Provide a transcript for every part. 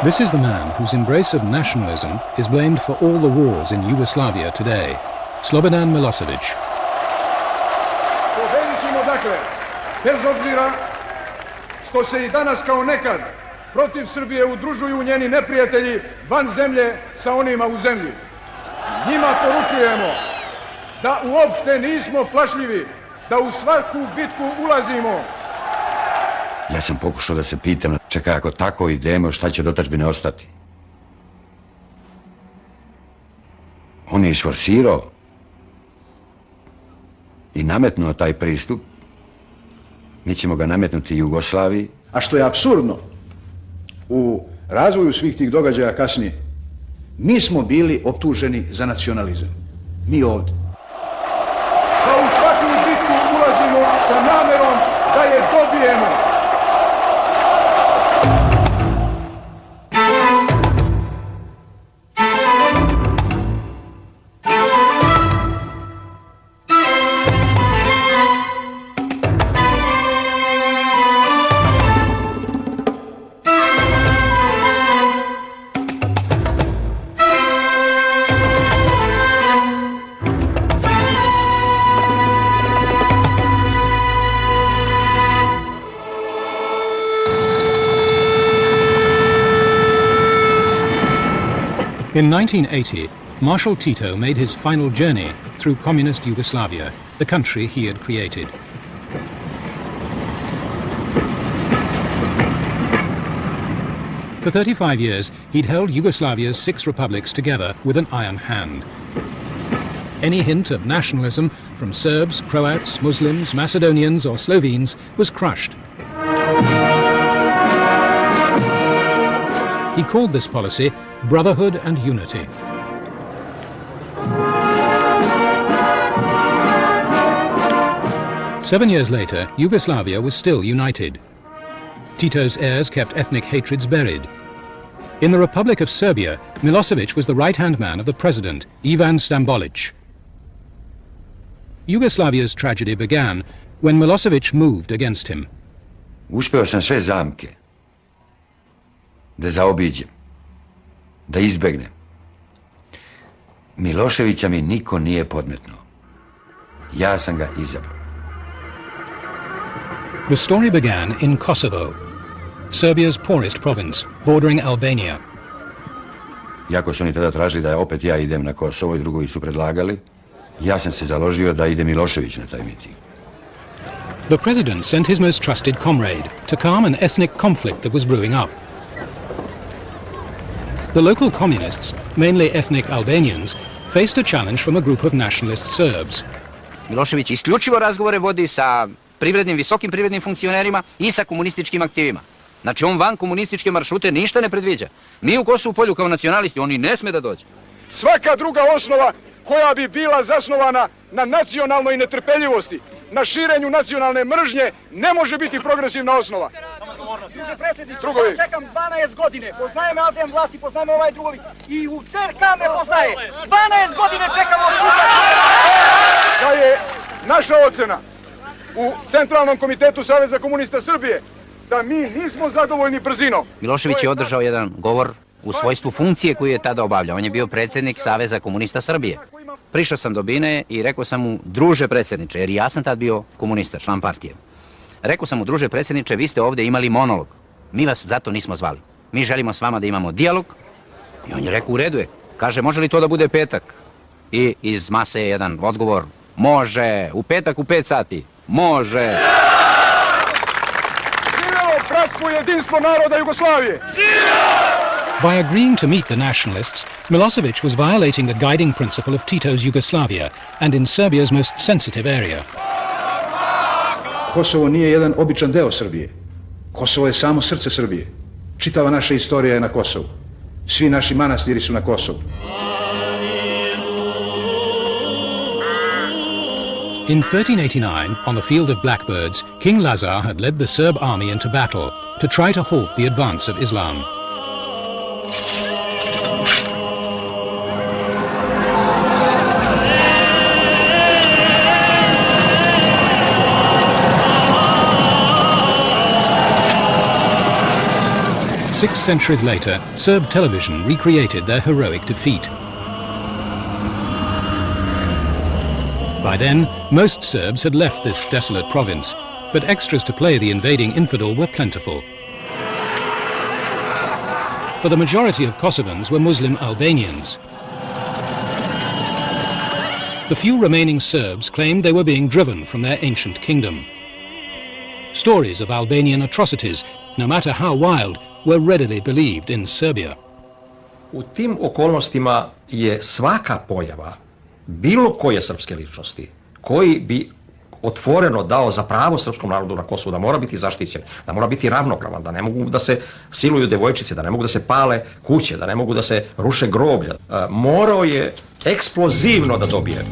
This is the man whose embrace of nationalism is blamed for all the wars in Yugoslavia today, Slobodan Milosevic. Pobedit ćemo dakle, bez obzira što se i danas kao nekad protiv Srbije udružuju njeni neprijatelji van zemlje sa onima u zemlji. Njima poručujemo da uopšte nismo plašljivi, da u svaku bitku ulazimo. Ja sam pokušao da se pitam, čekaj, ako tako idemo, šta će do otadžbine ostati? On je isforsirao i nametnuo taj pristup. Mi ćemo ga nametnuti Jugoslaviji. A što je apsurdno, u razvoju svih tih događaja kasnije, mi smo bili optuženi za nacionalizam. Mi ovdje. Da u svaku bitku ulazimo sa namerom da je dobijemo. In 1980, Marshal Tito made his final journey through communist Yugoslavia, the country he had created. For 35 years, he'd held Yugoslavia's 6 republics together with an iron hand. Any hint of nationalism from Serbs, Croats, Muslims, Macedonians or Slovenes was crushed. He called this policy brotherhood and unity. Seven years later, Yugoslavia was still united. Tito's heirs kept ethnic hatreds buried. In the Republic of Serbia, Milosevic was the right-hand man of the president, Ivan Stambolic. Yugoslavia's tragedy began when Milosevic moved against him. Uspeo sam sve zamke da zaobiđem, da izbegnem. Miloševića mi niko nije podmetnuo. Ja sam ga izabrao. The story began in Kosovo, Serbia's poorest province, bordering Albania. Iako su oni tada tražili da opet ja idem na Kosovo i drugovi su predlagali, ja sam se založio da ide Milošević na taj miting. The president sent his most trusted comrade to calm an ethnic conflict that was brewing up. The local communists, mainly ethnic Albanians, faced a challenge from a group of nationalist Serbs. Milošević isključivo razgovore vodi sa visokim privrednim funkcionerima i sa komunističkim aktivima. Znači on van komunističke maršrute ništa ne predviđa. Mi u Kosovu polju kao nacionalisti, on i ne sme da dođe. Svaka druga osnova koja bi bila zasnovana na nacionalnoj netrpeljivosti, na širenju nacionalne mržnje, ne može biti progresivna osnova. Druže predsjedniče, ja čekam 12 godine, poznajem Azem Vlas i poznajem ovaj drugovi i u CRK me poznaje. 12 godine čekam od sutra. Da je naša ocena u Centralnom komitetu Saveza komunista Srbije da mi nismo zadovoljni brzinom. Milošević je održao jedan govor u svojstvu funkcije koju je tada obavljao. On je bio predsjednik Saveza komunista Srbije. Prišao sam do Bine i rekao sam mu, druže predsjedniče, jer ja sam tad bio komunista, član partije. Rekao sam mu, druže predsjedniče, vi ste ovdje imali monolog. Mi vas zato nismo zvali. Mi želimo s vama da imamo dijalog I on je rekao, u redu je. Kaže, može li to da bude petak? I iz mase je jedan odgovor, može, u petak u 5 sati, može. Živjelo bratstvo i jedinstvo naroda Jugoslavije! By agreeing to meet the nationalists, Milosevic was violating the guiding principle of Tito's Yugoslavia and in Serbia's most sensitive area. Kosovo nije jedan običan deo Srbije. Kosovo je samo srce Srbije. Čitava naša istorija je na Kosovu. Svi naši manastiri su na Kosovu. In 1389, on the field of Blackbirds, King Lazar had led the Serb army into battle to try to halt the advance of Islam. Six centuries later, Serb television recreated their heroic defeat. By then, most Serbs had left this desolate province, but extras to play the invading infidel were plentiful. For the majority of Kosovans were Muslim Albanians. The few remaining Serbs claimed they were being driven from their ancient kingdom. Stories of Albanian atrocities, no matter how wild, were readily believed in Serbia. U tim okolnostima je svaka pojava bilo koje srpske ličnosti koji bi otvoreno dao za pravo srpskom narodu na Kosovu da mora biti zaštićen, da mora biti ravnopravan, da ne mogu da se siluju devojčice, da ne mogu da se pale kuće, da ne mogu da se ruše groblja. Morao je eksplozivno da dobije.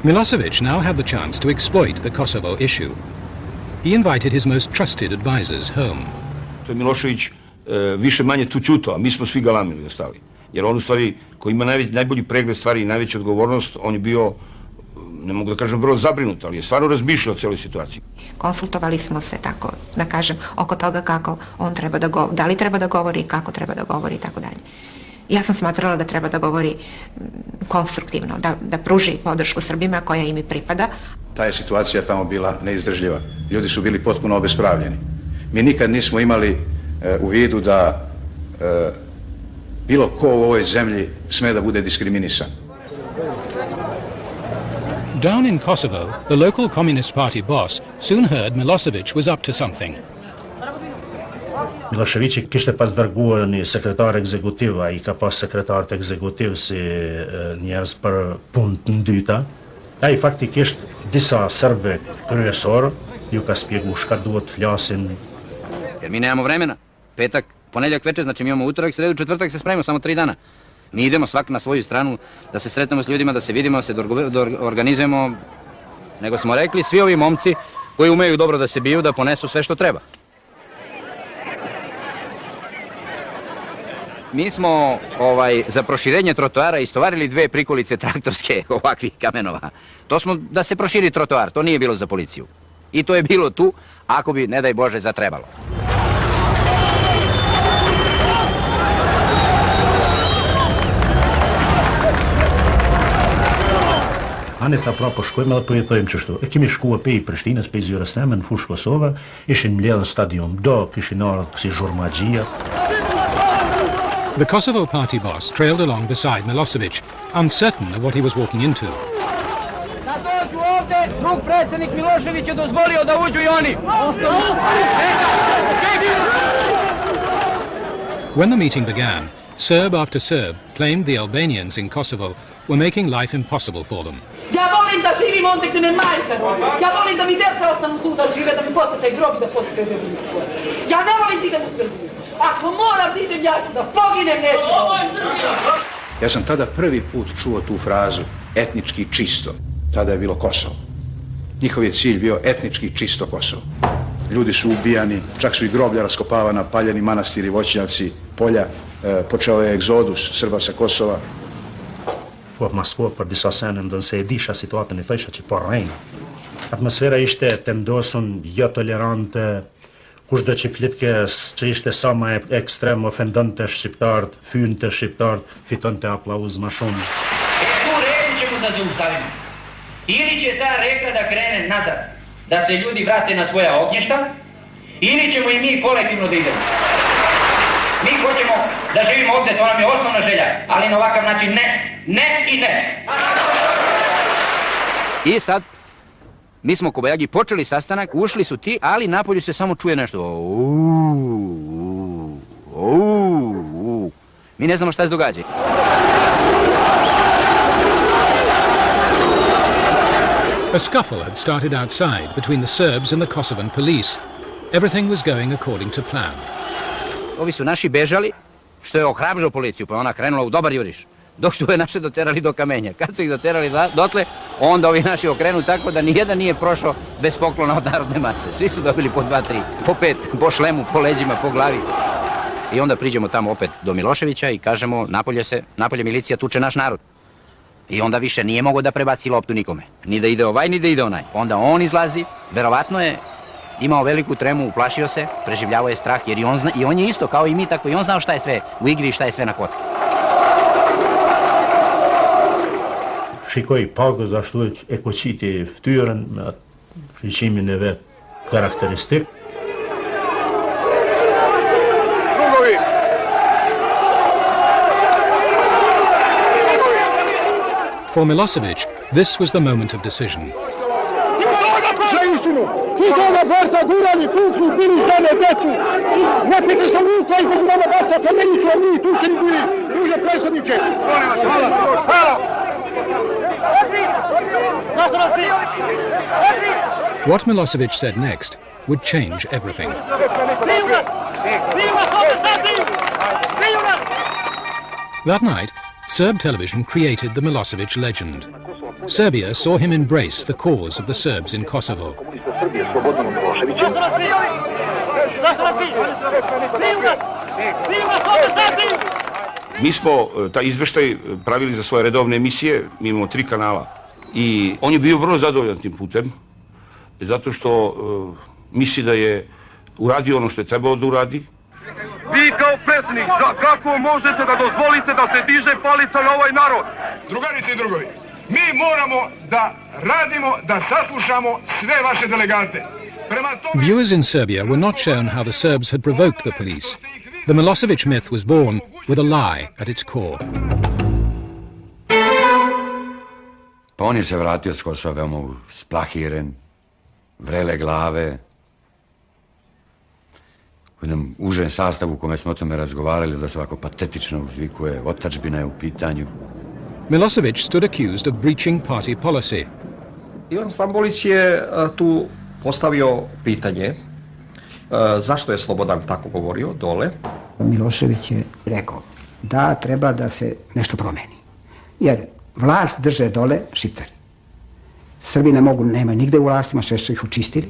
Milosevic now had the chance to exploit the Kosovo issue. He invited his most trusted advisors home. To je Milošević više manje tu ćutao, a mi smo svi galamili ostali. Jer on u stvari, koji ima najbolji pregled stvari i najveću odgovornost, on je bio, ne mogu da kažem vrlo zabrinut, ali je stvarno razmišljao o cijeloj situaciji. Konsultovali smo se, tako da kažem, oko toga kako on treba da govori, da li treba da govori, kako treba da govori i tako dalje. Ja sam smatrala da treba da govori konstruktivno, da pruži podršku Srbima koja im i pripada. Ta je situacija tamo bila neizdržljiva. Ljudi su bili potpuno obespravljeni. Mi nikad nismo imali u vidu da bilo ko u ovoj zemlji sme da bude diskriminisan. Down in Kosovo, the local Communist Party boss soon heard Milosevic was up to something. Milošević kishte pas dërguar një sekretar ekzekutiv, ai ka pas sekretarët ekzekutiv si njerëz për punë të ndyta. Ai faktikisht disa serbëve kryesor ju ka spjegu shka duhet flasin. Jer mi nemamo vremena. Petak, ponedjeljak večer, znači mi imamo utorak, sredu, četvrtak se spremimo, samo 3 dana. Mi idemo svak na svoju stranu, da se sretnemo s ljudima, da se vidimo, da se organizujemo. Nego smo rekli, svi ovi momci koji umeju dobro da se biju, da ponesu sve što treba. Mi smo za proširenje trotoara istovarili 2 prikolice traktorske ovakvih kamenova. To smo da se proširi trotoar, to nije bilo za policiju. I to je bilo tu, ako bi, ne daj Bože, zatrebalo. Aneta pra po shkojmë edhe po i thojmë qështu. E kemi shkuar pe i Prishtinës, pe i Zyresneme, në fushë Kosova, ishin mbledhur në stadium do, kishin ardhur si zhurmaxhia. The Kosovo party boss trailed along beside Milosevic, uncertain of what he was walking into. Da dođu ovde, drug predsjednik Milošević je dozvolio da uđu i oni. When the meeting began, Serb after Serb claimed the Albanians in Kosovo were making life impossible for them. Ja volim da živim ondje gdje me majka. Ja volim da mi djeca ostanu tu da žive, da mi postate grob i da postate devinsko. Ja ne volim da idem u Srbiju. Ako moram da idem, ja ću da poginem, neću. Ovo je Srbija! Ja sam tada prvi put čuo tu frazu etnički čisto. Tada je bilo Kosovo. Njihov je cilj bio etnički čisto Kosovo. Ljudi su ubijani, čak su i groblja raskopavana, paljeni manastiri, voćnjaci, polja. Počeo je egzodus Srba sa Kosova. Po Moskva për disa sene ndonë se e disha situatën e thësha që po rrejnë. Atmosfera ishte tendosun, jo tolerante, kushdo që flitke që ishte sa ma ekstrem ofendante shqiptarët, fynte shqiptarët, fitonte aplauz ma shumë. Tu reken ćemo da zaustavimo. Ili će ta reka da krene nazad. da se ljudi vrate na svoja ognjišta ili ćemo i mi kolektivno da idemo. Mi hoćemo da živimo ovdje, to nam je osnovna želja, ali na ovakav način ne, ne i ne. I sad, mi smo kobajagi počeli sastanak, ušli su ti, ali napolju se samo čuje nešto. Mi ne znamo šta se događa. A scuffle had started outside between the Serbs and the Kosovan police. Everything was going according to plan. Ovi su naši bežali, što je ohrabrilo policiju, pa ona krenula u dobar juriš. Dok su je naše doterali do kamenja. Kad su ih doterali dotle, onda ovi naši okrenu tako da nijedan nije prošao bez poklona od narodne mase. Svi su dobili po 2, 3, po 5, po šlemu, po leđima, po glavi. I onda priđemo tamo opet do Miloševića i kažemo napolje milicija tuče naš narod. I onda više nije mogao da prebaci loptu nikome. Ni da ide ovaj, ni da ide onaj. Onda on izlazi, verovatno je imao veliku tremu, uplašio se, preživljavao je strah, jer i on je isto kao i mi, tako i on znao šta je sve u igri i šta je sve na kocki. Shikoj pak zašto e koqiti ftyrën me shiqimin e vet karakteristik. For Milosevic, this was the moment of decision. What Milosevic said next would change everything. That night, Serb television created the Milosevic legend. Serbia saw him embrace the cause of the Serbs in Kosovo. Mi smo taj izveštaj pravili za svoje redovne emisije, mi imamo 3 kanala. I on je bio vrlo zadovoljan tim putem, zato što misli da je uradio ono što je trebao da uradi. Vi kao predsjednik, kako možete da dozvolite da se diže palica na ovaj narod? Drugarice i drugovi, mi moramo da radimo, da saslušamo sve vaše delegate. Viewers in Serbia were not shown how the Serbs had provoked the police. The Milosevic myth was born with a lie at its core. Pa on je se vratio s Kosova veoma splahiren, vrele glave, u jednom užem sastavu u kome smo o tome razgovarali, da se ovako patetično uzvikuje, otadžbina je u pitanju. Milosevic stood accused of breaching party policy. Ivan Stambolić je tu postavio pitanje zašto je Slobodan tako govorio dole. Milošević je rekao da treba da se nešto promeni. Jer vlast drže dole Šiptari. Srbi nemaju nigde u vlastima, sve su ih učistili.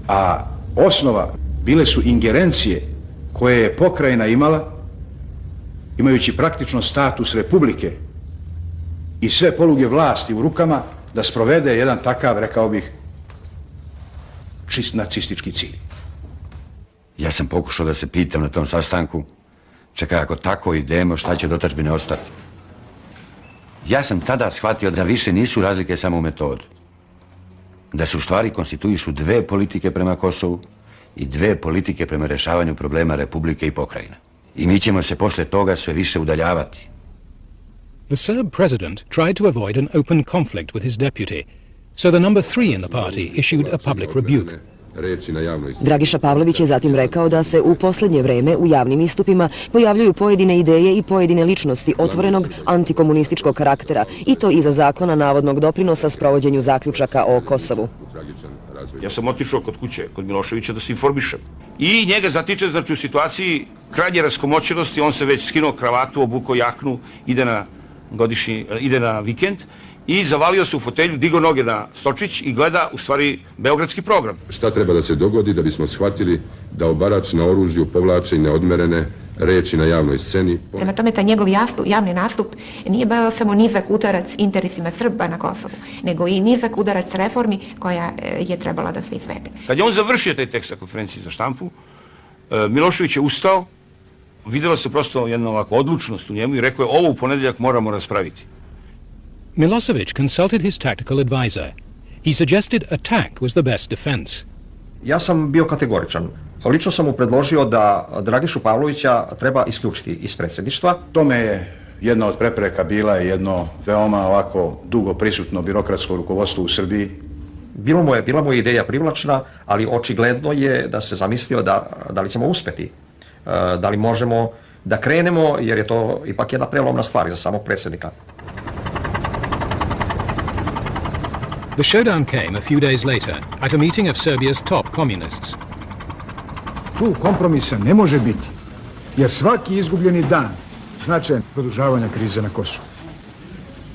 A osnova bile su ingerencije koje je pokrajina imala, imajući praktično status republike i sve poluge vlasti u rukama, da sprovede jedan takav, rekao bih, čist nacistički cilj. Ja sam pokušao da se pitam na tom sastanku, čekaj, ako tako idemo, šta će od otadžbine ostati? Ja sam tada shvatio da više nisu razlike samo u metodu. Da se u stvari konstituišu 2 politike prema Kosovu i 2 politike prema rešavanju problema republike i pokrajina. I mi ćemo se posle toga sve više udaljavati. The Serb president tried to avoid an open conflict with his deputy, so the number 3 in the party issued a public rebuke. Dragiša Pavlović je zatim rekao da se u posljednje vreme u javnim istupima pojavljuju pojedine ideje i pojedine ličnosti otvorenog antikomunističkog karaktera, i to iza zakona navodnog doprinosa sprovođenju zaključaka o Kosovu. Ja sam otišao kod kuće, kod Miloševića, da se informišem. I njega zatiče, znači u situaciji krajnje raskomoćenosti, on se već skinuo kravatu, obukao jaknu, ide na vikend i zavalio se u fotelju, digao noge na stočić i gleda u stvari beogradski program. Šta treba da se dogodi da bismo shvatili da obarač na oružju povlače i neodmerene reči na javnoj sceni? Prema tome, taj njegov javni nastup nije bio samo nizak udarac interesima Srba na Kosovu, nego i nizak udarac reformi koja je trebala da se izvede. Kad je on završio taj tekst sa konferenciji za štampu, Milošević je ustao, vidjela se prosto jedna ovakva odlučnost u njemu i rekao je, ovo u ponedeljak moramo raspraviti. Milosevic consulted his tactical advisor. He suggested attack was the best defense. Ja sam bio kategoričan. Lično sam mu predložio da Dragišu Pavlovića treba isključiti iz predsjedništva. Tome je jedna od prepreka bila jedno veoma ovako dugo prisutno birokratsko rukovodstvo u Srbiji. Bila mu je ideja privlačna, ali očigledno je da se zamislio da li ćemo uspjeti. Da li možemo da krenemo, jer je to ipak jedna prelomna stvar za samog predsjednika. The showdown came a few days later at a meeting of Serbia's top communists. Tu kompromisa ne može biti, jer svaki izgubljeni dan značajan produžavanja krize na Kosovu.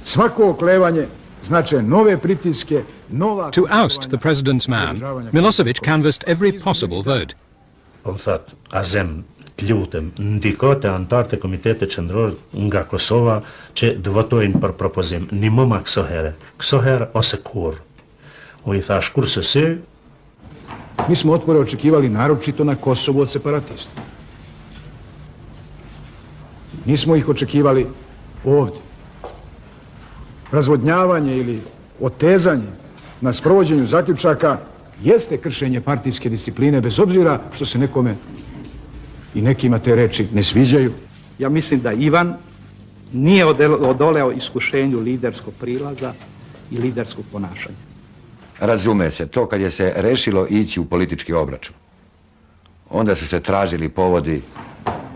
Svako oklevanje značajan nove pritiske, nova... To oust the president's man, Milosevic canvassed every possible vote. On thot, azem t'lutem, ndikote antartë e Komitetit Qendror nga Kosova që të votojnë për propozim, një më ma këso herë ose kur. U I thash, kurse si? Mi smo otpore očekivali naročito na Kosovu od separatista. Nismo ih očekivali ovdje. Razvodnjavanje ili otezanje na sprovođenju zaključaka jeste kršenje partijske discipline, bez obzira što se nekome i nekima te reči ne sviđaju. Ja mislim da Ivan nije odoleo iskušenju liderskog prilaza i liderskog ponašanja. Razume se, to kad je se rešilo ići u politički obračun. Onda su se tražili povodi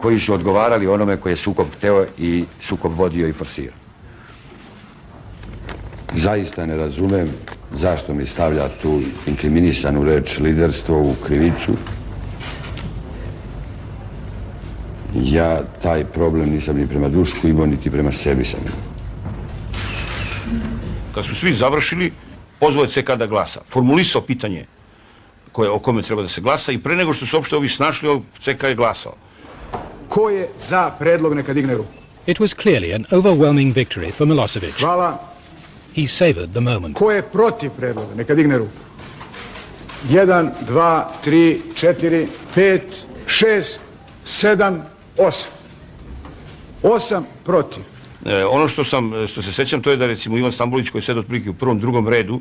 koji su odgovarali onome koji je sukob hteo i sukob vodio i forsirao. Zaista ne razumem zašto mi stavlja tu inkriminisanu reč liderstvo u krivicu. Ja taj problem nisam ni prema Dušku imao, niti prema sebi sam imao. Kad su svi završili, pozvao je CK da glasa. Formulisao pitanje o kome treba da se glasa i pre nego što su uopšte ovi snašli, CK je glasao. Ko je za predlog neka digne ruku? It was clearly an overwhelming victory for Milosevic. Hvala. He savored the moment. Ko je protiv predloga neka digne ruku? 1, 2, 3, 4, 5, 6, 7, 8. 8 protiv. Ono što se sećam, to je da recimo Ivan Stambolić koji sedi otprilike u prvom, drugom redu,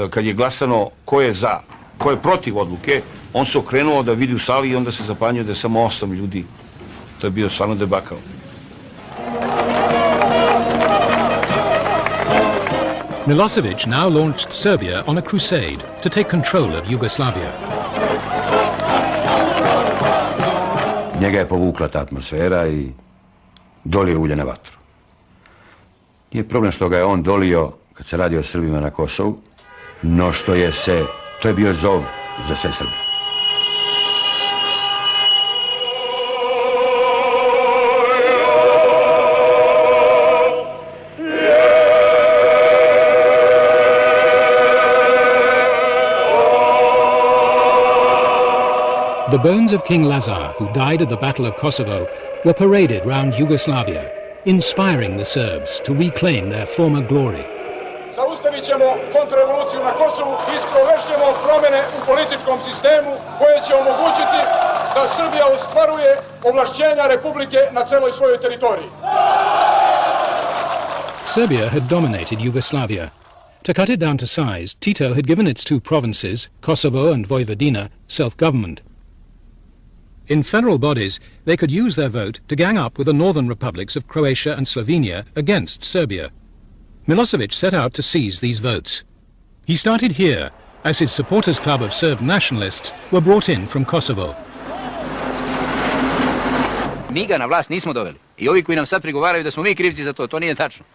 kad je glasano ko je za, ko je protiv odluke, on se okrenuo da vidi u sali i onda se zapanjio da je samo 8 ljudi. To je bio stvarno debakal. Milosevic now launched Serbia on a crusade to take control of Yugoslavia. Njega je povukla ta atmosfera i dolio ulje na vatru. Nije problem što ga je on dolio kad se radi o Srbima na Kosovu, no to je bio zov za sve Srbe. The bones of King Lazar, who died at the Battle of Kosovo, were paraded round Yugoslavia, inspiring the Serbs to reclaim their former glory. Zaustavit ćemo kontrarevoluciju na Kosovu i sprovešćemo promjene u političkom sistemu koje će omogućiti da Srbija ostvaruje ovlašćenja Republike na celoj svojoj teritoriji. Serbia had dominated Yugoslavia. To cut it down to size, Tito had given its two provinces, Kosovo and Vojvodina, self-government. In federal bodies, they could use their vote to gang up with the northern republics of Croatia and Slovenia against Serbia. Milosevic set out to seize these votes. He started here, as his supporters' club of Serb nationalists were brought in from Kosovo. Mi ga na vlast nismo doveli. I ovi koji nam sad prigovaraju da smo mi krivci za to, to nije tačno.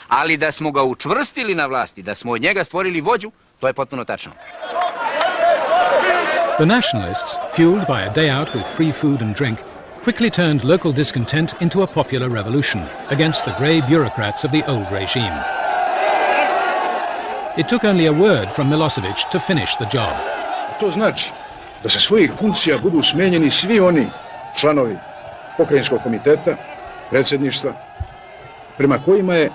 Ali da smo ga učvrstili na vlasti, da smo od njega stvorili vođu, to je potpuno tačno. The nationalists, fueled by a day out with free food and drink, quickly turned local discontent into a popular revolution against the grey bureaucrats of the old regime. It took only a word from Milosevic to finish the job. To znači da sa svojih funkcija budu smenjeni svi oni članovi pokrajinskog komiteta, predsjedništva, prema kojima je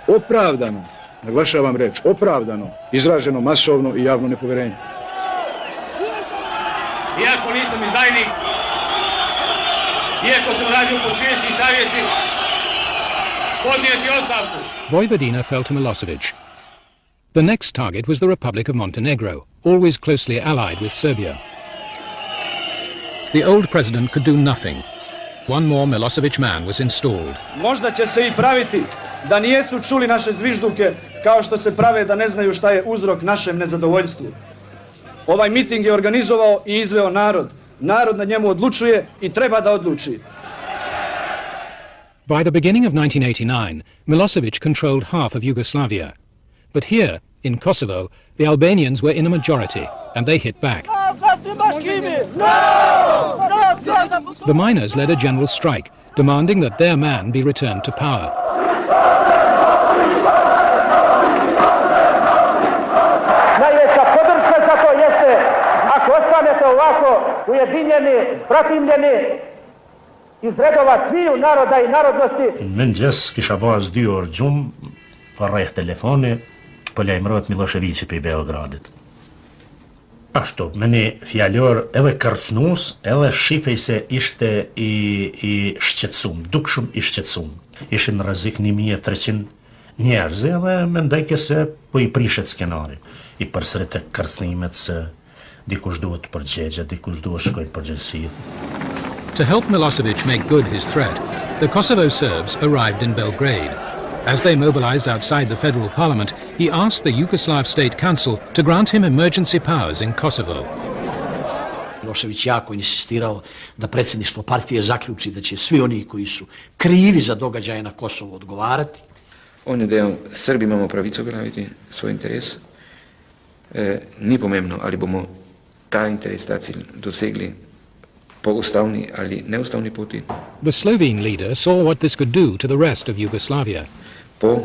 opravdano, naglašavam reč, opravdano izraženo masovno i javno nepoverenje. Iako nisam izdajnik, iako sam radio po svijesti i savjeti, podnijeti ostavku. Vojvodina fell to Milosevic. The next target was the Republic of Montenegro, always closely allied with Serbia. The old president could do nothing. One more Milosevic man was installed. Možda će se i praviti da nijesu čuli naše zvižduke kao što se prave da ne znaju šta je uzrok našem nezadovoljstvu. Ovaj miting je organizovao i izveo narod. Narod na njemu odlučuje i treba da odluči. By the beginning of 1989, Milosevic controlled half of Yugoslavia. But here, in Kosovo, the Albanians were in a majority, and they hit back. The miners led a general strike, demanding that their man be returned to power. Najveća podrška za to jeste ako ostanete ovako ujedinjeni, spratimljeni iz redova sviju naroda I narodnosti. Mëngjes kisha baz 2 orë gjumë, pa rreth telefoni, po lajmërohet Miloševiqi për Beogradit. Ashtu, me një fjallor edhe kërcnus, edhe shifej se ishte I shqetsum, dukshëm I shqetsum. Ishin në rrezik 1300 njerëzi edhe mendoj se po I prishet skenari. I përsërit e kërcnimet se dikush duhet përgjegje, dikush duhet shkoj përgjegjësi. To help Milosevic make good his threat, the Kosovo Serbs arrived in Belgrade. As they mobilized outside the federal parliament, he asked the Yugoslav State Council to grant him emergency powers in Kosovo. Milošević jako insistirao da predsjedništvo partije zaključi da će svi oni koji su krivi za događaje na Kosovu odgovarati. On je dejal, Srbi imamo pravico obraviti svoj interes. Ni pomembno, ali bomo ta interes, ta cilj dosegli po ustavni ali neustavni poti. The Slovene leader saw what this could do to the rest of Yugoslavia. Po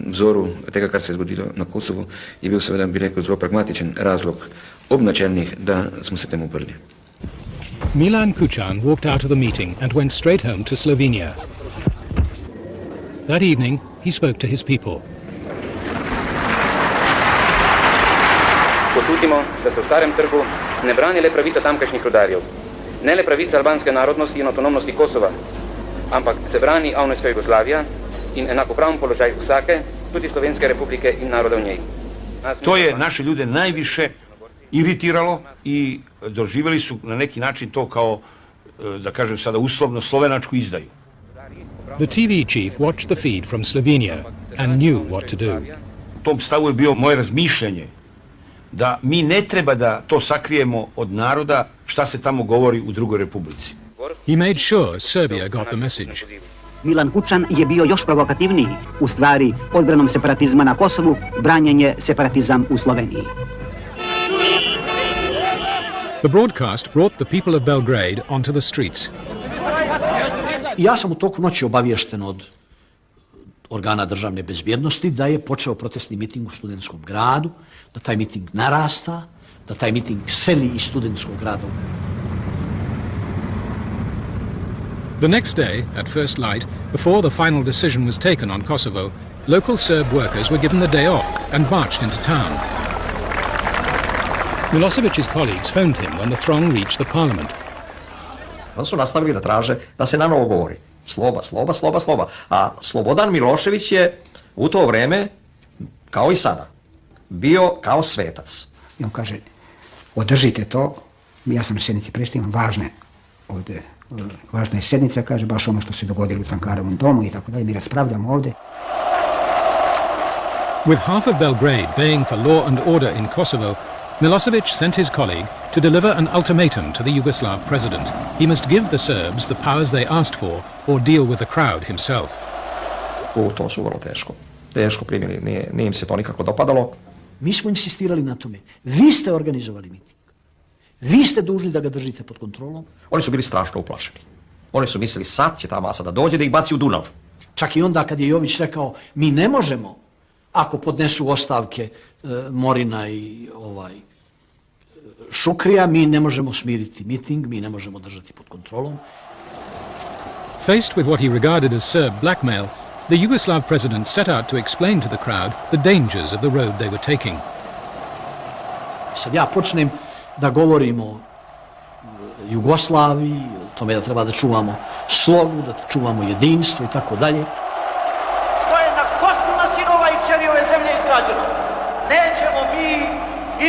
vzoru tega, kar se je zgodilo na Kosovu, je bil seveda, bi rekel, zelo pragmatičen razlog obnačelnih, da smo se temu uprli. Milan Kučan walked out of the meeting and went straight home to Slovenia. That evening, he spoke to his people. Počutimo, da se v starem trgu ne brani le pravica tamkajšnjih rudarjev, ne le pravica albanske narodnosti in avtonomnosti Kosova, ampak se brani avnojska Jugoslavija in enakopraven položaj vsake, tudi Slovenske republike in naroda v njej. To je naše ljude najviše iritiralo I doživjeli su na neki način to kao, da kažem sada uslovno, slovenačku izdaju. The TV chief watched the feed from Slovenia and knew what to do. U tom stavu je bio moje razmišljanje da mi ne treba da to sakrijemo od naroda šta se tamo govori u drugoj republici. He made sure Serbia got the message. Milan Kučan je bio još provokativniji. U stvari, odbranom separatizma na Kosovu, branjen je separatizam u Sloveniji. The broadcast brought the people of Belgrade onto the streets. Ja sam u toku noći obaviješten od organa državne bezbjednosti da je počeo protestni miting u studentskom gradu, da taj miting narasta, da taj miting seli iz studentskog grada. The next day, at first light, before the final decision was taken on Kosovo, local Serb workers were given the day off and marched into town. Milosevic's colleagues phoned him when the throng reached the parliament. Onda su nastavili da traže da se na novo govori. Sloba, sloba, sloba, sloba. A Slobodan Milošević je u to vreme, kao I sada, bio kao svetac. I on kaže, održite to, ja sam na sjednici predstavljam važna je sjednica, kaže, baš ono što se dogodilo u Frankarovom domu I tako dalje, mi raspravljamo ovdje. With half of Belgrade baying for law and order in Kosovo, Milosevic sent his colleague to deliver an ultimatum to the Yugoslav president. He must give the Serbs the powers they asked for or deal with the crowd himself. To su vrlo teško primili, nije im se to nikako dopadalo. Mi smo insistirali na tome. Vi ste organizovali miting. Vi ste dužni da ga držite pod kontrolom. Oni su bili strašno uplašeni. Oni su mislili sad će ta masa da dođe da ih baci u Dunav. Čak I onda kad je Jović rekao mi ne možemo ako podnesu ostavke Morina I Šukrija, mi ne možemo smiriti miting, mi ne možemo držati pod kontrolom. Faced with what he regarded as Serb blackmail, the Yugoslav president set out to explain to the crowd the dangers of the road they were taking. Sad ja počnem da govorim o Jugoslaviji, o tome da treba da čuvamo slogu, da čuvamo jedinstvo I tako dalje. Što je na kostima sinova I kćeri ove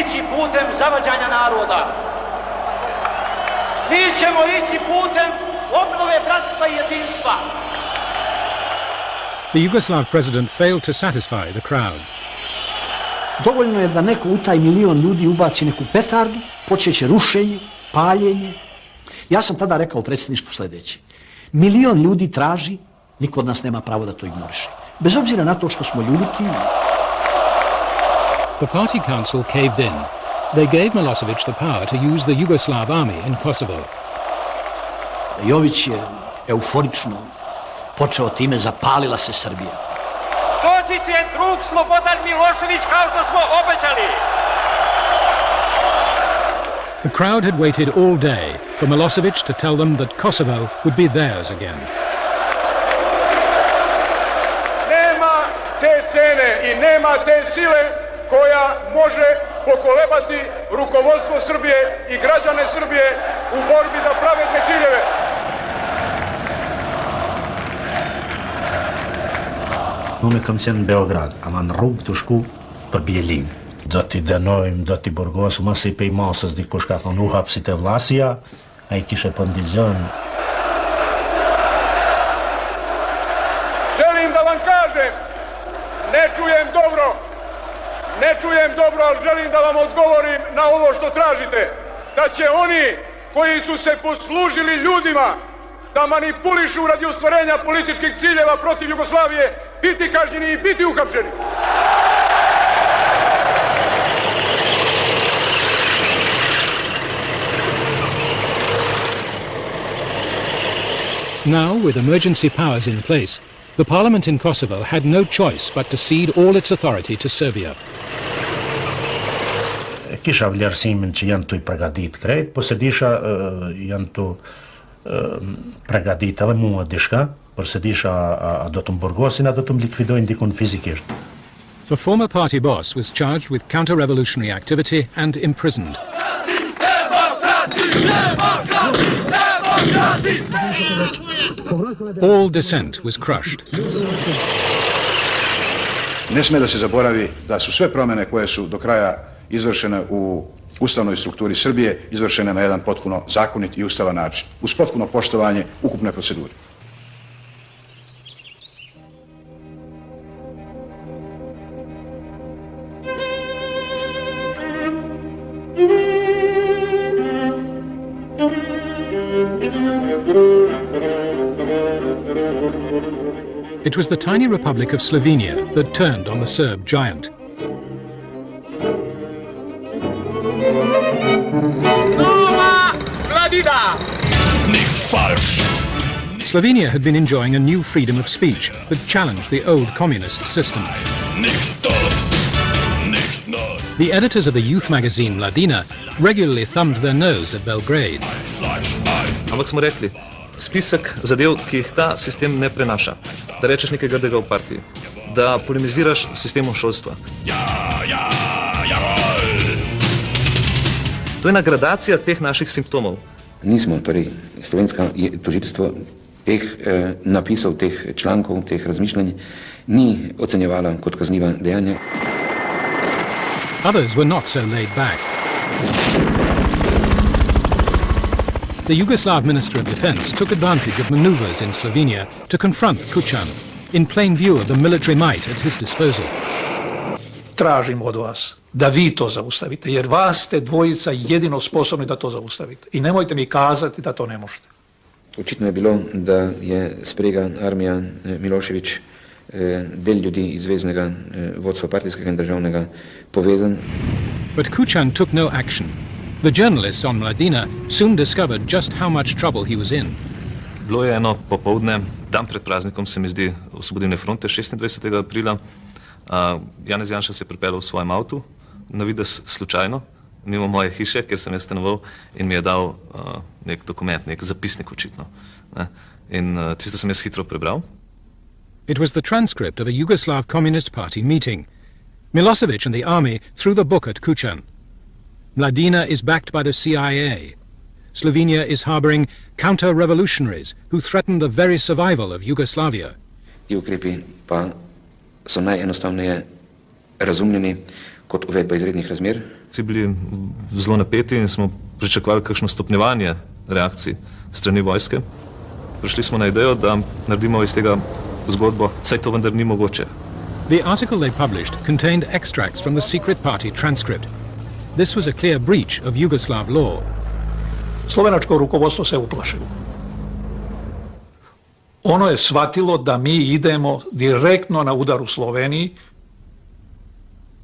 ići putem zavađanja naroda. Mi ćemo ići putem obnove bratstva i jedinstva. The Yugoslav president failed to satisfy the crowd. Dovoljno je da neko u taj milion ljudi ubaci neku petardu, počeće rušenje, paljenje. Ja sam tada rekao predsjedništvu sljedeće. Milion ljudi traži, niko od nas nema pravo da to ignoriše. Bez obzira na to što smo ljubiti. The party council caved in. They gave Milosevic the power to use the Yugoslav army in Kosovo. Jović je euforično počeo time, zapalila se Srbija. Doći će drug Slobodan Milošević kao što smo obećali. The crowd had waited all day for Milosevic to tell them that Kosovo would be theirs again. Nema te cene i nema te sile koja može pokolebati rukovodstvo Srbije i građane Srbije u borbi za pravedne ciljeve. Unë kam qenë në Beograd, ama në rrugë të shku për bjelin. Do t'i dënojmë, do t'i burgosu, mas i pej masës dikush ka thonë u hapsit e vlasja, a i kishe pëndigjën. Želim da vam kažem, ne čujem dobro, ali želim da vam odgovorim na ovo što tražite. Da će oni koji su se poslužili ljudima da manipulišu radi ostvarenja političkih ciljeva protiv Jugoslavije biti kažnjeni i biti uhapšeni. Now, with emergency powers in place, the parliament in Kosovo had no choice but to cede all its authority to Serbia. Kisha vlerësimin që janë të i pregadit krejt, po se disha janë të pregadit edhe mua dishka, por se disha a do të më burgosin, a do të më likvidojnë dikun fizikisht. The former party boss was charged with counter-revolutionary activity and imprisoned. All dissent was crushed. Ne sme da se zaboravi da su sve promjene koje su do kraja izvršene u ustavnoj strukturi Srbije izvršene na jedan potpuno zakonit i ustavan način, uz potpuno poštovanje ukupne procedure. It was the tiny republic of Slovenia that turned on the Serb giant. Slovenia had been enjoying a new freedom of speech that challenged the old communist system. The editors of the youth magazine Mladina regularly thumbed their nose at Belgrade. Ampak smo rekli, spisak zadev, ki jih ta sistem ne prenaša, da rečeš nekaj grdega v partiji, da polemiziraš s sistemom šolstva. To je nagradacija teh naših simptomov. Nismo, torej slovenska tožilstvo teh napisov, teh člankov, teh razmišljanj ni ocenjevala kot kazniva dejanja. Others were not so laid back. The Yugoslav Minister of Defense took advantage of maneuvers in Slovenia to confront Kučan, in plain view of the military might at his disposal. Tražim od vas da vi to zaustavite, jer vas ste dvojica jedino sposobni da to zaustavite. I nemojte mi kazati da to ne možete. Očitno je bilo, da je sprega armija Milošević del ljudi iz zveznega vodstva partijskega in državnega povezan. But Kučan took no action. The journalist on Mladina soon discovered just how much trouble he was in. Bilo je eno popoldne, dan pred praznikom se mi zdi Osvobodilne fronte, 26. aprila. Janez Janša se je pripeljal v svojem avtu, na videz slučajno, mimo moje hiše, kjer sem jaz stanoval, in mi je dal nek dokument, nek zapisnik očitno. In tisto sem jaz hitro prebral. It was the transcript of a Yugoslav Communist Party meeting. Milosevic and the army threw the book at Kučan. Mladina is backed by the CIA. Slovenia is harboring counter-revolutionaries who threaten the very survival of Yugoslavia. Ti ukrepi pa so najenostavneje razumljeni kot uvedba izrednih razmer Vsi bili zelo napeti in smo pričakovali kakšno stopnjevanje reakcij strani vojske. Prišli smo na idejo, da naredimo iz tega zgodbo, saj to vendar ni mogoče. The article they published contained extracts from the secret party transcript. This was a clear breach of Yugoslav law. Slovenačko rukovodstvo se uplašilo. Ono je shvatilo da mi idemo direktno na udar u Sloveniji.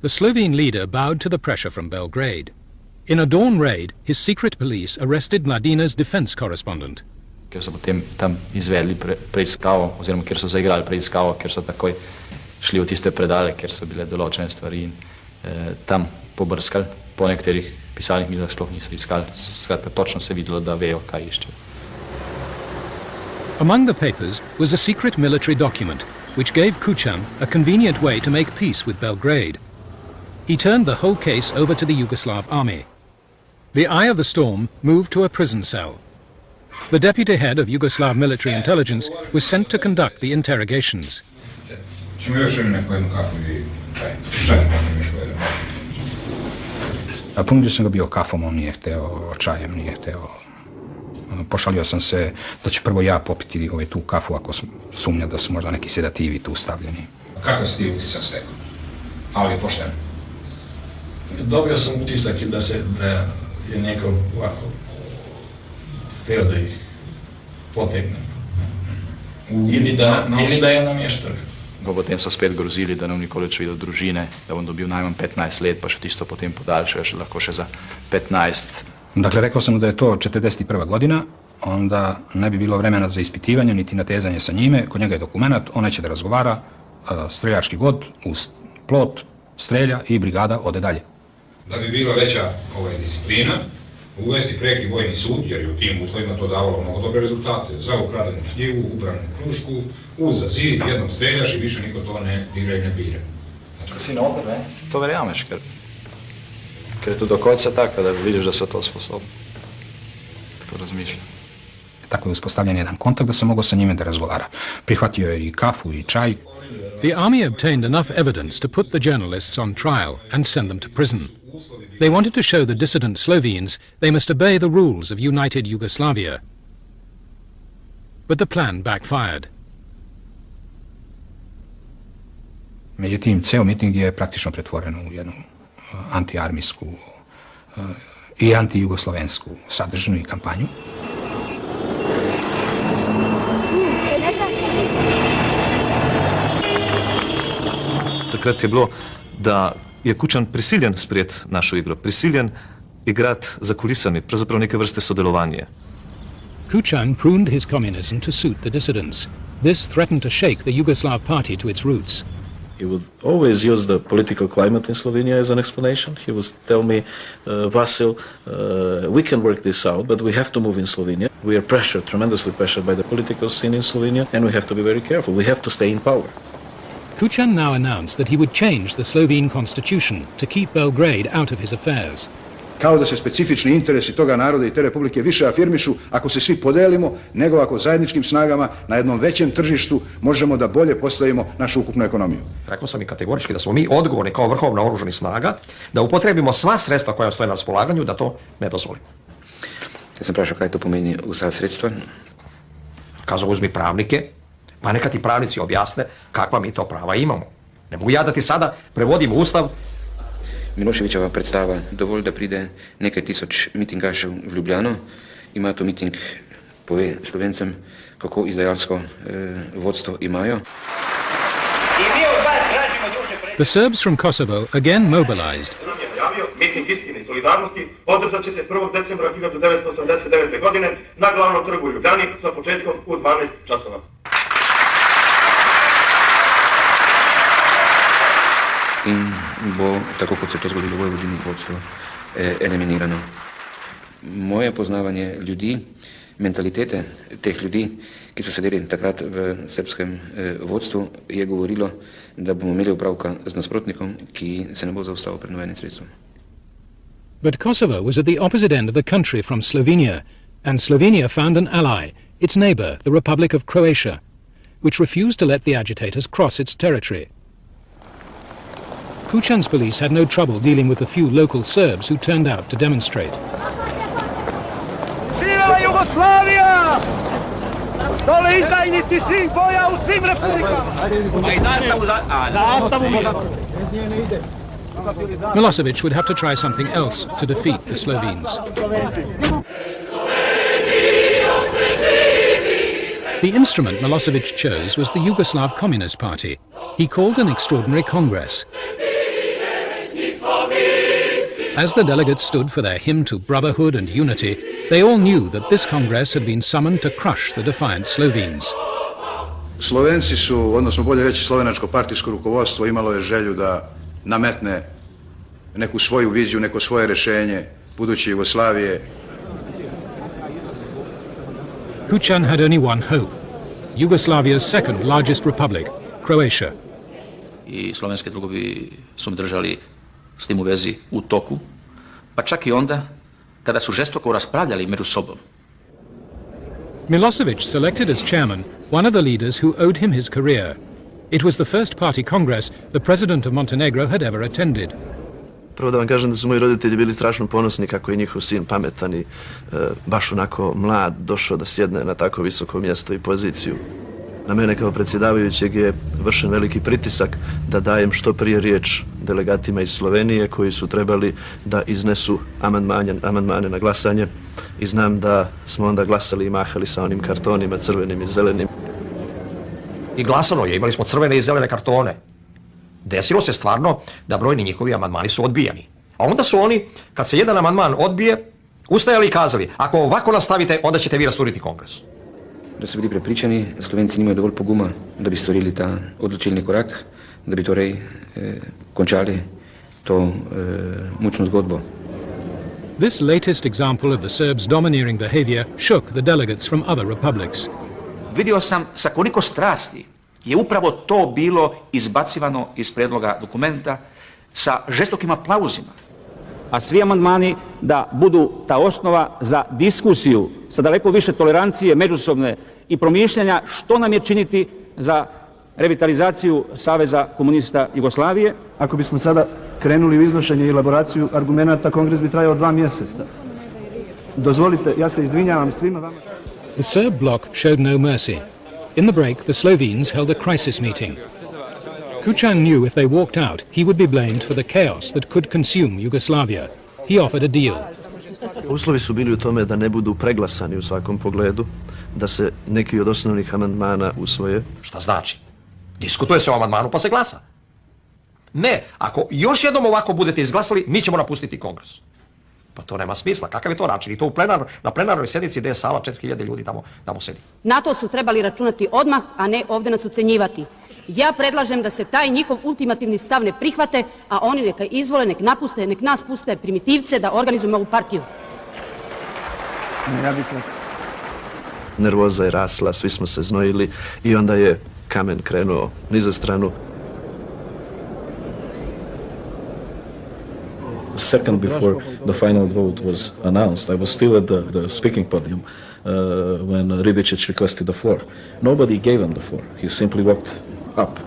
The Slovene leader bowed to the pressure from Belgrade. In a dawn raid, his secret police arrested Mladina's defense correspondent. Ker so potem tam izvedli preiskavo, oziroma ker so zaigrali preiskavo, ker so takoj šli v tiste predale, ker so bile določene stvari in tam pobrskali. Po nekaterih pisalnih mizah sploh niso iskali. Skratka, točno se videlo, da vejo, kaj iščejo. Among the papers was a secret military document which gave Kučan a convenient way to make peace with Belgrade. He turned the whole case over to the Yugoslav army. The eye of the storm moved to a prison cell. The deputy head of Yugoslav military intelligence was sent to conduct the interrogations. Ponudio sam ga bio kafom, on nije hteo, čajem nije hteo. Pošalio sam se da ću prvo ja popiti tu kafu ako sumnja da su možda neki sedativi tu stavljeni. Kako si ti utisak stekao? Ali pošteno. Dobio sam utisak da je neko ovako htio da ih potegne. Ili da je namještar. Potem so spet grozili, da nam nikoli več videl družine, da bom dobil najmanj 15 let, pa še tisto potem podaljšajo, lahko še za 15. Dakle, rekao sam da je to 41. godina, onda ne bi bilo vremena za ispitivanje, niti natezanje sa njime, kod njega je dokumenat, on neće da razgovara, streljački vod, uz plot, strelja i brigada ode dalje. Da bi bila veća disciplina, uvesti prekri vojni sud, jer je u tim uslovima to davalo mnogo dobre rezultate, za ukradenu šljivu, ubranu krušku, za zid, jednom streljaš i više niko to ne dira i ne bira. Ko si noter, ne? To verjameš, ker je to do konca tako, da vidiš da so to sposobni. Tako razmišljam. Tako je uspostavljen jedan kontakt da sam mogao sa njime da razgovara. Prihvatio je i kafu i čaj. The army obtained enough evidence to put the journalists on trial and send them to prison. They wanted to show the dissident Slovenes they must obey the rules of united Yugoslavia. But the plan backfired. Međutim, ceo miting je praktično pretvoren u jednu antiarmijsku i antijugoslovensku sadržinu i kampanju. Takrat je bilo, da je Kučan prisiljen sprejeti našo igro, prisiljen igrati za kulisami, pravzaprav neke vrste sodelovanje. Kučan pruned his communism to suit the dissidents. This threatened to shake the Yugoslav party to its roots. He would always use the political climate in Slovenia as an explanation. He would tell me, Vasil, we can work this out, but we have to move in Slovenia. We are pressured, tremendously pressured by the political scene in Slovenia, and we have to be very careful. We have to stay in power. Kučan now announced that he would change the Slovene constitution to keep Belgrade out of his affairs. Kao da se specifični interesi toga naroda i te republike više afirmišu ako se svi podelimo, nego ako zajedničkim snagama na jednom većem tržištu možemo da bolje postavimo našu ukupnu ekonomiju. Rekao sam i kategorički da smo mi odgovorni kao vrhovna oružanih snaga, da upotrebimo sva sredstva koja stoje na raspolaganju, da to ne dozvolimo. Ja sam prašao kaj to pomeni vsa sredstva. Kazao, uzmi pravnike, pa neka ti pravnici objasne kakva mi to prava imamo. Ne mogu ja da ti sada prevodim ustav. Miloševićeva predstava, dovolj da pride nekaj tisoč mitingašev v Ljubljano, ima to miting, pove Slovencem, kako izdajalsko vodstvo imajo. The Serbs from Kosovo again mobilized. Miting istine i solidarnosti održat će se 1. decembra 1989. godine na glavnom trgu u Ljubljani sa početkom u 12 časova. In bo, tako kot se to zgodilo v Vojvodini, vodstvo eliminirano. Moje poznavanje ljudi, mentalitete teh ljudi, ki so sedeli takrat v srpskem vodstvu, je govorilo, da bomo imeli opravka z nasprotnikom, ki se ne bo zaustavil pred nobenim sredstvom. But Kosovo was at the opposite end of the country from Slovenia, and Slovenia found an ally, its neighbor, the Republic of Croatia, which refused to let the agitators cross its territory. Kučan's police had no trouble dealing with the few local Serbs who turned out to demonstrate. Živela Jugoslavia! Dole izdajnici svih boja u svim republikama! Milosevic would have to try something else to defeat the Slovenes. The instrument Milosevic chose was the Yugoslav Communist Party. He called an extraordinary congress. As the delegates stood for their hymn to brotherhood and unity, they all knew that this congress had been summoned to crush the defiant Slovenes. Slovenci su, odnosno bolje reći slovenačko partijsko rukovodstvo, imalo je želju da nametne neku svoju viziju, neko svoje rješenje buduće Jugoslavije. Kučan had only one hope, Yugoslavia's second largest republic, Croatia. I slovenski drugovi su mi držali s tim u vezi u toku, pa čak i onda kada su žestoko raspravljali među sobom. Milosevic selected as chairman one of the leaders who owed him his career. It was the first party congress the president of Montenegro had ever attended. Prvo da vam kažem da su moji roditelji bili strašno ponosni kako je njihov sin pametan i baš onako mlad došao da sjedne na tako visoko mjesto i poziciju. Na mene kao predsjedavajućeg je vršen veliki pritisak da dajem što prije riječ delegatima iz Slovenije koji su trebali da iznesu amandmane na glasanje i znam da smo onda glasali i mahali sa onim kartonima crvenim i zelenim. I glasano je, imali smo crvene i zelene kartone. Desilo se stvarno da brojni njihovi amandmani su odbijani. A onda su oni, kad se jedan amandman odbije, ustajali i kazali, ako ovako nastavite, onda ćete vi rasturiti kongres. Da so bili prepričani, Slovenci nimajo dovolj poguma, da bi storili ta odločilni korak, da bi torej končali to mučno zgodbo. This latest example of the Serbs' domineering behavior shook the delegates from other republics. Vidio sam sa koliko strasti je upravo to bilo izbacivano iz predloga dokumenta sa žestokim aplauzima. A svi amandmani da budu ta osnova za diskusiju sa daleko više tolerancije međusobne i promišljanja što nam je činiti za revitalizaciju Saveza komunista Jugoslavije. Ako bismo sada krenuli u iznošenje i elaboraciju argumenata, kongres bi trajao 2 mjeseca. Dozvolite, ja se izvinjavam svima vama. The Serb bloc showed no mercy. In the break, the Slovenes held a crisis meeting. Kučan knew if they walked out, he would be blamed for the chaos that could consume Yugoslavia. He offered a deal. Uslovi su bili u tome da ne budu preglasani u svakom pogledu, da se neki od osnovnih amandmana usvoje. Šta znači? Diskutuje se o amandmanu pa se glasa. Ne, ako još jednom ovako budete izglasali, mi ćemo napustiti kongres. Pa to nema smisla. Kakav je to način? I to na plenarnoj sjednici gdje je sala 4000 ljudi tamo sedi. Na to su trebali računati odmah, a ne ovdje nas ucenjivati. Ja predlažem da se taj njihov ultimativni stav ne prihvate, a oni neka izvole, nek napuste, nek nas puste primitivce da organizujemo ovu partiju. Nervoza je rasla, svi smo se znojili i onda je kamen krenuo niza stranu. A second before the final vote was announced, I was still at the speaking podium when Ribicic requested the floor. Nobody gave him the floor. He simply walked up.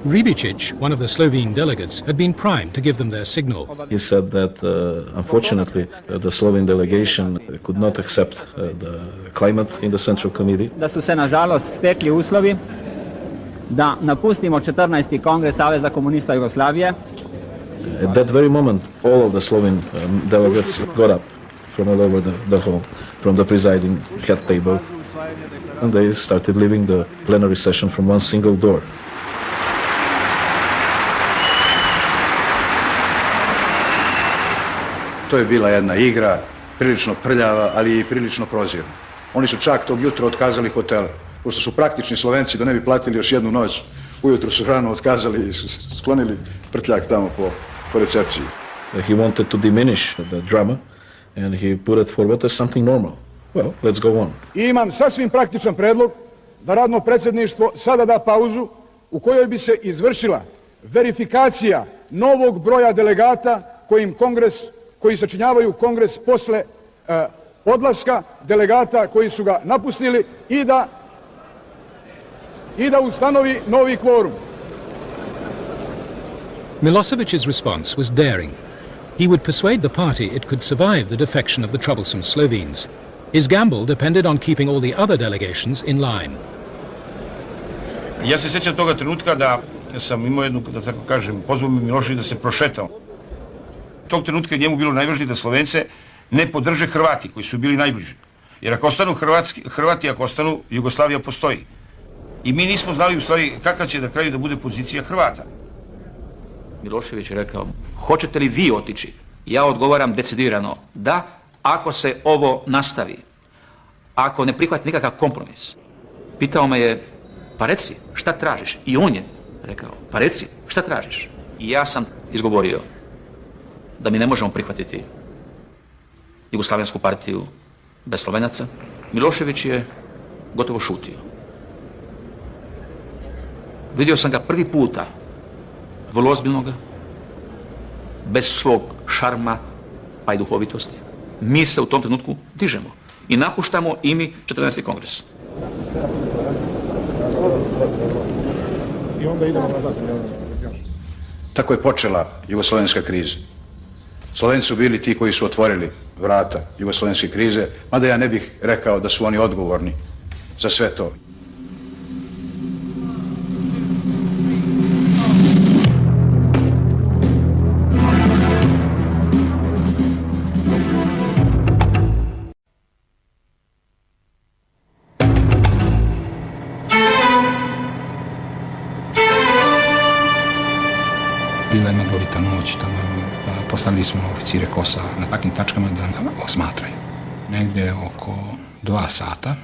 Ribicic, one of the Slovene delegates, had been primed to give them their signal. He said that, unfortunately, the Slovene delegation could not accept the climate in the Central Committee. Da su se, nažalost, stekli uslovi da napustimo 14. kongres Saveza komunista Jugoslavije. At that very moment, all of the Slovene delegates got up from all over the hall, from the presiding head table, and they started leaving the plenary session from one single door. To je bila jedna igra, prilično prljava, ali i prilično prozirna. Oni su čak tog jutra otkazali hotele. Pošto su praktični Slovenci da ne bi platili još jednu noć, ujutro su rano otkazali i sklonili prtljak tamo po recepciji. He wanted to diminish the drama and he put it forward as something normal. Well, let's go on. I imam sasvim praktičan predlog da radno predsjedništvo sada da pauzu u kojoj bi se izvršila verifikacija novog broja delegata koji sačinjavaju kongres posle odlaska delegata koji su ga napustili i da ustanovi novi kvorum. Milosevic's response was daring. He would persuade the party it could survive the defection of the troublesome Slovenes. His gamble depended on keeping all the other delegations in line. Ja se sjećam toga trenutka da sam imao jednu, da tako kažem, pozvao mi Milošević da se prošetao. Tog trenutka je njemu bilo najvažnije da Slovence ne podrže Hrvati koji su bili najbliži. Jer ako ostanu Hrvati, ako ostanu, Jugoslavija postoji. I mi nismo znali u stvari kakva će na kraju da bude pozicija Hrvata. Milošević je rekao, hoćete li vi otići? Ja odgovaram decidirano, da, ako se ovo nastavi, ako ne prihvati nikakav kompromis. Pitao me je, pa reci, šta tražiš? I on je rekao, pa reci, šta tražiš? I ja sam izgovorio da mi ne možemo prihvatiti Jugoslavensku partiju bez Slovenaca. Milošević je gotovo šutio. Vidio sam ga prvi puta, vrlo ozbiljnoga, bez svog šarma pa i duhovitosti. Mi se u tom trenutku dižemo i napuštamo i mi 14. kongres. Tako je počela jugoslovenska kriza. Slovenci su bili ti koji su otvorili vrata jugoslovenske krize, mada ja ne bih rekao da su oni odgovorni za sve to. Bila je meglovita noć, postavili smo oficire KOS-a na takvim tačkama da nam osmatraju. Negdje oko 2 sata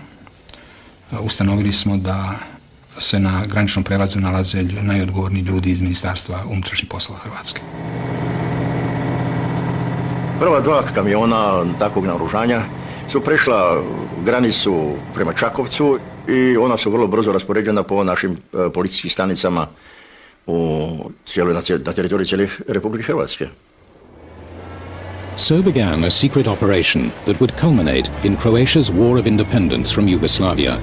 ustanovili smo da se na graničnom prelazu nalaze najodgovorniji ljudi iz Ministarstva unutrašnjih poslova Hrvatske. Prva 2 kamiona takvog naoružanja su prešla granicu prema Čakovcu i ona su vrlo brzo raspoređena po našim policijskim stanicama na teritoriji cijele Republike Hrvatske. So began a secret operation that would culminate in Croatia's war of independence from Yugoslavia.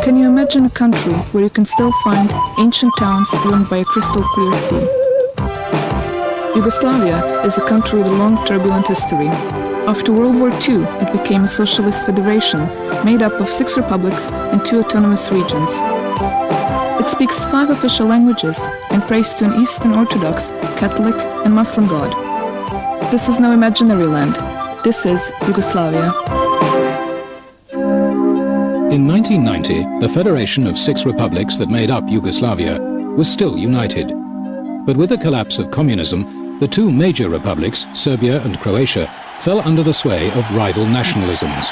Can you imagine a country where you can still find ancient towns ruined by a crystal clear sea? Yugoslavia is a country with a long turbulent history. After World War II, it became a socialist federation made up of 6 republics and 2 autonomous regions. It speaks 5 official languages and prays to an Eastern Orthodox, Catholic and Muslim God. This is no imaginary land. This is Yugoslavia. In 1990, the federation of 6 republics that made up Yugoslavia was still united. But with the collapse of communism, the 2 major republics, Serbia and Croatia, fell under the sway of rival nationalisms.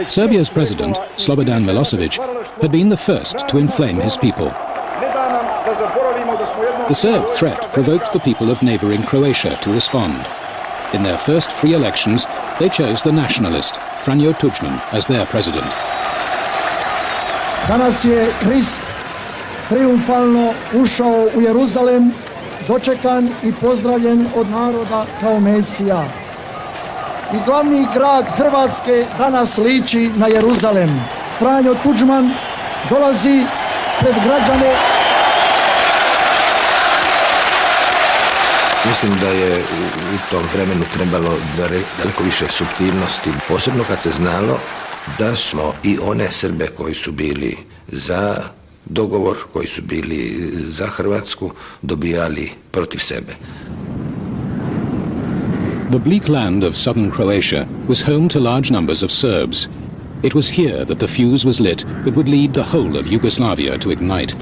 Serbia's president, Slobodan Milosevic, had been the first to inflame his people. The Serb threat provoked the people of neighboring Croatia to respond. In their first free elections, they chose the nationalist, Franjo Tuđman, as their president. Danas je Krist triumfalno ušao u Jeruzalem, dočekan i pozdravljen od naroda kao Mesija. I glavni grad Hrvatske danas liči na Jeruzalem. Franjo Tuđman dolazi pred građane. Mislim da je u tom vremenu trebalo daleko više suptilnosti, posebno kad se znalo da smo i one Srbe koji su bili za dogovor, koji su bili za Hrvatsku, dobijali protiv sebe. The bleak land of southern Croatia was home to large numbers of Serbs. It was here that the fuse was lit that would lead the whole of Yugoslavia to ignite.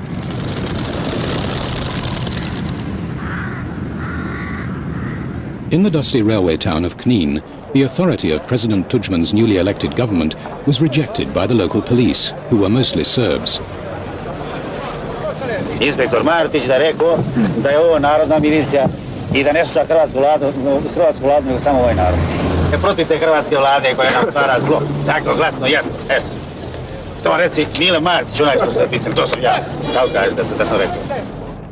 In the dusty railway town of Knin, the authority of President Tudjman's newly elected government was rejected by the local police, who were mostly Serbs. Inspektor Martić da rekao da je ovo narodna milicija i da ne sluša hrvatsku vladu, nego samo ovaj narod. Protiv te hrvatske vlade koja nam stvara zlo. Tako, glasno, jasno. Eto. To reci Mile Martić, onaj što se pisam, to sam ja. Tako kažeš da sam rekao.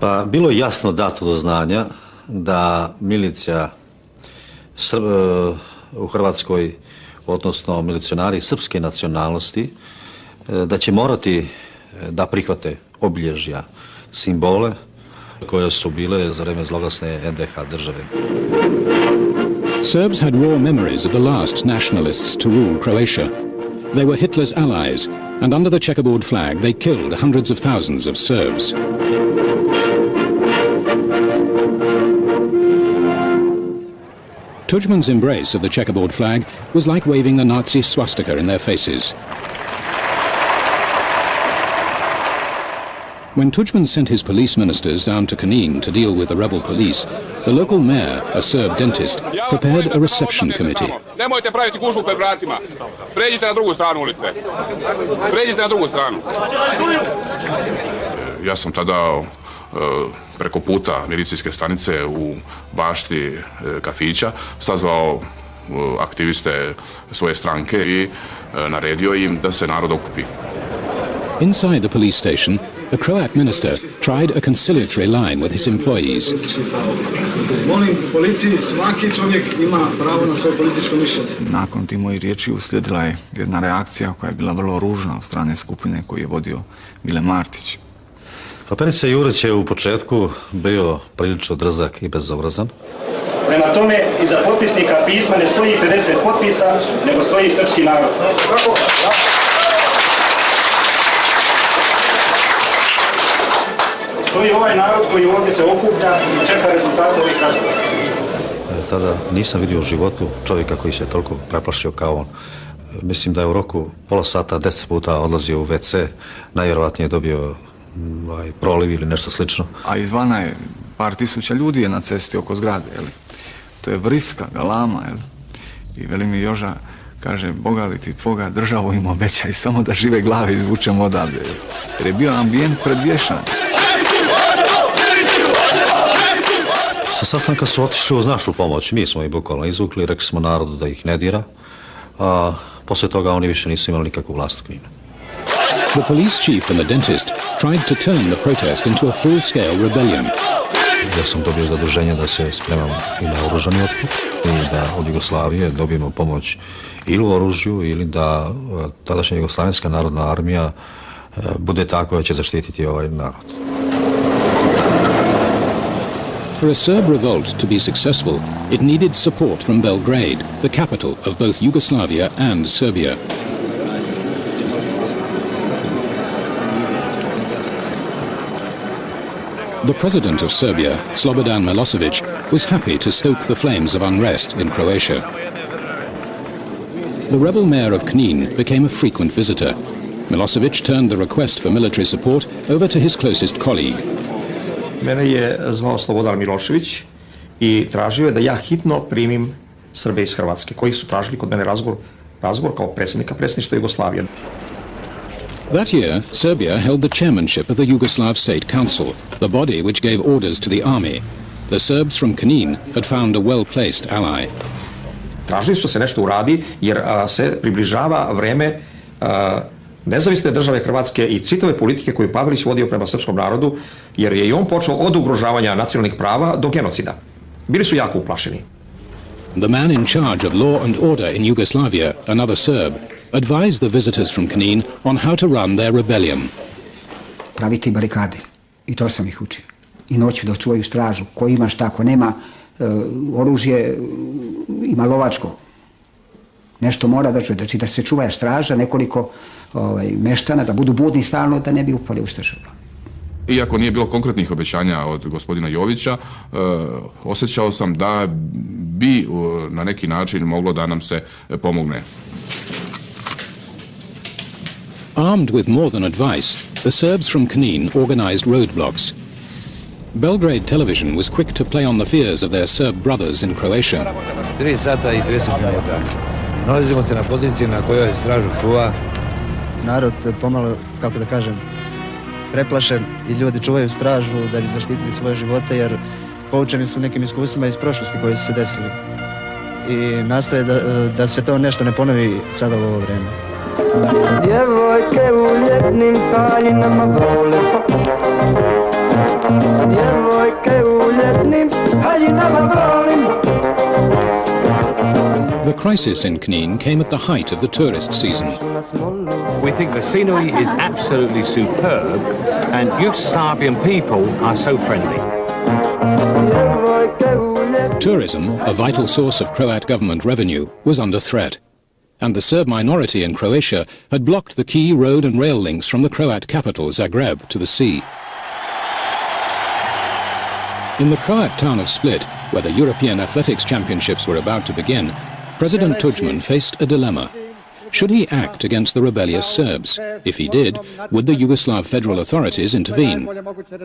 Pa bilo je jasno dato do znanja da milicija u Hrvatskoj, odnosno milicionari srpske nacionalnosti, da će morati da prihvate obilježja, simbole koje su bile za vreme zloglasne NDH države. Serbs had raw memories of the last nationalists to rule Croatia. They were Hitler's allies, and under the checkerboard flag they killed hundreds of thousands of Serbs. Tudjman's embrace of the checkerboard flag was like waving the Nazi swastika in their faces. When Tudjman sent his police ministers down to Knin to deal with the rebel police, the local mayor, a Serb dentist, prepared a reception committee. Nemojte praviti gužvu pred vratima. Pređite na drugu stranu ulice. Pređite na drugu stranu. Ja sam tada preko puta milicijske stanice u bašti kafića sazvao aktiviste svoje stranke i naredio im da se narod okupi. Inside the police station, the Croat minister tried a conciliatory line with his employees. Molim policiji, svaki čovjek ima pravo na svoje političko mišljenje. Nakon tih mojih riječi uslijedila je jedna reakcija koja je bila vrlo ružna od strane skupine koju je vodio Mile Martić. Pa Perica Jurić je u početku bio prilično drzak i bezobrazan. Prema tome, iza potpisnika pisma ne stoji 50 potpisa, nego stoji srpski narod. Stoji ovaj narod koji ovdje se okuplja i čeka rezultate ovih razgovora. Tada nisam vidio u životu čovjeka koji se toliko preplašio kao on. Mislim da je u roku pola sata 10 puta odlazio u WC, najvjerovatnije dobio proliv ili nešto slično. A izvana je par tisuća ljudi je na cesti oko zgrade, jel? To je vriska, galama, jel? I veli mi Joža, kaže, Boga li ti tvoga državu im obećaj, samo da žive glave izvučemo odavde, jel? Jer je bio ambijent predvješan. Sa sastanka su otišli uz našu pomoć, mi smo ih bukvalno izvukli, rekli smo narodu da ih ne dira, a poslije toga oni više nisu imali nikakvu vlast u Kninu. The police chief and the dentist tried to turn the protest into a full-scale rebellion. Ja sam dobio zaduženje da se spremam i na oružani otpor i da od Jugoslavije dobijemo pomoć ili u oružju ili da tadašnja Jugoslavenska narodna armija bude ta koja će zaštititi ovaj narod. For a Serb revolt to be successful, it needed support from Belgrade, the capital of both Yugoslavia and Serbia. The president of Serbia, Slobodan Milosevic, was happy to stoke the flames of unrest in Croatia. The rebel mayor of Knin became a frequent visitor. Milosevic turned the request for military support over to his closest colleague. Mene je zvao Slobodan Milošević i tražio je da ja hitno primim Srbe iz Hrvatske, koji su tražili kod mene razgovor kao predsjednika predsjedništva Jugoslavije. That year, Serbia held the chairmanship of the Yugoslav State Council, the body which gave orders to the army. The Serbs from Knin had found a well-placed ally. Tražili su se nešto uradi jer se približava vreme nezavisne države Hrvatske i čitave politike koju Pavelić vodio prema srpskom narodu, jer je i on počeo od ugrožavanja nacionalnih prava do genocida. Bili su jako uplašeni. The man in charge of law and order in Yugoslavia, another Serb, advised the visitors from Knin on how to run their rebellion. Praviti barikade, i to sam ih učio. I noću da čuvaju stražu, ko ima šta, ko nema oružje, ima lovačko. Nešto mora da čuje, znači da se čuva straža, nekoliko meštana, da budu budni stalno, da ne bi upali u stražu. Iako nije bilo konkretnih obećanja od gospodina Jovića, osjećao sam da bi na neki način moglo da nam se pomogne. Armed with more than advice, the Serbs from Knin organized roadblocks. Belgrade television was quick to play on the fears of their Serb brothers in Croatia. 3 sata i 30 minuta. Nalazimo se na poziciji na kojoj stražu čuva. Narod pomalo, kako da kažem, preplašen i ljudi čuvaju stražu da bi zaštitili svoje živote jer poučeni su nekim iskustvima iz prošlosti koji su se desili. I nastoje da se to nešto ne ponovi sada u ovo vreme. Djevojke u ljetnim haljinama vole. Djevojke u ljetnim haljinama volim. The crisis in Knin came at the height of the tourist season. We think the scenery is absolutely superb and Yugoslavian people are so friendly. Tourism, a vital source of Croat government revenue, was under threat. And the Serb minority in Croatia had blocked the key road and rail links from the Croat capital, Zagreb, to the sea. In the Croat town of Split, where the European Athletics Championships were about to begin, President Tudjman faced a dilemma. Should he act against the rebellious Serbs? If he did, would the Yugoslav federal authorities intervene?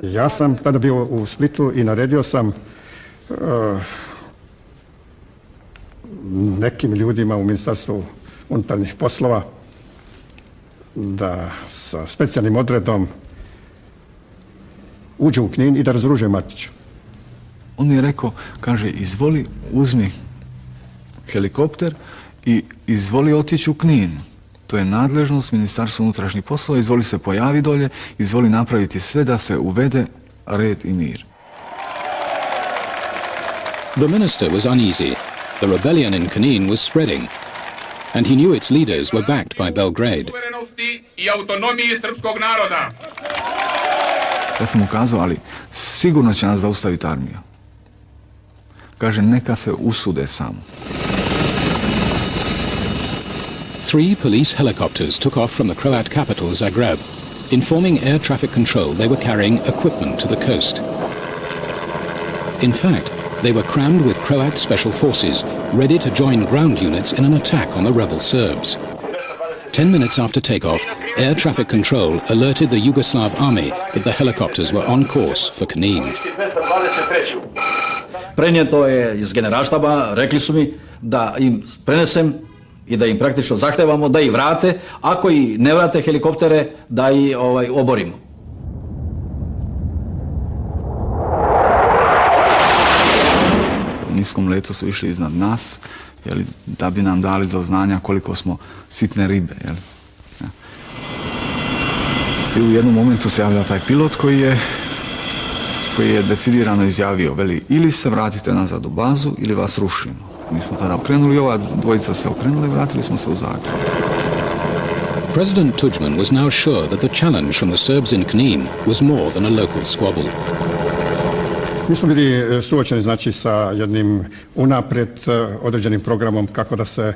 Ja sam tada bio u Splitu i naredio sam nekim ljudima u Ministarstvu unutarnjih poslova da sa specijalnim odredom uđu u Knin i da razruže Martića. On mi je rekao, kaže, izvoli, uzmi helikopter i izvoli otići u Knin. To je nadležnost Ministarstva unutrašnjih poslova, izvoli se pojavi dolje, izvoli napraviti sve da se uvede red i mir. The minister was uneasy. The rebellion in Knin was spreading, and he knew its leaders were backed by Belgrade. Ja sam mu kazao, ali sigurno će nas zaustaviti armija. Kaže, neka se usude samo. 3 police helicopters took off from the Croat capital, Zagreb, informing air traffic control they were carrying equipment to the coast. In fact, they were crammed with Croat special forces, ready to join ground units in an attack on the rebel Serbs. 10 minutes after takeoff, air traffic control alerted the Yugoslav army that the helicopters were on course for Knin. Prenijeto je iz generalštaba, rekli su mi da im prenesem i da im praktično zahtevamo da ih vrate, ako i ne vrate helikoptere, da ih oborimo. U niskom letu su išli iznad nas, da bi nam dali do znanja koliko smo sitne ribe. I u jednom momentu se javlja taj pilot koji je decidirano izjavio, veli, ili se vratite nazad u bazu ili vas rušimo. Mi smo tada okrenuli, ova dvojica se okrenuli i vratili smo se u Zagreb. President Tudjman was now sure that the challenge from the Serbs in Knin was more than a local squabble. Mi smo bili suočeni, znači, sa jednim unaprijed određenim programom kako da se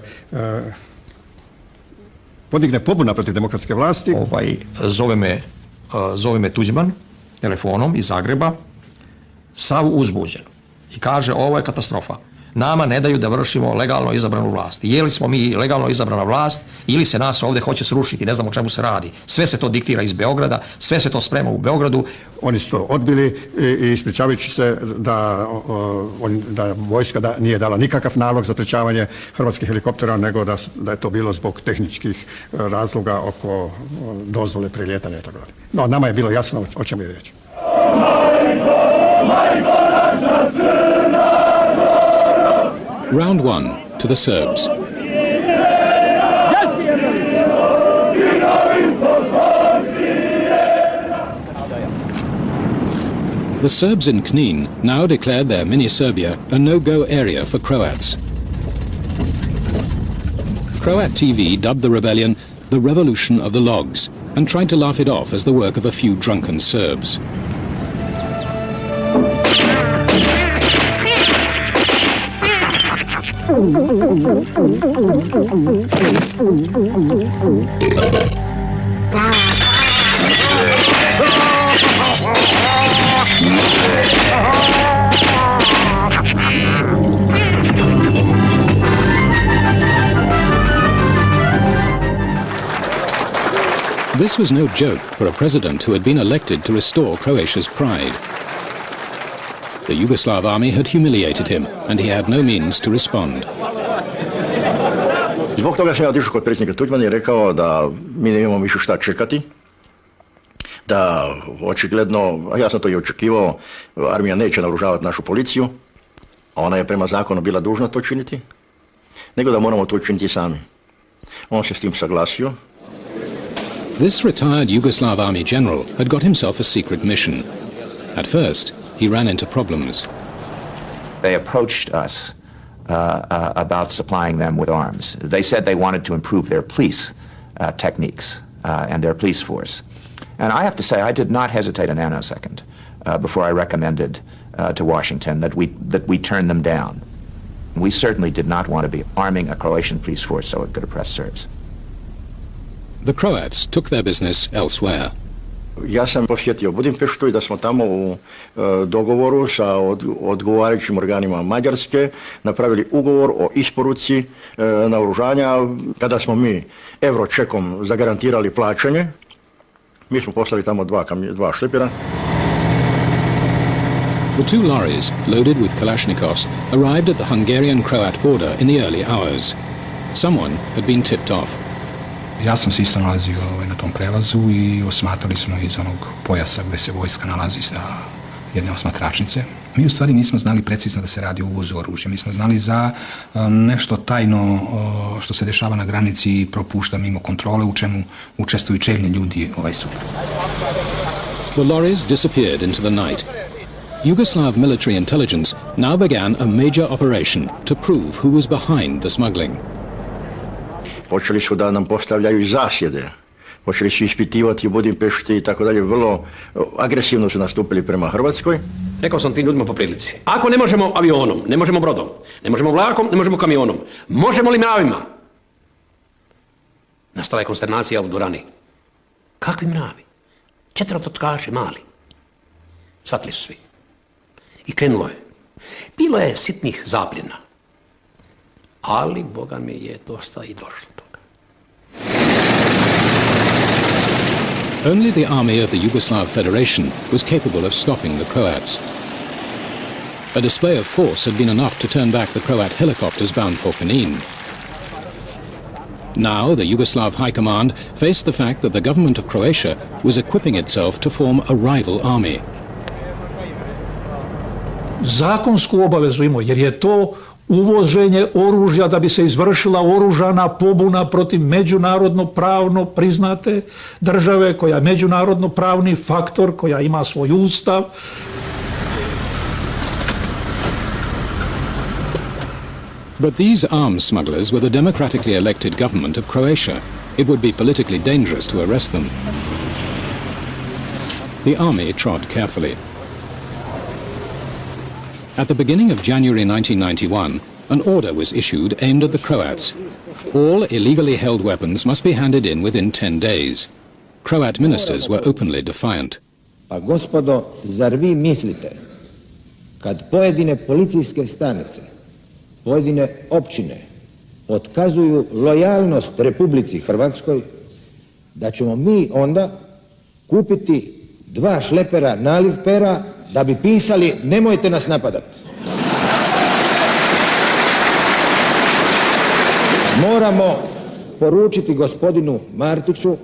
podigne pobuna protiv demokratske vlasti. Zove me Tudjman telefonom iz Zagreba, sav uzbuđen, i kaže, ovo je katastrofa. Nama ne daju da vršimo legalno izabranu vlast. Je li smo mi legalno izabrana vlast ili se nas ovdje hoće srušiti, ne znam o čemu se radi. Sve se to diktira iz Beograda, sve se to sprema u Beogradu. Oni su to odbili i ispričavajući se da vojska nije dala nikakav nalog za sprečavanje hrvatskih helikoptera, nego da je to bilo zbog tehničkih razloga oko dozvole prilijetanja itd. No, nama je bilo jasno o čemu je riječ. Round 1, to the Serbs. The Serbs in Knin now declared their mini-Serbia a no-go area for Croats. Croat TV dubbed the rebellion the Revolution of the Logs and tried to laugh it off as the work of a few drunken Serbs. This was no joke for a president who had been elected to restore Croatia's pride. The Yugoslav army had humiliated him, and he had no means to respond. Zbog toga sam ja otišao kod predsjednika Tuđmana i rekao da mi ne imamo više šta čekati, da očigledno, a ja sam to i očekivao, armija neće naoružavati našu policiju, a ona je prema zakonu bila dužna to činiti, nego da moramo to učiniti sami. On se s tim saglasio. This retired Yugoslav army general had got himself a secret mission. At first, he ran into problems. They approached us about supplying them with arms. They said they wanted to improve their police techniques and their police force. And I have to say, I did not hesitate a nanosecond before I recommended to Washington that we turn them down. We certainly did not want to be arming a Croatian police force so it could oppress Serbs. The Croats took their business elsewhere. Ja sam posjetio Budimpeštu i da smo tamo u dogovoru sa odgovarajućim organima Mađarske napravili ugovor o isporuci naoružanja. Kada smo mi Euročekom zagarantirali plaćanje, mi smo poslali tamo dva šlepera. The two lorries, loaded with Kalashnikovs, arrived at the Hungarian-Croat border in the early hours. Someone had been tipped off. Ja sam se isto nalazio na tom prelazu i osmatrali smo iz onog pojasa gdje se vojska nalazi sa jedne osmatračnice. Mi u stvari nismo znali precizno da se radi o uvozu oružja. Mi smo znali za nešto tajno što se dešava na granici i propušta mimo kontrole, u čemu učestvuju čelni ljudi sutra. The lorries disappeared into the night. Yugoslav military intelligence now began a major operation to prove who was behind the smuggling. Počeli su da nam postavljaju zasjede, počeli su ispitivati u Budimpešti i tako dalje, vrlo agresivno su nastupili prema Hrvatskoj. Rekao sam tim ljudima po prilici, ako ne možemo avionom, ne možemo brodom, ne možemo vlakom, ne možemo kamionom, možemo li mravima? Nastala je konsternacija u dvorani. Kakvi mravi? 4 totkaši mali. Shvatili su svi. I krenulo je. Bilo je sitnih zapljena. Ali, Boga mi je dosta i došlo. Only the army of the Yugoslav Federation was capable of stopping the Croats. A display of force had been enough to turn back the Croat helicopters bound for Knin. Now the Yugoslav High Command faced the fact that the government of Croatia was equipping itself to form a rival army. Zakonsku obavezu imao, jer je to uvoženje oružja da bi se izvršila oružana pobuna protiv međunarodno pravno priznate države, koja je međunarodno pravni faktor, koja ima svoj ustav. But these arms smugglers were the democratically elected government of Croatia. It would be politically dangerous to arrest them. The army trod carefully. At the beginning of January 1991, an order was issued aimed at the Croats. All illegally held weapons must be handed in within 10 days. Croat ministers were openly defiant. Pa gospodo, zar vi mislite, kad pojedine policijske stanice, pojedine općine otkazuju lojalnost Republici Hrvatskoj, da ćemo mi onda kupiti 2 šlepera naliv pera da bi pisali nemojte nas napadati. Moramo poručiti gospodinu Martiću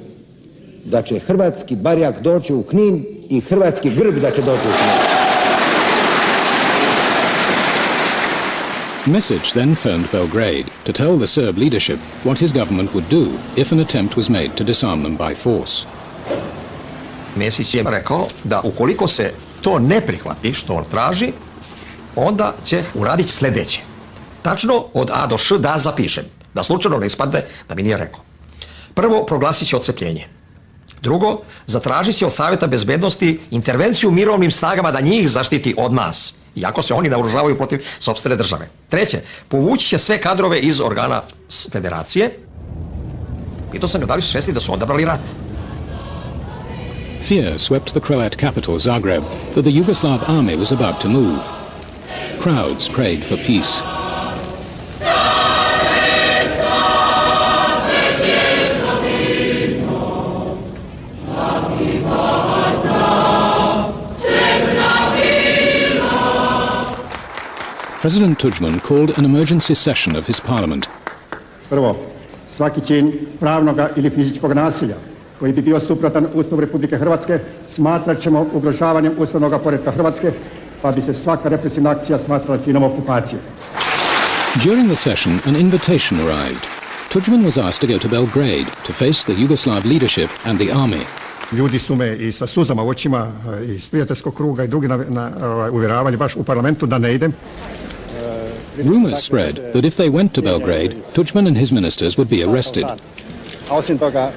da će hrvatski barjak doći u Knin i hrvatski grb da će doći u Knin. Mesić then phoned Belgrade to tell the Serb leadership what his government would do if an attempt was made to disarm them by force. Mesić je rekao da ukoliko se to ne prihvati što on traži, onda će uraditi sljedeće. Tačno od A do Š da zapišem, da slučajno ne ispadne da mi nije rekao. Prvo, proglasit će odcepljenje. Drugo, zatražit će od Savjeta bezbednosti intervenciju mirovnim snagama da njih zaštiti od nas, iako se oni naoružavaju protiv sopstvene države. Treće, povući će sve kadrove iz organa federacije. Pitao sam ga da li su svjesni da su odabrali rat. Fear swept the Croat capital Zagreb that the Yugoslav army was about to move. Crowds prayed for peace. President Tudjman called an emergency session of his parliament. Prvo, svaki čin pravnog ili fizičkog nasilja koji bi bio suprotan Ustavu Republike Hrvatske smatrat ćemo ugrožavanjem ustavnog poretka Hrvatske, pa bi se svaka represivna akcija smatrala činom okupacije. During the session, an invitation arrived. Tudjman was asked to go to Belgrade to face the Yugoslav leadership and the army. Ljudi su me i sa suzama u očima iz prijateljskog kruga i drugi uvjeravali baš u parlamentu da ne idem. Rumors spread that if they went to Belgrade, Tudjman and his ministers would be arrested. A osim toga,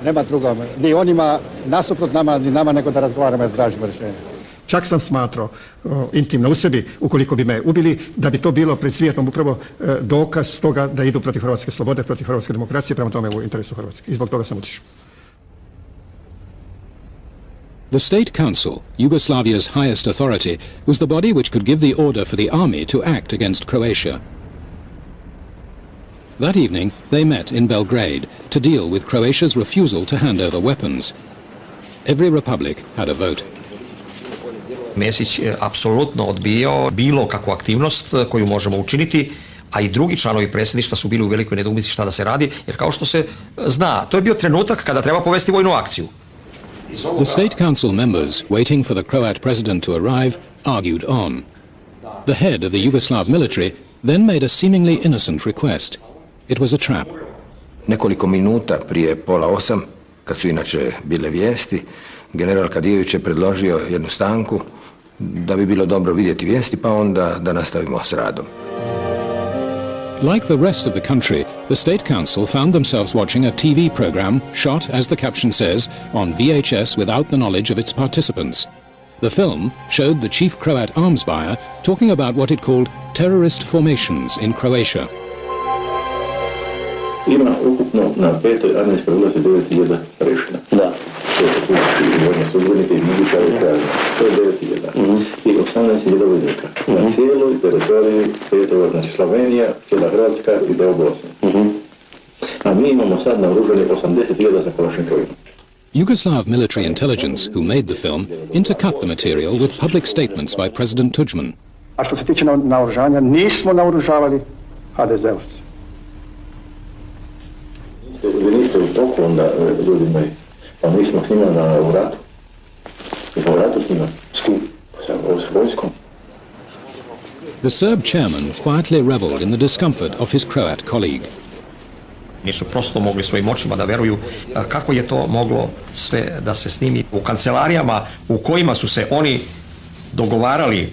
nema drugog, ni onima nasuprot nama, ni nama, nego da razgovaramo i tražimo rješenje. Čak sam smatrao intimno u sebi, ukoliko bi me ubili, da bi to bilo pred svijetom upravo dokaz toga da idu protiv hrvatske slobode, protiv hrvatske demokracije, prema tome u interesu Hrvatske. I zbog toga sam otišao. The State Council, Yugoslavia's highest authority, was the body which could give the order for the army to act against Croatia. That evening, they met in Belgrade to deal with Croatia's refusal to hand over weapons. Every republic had a vote. Mesić je apsolutno odbijao bilo kakvu aktivnost koju možemo učiniti, a i drugi članovi predsjedništva su bili u velikoj nedoumici šta da se radi, jer kao što se zna, to je bio trenutak kada treba povesti vojnu akciju. The State Council members, waiting for the Croat president to arrive, argued on. The head of the Yugoslav military then made a seemingly innocent request. It was a trap. Nekoliko minuta prije 7:30, kad su inače bile vijesti, general Kadijević je predložio jednu stanku da bi bilo dobro vidjeti vijesti, pa onda da nastavimo s radom. Like the rest of the country, the State Council found themselves watching a TV program shot, as the caption says, on VHS without the knowledge of its participants. The film showed the chief Croat arms buyer talking about what it called terrorist formations in Croatia. Ima ukupno na 5. armijskoj ulazi 9.000 rešena. Da. To je slučaj vojne službenike i miličare kazne. To je 9.000. I 18.000 vojnika. Na cijeloj teritoriji 5. znači Slovenija, cijela Hrvatska i deo Bosne. A mi imamo sad naoružani 80.000 sa Kalašnikovima. Yugoslav military intelligence, who made the film, intercut the material with public statements by President Tudjman. A što se tiče naoružanja, nismo naoružavali HDZ-ovci. Vi niste u toku onda, ljudi moji, pa mi smo s njima u ratu. Mi smo u ratu s njima, s kim? S vojskom. The Serb chairman quietly reveled in the discomfort of his Croat colleague. Nisu prosto mogli svojim očima da veruju kako je to moglo sve da se snimi u kancelarijama u kojima su se oni dogovarali,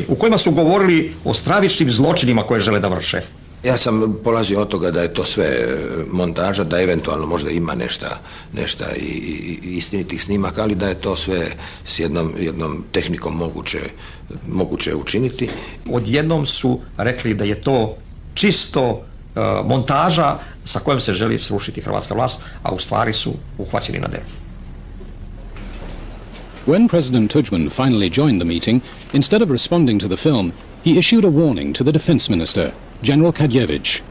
u kojima su govorili o stravičnim zločinima koje žele da vrše. Ja sam polazio od toga da je to sve montaža, da eventualno možda ima nešto i istinitih snimaka, ali da je to sve s jednom tehnikom moguće učiniti. Odjednom su rekli da je to čisto montaža sa kojom se želi srušiti hrvatska vlast, a u stvari su uhvaćeni na delu. When President Tudjman finally joined the meeting, instead of responding to the film, he issued a warning to the defense minister, General Kadijević.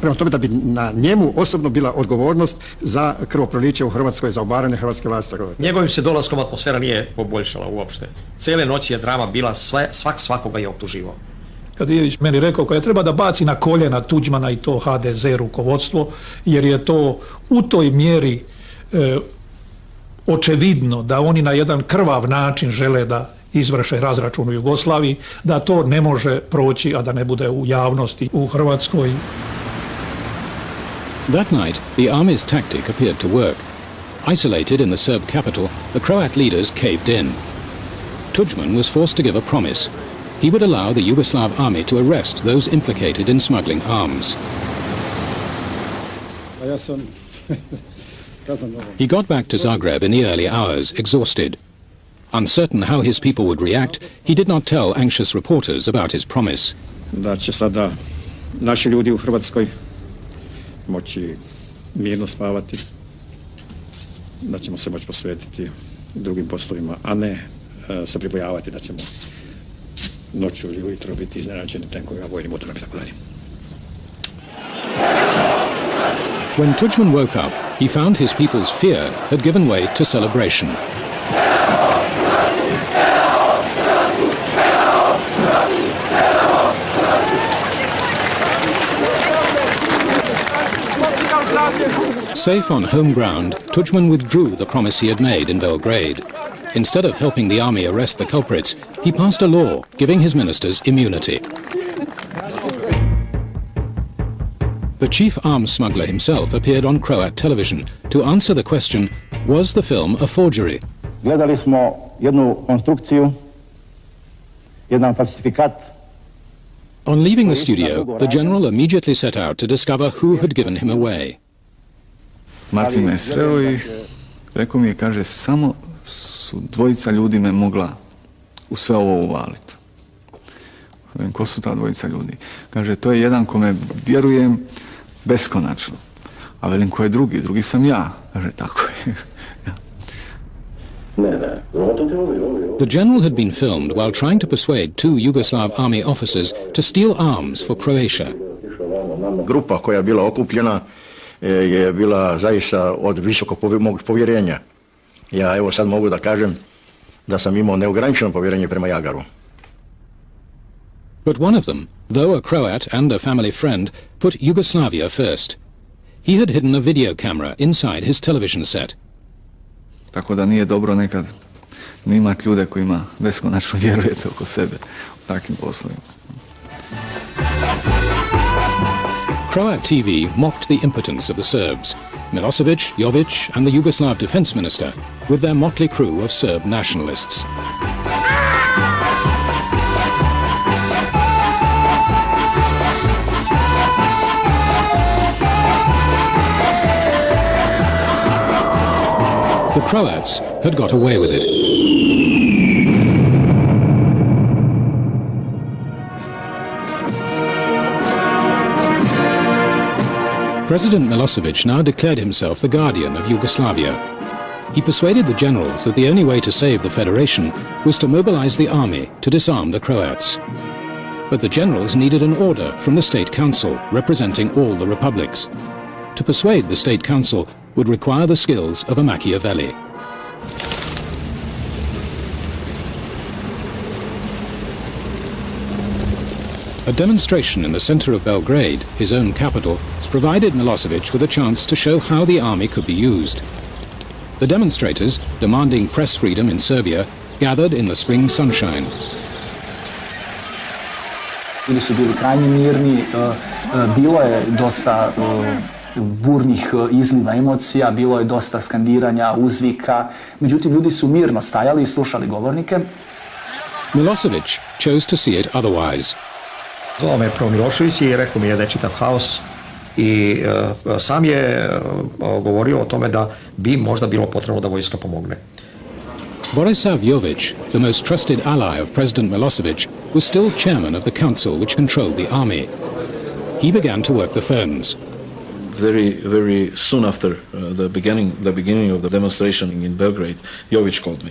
Prema tome da bi na njemu osobno bila odgovornost za krvoproliće u Hrvatskoj, za obaranje hrvatske vlasti. Njegovim se dolaskom atmosfera nije poboljšala uopšte. Cijele noći je drama bila, svakoga je optuživao. Kadijević meni rekao koja treba da baci na koljena Tudjmana i to HDZ rukovodstvo, jer je to u toj mjeri očevidno da oni na jedan krvav način žele da izvrše razračun u Jugoslaviji, da to ne može proći, a da ne bude u javnosti u Hrvatskoj. That night, the army's tactic appeared to work. Isolated in the Serb capital, the Croat leaders caved in. Tudjman was forced to give a promise. He would allow the Yugoslav army to arrest those implicated in smuggling arms. He got back to Zagreb in the early hours, exhausted. Uncertain how his people would react, he did not tell anxious reporters about his promise. Da će sada naši ljudi u Hrvatskoj moći mirno spavati, da ćemo se moći posvetiti drugim poslovima, a ne se pribojavati da ćemo noću ili ujutro biti iznenađeni tenkovima, vojnim udarom i tako dalje. When Tudjman woke up, he found his people's fear had given way to celebration. Safe on home ground, Tudjman withdrew the promise he had made in Belgrade. Instead of helping the army arrest the culprits, he passed a law giving his ministers immunity. The chief arms smuggler himself appeared on Croat television to answer the question, was the film a forgery? Gledali smo jednu konstrukciju, jedan falsifikat. On leaving the studio, the general immediately set out to discover who had given him away. Martin me sreo i rekao mi je, kaže, samo su dvojica ljudi me mogla u sve ovo uvaliti. Velim, ko su ta dvojica ljudi? Kaže, to je jedan kome vjerujem beskonačno. A velim, ko je drugi? Drugi sam ja. Kaže, tako je. The general had been filmed while trying to persuade two Yugoslav army officers to steal arms for Croatia. Grupa koja je bila okupljena je bila zaista od visokog povjerenja. Ja evo sad mogu da kažem da sam imao neograničeno povjerenje prema Jagaru. But one of them, though a Croat and a family friend, put Yugoslavia first. He had hidden a video camera inside his television set. Tako da nije dobro nekad ne imati ljude kojima beskonačno vjerujete oko sebe u takvim poslovima. Croat TV mocked the impotence of the Serbs, Milosevic, Jovic and the Yugoslav defense minister, with their motley crew of Serb nationalists. The Croats had got away with it. President Milosevic now declared himself the guardian of Yugoslavia. He persuaded the generals that the only way to save the Federation was to mobilize the army to disarm the Croats. But the generals needed an order from the State Council representing all the republics. To persuade the State Council would require the skills of a Machiavelli. A demonstration in the center of Belgrade, his own capital, provided Milosevic with a chance to show how the army could be used. The demonstrators, demanding press freedom in Serbia, gathered in the spring sunshine. Ljudi su bili krajnje mirni, bilo je dosta burnih izliva emocija, bilo je dosta skandiranja, uzvika, međutim ljudi su mirno stajali i slušali govornike. Milosevic chose to see it otherwise. Zvao me prvo Milošević i rekao mi je da je čitav haos i sam je govorio o tome da bi možda bilo potrebno da vojska pomogne. Borisav Jovic, the most trusted ally of President Milosevic, was still chairman of the council which controlled the army. He began to work the phones. Very soon after the beginning of the demonstration in Belgrade, Jovic called me.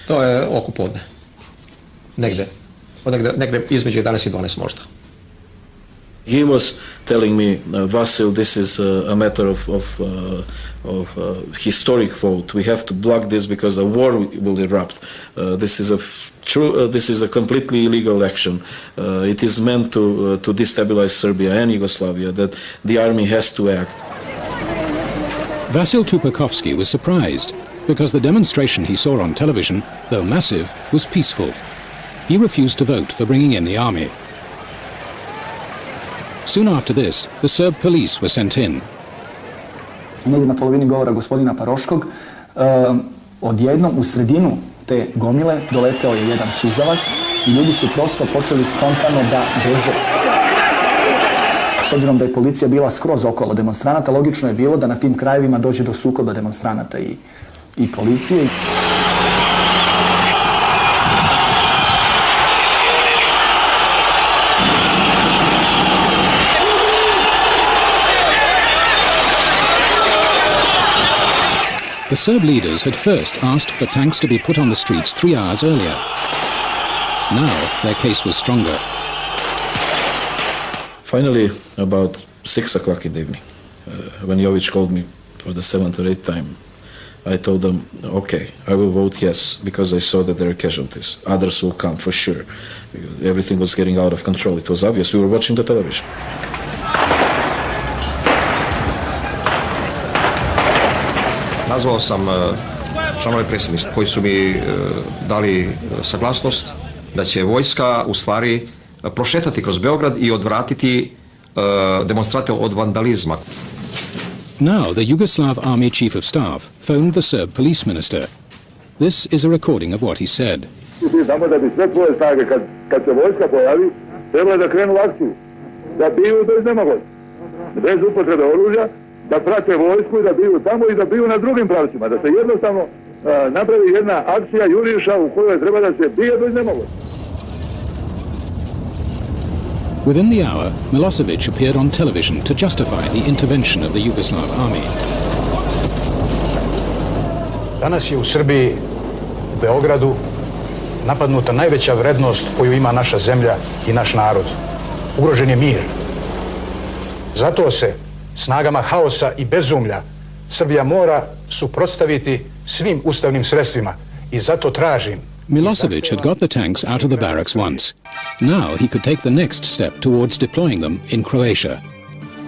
To je oko podne. Negde između 11 i 12 možda. He was telling me, Vasil, this is a matter of historic vote. We have to block this because a war will erupt. This is a completely illegal action. It is meant to destabilize Serbia and Yugoslavia. That the army has to act. Vasil Tupakovsky was surprised because the demonstration he saw on television, though massive, was peaceful. He refused to vote for bringing in the army. Soon after this, the Serb police were sent in. Negdje na polovini govora gospodina Paroškog, odjednom u sredinu te gomile doleteo je jedan suzavac i ljudi su prosto počeli spontano da beže. S obzirom da je policija bila skroz okolo demonstranata, logično je bilo da na tim krajevima dođe do sukoba demonstranata i policije. The Serb leaders had first asked for tanks to be put on the streets 3 hours earlier. Now their case was stronger. Finally, about 6 o'clock in the evening, when Jovic called me for the 7th or 8th time, I told them, okay, I will vote yes, because I saw that there are casualties. Others will come, for sure. Everything was getting out of control. It was obvious. We were watching the television. Nazvao sam članove predsjedništva koji su mi dali saglasnost da će vojska u stvari prošetati kroz Beograd i odvratiti demonstrante od vandalizma. Now the Yugoslav army chief of staff phoned the Serb police minister. This is a recording of what he said. Samo da bi sve svoje snage, kad se vojska pojavi, treba da krenu u akciju. Da biju bez nemoguće. Bez upotrebe oružja, da prate vojsku i da biju tamo i da biju na drugim pravcima. Da se jednostavno napravi jedna akcija juriša u kojoj treba da se bije bez nemoguće. Within the hour, Milosevic appeared on television to justify the intervention of the Yugoslav army. Danas je u Srbiji, u Beogradu, napadnuta najveća vrednost koju ima naša zemlja i naš narod. Ugrožen je mir. Zato se snagama haosa i bezumlja Srbija mora suprotstaviti svim ustavnim sredstvima i zato tražim. Milosevic had got the tanks out of the barracks once. Now he could take the next step towards deploying them in Croatia.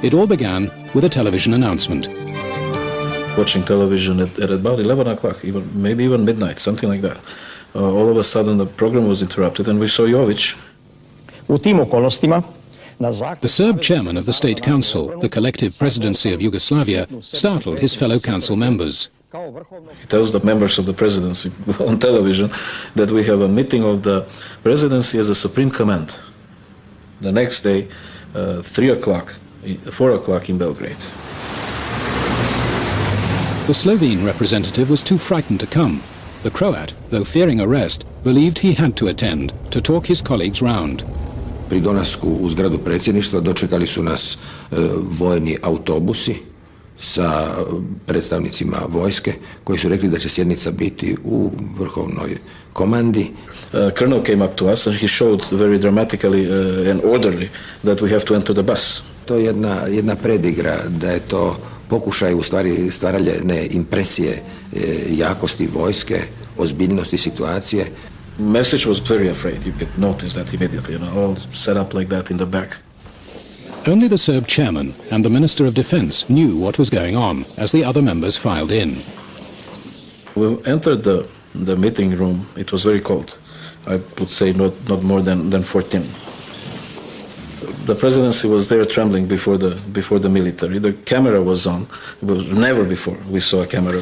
It all began with a television announcement. Watching television at about 11 o'clock, maybe even midnight, something like that. All of a sudden the program was interrupted and we saw Jović. U tim okolnostima the Serb chairman of the State Council, the collective presidency of Yugoslavia, startled his fellow council members. He tells the members of the presidency on television that we have a meeting of the presidency as a supreme command. The next day, 4 o'clock in Belgrade. The Slovene representative was too frightened to come. The Croat, though fearing arrest, believed he had to attend to talk his colleagues round. Pri dolasku u zgradu predsjedništva dočekali su nas vojni autobusi sa predstavnicima vojske koji su rekli da će sjednica biti u vrhovnoj komandi. Colonel came up to us and he showed very dramatically and orderly that we have to enter the bus. To je jedna predigra, da je to pokušaj u stvari stvaranja impresije jakosti vojske, ozbiljnosti situacije. Message was very afraid. You could notice that immediately, all set up like that in the back. Only the Serb chairman and the Minister of Defense knew what was going on as the other members filed in. We entered the meeting room. It was very cold. I would say not more than 14. The presidency was there trembling before the military. The camera was on. It was never before we saw a camera.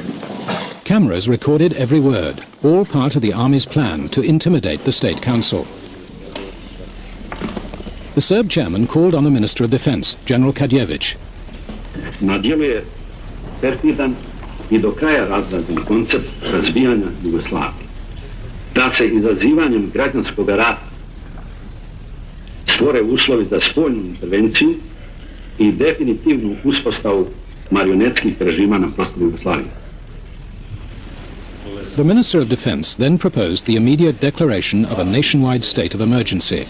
Cameras recorded every word, all part of the army's plan to intimidate the State Council. The Serb chairman called on the Minister of Defense, General Kadjević. Na djelu je perfidan i do kraja razrađen koncept razbijanja Jugoslavije. Da se izazivanjem građanskog rata stvore uslovi za spoljnu intervenciju i definitivnu uspostavu marionetskih režima na prostoru Jugoslavije. The Minister of Defense then proposed the immediate declaration of a nationwide state of emergency.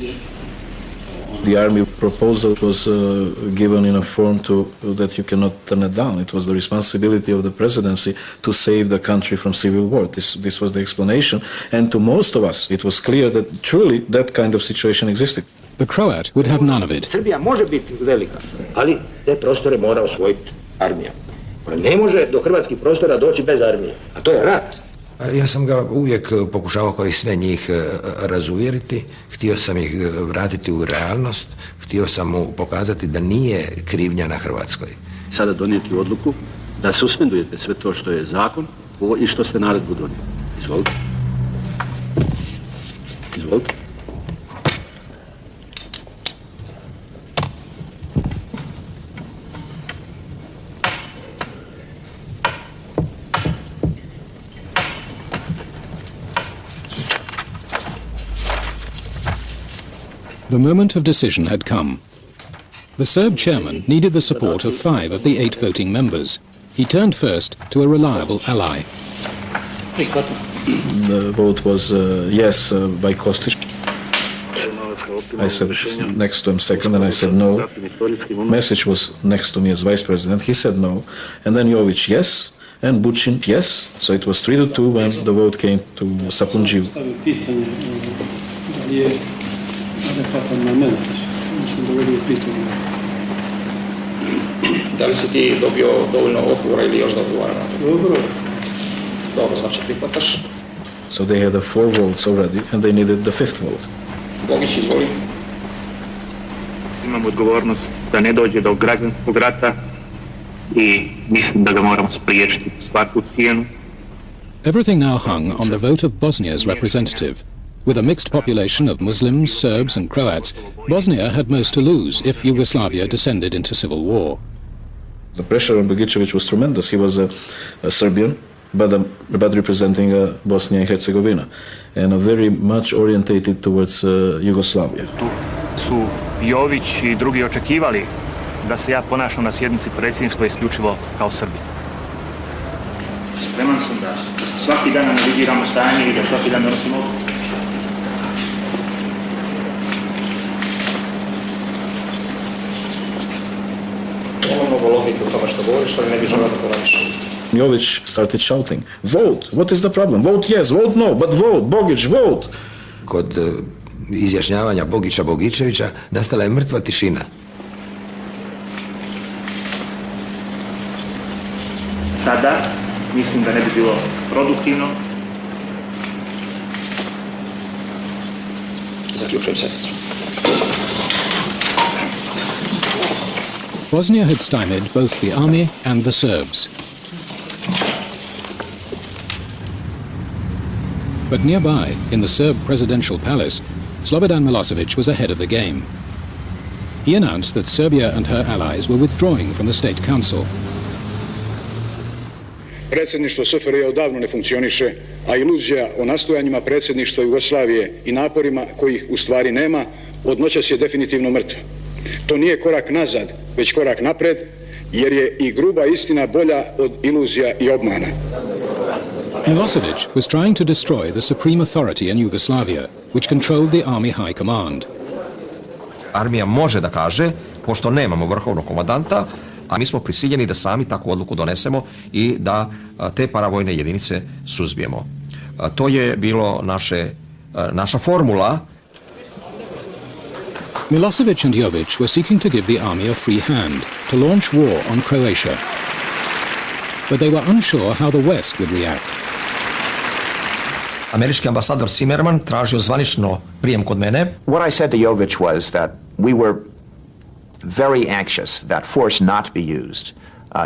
The army proposal was given in a form that you cannot turn it down. It was the responsibility of the presidency to save the country from civil war. This was the explanation. And to most of us, it was clear that truly that kind of situation existed. The Croat would have none of it. Srbija može biti velika, ali te prostore mora osvojiti armija. Ne može do hrvatskih prostora doći bez armije, a to je rat. Ja sam ga uvijek pokušavao kao i sve njih razuvjeriti, htio sam ih vratiti u realnost, htio sam mu pokazati da nije krivnja na Hrvatskoj. Sada donijeti odluku da suspendujete sve to što je zakon i što ste naredbu donijeli. Izvolite. Izvolite. The moment of decision had come. The Serb chairman needed the support of 5 of the 8 voting members. He turned first to a reliable ally. The vote was yes by Kostić. I said next to him second, and I said no. Mesić was next to me as vice president. He said no. And then Jović yes, and Bučin yes. So it was 3-2 when the vote came to Sapunđiju. Adekvatan moment. Mislim da vodio pitanje. Da li si ti dobio dovoljno odgovora ili još da odgovara na to? Dobro. Dobro, znači prihvataš. So they had 4 votes already and they needed the 5th vote. Bogić, izvoli. Imamo odgovornost da ne dođe do građanskog rata i mislim da ga moramo spriječiti svaku cijenu. Everything now hung on the vote of Bosnia's representative. With a mixed population of Muslims, Serbs and Croats, Bosnia had most to lose if Yugoslavia descended into civil war. The pressure on Bogicevic was tremendous. He was a Serbian, but representing Bosnia and Herzegovina, and very much orientated towards Yugoslavia. Tu su Jović i drugi očekivali da se ja ponašam na sjednici predsjedništva isključivo kao Srbin. Spreman sam da svaki dan analiziramo stanje i da svaki dan donosimo odluke. Nema mnogo logike u tome što govoriš, ali ne bih želeo da polemišem. Jović started shouting, vote, what is the problem? Vote yes, vote no, but vote, Bogić, vote. Kod izjašnjavanja Bogića Bogičevića nastala je mrtva tišina. Sada mislim da ne bi bilo produktivno. Zaključujem sjednicu. Bosnia had stymied both the army and the Serbs. But nearby, in the Serb presidential palace, Slobodan Milosevic was ahead of the game. He announced that Serbia and her allies were withdrawing from the State Council. Predsjedništvo SFRJ odavno ne funkcioniše, a iluzija o nastojanjima predsjedništva Jugoslavije i naporima kojih u stvari nema, od noćas je definitivno mrtva. To nije korak nazad, već korak napred, jer je i gruba istina bolja od iluzija i obmana. Milosevic was trying to destroy the supreme authority in Yugoslavia, which controlled the army high command. Armija može da kaže, pošto nemamo vrhovnog komandanta, a mi smo prisiljeni da sami takvu odluku donesemo i da te paravojne jedinice suzbijemo. To je bilo naša formula. Milosevic and Jovic were seeking to give the army a free hand to launch war on Croatia. But they were unsure how the West would react. Američki ambasador Zimmerman tražio zvanično prijem kod mene. What I said to Jovic was that we were very anxious that force not be used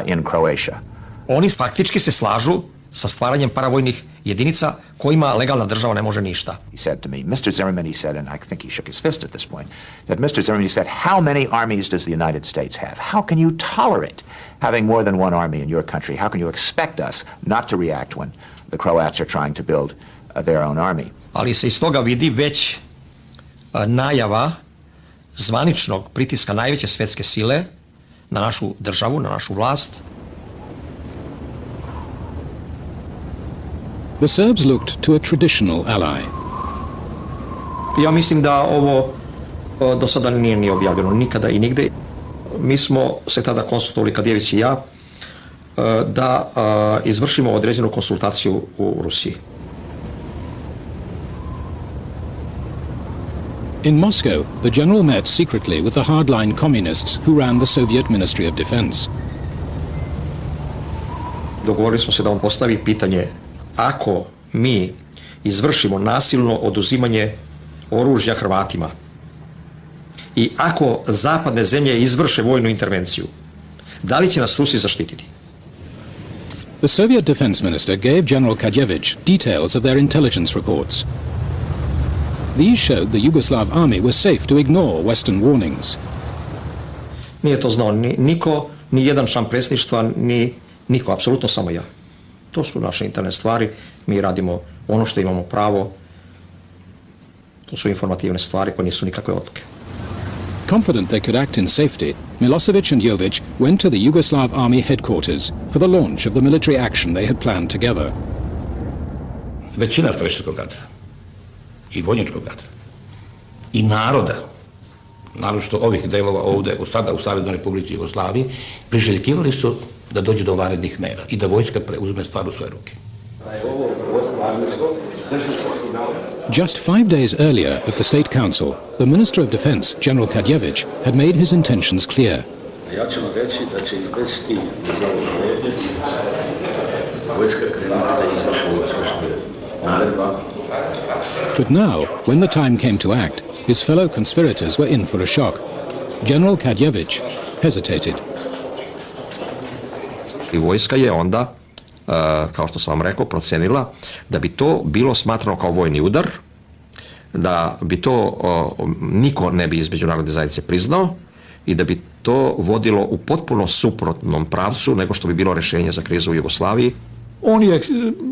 in Croatia. Oni faktički se slažu sa stvaranjem paravojnih jedinica kojima legalna država ne može ništa. He said to me, Mr. Zimmerman, he said, and I think he shook his fist at this point, that Mr. Zimmerman, he said, how many armies does the United States have? How can you tolerate having more than one army in your country? How can you expect us not to react when the Croats are trying to build their own army? Ali se iz toga vidi već najava zvaničnog pritiska najveće svjetske sile na našu državu, na našu vlast. The Serbs looked to a traditional ally. Ja mislim da ovo do sada nije ni objavljeno nikada i nigde. Mi smo se tada konsultovali, Kadjević i ja, da izvršimo određenu konsultaciju u Rusiji. In Moscow, the general met secretly with the hardline communists who ran the Soviet Ministry of Defense. Dogovorili smo se da on postavi pitanje: ako mi izvršimo nasilno oduzimanje oružja Hrvatima i ako zapadne zemlje izvrše vojnu intervenciju, da li će nas Rusi zaštititi? The Soviet defense minister gave General Kadjević details of their intelligence reports. These showed the Yugoslav army was safe to ignore Western warnings. Nije to znao niko, ni jedan član predsjedništva, ni niko, apsolutno samo ja. To su naše interne stvari, mi radimo ono što imamo pravo, to su informativne stvari koje nisu nikakve odluke. Confident they could act in safety, Milosevic and Jovic went to the Yugoslav army headquarters for the launch of the military action they had planned together. Većina strešćskog kadra i vojničkog kadra i naroda, naročito ovih delova ovdje sada u Saveznoj Republici Jugoslaviji, priželjkivali su da dođe do vanrednih mera i da vojska preuzme stvar u svoje ruke. Just 5 days earlier at the State Council, the Minister of Defense, General Kadjević, had made his intentions clear. Ja ću vam reći da će i bez tih But now, when the time came to act, his fellow conspirators were in for a shock. General Kadjević hesitated. I vojska je onda, kao što sam vam rekao, procenila da bi to bilo smatrano kao vojni udar, da bi to niko ne bi iz međunarodne zajednice priznao i da bi to vodilo u potpuno suprotnom pravcu nego što bi bilo rješenje za krizu u Jugoslaviji. On je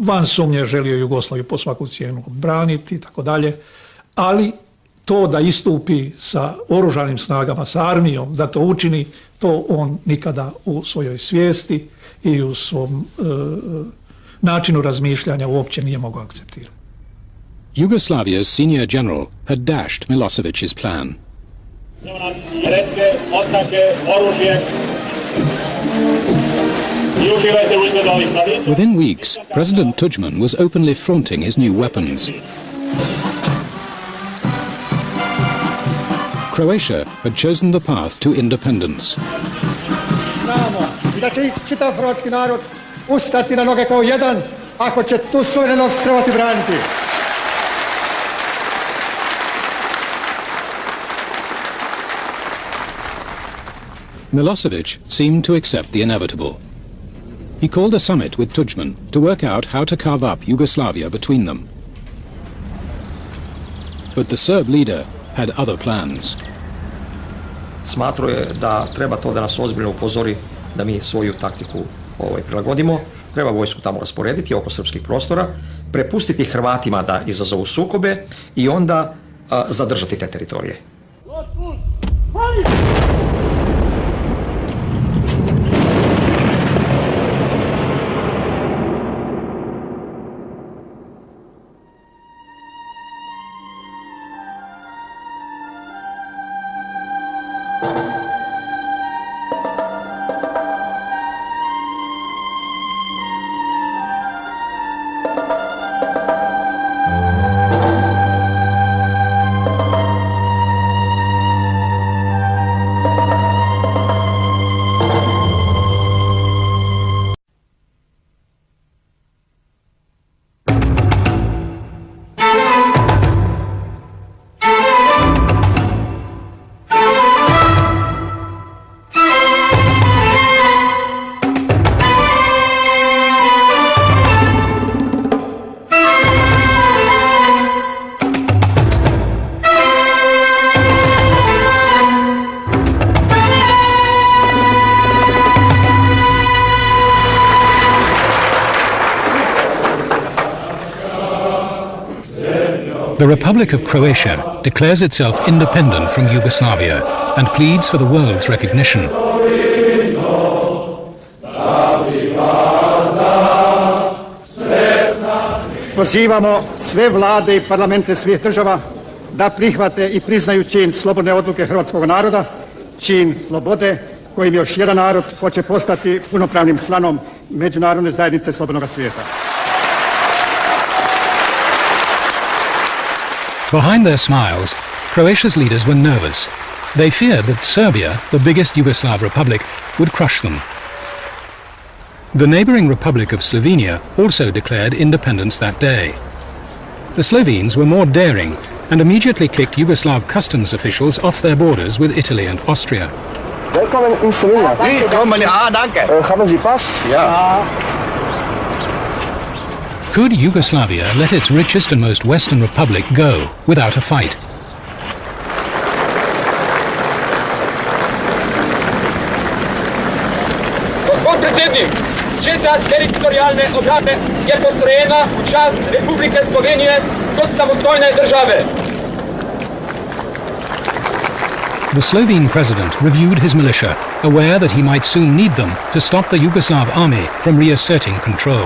van sumnje želio Jugoslaviju po svaku cijenu braniti i tako dalje, ali to da istupi sa oružanim snagama, sa armijom, da to učini, to on nikada u svojoj svijesti i u svom načinu razmišljanja uopće nije mogao akceptirati. Yugoslavia's senior general had dashed Milosevic's plan. Within weeks, President Tudjman was openly flaunting his new weapons. Croatia had chosen the path to independence. Znamo da će čitav hrvatski narod ustati na noge kao jedan ako će tu suverenost trebati braniti. Milosevic seemed to accept the inevitable. He called a summit with Tudjman to work out how to carve up Yugoslavia between them. But the Serb leader had other plans. Smatrao je da treba to da nas ozbiljno upozori da mi svoju taktiku prilagodimo. Treba vojsku tamo rasporediti oko srpskih prostora, prepustiti Hrvatima da izazovu sukobe i onda zadržati te teritorije. The Republic of Croatia declares itself independent from Yugoslavia and pleads for the world's recognition. Pozivamo sve vlade i parlamente svih država da prihvate i priznaju čin slobodne odluke hrvatskog naroda, čin slobode kojim još jedan narod hoće postati punopravnim članom međunarodne zajednice slobodnog svijeta. Behind their smiles, Croatia's leaders were nervous. They feared that Serbia, the biggest Yugoslav republic, would crush them. The neighboring Republic of Slovenia also declared independence that day. The Slovenes were more daring and immediately kicked Yugoslav customs officials off their borders with Italy and Austria. Willkommen in Slovenia. Willkommen, ja, danke. Haben Sie Pass? Ja. Could Yugoslavia let its richest and most western republic go without a fight? Gospod predsjednik, četa teritorijalne obrane je postrojena u čast Republike Slovenije kot samostojne države. The Slovene president reviewed his militia, aware that he might soon need them to stop the Yugoslav army from reasserting control.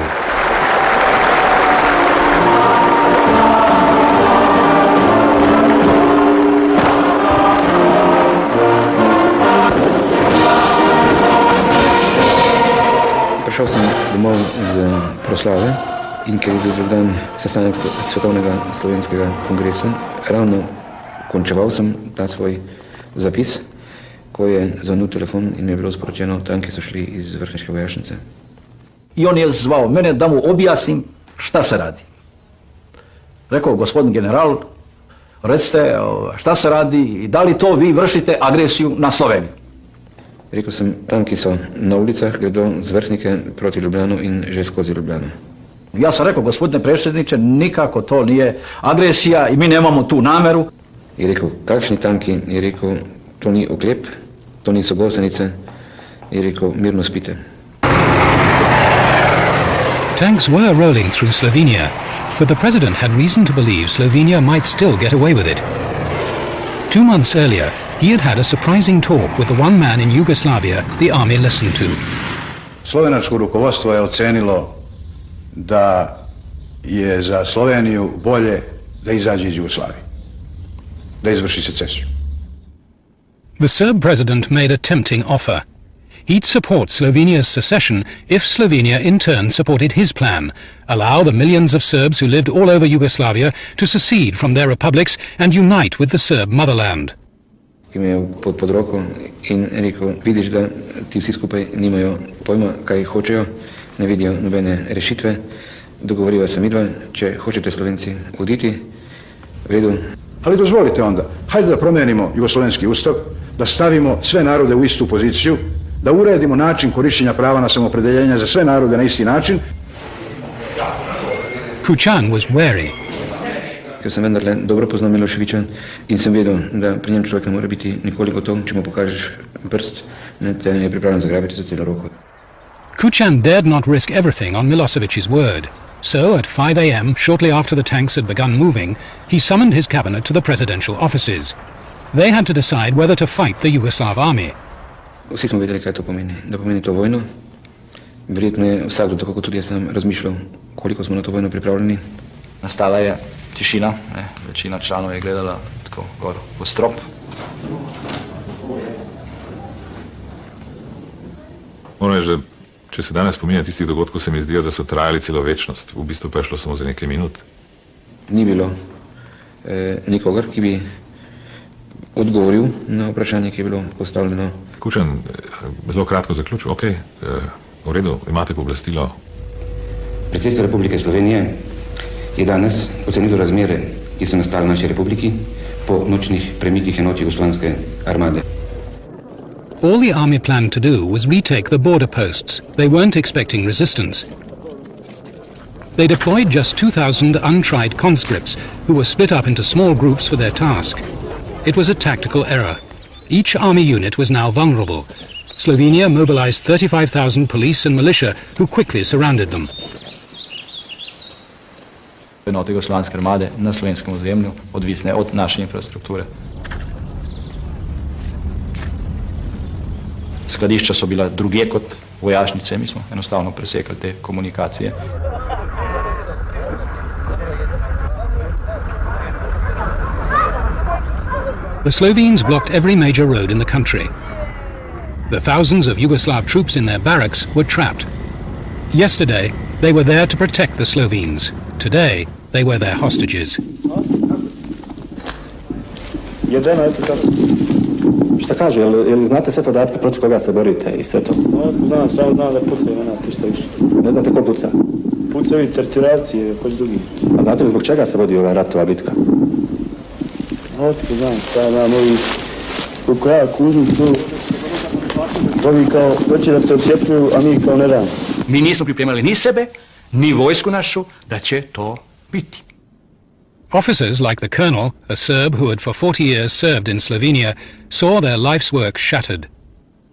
Prišel sem domov z proslave in ker je bil drug dan sestanek Svetovnega slovenskega kongresa, ravno končeval sem ta svoj zapis, ko je zvonil telefon in mi je bilo sporočeno, tanki so šli iz vrhniške vojašnice. i on je zvao mene da mu objasnim šta se radi. Rekao, gospodin general, recite šta se radi i da li to vi vršite agresiju na Sloveniju? Rekel sem, tanki so na ulicah, gredo z Vrhnike proti Ljubljanu in že skozi Ljubljano. Ja sam rekao, gospodine predsjedniče, nikako to nije agresija i mi nemamo tu nameru. Je rekel, kakšni tanki? Je rekel, to ni oklep, to niso gosenice. Je rekel, mirno spite. Tanks were rolling through Slovenia, but the president had reason to believe Slovenia might still get away with it. 2 months earlier, he had had a surprising talk with the one man in Yugoslavia the army listened to. Slovenačko rukovodstvo je ocenilo da je za Sloveniju bolje da izađe iz Jugoslavije, da izvrši secesiju. The Serb president made a tempting offer. He'd support Slovenia's secession if Slovenia in turn supported his plan, allow the millions of Serbs who lived all over Yugoslavia to secede from their republics and unite with the Serb motherland. Imel pod roko in rekel, vidiš, da ti vsi skupaj nimajo pojma, kaj hočejo, ne vidijo nobene rešitve, dogovoriva se midva, če hočete Slovenci oditi, v redu. Ali dozvolite onda, hajde da promijenimo jugoslovenski ustav, da stavimo sve narode u istu poziciju, da uredimo način korištenja prava na samoopredjeljenje za sve narode na isti način. Kučan was wary. Ker sem vendarle dobro poznal Miloševića in sem vedel, da pri njem človek ne more biti nikoli gotov, če mu pokažeš prst, te je pripravljen zagrabiti za celo roko. Kučan dared not risk everything on Milosevic's word. So, at 5 a.m., shortly after the tanks had begun moving, he summoned his cabinet to the presidential offices. They had to decide whether to fight the Yugoslav army. Vsi smo vedeli, kaj to pomeni. Da pomeni to vojno. Verjetno je vsakdo, tako kot tudi jaz sam, razmišljal, koliko smo na to vojno pripravljeni. Nastala je tišina, večina članov je gledala tako gor v strop. Moram reči, da če se danes spominja tistih dogodkov, se mi zdijo, da so trajali celo večnost. V bistvu pa je šlo samo za nekaj minut. Ni bilo nikogar, ki bi odgovoril na vprašanje, ki je bilo postavljeno. Kučan, zelo kratko zaključil. Ok, v redu, imate pooblastilo. Predsedstvo Republike Slovenije je danes ocenilo razmere, ki so nastale v naši republiki po nočnih premikih enot jugoslovanske armade. All the army planned to do was retake the border posts. They weren't expecting resistance. They deployed just 2,000 untried conscripts who were split up into small groups for their task. It was a tactical error. Each army unit was now vulnerable. Slovenia mobilized 35,000 police and militia who quickly surrounded them. Enote jugoslovanske armade na slovenskem ozemlju odvisne od naše infrastrukture. Skladišča so bila drugje kot vojašnice, mi smo enostavno presekali te komunikacije. The Slovenes blocked every major road in the country. The thousands of Yugoslav troops in their barracks were trapped. Yesterday, they were there to protect the Slovenes. Today, they were their hostages. Šta kaže, jel znate sve podatke protiv koga se borite i sve to? Znam, samo znam da pucaju na nas, ništa više. Ne znate ko puca? Pucaju i tertiracije, hoć drugi. A znate li zbog čega se vodi ova ratova bitka? Otko znam, šta znam, ovi, koliko ja kužim tu, ovi kao hoće da se odcijepljuju, a mi kao ne dam. Mi nismo pripremali ni sebe, ni vojsku našu, da će to biti. Officers like the colonel, a Serb who had for 40 years served in Slovenia, saw their life's work shattered.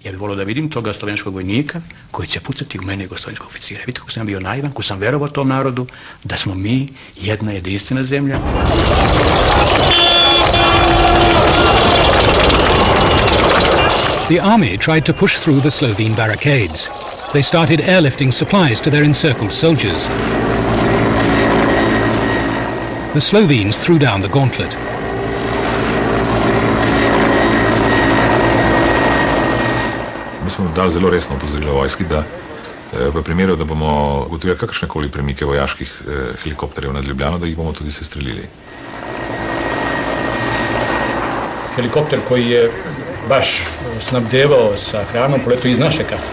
Ja bih volio da vidim toga slovenskog vojnika koji će pucati u mene jugoslovenskog oficira. Vidite kako sam bio naivan, kako sam verovao tom narodu, da smo mi jedna jedinstvena zemlja. The army tried to push through the Slovene barricades. They started airlifting supplies to their encircled soldiers. The Slovenes threw down the gauntlet. Mi smo dali zelo resno opozorilo vojski, da v primeru, da bomo ugotovili kakršnekoli premike vojaških helikopterjev nad Ljubljano, da jih bomo tudi sestrelili. Helikopter koji je baš snabdevao sa hranom poletao iz naše kase.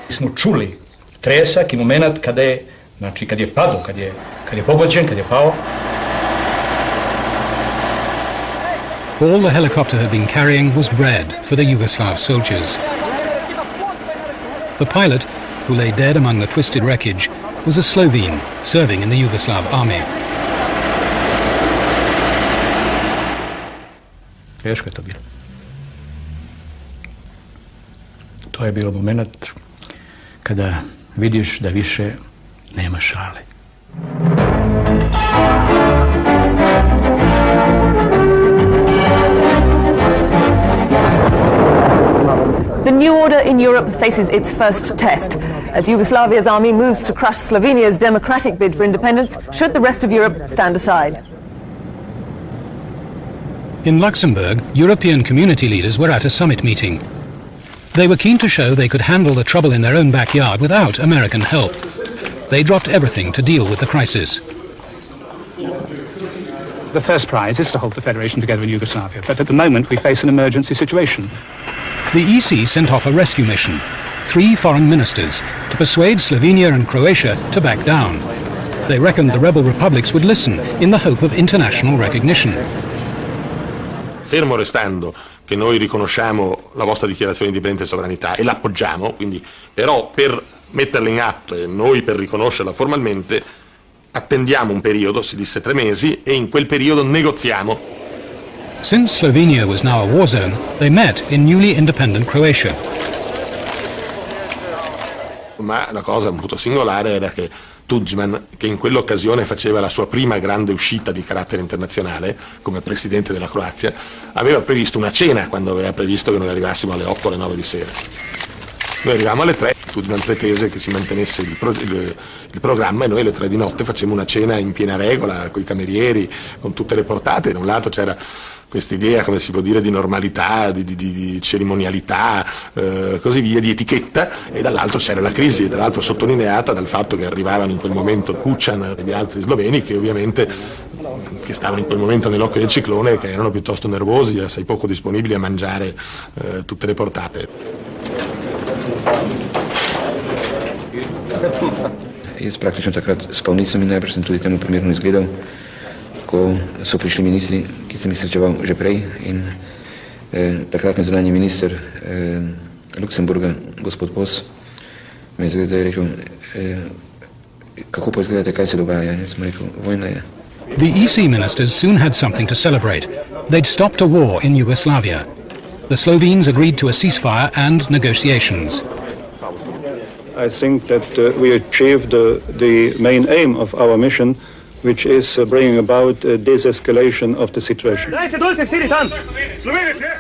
Smo čuli tresak i moment kada je, znači kad je padao, kad je pogođen, kad je pao. All the helicopter had been carrying was bread for the Yugoslav soldiers. The pilot, who lay dead among the twisted wreckage, was a Slovene serving in the Yugoslav army. Teško je to bilo. To je bilo moment kada vidiš da više nema šale. The new order in Europe faces its first test as Yugoslavia's army moves to crush Slovenia's democratic bid for independence should the rest of Europe stand aside. In Luxembourg, European community leaders were at a summit meeting. They were keen to show they could handle the trouble in their own backyard without American help. They dropped everything to deal with the crisis. The first prize is to hold the federation together in Yugoslavia, but at the moment we face an emergency situation. The EC sent off a rescue mission, 3 foreign ministers, to persuade Slovenia and Croatia to back down. They reckoned the rebel republics would listen in the hope of international recognition. Fermo restando che noi riconosciamo la vostra dichiarazione di indipendenza e sovranità e l'appoggiamo, quindi però per metterla in atto e noi per riconoscerla formalmente attendiamo un periodo, si disse 3 mesi, e in quel periodo negoziamo. Since Slovenia was now a war zone, they met in newly independent Croatia. Ma la cosa un po' singolare era che Tudjman, che in quell'occasione faceva la sua prima grande uscita di carattere internazionale come presidente della Croazia, aveva previsto una cena quando aveva previsto che noi arrivassimo alle 8 o alle 9 di sera. Noi arrivavamo alle 3, Tudjman pretese che si mantenesse il programma e noi alle 3 di notte facemmo una cena in piena regola, con i camerieri, con tutte le portate. Da un lato c'era questa idea, come si può dire, di normalità, di cerimonialità, così via, di etichetta, e dall'altro c'era la crisi, dall'altro sottolineata dal fatto che arrivavano in quel momento Kučan e gli altri sloveni che ovviamente che stavano in quel momento nell'occhio del ciclone e che erano piuttosto nervosi, assai poco disponibili a mangiare tutte le portate. Jaz praktično takrat spal nisem in najbrž sem tudi temu primerno izgledal, ko so prišli ministri, ki sem jih srečeval že prej, in takratni zunanji minister Luksemburga, gospod Pos, me je zagledal in rekel, kako pa izgledate, kaj se dogaja? Jaz sem rekel, vojna je. The EC ministers soon had something to celebrate. They'd stopped a war in Yugoslavia. The Slovenes agreed to a ceasefire and negotiations. I think that we achieved the main aim of our mission, which is bringing about a de-escalation of the situation.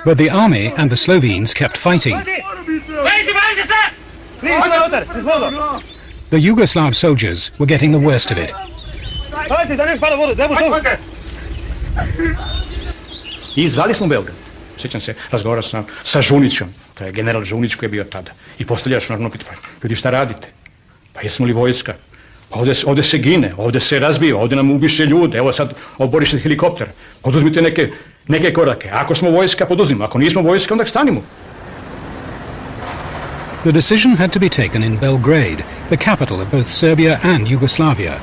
But the army and the Slovenes kept fighting. The Yugoslav soldiers were getting the worst of it. I zvali smo Beograd. Sjećam se, razgovarao sam sa Žunićom, to je general Žunić koji je bio tada. I postavljaš naravno pitanje, ljudi šta radite? Pa jesmo li vojska? Pa ovdje se gine, ovdje se razbija, ovdje nam ubiše ljude, evo sad oboriš helikopter. Poduzmite neke korake. Ako smo vojska, poduzmimo. Ako nismo vojska, onda stanimo. The decision had to be taken in Belgrade, the capital of both Serbia and Yugoslavia.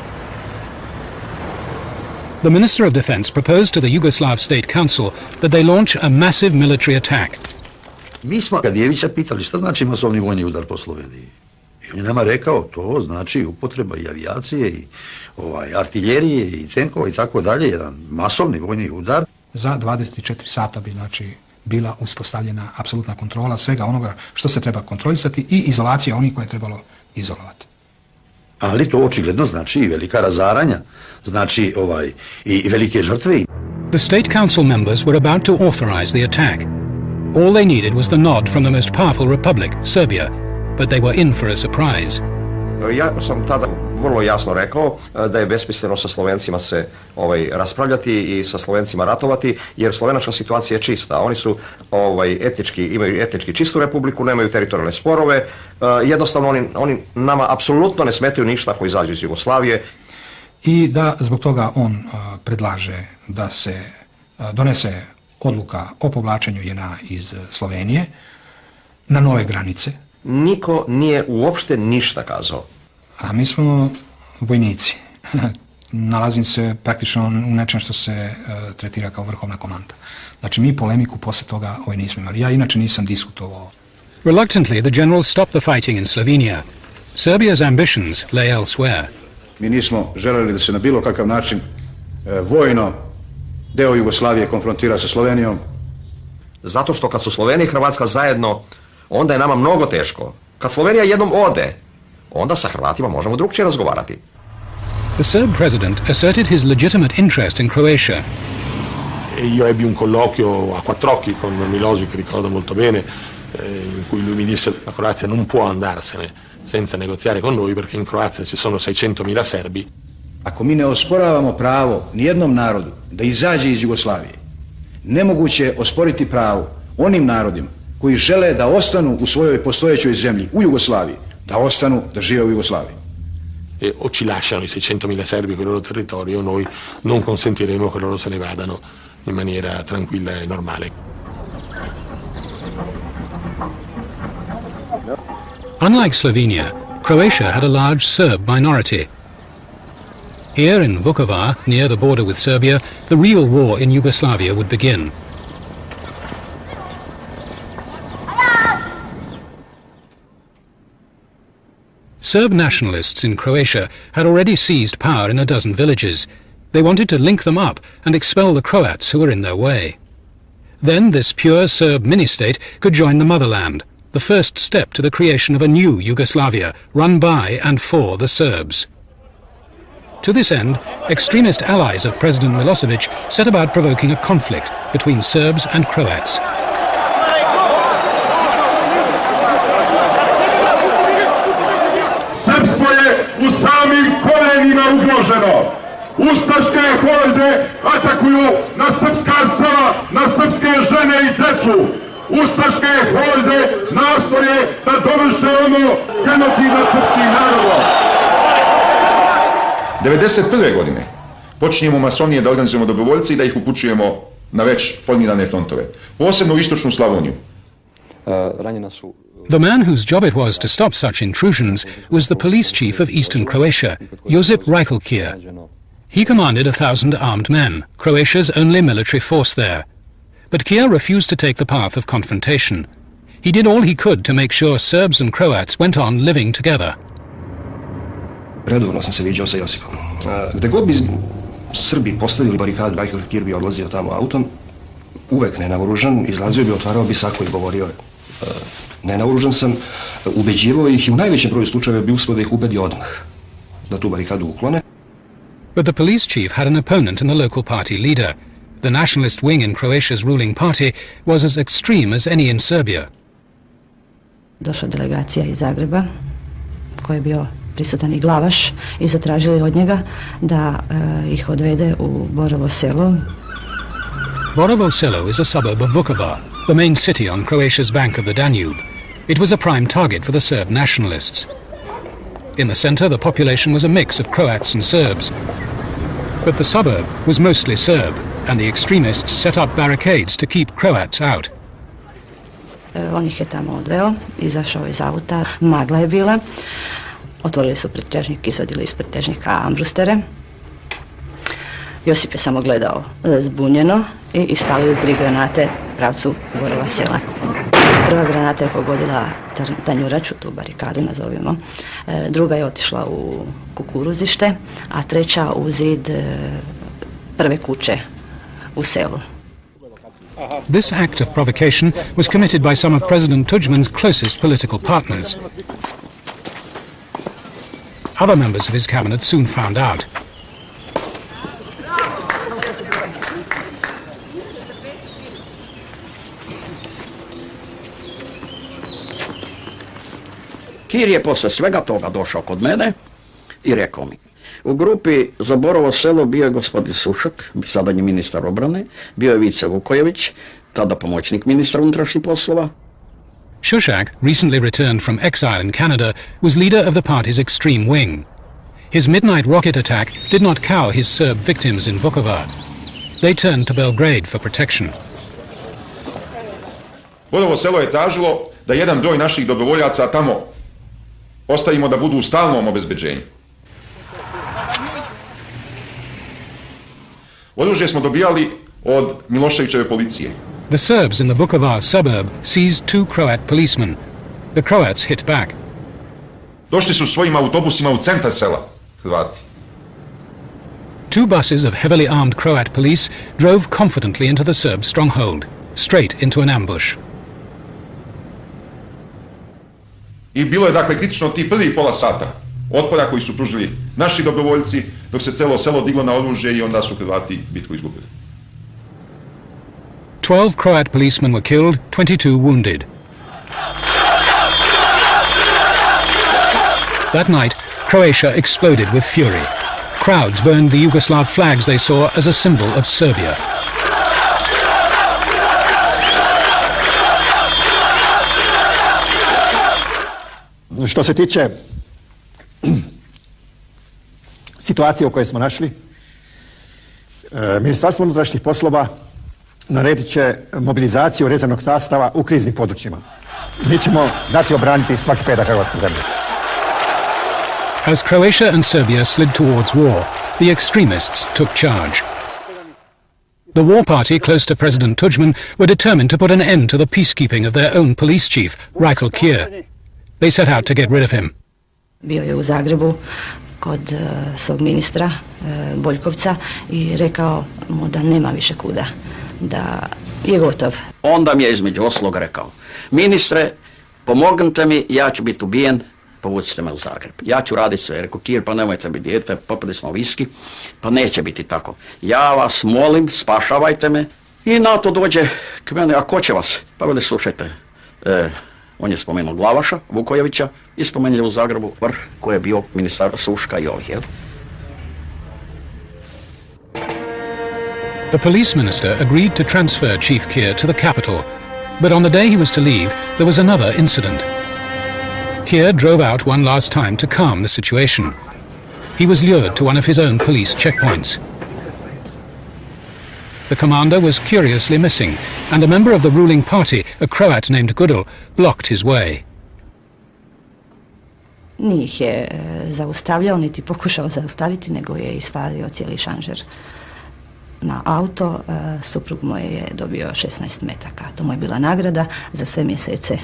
The Minister of Defense proposed to the Yugoslav State Council that they launch a massive military attack. Mi smo Kadijevića pitali šta znači masovni vojni udar po Sloveniji. I on je nama rekao, to znači upotreba i avijacije i artiljerije i tenkova i tako dalje, jedan masovni vojni udar. Za 24 sata bi bila uspostavljena apsolutna kontrola svega onoga što se treba kontrolisati i izolacija onih koje je trebalo izolovati. Ali to očigledno znači i velika razaranja, znači i velike žrtve. The State Council members were about to authorize the attack. All they needed was the nod from the most powerful republic, Serbia, but they were in for a surprise. Ja sam tada vrlo jasno rekao da je besmisleno sa Slovencima se raspravljati i sa Slovencima ratovati, jer slovenačka situacija je čista. Oni su imaju etnički čistu republiku, nemaju teritorijalne sporove, jednostavno oni nama apsolutno ne smetaju ništa ako izađu iz Jugoslavije. I da zbog toga on predlaže da se donese odluka o povlačenju JNA iz Slovenije na nove granice, niko nije uopšte ništa kazao. A mi smo vojnici. Nalazim se praktično u nečem što se tretira kao vrhovna komanda. Znači, mi polemiku posle toga nismo imali. Ja inače nisam diskutovao. Reluctantly, the generals stopped the fighting in Slovenia. Serbia's ambitions lay elsewhere. Mi nismo želeli da se na bilo kakav način vojno deo Jugoslavije konfrontira sa Slovenijom. Zato što kad su Slovenija i Hrvatska zajedno, onda je nama mnogo teško. Kad Slovenija jednom ode, onda sa Hrvatima možemo drugčije razgovarati. The Serb president asserted his legitimate interest in Croatia. Io ebbi un colloquio a quattro occhi con Milosevic, che ricordo molto bene, in cui lui mi disse: la Croazia non può andarsene senza negoziare con noi, perché in Croazia ci sono 600.000 Serbi. Ako mi ne osporavamo pravo nijednom narodu da izađe iz Jugoslavije, nemoguće je osporiti pravo onim narodima koji žele da ostanu u svojoj postojećoj zemlji, u Jugoslaviji, da ostanu, da žive u Jugoslaviji. E o ci lasciano i 600.000 serbi con il loro territorio, noi non consentiremo che loro se ne vadano in maniera tranquilla e normale. Unlike Slovenia, Croatia had a large Serb minority. Here in Vukovar, near the border with Serbia, the real war in Yugoslavia would begin. Serb nationalists in Croatia had already seized power in a dozen villages. They wanted to link them up and expel the Croats who were in their way. Then this pure Serb mini-state could join the motherland, the first step to the creation of a new Yugoslavia, run by and for the Serbs. To this end, extremist allies of President Milosevic set about provoking a conflict between Serbs and Croats. Srpstvo je u samim korenima ugroženo. Ustaške horde atakuju na srpska sela, na srpske žene i decu. Ustaške horde nastoje da dovrše ono genocid nad srpskih naroda. 1991. godine počinjemo masonije da organizujemo dobrovoljce i da ih upućujemo na već formirane frontove, posebno u istočnu Slavoniju. The man whose job it was to stop such intrusions was the police chief of eastern Croatia, Josip Reikelkir. He commanded 1,000 armed men, Croatia's only military force there. But Kier refused to take the path of confrontation. He did all he could to make sure Serbs and Croats went on living together. Redovno sam se viđao sa Josipom. Gde god bi Srbi postavili barikad, Reikelkir bi odlazio tamo autom, uvek nenaoružan, izlazio bi, otvarao bi sako i govorio: nenaoružan sam, ubeđivao ih i u najvećem broju slučajeva bi uspio da ih ubedi odmah, da tu barikadu uklone. But the police chief had an opponent in the local party leader. The nationalist wing in Croatia's ruling party was as extreme as any in Serbia. Došla delegacija iz Zagreba, koji je bio prisutan i glavaš, i zatražili od njega da ih odvede u Borovo selo. Borovo selo is a suburb of Vukovar, the main city on Croatia's bank of the Danube. It was a prime target for the Serb nationalists. In the center, the population was a mix of Croats and Serbs. But the suburb was mostly Serb, and the extremists set up barricades to keep Croats out. On ih je tamo odveo, izašao iz auta, magla je bila. Otvorili su pritrežnik, izvadili iz pritrežnika ambrustere. Josip je samo gledao zbunjeno i ispalili 3 granate u pravcu Borova sela. Prva granata je pogodila tanjuraču, tu barikadu nazovimo. Druga je otišla u kukuruzište, a treća u zid prve kuće u selu. This act of provocation was committed by some of President Tudjman's closest political partners. Other members of his cabinet soon found out. Kir je posle svega toga došao kod mene i rekao mi: u grupi za Borovo selo bio je gospodin Sušak, sadanji ministar obrane, bio je Vice Vukojević, tada pomoćnik ministra unutrašnjih poslova. Shushak, recently returned from exile in Canada, was leader of the party's extreme wing. His midnight rocket attack did not cow his Serb victims in Vukovar. They turned to Belgrade for protection. Borovo selo je tražilo da jedan broj naših dobrovoljaca tamo ostavimo da budu u stalnom obezbeđenju. Oružje smo dobijali od Miloševićeve policije. The Serbs in the Vukovar suburb seized 2 Croat policemen. The Croats hit back. Došli su svojim autobusima u centar sela, Hrvati. 2 buses of heavily armed Croat police drove confidently into the Serb stronghold, straight into an ambush. I bilo je dakle kritično ti prvi pola sata otpora koji su pružili naši dobrovoljci, dok se celo selo diglo na oružje i onda su Hrvati bitku izgubili. 12 Croat policemen were killed, 22 wounded. That night, Croatia exploded with fury. Crowds burned the Yugoslav flags they saw as a symbol of Serbia. Što se tiče situacije u kojoj smo našli, Ministarstvo unutrašnjih poslova naredit će mobilizaciju rezervnog sastava u kriznim područjima. Mi ćemo znati obraniti svaki pedak hrvatske zemlje. As Croatia and Serbia slid towards war, the extremists took charge. The war party close to President Tudjman were determined to put an end to the peacekeeping of their own police chief, Rajko Kier. They set out to get rid of him. Bio je u Zagrebu kod svog ministra Boljkovca i rekao mu da nema više kuda, da je gotov. Onda mi je između ostalog rekao: ministre, pomognite mi, ja ću biti ubijen, povucite me u Zagreb. Ja ću raditi sve. Rekao Kier, pa nemojte biti dijete, popili smo viski, pa neće biti tako. Ja vas molim, spašavajte me. I na to dođe k mene: a ko će vas? Pa veli, slušajte, on je spomenuo Glavaša, Vukojevića, i spomenuo u Zagrebu vrh koji je bio ministar Suška i ovih, jel? The police minister agreed to transfer Chief Kier to the capital, but on the day he was to leave, there was another incident. Kier drove out one last time to calm the situation. He was lured to one of his own police checkpoints. The commander was curiously missing, and a member of the ruling party, a Croat named Gudel, blocked his way. Nije ih je zaustavljao, niti pokušao zaustaviti, nego je ispalio cijeli šanžer na auto. Suprug moj je dobio 16 metaka. To mu je bila nagrada za sve mjesece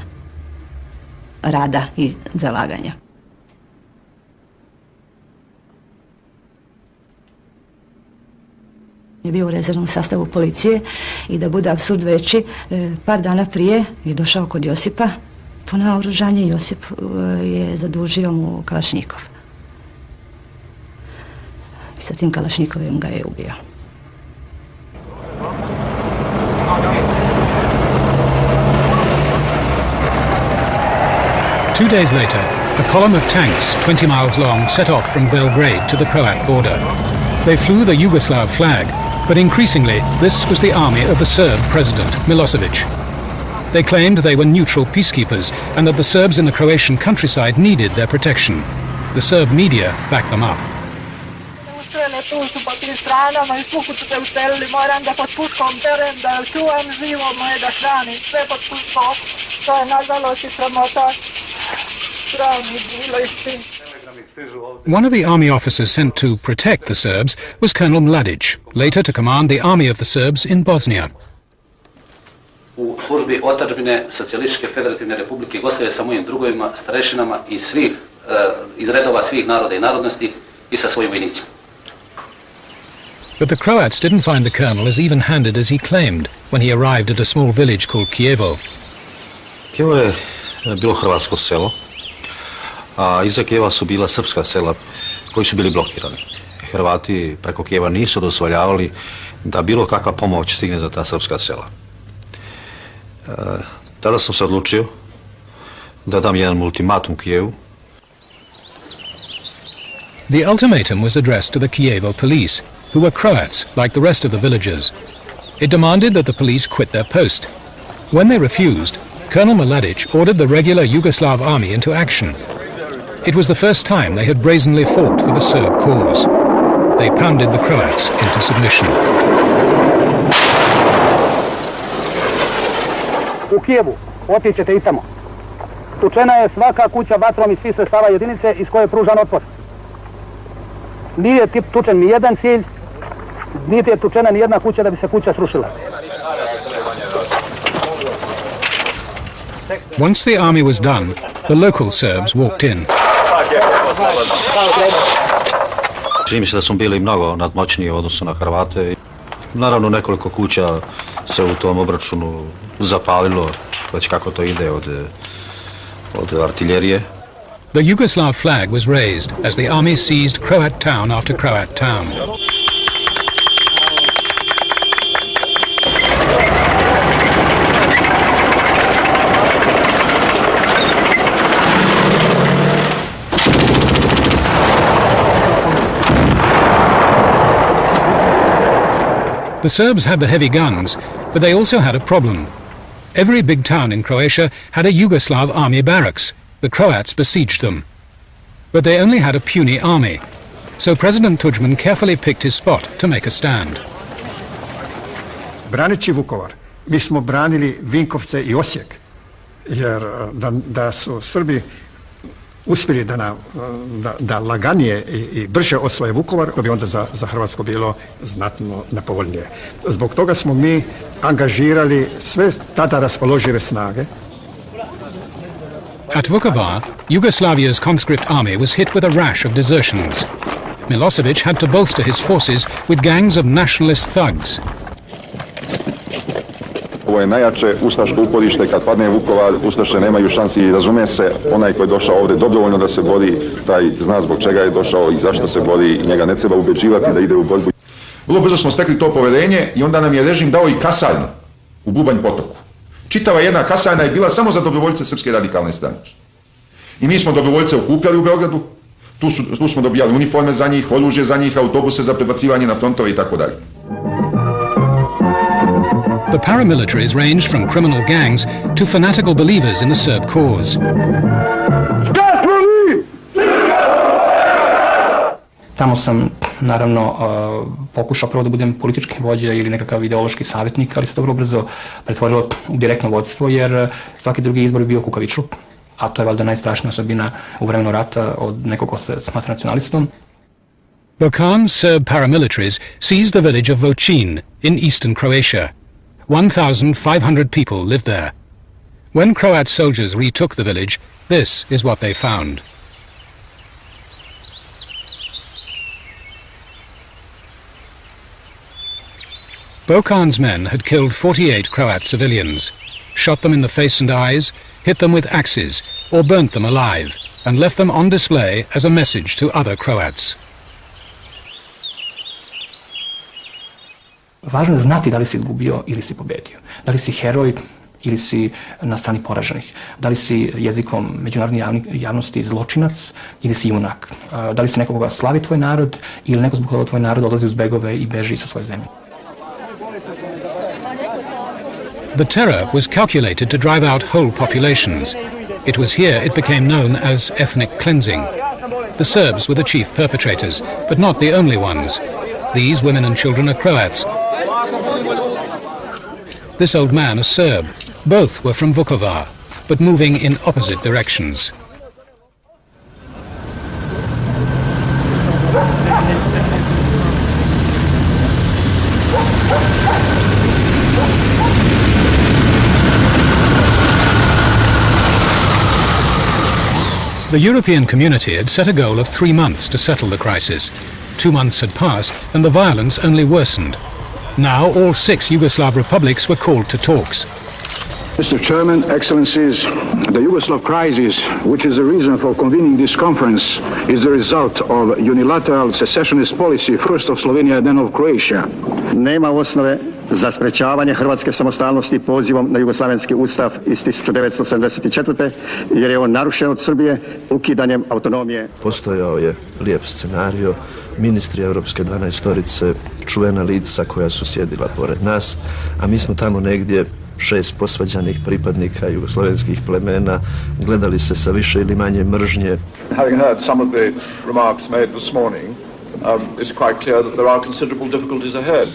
rada i zalaganja. Je bio u rezervnom sastavu policije i da bude apsurd veći, par dana prije je došao kod Josipa po naoružanje i Josip je zadužio mu kalašnjikov. I sa tim kalašnjikovim ga je ubio. Two days later, a column of tanks 20 miles long set off from Belgrade to the Croat border. They flew the Yugoslav flag, but increasingly this was the army of the Serb president, Milosevic. They claimed they were neutral peacekeepers and that the Serbs in the Croatian countryside needed their protection. The Serb media backed them up. Tu su po 3 stranama i puku su te uselili, moram da pod puškom terem, da čuvam živo moje, da hranim, sve pod puškom. To je nažalost i sramota. Sram mi bilo istin. One of the army officers sent to protect the Serbs was Colonel Mladic, later to command the army of the Serbs in Bosnia. U službi otadžbine Socijalističke federativne republike Jugoslavije sa mojim drugovima, starešinama i svih, iz redova svih naroda i narodnosti i sa svojim vojnicima. But the Croats didn't find the colonel as even-handed as he claimed when he arrived at a small village called Kijevo. Kijevo je bilo hrvatsko selo, a iza Kijeva su bila srpska sela koji su bili blokirani. Hrvati preko Kijeva nisu dozvoljavali da bilo kakva pomoć stigne za ta srpska sela. Tada sam se odlučio da dam jedan ultimatum Kijevu. The ultimatum was addressed to the Kijevo police, who were Croats, like the rest of the villagers. It demanded that the police quit their post. When they refused, Colonel Mladic ordered the regular Yugoslav army into action. It was the first time they had brazenly fought for the Serb cause. They pounded the Croats into submission. U Kijevu, otićete i tamo. tučena je svaka kuća vatrom iz svih sredstava jedinice iz koje je pružan otpor. Nije tučen ni jedan cilj, niti je tučena ni jedna kuća da bi se kuća srušila. Once the army was done, the local Serbs walked in. Čini mi se da smo bili mnogo nadmoćniji u odnosu na Hrvate. Naravno, nekoliko kuća se u tom obračunu zapalilo, već kako to ide od artiljerije. The Yugoslav flag was raised as the army seized Croat town after Croat town. The Serbs had the heavy guns, but they also had a problem. Every big town in Croatia had a Yugoslav army barracks. The Croats besieged them. But they only had a puny army, so President Tudjman carefully picked his spot to make a stand. Braneći Vukovar, mi smo branili Vinkovce i Osijek, jer da su Srbi uspjeli da laganije i brže osvoje Vukovar, to bi onda za Hrvatsku bilo znatno nepovoljnije. Zbog toga smo mi angažirali sve tada raspoložive snage. At Vukovar, Yugoslavia's conscript army was hit with a rash of desertions. Milosevic had to bolster his forces with gangs of nationalist thugs. Ovo je najjače ustaško uporište, kad padne Vukovar, ustaše nemaju šansi i razume se, onaj koji je došao ovdje dobrovoljno da se bori, taj zna zbog čega je došao i zašto se bori i njega ne treba ubeđivati da ide u borbu. Vrlo brzo smo stekli to povjerenje i onda nam je režim dao i kasarnu u Bubanj potoku. Čitava jedna kasarna je bila samo za dobrovoljce Srpske radikalne stranke. I mi smo dobrovoljce okupljali u Beogradu, tu smo dobijali uniforme za njih, oružje za njih, autobuse za prebacivanje na frontove i tako dalje. The paramilitaries ranged from criminal gangs to fanatical believers in the Serb cause. Tamo sam, naravno, pokušao prvo da budem politički vođa ili nekakav ideološki savjetnik, ali se to vrlo brzo pretvorilo u direktno vodstvo, jer svaki drugi izbor je bio kukavičluk, a to je valjda najstrašnija osobina u vremenu rata od nekog ko se smatra nacionalistom. Bokan's Serb paramilitaries seized the village of Vocin in eastern Croatia. 1,500 people lived there. When Croat soldiers retook the village, this is what they found. Bokan's men had killed 48 Croat civilians, shot them in the face and eyes, hit them with axes, or burnt them alive, and left them on display as a message to other Croats. Važno je znati da li si izgubio ili si pobedio. Da li si heroj ili si na strani poraženih. Da li si jezikom međunarodne javnosti zločinac ili si junak. Da li si nekoga slavi tvoj narod ili neko zbog toga tvoj narod odlazi uz begove i beži sa svoje zemlje. The terror was calculated to drive out whole populations. It was here it became known as ethnic cleansing. The Serbs were the chief perpetrators, but not the only ones. These women and children are Croats. This old man a Serb. Both were from Vukovar, but moving in opposite directions. The European community had set a goal of 3 months to settle the crisis. 2 months had passed and the violence only worsened. Now all 6 Yugoslav republics were called to talks. Mr. Chairman, Excellencies, the Yugoslav crisis, which is the reason for convening this conference, is the result of unilateral secessionist policy, first of Slovenia and then of Croatia. Nema osnove za sprečavanje hrvatske samostalnosti pozivom na Jugoslavenski ustav iz 1974. jer je on narušen od Srbije ukidanjem autonomije. Postojao je lijep scenario, ministri Europske 12-torice, čuvena lica koja su sjedila pored nas, a mi smo tamo negdje 6 posvađanih pripadnika jugoslavenskih plemena, gledali se sa više ili manje mržnje. Having heard some of the remarks made this morning, it's quite clear that there are considerable difficulties ahead.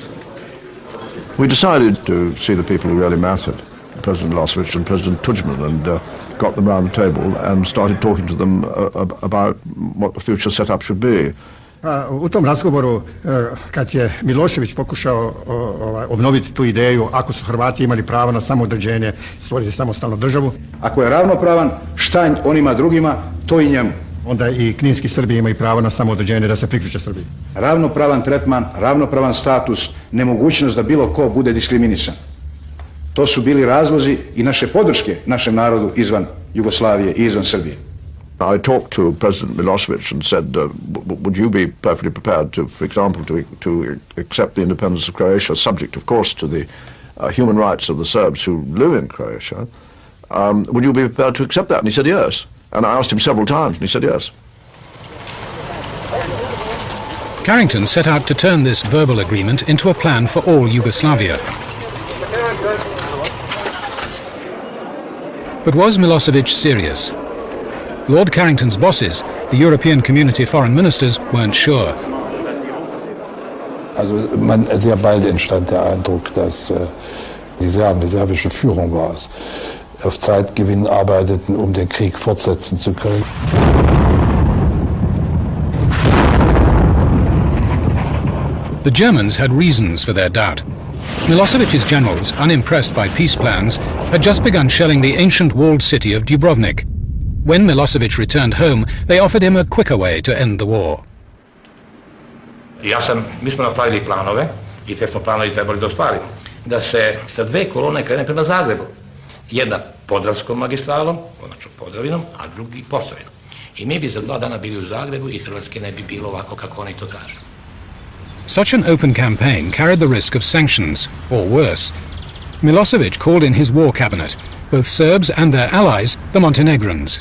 We decided to see the people who really mattered, President Milosevic and President Tudjman and got them round the table and started talking to them about what the future setup should be. U tom razgovoru, kad je Milošević pokušao obnoviti tu ideju, ako su Hrvati imali pravo na samoodređenje, stvoriti samostalnu državu. Ako je ravnopravan štanj onima drugima, to i njemu. Onda i kninski Srbi imaju pravo na samoodređenje da se priključe Srbiji. Ravnopravan tretman, ravnopravan status, nemogućnost da bilo ko bude diskriminisan. To su bili razlozi i naše podrške našem narodu izvan Jugoslavije i izvan Srbije. I talked to President Milosevic and said, would you be perfectly prepared to, for example, to accept the independence of Croatia, subject, of course, to the human rights of the Serbs who live in Croatia? Would you be prepared to accept that? And he said yes. And I asked him several times, and he said yes. Carrington set out to turn this verbal agreement into a plan for all Yugoslavia. But was Milosevic serious? Lord Carrington's bosses, the European Community foreign ministers, weren't sure. Also sehr bald entstand der Eindruck, dass die serbische Führung war es, auf Zeitgewinn arbeiteten, um den Krieg fortsetzen zu können. The Germans had reasons for their doubt. Milosevic's generals, unimpressed by peace plans, had just begun shelling the ancient walled city of Dubrovnik. When Milosevic returned home, they offered him a quicker way to end the war. Mi smo napravili planove, i te smo planovi trebali da ostvarimo, da se sa dve kolone krene prema Zagrebu. Jedna Podravskom magistralom, odnosno Podravinom, a drugi Posavinom. I mi bi za 2 dana bili u Zagrebu i Hrvatske ne bi bilo ovako kako oni to traže. Such an open campaign carried the risk of sanctions, or worse. Milosevic called in his war cabinet, both Serbs and their allies, the Montenegrins.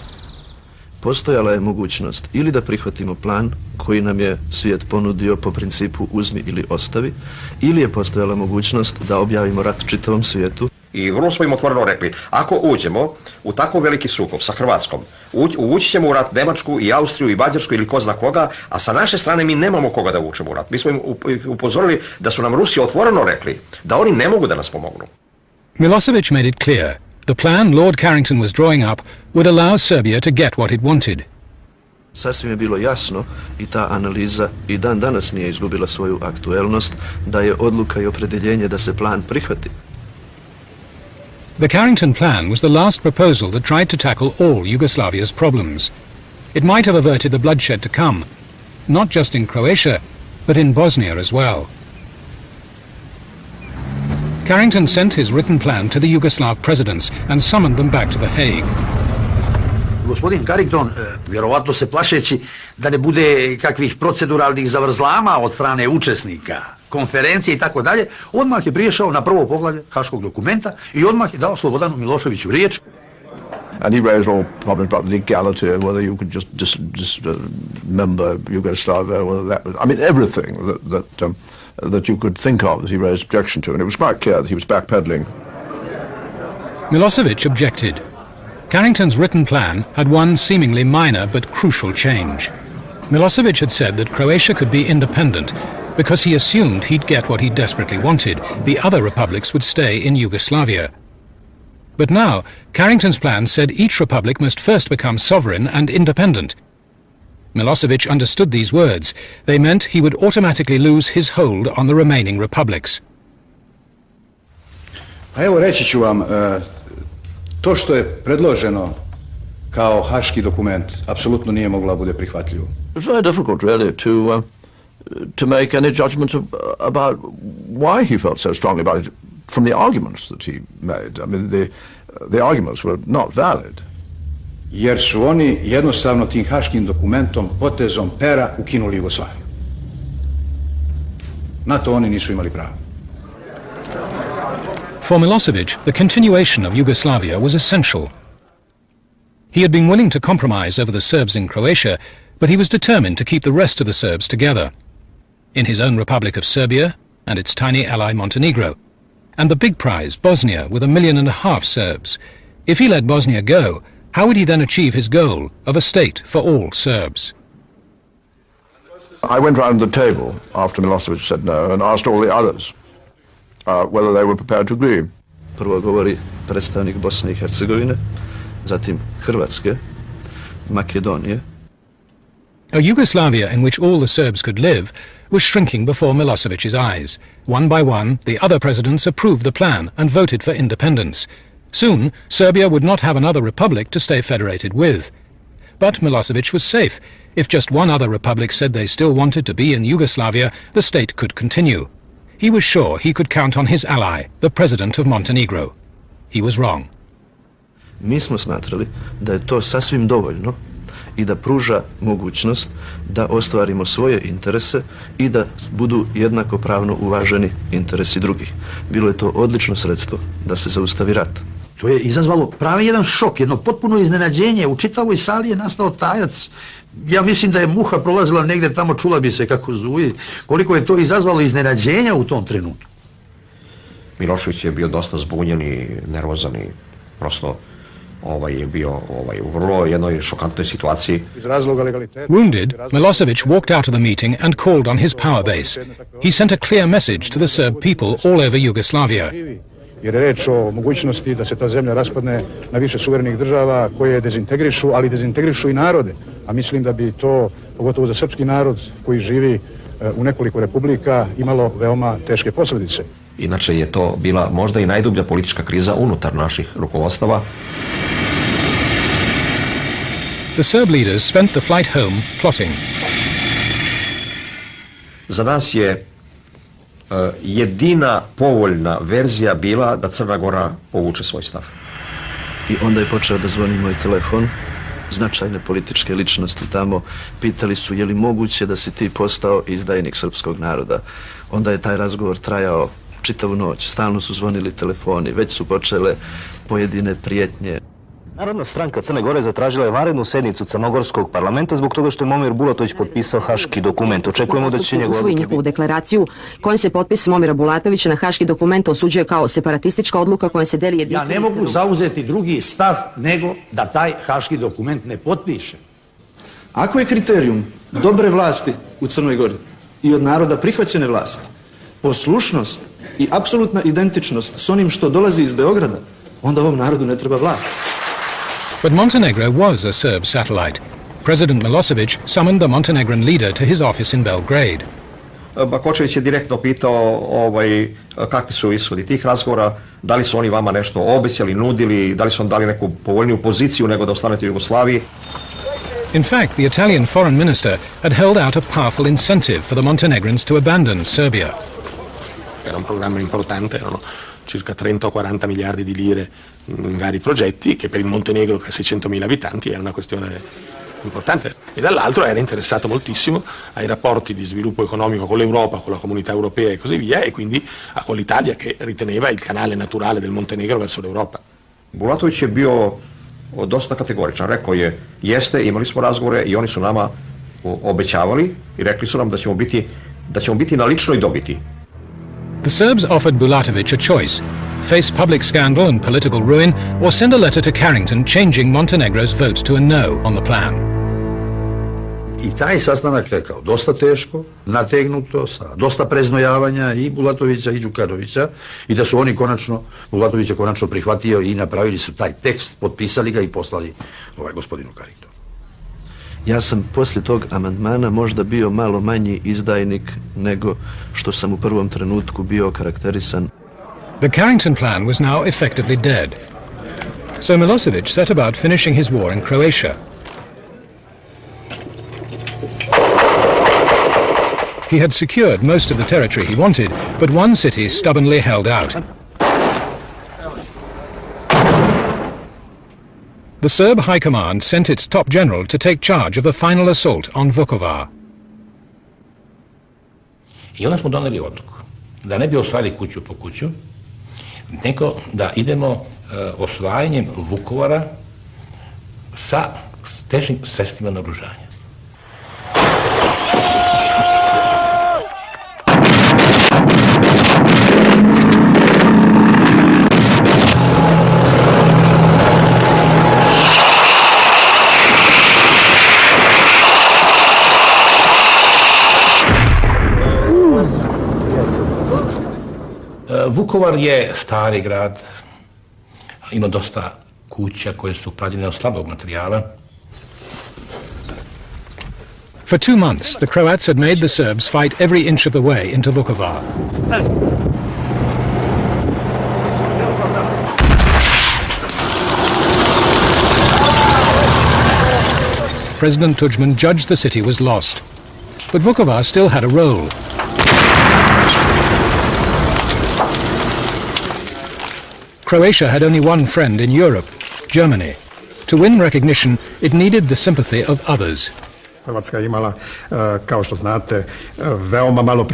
Postojala je mogućnost ili da prihvatimo plan koji nam je svijet ponudio po principu uzmi ili ostavi, ili je postojala mogućnost da objavimo rat čitavom svijetu. I vrlo smo im otvoreno rekli, ako uđemo u tako veliki sukob sa Hrvatskom, ući ćemo u rat Njemačku i Austriju i Mađarsku ili ko zna koga, a sa naše strane mi nemamo koga da uđemo u rat. Mi smo im upozorili da su nam Rusi otvoreno rekli da oni ne mogu da nas pomognu. Milosevic made it clear the plan Lord Carrington was drawing up would allow Serbia to get what it wanted. Sasvim je bilo jasno i ta analiza i dan danas nije izgubila svoju aktuelnost da je odluka i opredeljenje da se plan prihvati. The Carrington plan was the last proposal that tried to tackle all Yugoslavia's problems. It might have averted the bloodshed to come, not just in Croatia, but in Bosnia as well. Carrington sent his written plan to the Yugoslav presidents and summoned them back to The Hague. Gospodin Carrington, vjerovatno se plašeći da ne bude kakvih proceduralnih zavrzlama od strane učesnika konferencije i tako dalje, odmah je priješao na prvo poglavlje Haškog dokumenta i odmah je dao Slobodanu Miloševiću riječ. And he raised all problems about legality, whether you could just dismember Yugoslavia, whether that was, I mean, everything that you could think of that he raised objection to, and it was quite clear that he was backpedaling. Milosevic objected. Carrington's written plan had one seemingly minor but crucial change. Milosevic had said that Croatia could be independent because he assumed he'd get what he desperately wanted. The other republics would stay in Yugoslavia. But now, Carrington's plan said each republic must first become sovereign and independent. Milosevic understood these words. They meant he would automatically lose his hold on the remaining republics. A evo reći ću vam, to što je predloženo kao haški dokument apsolutno nije moglo da bude prihvatljivo. It's very difficult really to make any judgment about why he felt so strongly about it from the arguments that he made. I mean, the arguments were not valid. Jer su oni jednostavno tim haškim dokumentom, potezom pera ukinuli Jugoslaviju. Na to oni nisu imali pravo. For Milosevic, the continuation of Yugoslavia was essential. He had been willing to compromise over the Serbs in Croatia, but he was determined to keep the rest of the Serbs together, in his own Republic of Serbia and its tiny ally Montenegro, and the big prize, Bosnia, with 1.5 million Serbs. If he let Bosnia go, how would he then achieve his goal of a state for all Serbs? I went round the table after Milosevic said no and asked all the others whether they were prepared to agree. Prvo govori predstavnik Bosne i Hercegovine, zatim Hrvatske, Makedonije. A Yugoslavia in which all the Serbs could live was shrinking before Milosevic's eyes. One by one, the other presidents approved the plan and voted for independence. Soon, Serbia would not have another republic to stay federated with. But Milosevic was safe. If just one other republic said they still wanted to be in Yugoslavia, the state could continue. He was sure he could count on his ally, the president of Montenegro. He was wrong. Mi smo smatrali da je to sasvim dovoljno i da pruža mogućnost da ostvarimo svoje interese i da budu jednakopravno uvaženi interesi drugih. Bilo je to odlično sredstvo da se zaustavi rat. To je izazvalo pravi jedan šok, jedno potpuno iznenađenje. U čitavoj sali je nastao tajac. Ja mislim da je muha prolazila negdje tamo, čula bi se kako zuji. Koliko je to izazvalo iznenađenja u tom trenutku. Milošević je bio dosta zbunjen i nervozan i prosto je bio u vrlo jednoj šokantnoj situaciji. Wounded, Milosevic walked out of the meeting and called on his power base. He sent a clear message to the Serb people all over Yugoslavia. Jer je reč o mogućnosti da se ta zemlja raspadne na više suverenih država koje dezintegrišu, ali dezintegrišu i narode. A mislim da bi to, pogotovo za srpski narod koji živi u nekoliko republika, imalo veoma teške posljedice. Inače je to bila možda i najdublja politička kriza unutar naših rukovodstava. The Serb leaders spent the flight home plotting. Za nas je jedina povoljna verzija bila da Crna Gora povuče svoj stav. I onda je počeo da zvoni moj telefon. Značajne političke ličnosti tamo pitali su je li moguće da si ti postao izdajnik srpskog naroda. Onda je taj razgovor trajao čitavu noć. Stalno su zvonili telefoni, već su počele pojedine prijetnje. Narodna stranka Crne Gore zatražila je vanrednu sednicu Crnogorskog parlamenta zbog toga što je Momir Bulatović potpisao haški dokument. Očekujemo da će njegov usvoji njihovu deklaraciju kojom se potpis Momira Bulatovića na haški dokument osuđuje kao separatistička odluka kojom se deli jedinstveni. Ja ne mogu zauzeti drugi stav nego da taj haški dokument ne potpiše. Ako je kriterijum dobre vlasti u Crnoj Gori i od naroda prihvaćene vlasti poslušnost i apsolutna identičnost s onim što dolazi iz Beograda, onda ovom narodu ne treba vlast. But Montenegro was a Serb satellite. President Milosevic summoned the Montenegrin leader to his office in Belgrade. Bakočević je direktno pitao kakvi su ishodi tih razgovora, da li su oni vama nešto obećali, nudili, da li su vam dali neku povoljniju poziciju nego da ostanete u Jugoslaviji. In fact, the Italian foreign minister had held out a powerful incentive for the Montenegrins to abandon Serbia. Era un programma importante, erano circa 30 o 40 miliardi di lire in vari progetti, che per il Montenegro, che ha 600.000 abitanti, era una questione importante. E dall'altro era interessato moltissimo ai rapporti di sviluppo economico con l'Europa, con la comunità europea e così via, e quindi con l'Italia, che riteneva il canale naturale del Montenegro verso l'Europa. Bulatović je bio dosta kategoričan. Rekao je, jeste, imali smo razgovore i oni su nama obećavali i rekli su nam da ćemo biti na ličnoj dobiti. The Serbs offered Bulatović a choice: face public scandal and political ruin, or send a letter to Carrington changing Montenegro's vote to a no on the plan. I taj sastanak tekao dosta teško, nategnuto, sa dosta preznojavanja i Bulatovića i Đukanovića, i da su oni Bulatović je konačno prihvatio i napravili su taj tekst, potpisali ga i poslali gospodinu Carringtonu. Ja sam poslije tog amandmana možda bio malo manji izdajnik nego što sam u prvom trenutku bio karakterisan. The Carrington plan was now effectively dead. So Milosevic set about finishing his war in Croatia. He had secured most of the territory he wanted, but one city stubbornly held out. The Serb High Command sent its top general to take charge of the final assault on Vukovar. I onda smo doneli odluku da ne bi osvajali kuću po kuću, nego da idemo osvajanjem Vukovara sa težim sredstvima naoružanja. Vukovar je stari grad, Ima dosta kuća koje su pravljene od slabog materijala. For 2 months, the Croats had made the Serbs fight every inch of the way into Vukovar. President Tudjman judged the city was lost, but Vukovar still had a role. Croatia had only one friend in Europe, Germany. To win recognition, it needed the sympathy of others. Hrvatska je imala, kao što znate, veoma malo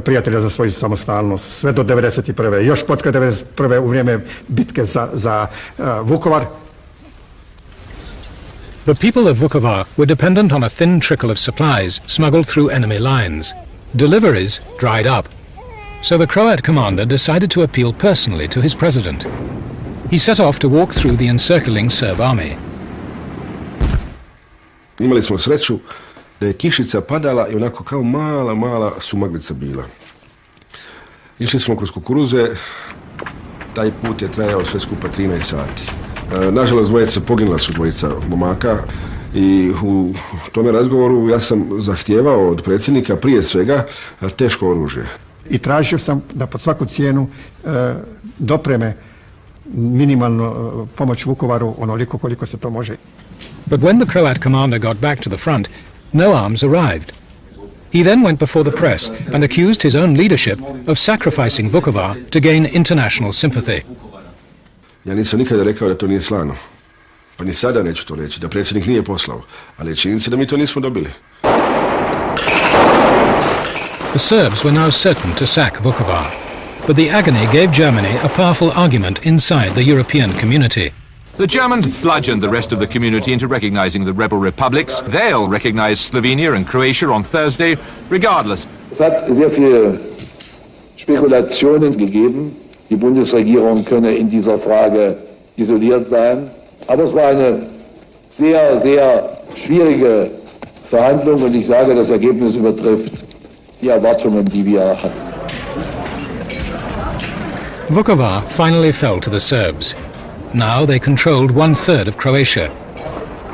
prijatelja za svoju samostalnost, sve do 1991. Još potkad 1991. u vrijeme bitke za Vukovar. The people of Vukovar were dependent on a thin trickle of supplies smuggled through enemy lines. Deliveries dried up. So the Croat commander decided to appeal personally to his president. He set off to walk through the encircling Serb army. Imali smo sreću da je kišica padala i onako kao mala sumaglica bila. Išli smo kroz kukuruze, taj put je trajao sve skupa 13 sati. Nažalost, poginula su dvojica momaka i u tome razgovoru ja sam zahtijevao od predsjednika prije svega teško oružje. I tražio sam da pod svaku cijenu dopreme minimalnu pomoć Vukovaru onoliko koliko se to može. But when the Croat commander got back to the front, no arms arrived. He then went before the press and accused his own leadership of sacrificing Vukovar to gain international sympathy. Ja nisam nikada rekao da to nije slano. Pa ni sada neću to reći, da predsjednik nije poslao. Ali je činjenica da mi to nismo dobili. The Serbs were now certain to sack Vukovar. But the agony gave Germany a powerful argument inside the European community. The Germans bludgeoned the rest of the community into recognizing the rebel republics. They'll recognize Slovenia and Croatia on Thursday, regardless. Es hat sehr viele Spekulationen gegeben. Die Bundesregierung könne in dieser Frage isoliert sein. Aber es war eine sehr, sehr schwierige Verhandlung und ich sage, das Ergebnis übertrifft die Erwartungen, die wir hatten. Vukovar finally fell to the Serbs. Now they controlled 1/3 of Croatia.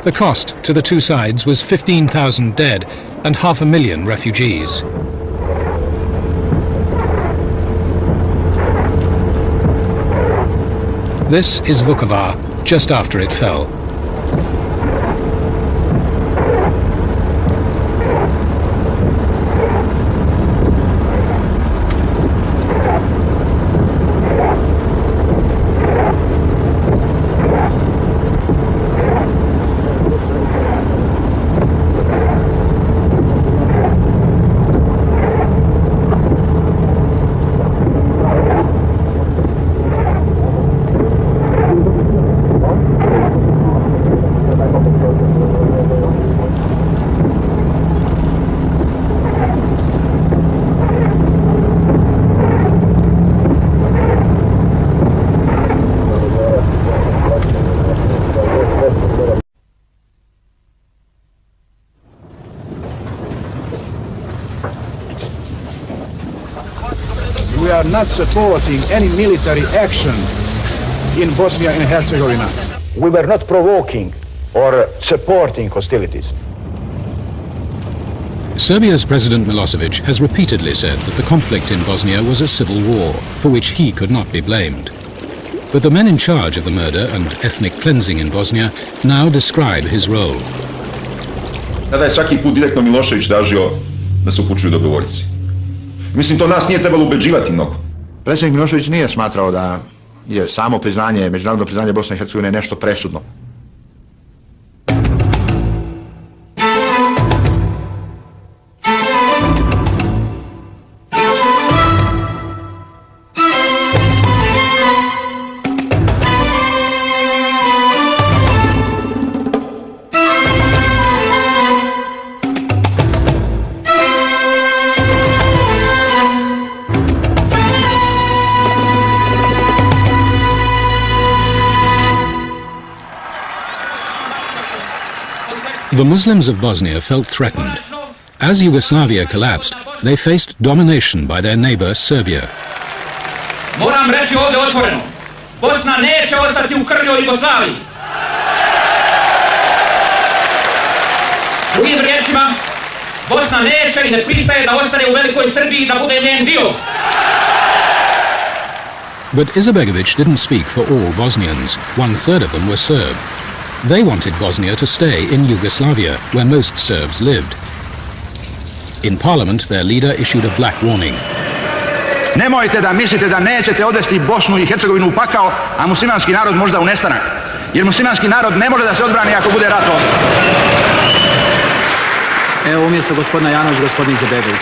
The cost to the two sides was 15,000 dead and 500,000 refugees. This is Vukovar just after it fell. We are not supporting any military action in Bosnia and Herzegovina. We were not provoking or supporting hostilities. Serbia's President Milosevic has repeatedly said that the conflict in Bosnia was a civil war, for which he could not be blamed. But the men in charge of the murder and ethnic cleansing in Bosnia now describe his role. Tada je svaki put direktno Milošević tražio da se upućuju dobrovoljci. Mislim, to nas nije trebalo ubeđivati mnogo. Predsjednik Milošević nije smatrao da je samo priznanje, međunarodno priznanje Bosne i Hercegovine nešto presudno. The Muslims of Bosnia felt threatened. As Yugoslavia collapsed, they faced domination by their neighbor Serbia. Moram reći ovdje otvoreno Bosna neće ostati u krljoj Jugoslaviji. Drugim riječima, Bosna neće i ne pristaje da ostane u Velikoj Srbiji i da bude njen dio. But Izetbegović didn't speak for all Bosnians. 1/3 of them were Serb. They wanted Bosnia to stay in Yugoslavia, where most Serbs lived. In parliament, their leader issued a black warning. Nemojte da mislite da nećete odvesti Bosnu i Hercegovinu u pakao, a muslimanski narod možda u nestanak. Jer muslimanski narod ne može da se odbrani ako bude rat ovdje. Evo umjesto gospodina Janović, gospodin Izetbegović.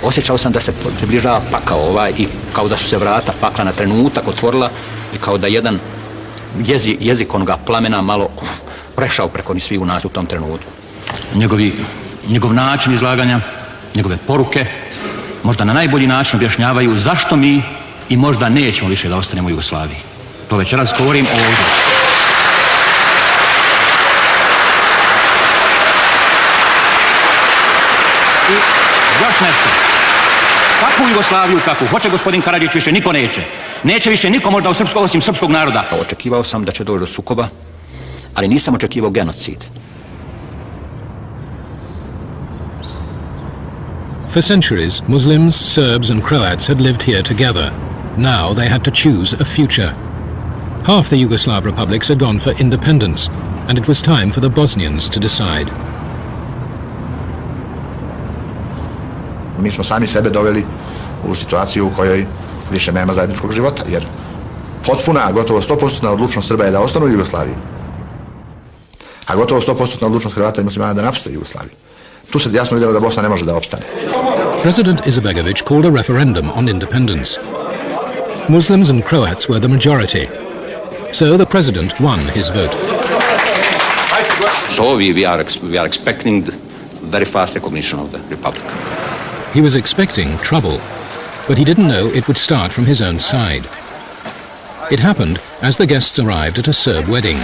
Osjećao sam da se približava pakao i kao da su se vrata pakla na trenutak otvorila i kao da jedan jezik onoga plamena malo prešao preko ni svi u nas u tom trenutku. Njegov način izlaganja, njegove poruke, možda na najbolji način objašnjavaju zašto mi i možda nećemo više da ostanemo u Jugoslaviji. To večeras govorim ovdje. I još nešto. Kakvu Jugoslaviju, kakvu hoće gospodin Karadžić, više niko neće. Neće više niko možda osim srpskog naroda. Očekivao sam da će doći do sukoba, ali nisam očekivao genocid. For centuries, Muslims, Serbs and Croats had lived here together. Now they had to choose a future. Half the Yugoslav republics had gone for independence, and it was time for the Bosnians to decide. Mi smo sami sebe doveli u situaciju u kojoj više nema zajedničkog života, jer potpuna, gotovo 100% odlučnost Srba je da ostanu u Jugoslaviji, a gotovo 100% odlučnost Hrvata i muslimana da napuste Jugoslaviju. Tu se jasno vidjelo da Bosna ne može da opstane. President Izetbegović called a referendum on independence. Muslims and Croats were the majority, so the president won his vote. So we are expecting very fast recognition of the republic. He was expecting trouble, but he didn't know it would start from his own side. It happened as the guests arrived at a Serb wedding.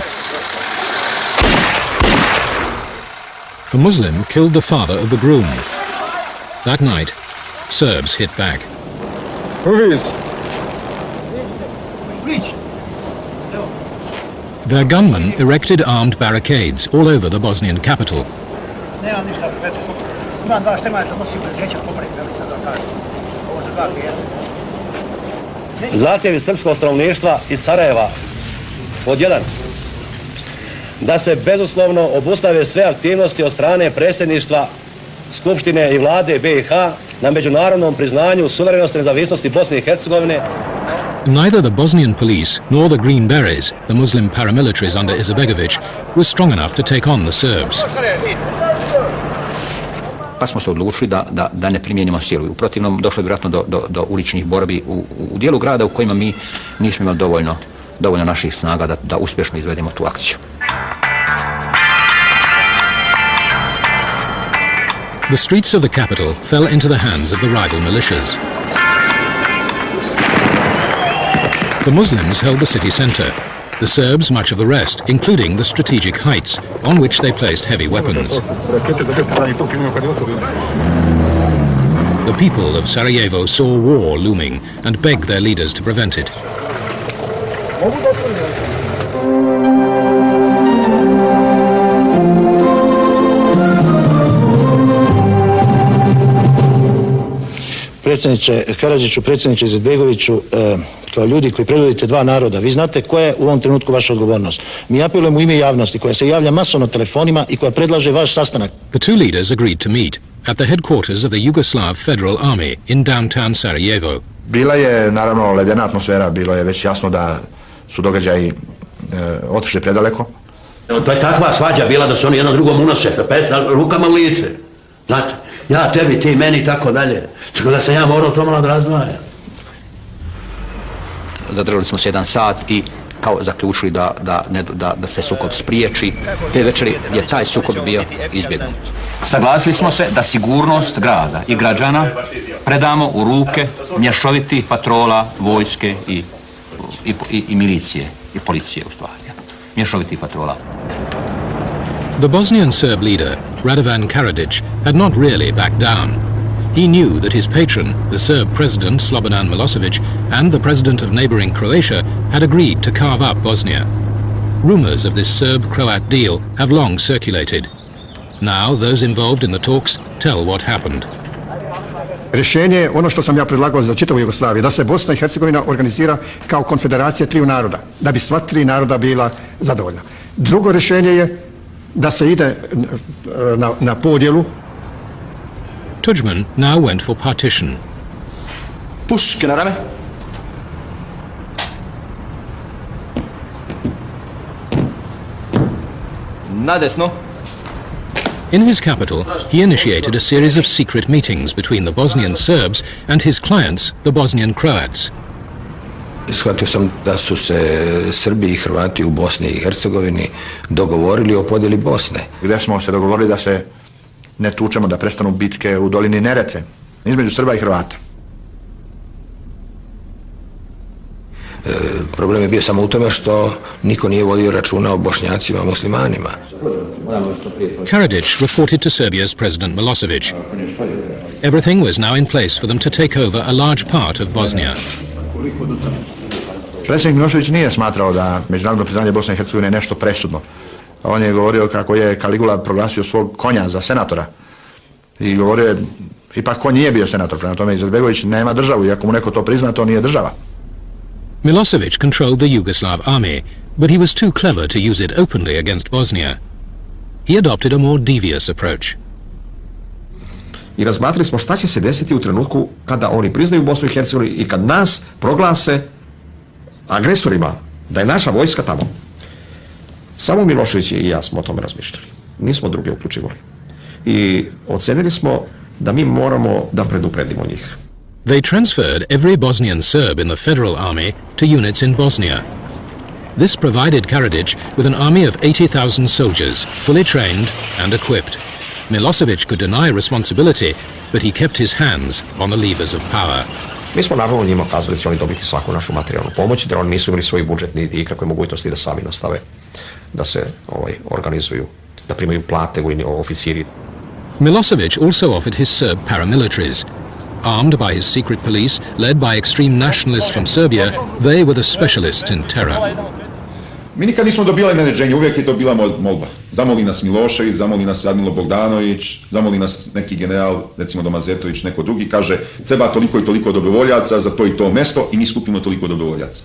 A Muslim killed the father of the groom. That night, Serbs hit back. Their gunmen erected armed barricades all over the Bosnian capital. Zahtjevi srpskog stanovništva iz Sarajeva pod 1. Da se bezuslovno obustave sve aktivnosti od strane predsjedništva, Skupštine i vlade BiH na međunarodnom priznanju suverenosti i nezavisnosti Bosne i Hercegovine. Neither the Bosnian police nor the Green Berets, the Muslim paramilitaries under Izetbegović, was strong enough to take on the Serbs. Pa smo se odlučili da ne primijenimo silu. U protivnom došlo je vjerojatno do uličnih borbi u dijelu grada u kojima mi nismo imali dovoljno naših snaga da uspješno izvedemo tu akciju. The streets of the capital fell into the hands of the rival militias. The Muslims held the city centre, the Serbs much of the rest, including the strategic heights, on which they placed heavy weapons. The people of Sarajevo saw war looming and begged their leaders to prevent it. Predsjedniče Karadžiću, predsjedniče Izetbegoviću, kao ljudi koji predvodite dva naroda, vi znate koja je u ovom trenutku vaša odgovornost. Mi apelujemo u ime javnosti koja se javlja masovno telefonima i koja predlaže vaš sastanak. The two leaders agreed to meet at the headquarters of the Yugoslav Federal Army in downtown Sarajevo. Bila je naravno ledena atmosfera, bilo je već jasno da su događaji otišli predaleko. To je takva svađa bila da se oni jedno drugom unose sa rukama u lice. Znate, ja tebi, ti meni i tako dalje. Tako da sam ja morao to malo da razdvajam. Zadržali smo se 1 sat i kao zaključili da se sukob spriječi. Te večeri je taj sukob bio izbjegnut. Saglasili smo se da sigurnost grada i građana predamo u ruke mješovitih patrola, vojske i milicije i policije u stvari. Mješovitih patrola. The Bosnian Serb leader, Radovan Karadzic, had not really backed down. He knew that his patron, the Serb president Slobodan Milosevic, and the president of neighboring Croatia had agreed to carve up Bosnia. Rumors of this Serb-Croat deal have long circulated. Now those involved in the talks tell what happened. Rješenje je ono što sam ja predlagao za čitavu Jugoslaviju, da se Bosna i Hercegovina organizira kao konfederacija triju naroda, da bi sva tri naroda bila zadovoljna. Drugo rješenje je da se ide na podjelu. Tudjman now went for partition. Puške na rame. Na desno. In his capital, he initiated a series of secret meetings between the Bosnian Serbs and his clients, the Bosnian Croats. Shvatio sam da su se Srbi i Hrvati u Bosni i Hercegovini dogovorili o podjeli Bosne. Gdje smo se dogovorili da se ne tučemo, da prestanu bitke u dolini Neretve, između Srba i Hrvata. Problem je bio samo u tome što niko nije vodio računa o Bošnjacima, muslimanima. Karadzic reported to Serbia's President Milosevic. Everything was now in place for them to take over a large part of Bosnia. Predsjednik Milošević nije smatrao da međunarodno priznanje Bosne i Hercegovine je nešto presudno. On je govorio kako je Kaligula proglasio svog konja za senatora. I govorio je, ipak konj nije bio senator, prema tome Izetbegović nema državu, i ako mu neko to prizna, to nije država. Milosevic controlled the Yugoslav army, but he was too clever to use it openly against Bosnia. He adopted a more devious approach. I razmatrali smo šta će se desiti u trenutku kada oni priznaju Bosnu i Hercegovinu i kad nas proglase agresorima, da je naša vojska tamo. Samo Milošević i ja smo o tome razmišljali. Nismo druge uključivali. I ocenili smo da mi moramo da predupredimo njih. They transferred every Bosnian Serb in the federal army to units in Bosnia. This provided Karadzic with an army of 80,000 soldiers, fully trained and equipped. Milosevic could deny responsibility, but he kept his hands on the levers of power. Mi smo naravno njima kazali da će oni dobiti svaku našu materijalnu pomoć, da oni nisu imali svoj budžet niti ikakve mogućnosti da sami nastave, da se organizuju, da primaju plate vojni oficiri. Milosevic also offered his Serb paramilitaries. Armed by his secret police, led by extreme nationalists from Serbia, they were the specialists in terror. Mi nikad nismo dobili naređenje, uvijek je to bila molba. Zamoli nas Milošević, zamoli nas Radmilo Bogdanović, zamoli nas neki general, recimo Domazetović, neko drugi, kaže treba toliko i toliko dobrovoljaca za to i to mesto i mi skupimo toliko dobrovoljaca.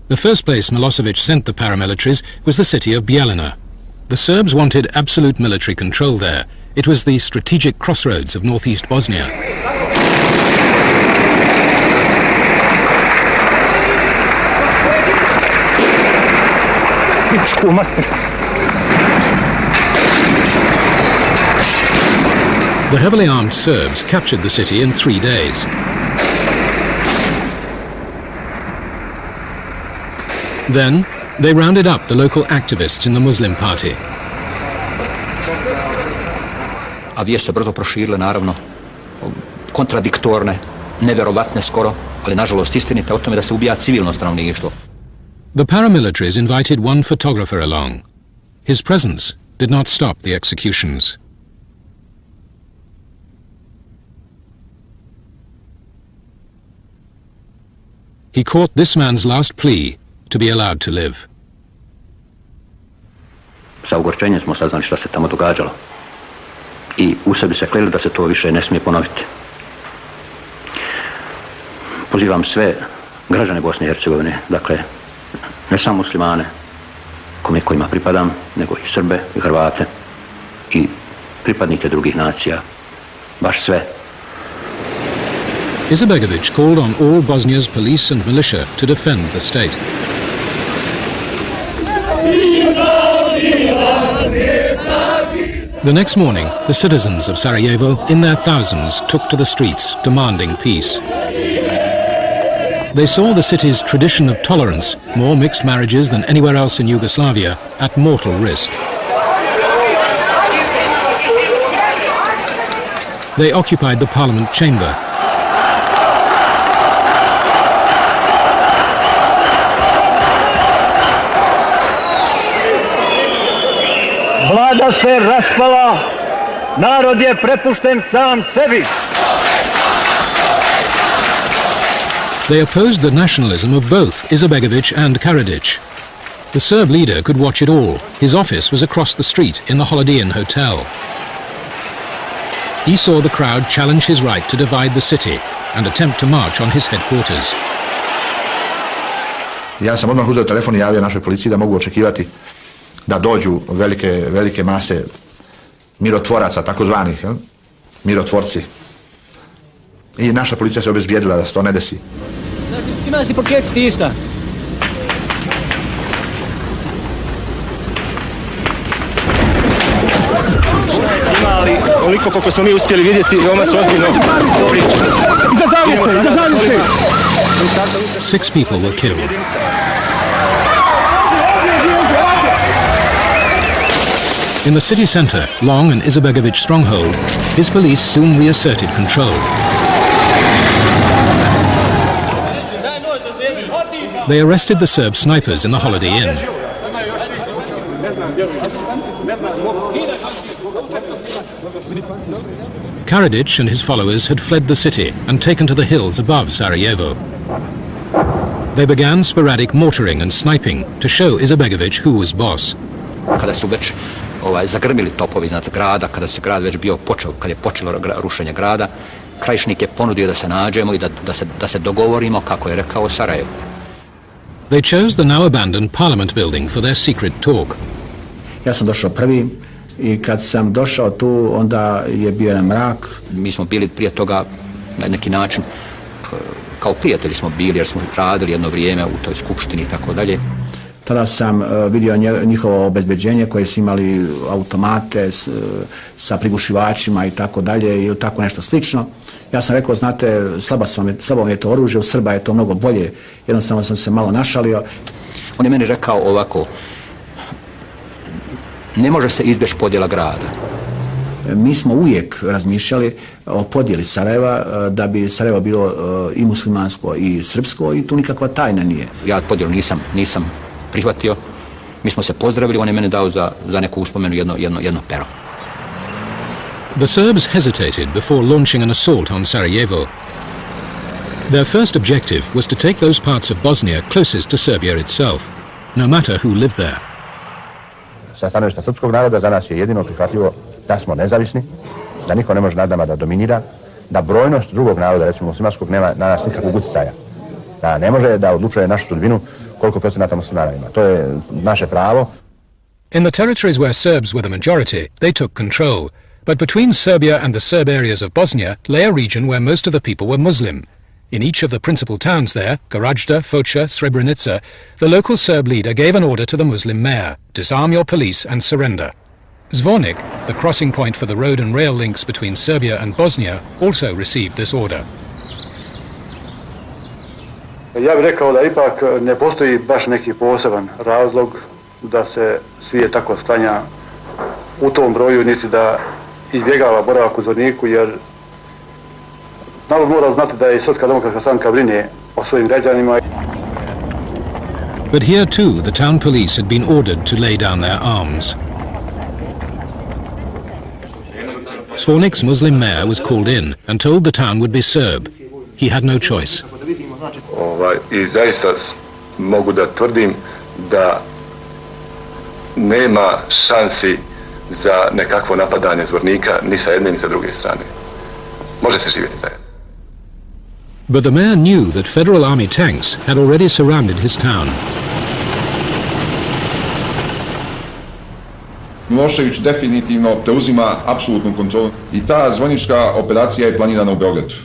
The first place Milosevic sent the paramilitaries was the city of Bijeljina. The Serbs wanted absolute military control there. It was the strategic crossroads of northeast Bosnia. The heavily armed Serbs captured the city in 3 days. Then, they rounded up the local activists in the Muslim party. A vijest se brzo proširile, naravno, kontradiktorne, nevjerovatne skoro, ali nažalost istinite o tome da se ubija civilno stanovništvo. The paramilitaries invited one photographer along. His presence did not stop the executions. He caught this man's last plea to be allowed to live. Sa ogorčenjem smo saznali što se tamo događalo. I u sebi se kleli da se to više ne smije ponoviti. Pozivam sve građane Bosne i Hercegovine, dakle, ne samo muslimane, kojima pripadam, nego i Srbe i Hrvate i pripadnike drugih nacija, baš sve. Izetbegović called on all Bosnia's police and militia to defend the state. The next morning, the citizens of Sarajevo, in their thousands, took to the streets, demanding peace. They saw the city's tradition of tolerance, more mixed marriages than anywhere else in Yugoslavia, at mortal risk. They occupied the parliament chamber. Vlada se raspala Narod je prepušten sam sebi. They opposed the nationalism of both Izetbegović and Karadzic. The Serb leader could watch it all. His office was across the street in the Holiday Inn hotel. He saw the crowd challenge his right to divide the city and attempt to march on his headquarters. Ja sam odmah uzeo telefon i javio našoj policiji da mogu očekivati da dođu velike mase mirotvoraca, takozvanih mirotvorci. I naša policija se obezbijedila da se to ne desi. Imaš li paket tišta? Šta je s njima, ali oliko koliko smo mi uspjeli vidjeti, veoma su ozbiljno povrijeđeni. Iza zavjese! 6 people were killed. In the city centre, Long and Izetbegović stronghold, his police soon reasserted control. They arrested the Serb snipers in the Holiday Inn. Karadzic and his followers had fled the city and taken to the hills above Sarajevo. They began sporadic mortaring and sniping to show Izetbegović who was boss. Kada su već zagrmili topovi iznad grada, kada se grad već kad je počelo rušenje grada, Krajišnik je ponudio da se nađemo i da se dogovorimo, kako je rekao, Sarajevo. They chose the now abandoned Parliament building for their secret talk. Ja sam došao prvi i kad sam došao tu, onda je bio jedan mrak. Mi smo bili prije toga na neki način, kao prijatelji smo bili jer smo radili jedno vrijeme u toj skupštini i tako dalje. Tada sam vidio njihovo obezbeđenje koje su imali automate sa prigušivačima i tako dalje ili tako nešto slično. Ja sam rekao, znate, slabo je to oružje, u Srba je to mnogo bolje. Jednostavno sam se malo našalio. On je meni rekao ovako, ne može se izbjeći podjela grada. Mi smo uvijek razmišljali o podjeli Sarajeva, da bi Sarajevo bilo i muslimansko i srpsko i tu nikakva tajna nije. Ja podjelu nisam prihvatio. Mi smo se pozdravili, on je mene dao za neku uspomenu jedno pero. The Serbs hesitated before launching an assault on Sarajevo. Their first objective was to take those parts of Bosnia closest to Serbia itself, no matter who lived there. Sa stanovišta srpskog naroda za nas je jedino prihvatljivo da smo nezavisni, da niko ne može nad nama da dominira, da brojnost drugog naroda, recimo muslimanskog, nema na nas nikakvog utjecaja. Da ne može da odlučuje našu sudbinu koliko procenata muslimana ima. To je naše pravo. In the territories where Serbs were the majority, they took control. But between Serbia and the Serb areas of Bosnia lay a region where most of the people were Muslim. In each of the principal towns there, Goražda, Foča, Srebrenica, the local Serb leader gave an order to the Muslim mayor, disarm your police and surrender. Zvornik, the crossing point for the road and rail links between Serbia and Bosnia, also received this order. Ja bih rekao da ipak ne postoji baš neki poseban razlog da se svijet tako stanja u tom broju, niti da izbjegava boravak u Zvorniku, jer narod mora znati da je Srpska demokratska stranka brine o svojim građanima. But here too the town police had been ordered to lay down their arms. Zvornik's Muslim mayor was called in and told the town would be Serb. He had no choice. I zaista mogu da tvrdim da nema šansi za nekakvo napadanje Zvornika ni sa jedne ni sa druge strane. Može se živjeti zajedno. But the mayor knew that federal army tanks had already surrounded his town. Milošević definitivno preuzima apsolutnu kontrolu i ta zvornička operacija je planirana u Beogradu.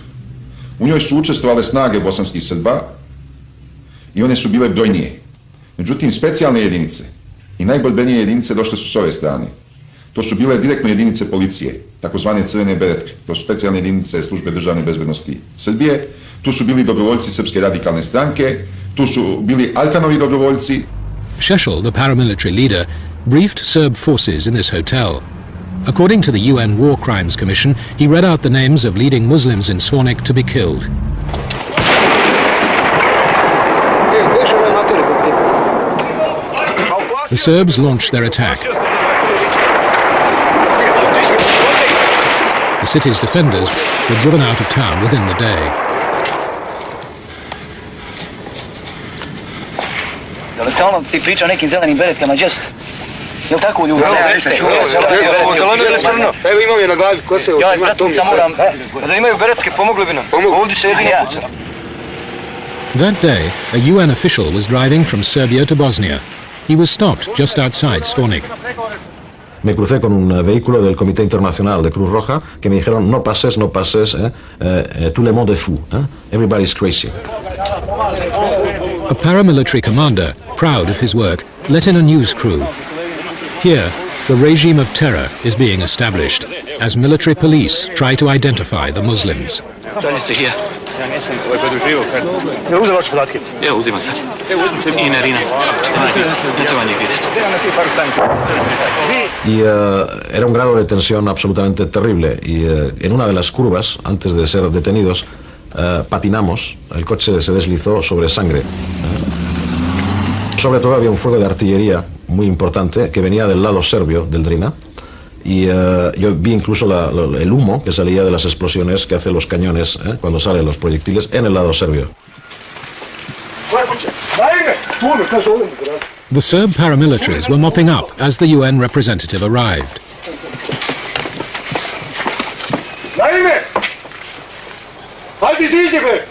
U njoj su učestvovale snage bosanskih Srba i one su bile brojnije. Međutim, specijalne jedinice i najborbenije jedinice došle su s ove strane. To su bile direktno jedinice policije, takozvane crvene beretke. To su specijalne jedinice službe državne bezbednosti Srbije. Tu su bili dobrovoljci Srpske radikalne stranke. Tu su bili Arkanovi dobrovoljci. Šešelj, the paramilitary leader, briefed Serb forces in this hotel. According to the UN War Crimes Commission, he read out the names of leading Muslims in Zvornik to be killed. The Serbs launched their attack. The city's defenders were driven out of town within the day. Da li stalno ti priča o nekim zelenim beretkama, džest? Jel' tako u Jugoslaviji? Zeleno ili crno? Evo imam je na glavi, ko se... Ja iz Bratovca moram... Da imaju beretke, pomogli bi nam. Ovdje se jedino puca. That day, a UN official was driving from Serbia to Bosnia. He was stopped just outside Svornik. Me crucé con un vehículo del Comité Internacional de Cruz Roja que me dijeron no pases, tout le monde est fou, everybody's crazy. A paramilitary commander, proud of his work, let in a news crew. Here, the regime of terror is being established as military police try to identify the Muslims. Y era un grado de tensión absolutamente terrible y en una de las curvas, antes de ser detenidos, patinamos, el coche se deslizó sobre sangre. Sobre todo había un fuego de artillería muy importante que venía del lado serbio del Drina y yo vi incluso el humo que salía de las explosiones que hacen los cañones cuando salen los proyectiles en el lado serbio. The Serb paramilitaries were mopping up as the UN representative arrived. Hajde iziđi bre!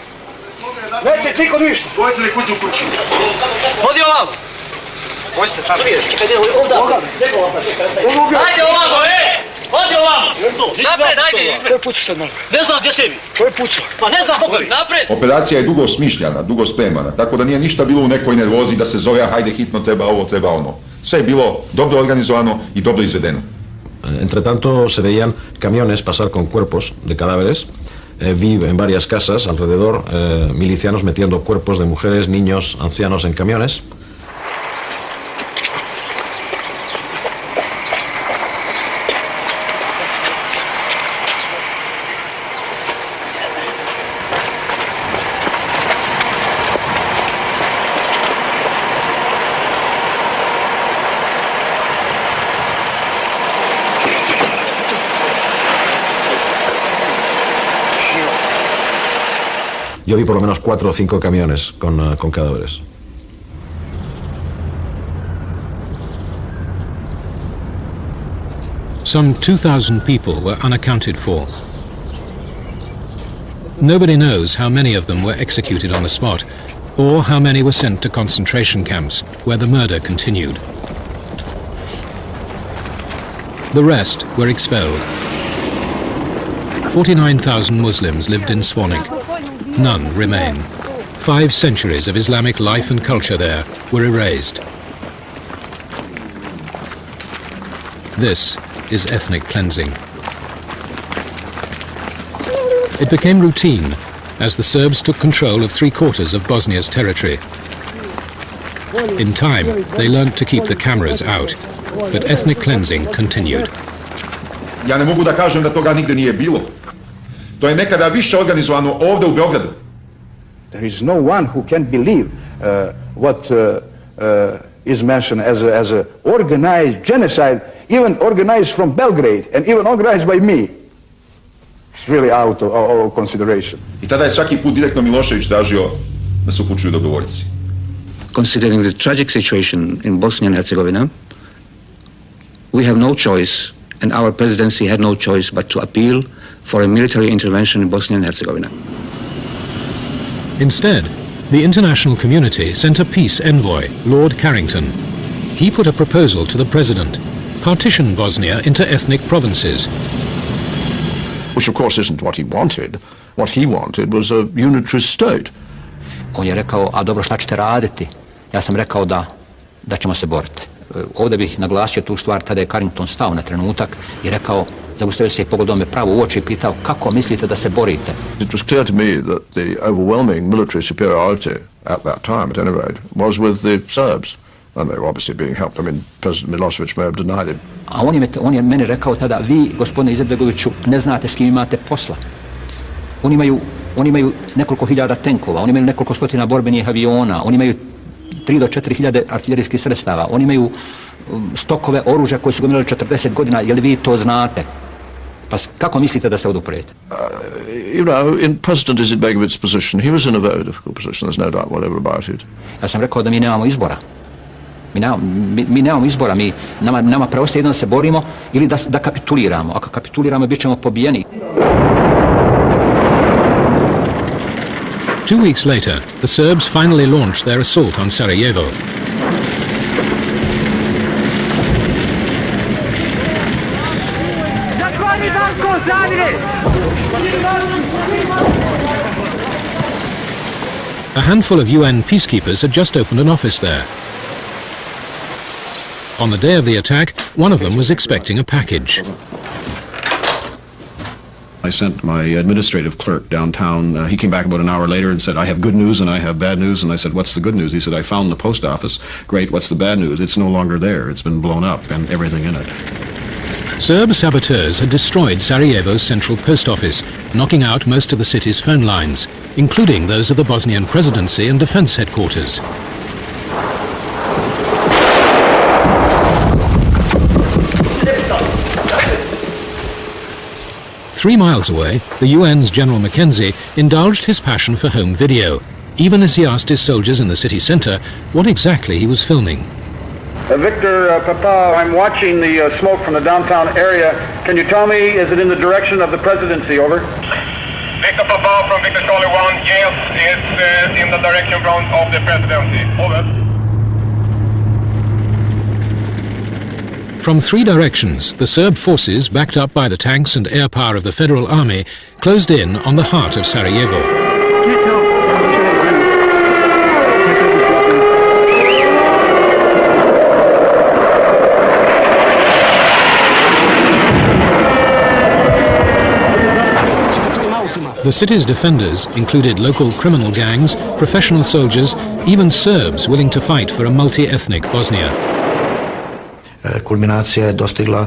Neće niko ništa! Pojete li kuću kući? Hodi ovam! Možete tamo. Hajde ovamo, Hodi ovamo! Napred, hajde! Ko je pucao sad malo? Ne znam gdje si mi. Ko je pucao? Pa ne znam Boga, napred! Operacija je dugo smišljana, dugo spremana, tako da nije ništa bilo u nekoj nervozi da se zove hajde hitno treba ovo, treba ono. Sve je bilo dobro organizovano i dobro izvedeno. Entre tanto se veían camiones pasar con cuerpos de cadáveres. Vi en varias casas alrededor milicianos metiendo cuerpos de mujeres, niños, ancianos en camiones. Yo vi por lo menos 4 o 5 camiones con cadáveres. Some 2,000 people were unaccounted for. Nobody knows how many of them were executed on the spot, or how many were sent to concentration camps, where the murder continued. The rest were expelled. 49,000 Muslims lived in Svornik. None remain. 5 centuries of Islamic life and culture there were erased. This is ethnic cleansing. It became routine as the Serbs took control of 3/4 of Bosnia's territory. In time, they learned to keep the cameras out, but ethnic cleansing continued. Ja ne mogu da kažem da toga nigde nije bilo. To je nekada više organizovano ovdje u Beogradu. There is no one who can believe what is mentioned as a organized genocide, even organized from Belgrade and even organized by me. It's really out of consideration. I tada je svaki put direktno Milošević tražio da se upućuju dogovorci. Considering the tragic situation in Bosnia and Herzegovina, we have no choice, and our presidency had no choice but to appeal for a military intervention in Bosnia and Herzegovina. Instead, the international community sent a peace envoy, Lord Carrington. He put a proposal to the president: partition Bosnia into ethnic provinces. Which of course isn't what he wanted. What he wanted was a unitary state. On je rekao, a dobro, šta ćete raditi? Ja sam rekao da ćemo se boriti. Ovdje bih naglasio tu stvar, tada je Carrington stao na trenutak i rekao, zaustavio se i pogledao me pravo u oči i pitao, kako mislite da se borite? It was clear to me that the overwhelming military superiority at that time, at any rate, was with the Serbs. And they were obviously being helped. I mean, President Milosevic may have denied it. A on je meni rekao tada, vi, gospodine Izetbegoviću, ne znate s kim imate posla. Oni imaju nekoliko hiljada tenkova, oni imaju nekoliko stotina borbenih aviona, oni imaju 3 do 4 hiljade artiljerijskih sredstava, oni imaju stokove oružja koji su ga imali 40 godina, je li vi to znate? Pa kako mislite da se oduprete? You know, in President Izetbegovic's position, he was in a very difficult position, there's no doubt whatever about it. Ja sam rekao da mi nemamo izbora. Mi nemamo izbora, nama preostaje jedno da se borimo ili da kapituliramo. Ako kapituliramo, bit ćemo pobijeni. 2 weeks later, the Serbs finally launched their assault on Sarajevo. A handful of UN peacekeepers had just opened an office there. On the day of the attack, one of them was expecting a package. I sent my administrative clerk downtown. He came back about an hour later and said, I have good news and I have bad news. And I said, what's the good news? He said, I found the post office. Great, what's the bad news? It's no longer there. It's been blown up and everything in it. Serb saboteurs had destroyed Sarajevo's central post office, knocking out most of the city's phone lines, including those of the Bosnian presidency and defense headquarters. Three miles away, the UN's General Mackenzie indulged his passion for home video, even as he asked his soldiers in the city centre what exactly he was filming. Victor Papa, I'm watching the smoke from the downtown area. Can you tell me, is it in the direction of the presidency? Over. Victor Papa from Victor Charlie 1. Yes, it's in the direction of the presidency. Over. From three directions, the Serb forces, backed up by the tanks and air power of the Federal Army, closed in on the heart of Sarajevo. The city's defenders included local criminal gangs, professional soldiers, even Serbs willing to fight for a multi-ethnic Bosnia. Kulminacija je dostigla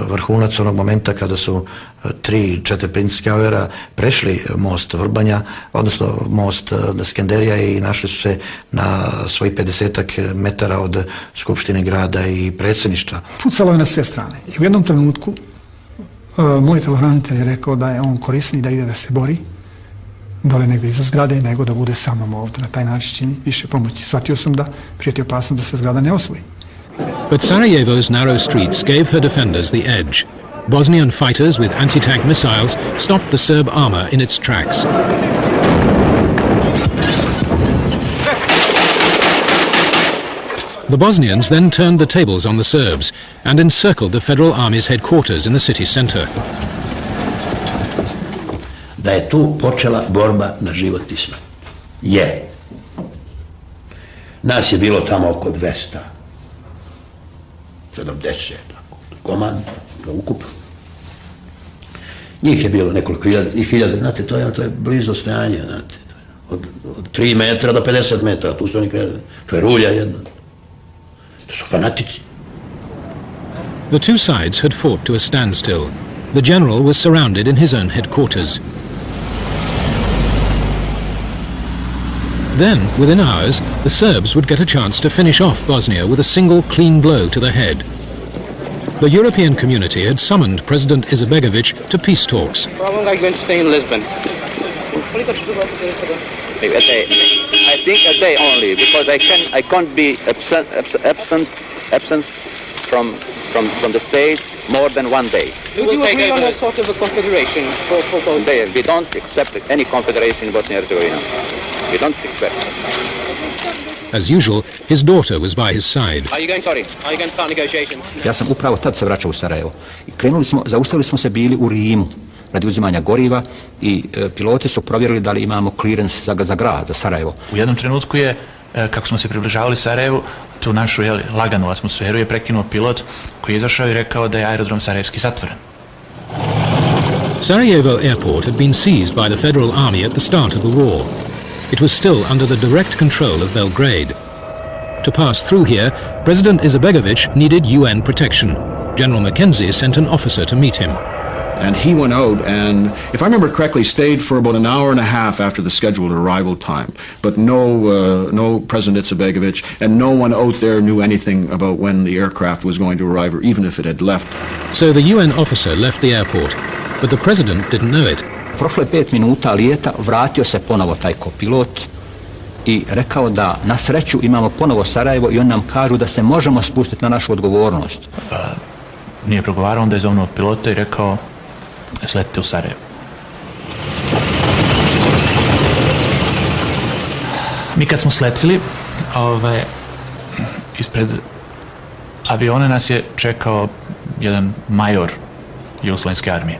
vrhunac onog momenta kada su 3-4 princikavera prešli most Vrbanja, odnosno most Skenderija i našli su se na svojih 50 metara od Skupštine grada i predsjedništva. Pucalo je na sve strane. I u jednom trenutku moj telohranitelj je rekao da je on korisniji da ide da se bori dole negdje iza zgrade nego da bude sa mnom ovdje. Na taj način čini više pomoći. Shvatio sam da prijeti opasnost da se zgrada ne osvoji. But Sarajevo's narrow streets gave her defenders the edge. Bosnian fighters with anti-tank missiles stopped the Serb armor in its tracks. The Bosnians then turned the tables on the Serbs and encircled the Federal Army's headquarters in the city center. Da je tu počela borba na život i smrt. Je. Nas je bilo tamo oko 200. 70, komand, ukupno. Njih je bilo nekoliko hiljada, znate, to je blizu stojanje, znate, od 3 metra do 50 metara, tu što oni krenu, to je rulja jedna. To su fanatici. The two sides had fought to a standstill. The general was surrounded in his own headquarters. Then, within hours, the Serbs would get a chance to finish off Bosnia with a single clean blow to the head. The European community had summoned President Izetbegovic to peace talks. How long are you going to stay in Lisbon? Maybe a day. I think a day only, because I can't be absent from the state more than 1 day. Would you agree on a sort of a confederation for Bosnia? We don't accept any confederation in Bosnia and Herzegovina. We don't accept. As usual, his daughter was by his side. Are you going to start negotiations? Ja sam upravo tad se vraćao u Sarajevo. I zaustavili smo se bili u Rimu radi uzimanja goriva i piloti su provjerili da li imamo clearance za grad, za Sarajevo. U jednom trenutku je, kako smo se približavali Sarajevu, tu našu laganu atmosferu je prekinuo pilot koji je izašao i rekao da je aerodrom Sarajevski zatvoren. Sarajevo airport had been seized by the Federal Army at the start of the war. It was still under the direct control of Belgrade. To pass through here, President Izetbegovic needed UN protection. General Mackenzie sent an officer to meet him. And he went out and, if I remember correctly, stayed for about an hour and a half after the scheduled arrival time. But no President Izetbegović and no one out there knew anything about when the aircraft was going to arrive, or even if it had left. So the UN officer left the airport, but the president didn't know it. Prošlo je 5 minuta lijeta, vratio se ponovo taj kopilot i rekao da na sreću imamo ponovo Sarajevo i on nam kažu da se možemo spustiti na našu odgovornost. Nije progovarao, onda je zovnuo pilota i rekao sletite u Sarajevo. Mi kad smo sletili, ispred aviona nas je čekao jedan major Jugoslavijske armije.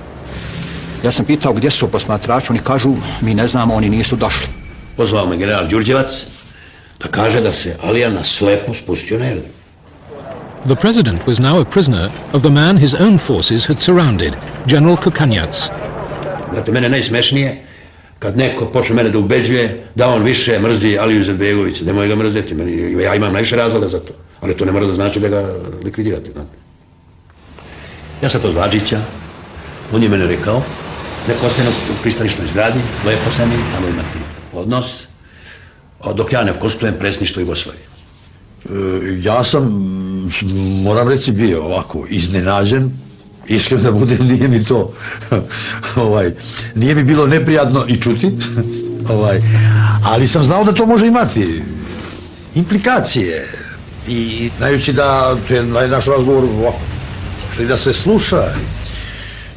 Ja sam pitao gdje su posmatrači, oni kažu mi ne znamo, oni nisu došli. Pozvao me general Đurđevac da kaže da se Alija na slepo spustio na aerodrom. The president was now a prisoner of the man his own forces had surrounded, General Kukanjac. Znate, mene najsmešnije kad neko počne mene da ubeđuje da on više mrzi Aliju Izetbegovića, nemoj ga mrzeti, ja imam najviše razloga za to, ali to ne mora da znači da ga likvidirate. Ja sam to Zvađića, on je mene rekao, neko ostane u pristanišnoj zgradi, lepo se mi, tamo imati odnos, dok ja ne konstitujem predsjedništvo Jugoslavije. Ja sam, moram reći, bio ovako iznenađen, iskreno da budem, nije mi to, nije mi bilo neprijatno i čuti, ali sam znao da to može imati implikacije i znajući da je naš razgovor ovako, šli da se sluša.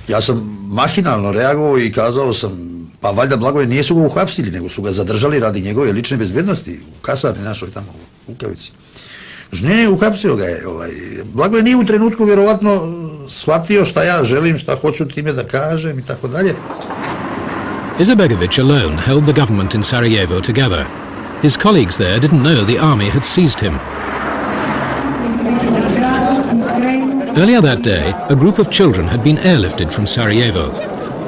Ja sam mahinalno reagovao i kazao sam, pa valjda Blagoje nisu ga uhapsili, nego su ga zadržali radi njegove lične bezbjednosti u kasarni našoj tamo u Lukavici. Ne, uhapsio ga je. Blagoje nije u trenutku vjerovatno shvatio šta ja želim, šta hoću time da kažem i tako dalje. Izetbegović alone held the government in Sarajevo together. His colleagues there didn't know the army had seized him. Earlier that day, a group of children had been airlifted from Sarajevo.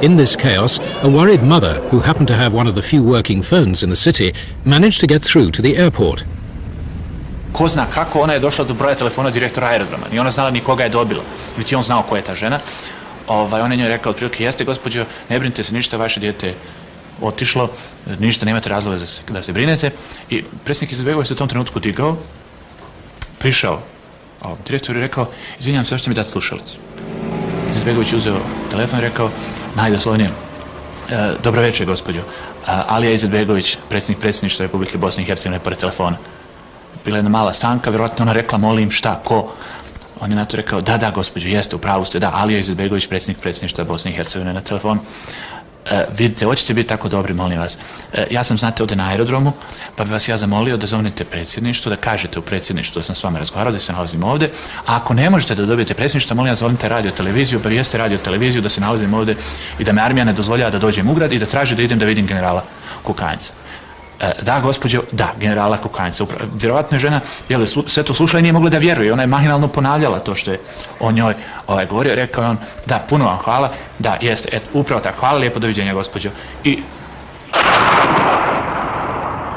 In this chaos, a worried mother, who happened to have one of the few working phones in the city, managed to get through to the airport. Ko zna kako, ona je došla do broja telefona direktora aerodroma. Ni ona znala ni koga je dobila, niti on znao ko je ta žena. On je njoj rekao otprilike, jeste gospođo, ne brinite se ništa, vaše dijete je otišlo, ništa, nemate razloga da se brinete. I predsjednik Izetbegović se u tom trenutku digao, prišao direktor je rekao, izvinjam se, hoćete mi dati slušalicu. Izetbegović je uzeo telefon i rekao, najdoslovnije, dobro večer gospođo, Alija Izetbegović, predsjednik predsjedništva Republike Bosne i Hercegovine, pored telefona. Bila je jedna mala stanka, vjerojatno ona rekla, molim, šta, ko? On je na to rekao, da, gospođo, jeste, u pravu ste, da, Alija Izetbegović, predsjednik predsjedništva Bosne i Hercegovine na telefonu. Vidite, hoćete biti tako dobri, molim vas. Ja sam, znate, ovdje na aerodromu, pa bi vas ja zamolio da zovnete predsjedništvo, da kažete u predsjedništvu da sam s vama razgovarao, da se nalazim ovdje, a ako ne možete da dobijete predsjedništvo, molim vas, zovnite radio-televiziju, obavijeste radio-televiziju da se nalazim ovdje i da me armija ne dozvoljava da dođem u grad i da traži da idem da vidim generala Kukanjca. Da, gospođo, da, generala Kukanjca. Vjerovatno je žena sve to slušala i nije mogla da vjeruje. Ona je mahinalno ponavljala to što je o njoj govorio. Rekao je on, da, puno vam hvala, da, jeste, upravo tako, hvala, lijepo, doviđenja, gospođo.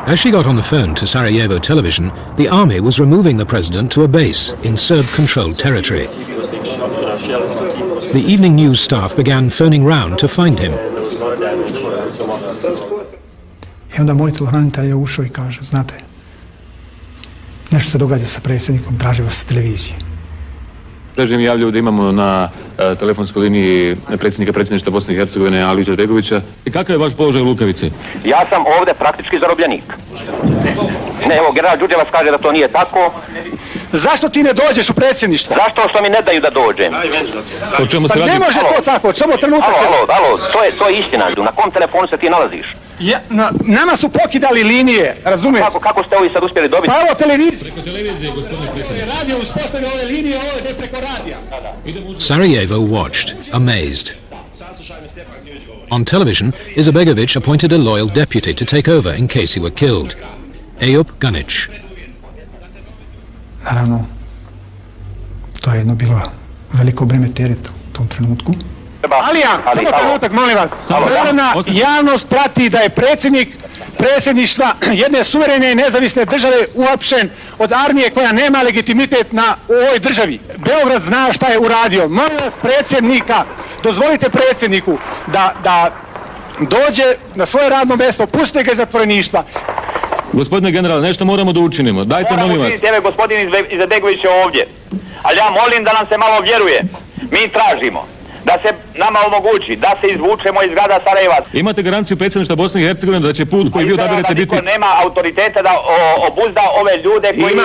As she got on the phone to Sarajevo television, the army was removing the president to a base in Serb-controlled territory. The evening news staff began phoning round to find him. I onda moj telehranitelj je ušao i kaže, znate, nešto se događa sa predsjednikom, traži vas s televizije. Režim javljaju da imamo na telefonskoj liniji predsjednika predsjedništva Bosne i Hercegovine Aliju Izetbegovića. I kakav je vaš položaj u Lukavici? Ja sam ovdje praktički zarobljenik. Ne, evo, general Đurđevac kaže da to nije tako. Zašto ti ne dođeš u predsjedništvo? Zašto što mi ne daju da dođem? O čemu se radi? Pa ne može to tako, čemu trenutak? Alo, to je istina. Na kom telefonu se ti nalaziš? Nama su pokidali linije, razumiješ? Kako ste ovi sad uspjeli dobiti? Pa evo televizija. Preko televizije, gospodine predsjedniče. Radio uspostavio ove linije, ovo je preko radija. Sarajevo watched, amazed. On television, Izetbegović appointed a loyal deputy to take over in case he were killed. Eyüp Ganić. Naravno, to je jedno bilo veliko breme tereta u tom trenutku. Alija, samo trenutak, molim vas. Narodna javnost prati da je predsjednik predsjedništva jedne suverene i nezavisne države uhapšen od armije koja nema legitimitet u ovoj državi. Beograd zna šta je uradio. Molim vas predsjednika Dozvolite predsjedniku da dođe na svoje radno mjesto, pustite ga iz zatvoreništva. Gospodine generale, nešto moramo da učinimo. Dajte, molim vas. Evo gospodin Izetbegović je ovdje. Ali ja molim da nam se malo vjeruje. Mi tražimo da se nama omogući da se izvučemo iz grada Sarajeva. Imate garanciju predsjedništva Bosne i Hercegovine da će put koji vi odabirete biti... Niko nema autoriteta da obuzda ove ljude koji... Ima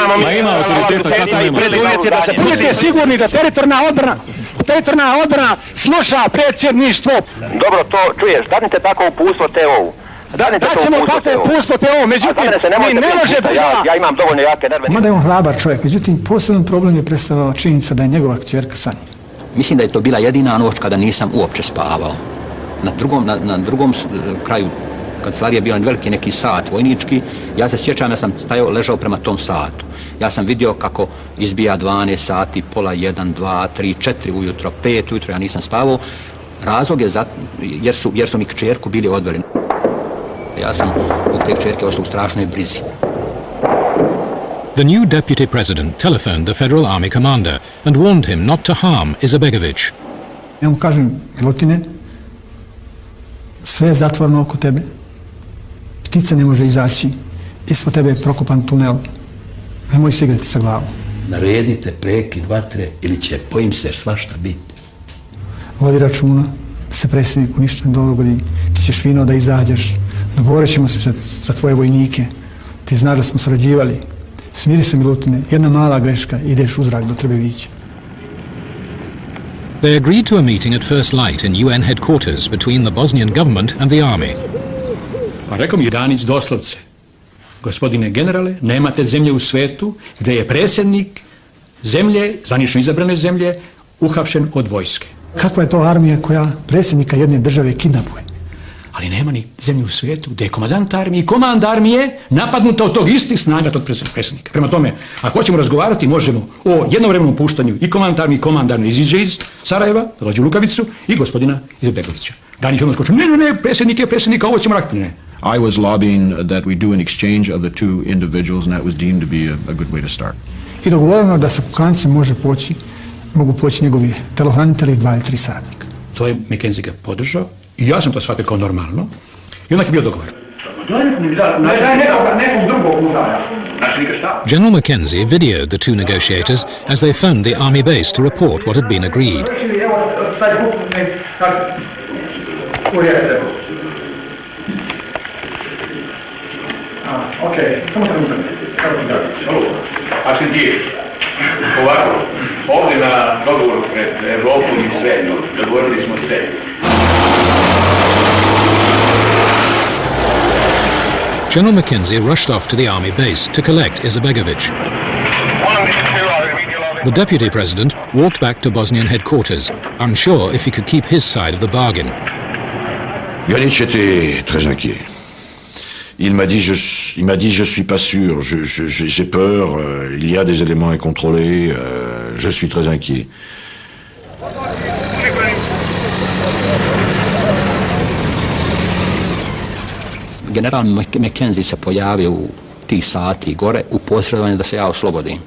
autoriteta, kako nema? Budete sigurni da teritorijalna odbrana sluša predsjedništvo. Dobro, to čuješ, dadnite tako uputstvo TO-u. Daćemo tako uputstvo TO-u, međutim, mi ne može država... Ja imam dovoljno jake nerve. Mada je on hrabar čovjek, međutim, poseban problem je predstavljala činjenica da je njegova kćerka sa njim. Mislim da je to bila jedina noć kada nisam uopće spavao. Na drugom kraju kancelarije je bio veliki neki sat vojnički. Ja se sjećam, ja sam ležao prema tom satu. Ja sam vidio kako izbija 12 sati, pola 1, 2, 3, 4 ujutro, 5 ujutro, ja nisam spavao. Razlog je jer su mi kćerku bili odveli. Ja sam od te kćerke ostao u strašnoj brizi. The new deputy president telephoned the Federal Army commander and warned him not to harm Izetbegović. Ja mu kažem, Milutine, sve je zatvoreno oko tebe, ptica ne može izaći, ispod tebe je prokopan tunel, nemoj se igrati sa glavom. Naredite prekid vatre ili će, bojim se, svašta biti. Vodi računa, da se predsjedniku ništa ne dogodi, ti ćeš fino da izađeš, dogovorit ćemo se za tvoje vojnike, ti znaš da smo surađivali. Smiri se, Milutine, jedna mala greška, ideš u zrak do Trebevića. They agreed to a meeting at first light in UN headquarters between the Bosnian government and the army. Pa rekao mi Danić doslovce, gospodine generale, nemate zemlje u svetu gdje je predsjednik zemlje, zvanično izabrane zemlje, uhapšen od vojske. Kakva je to armija koja predsjednika jedne države kidnapuje? Ali nema ni zemlje u svijetu gdje je komandant armije i komand armije napadnuta od tog istih snaga tog predsjednika. Prema tome, ako hoćemo razgovarati, možemo o jednovremenom puštanju i komand armije iziđe iz Sarajeva, dođe u Lukavicu i gospodina Izetbegovića. Danić ono skočio, ne, predsjednik, ovo ćemo raditi, ne. I was lobbying that we do an exchange of the two individuals, and that was deemed to be a good way to start. I dogovoreno da sa Kukancem mogu poći njegovi telohranitelji 2 ili 3 saradnika. To je McKenzie ga podržao i ja sam to shvatio kao normalno i onak je bio dogovor. General Mackenzie videoed the two negotiators as they phoned the army base to report what had been agreed. Ovako, ovdje na dogovoru pred Evropom i svetom dogovorili smo se. General Mackenzie rushed off to the army base to collect Izetbegović. The deputy president walked back to Bosnian headquarters, unsure if he could keep his side of the bargain. Yanic était très inquiet. Il m'a dit je suis pas sûr, j'ai peur, il y a des éléments incontrôlés, je suis très inquiet. General Mackenzie se pojavio u tih sati gore u posredovanju da se ja oslobodim.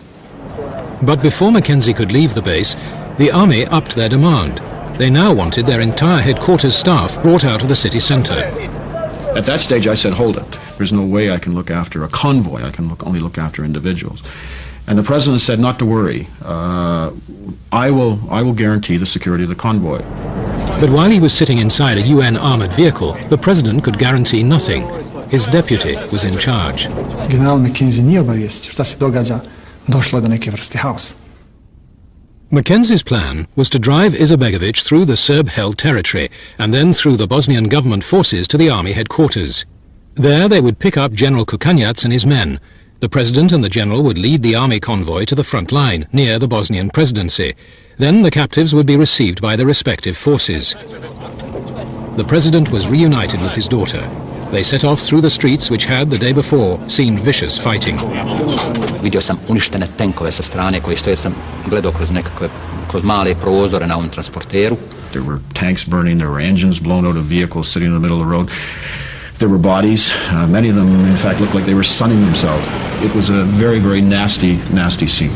But before Mackenzie could leave the base, the army upped their demand. They now wanted their entire headquarters staff brought out of the city centre. At that stage, I said, hold it. There's no way I can look after a convoy. I can only look after individuals. And the president said not to worry. I will guarantee the security of the convoy. But while he was sitting inside a UN armoured vehicle, the president could guarantee nothing. His deputy was in charge. General Mackenzie nije obavijestio šta se događa, došlo do neke vrste haosa. Mackenzie's plan was to drive Izetbegović through the Serb-held territory and then through the Bosnian government forces to the army headquarters. There they would pick up General Kukanjac and his men. The president and the general would lead the army convoy to the front line, near the Bosnian presidency. Then the captives would be received by the respective forces. The president was reunited with his daughter. They set off through the streets which had, the day before, seen vicious fighting. Vidio sam uništene tenkove sa strane koje stoje, sam gledao kroz male prozore na ovom transporteru. There were tanks burning, there were engines blown out of vehicles sitting in the middle of the road. There were bodies. Many of them, in fact, looked like they were sunning themselves. It was a very, very nasty, nasty scene.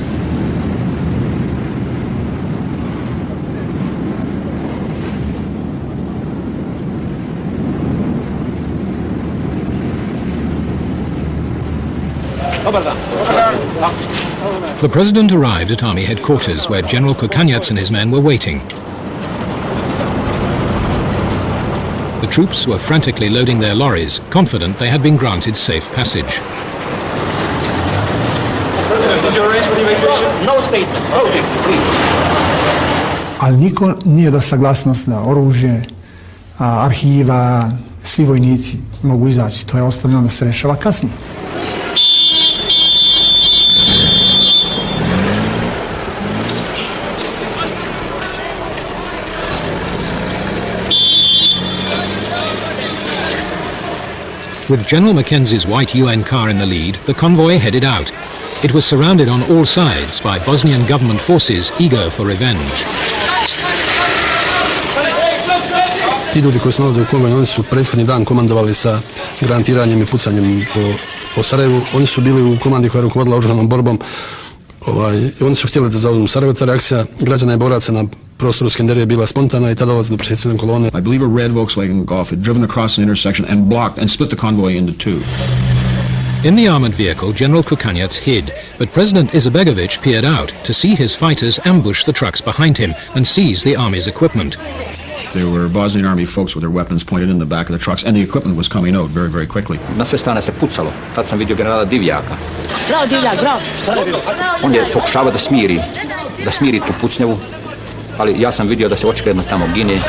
The president arrived at army headquarters where General Kukanjac and his men were waiting. The troops were frantically loading their lorries, confident they had been granted safe passage. President, did you arrange for the evacuation? No statement. Okay, please. Ali niko nije dao saglasnost na oružje, arhiva, svi vojnici mogu izaći. To je ostavljeno da se rešava kasnije. With General Mackenzie's white UN car in the lead, the convoy headed out. It was surrounded on all sides by Bosnian government forces eager for revenge. Ti ljudi koji se nalaze u konvoju, oni su prethodni dan komandovali sa granatiranjem i pucanjem po Sarajevu. Oni su bili u komandi koja je rukovodila oružanom borbom. Oni su htjeli da zauzmu Sarajevo. Ta reakcija građana i boraca na prostoru Skenderije bila spontana i tada dolazi do presjecanja kolone. I believe a red Volkswagen Golf had driven across an intersection and blocked and split the convoy into two. In the armoured vehicle, General Kukanjac hid, but President Izetbegović peered out to see his fighters ambush the trucks behind him and seize the army's equipment. There were Bosnian army folks with their weapons pointed in the back of the trucks, and the equipment was coming out very, very quickly. Na sve strane se pucalo. Tad sam vidio generala Divjaka. Bravo, Divjak, bravo. On je pokušavao da smiri tu pucnjavu, ali ja sam vidio da se očigledno tamo gine.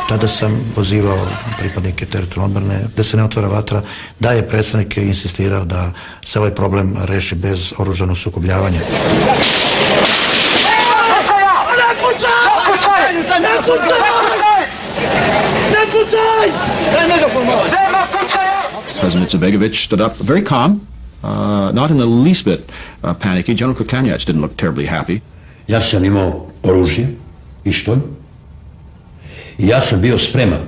Tada sam pozivao pripadnike teritorijalne odbrane da se ne otvara vatra, da je predsjednik insistirao da se ovaj problem reši bez oružanog sukobljavanja. President Izetbegović stood up, very calm, not in the least bit panicky. General Kukanjac didn't look terribly happy. Ja sam imao oružje, pištolj, i ja sam bio spreman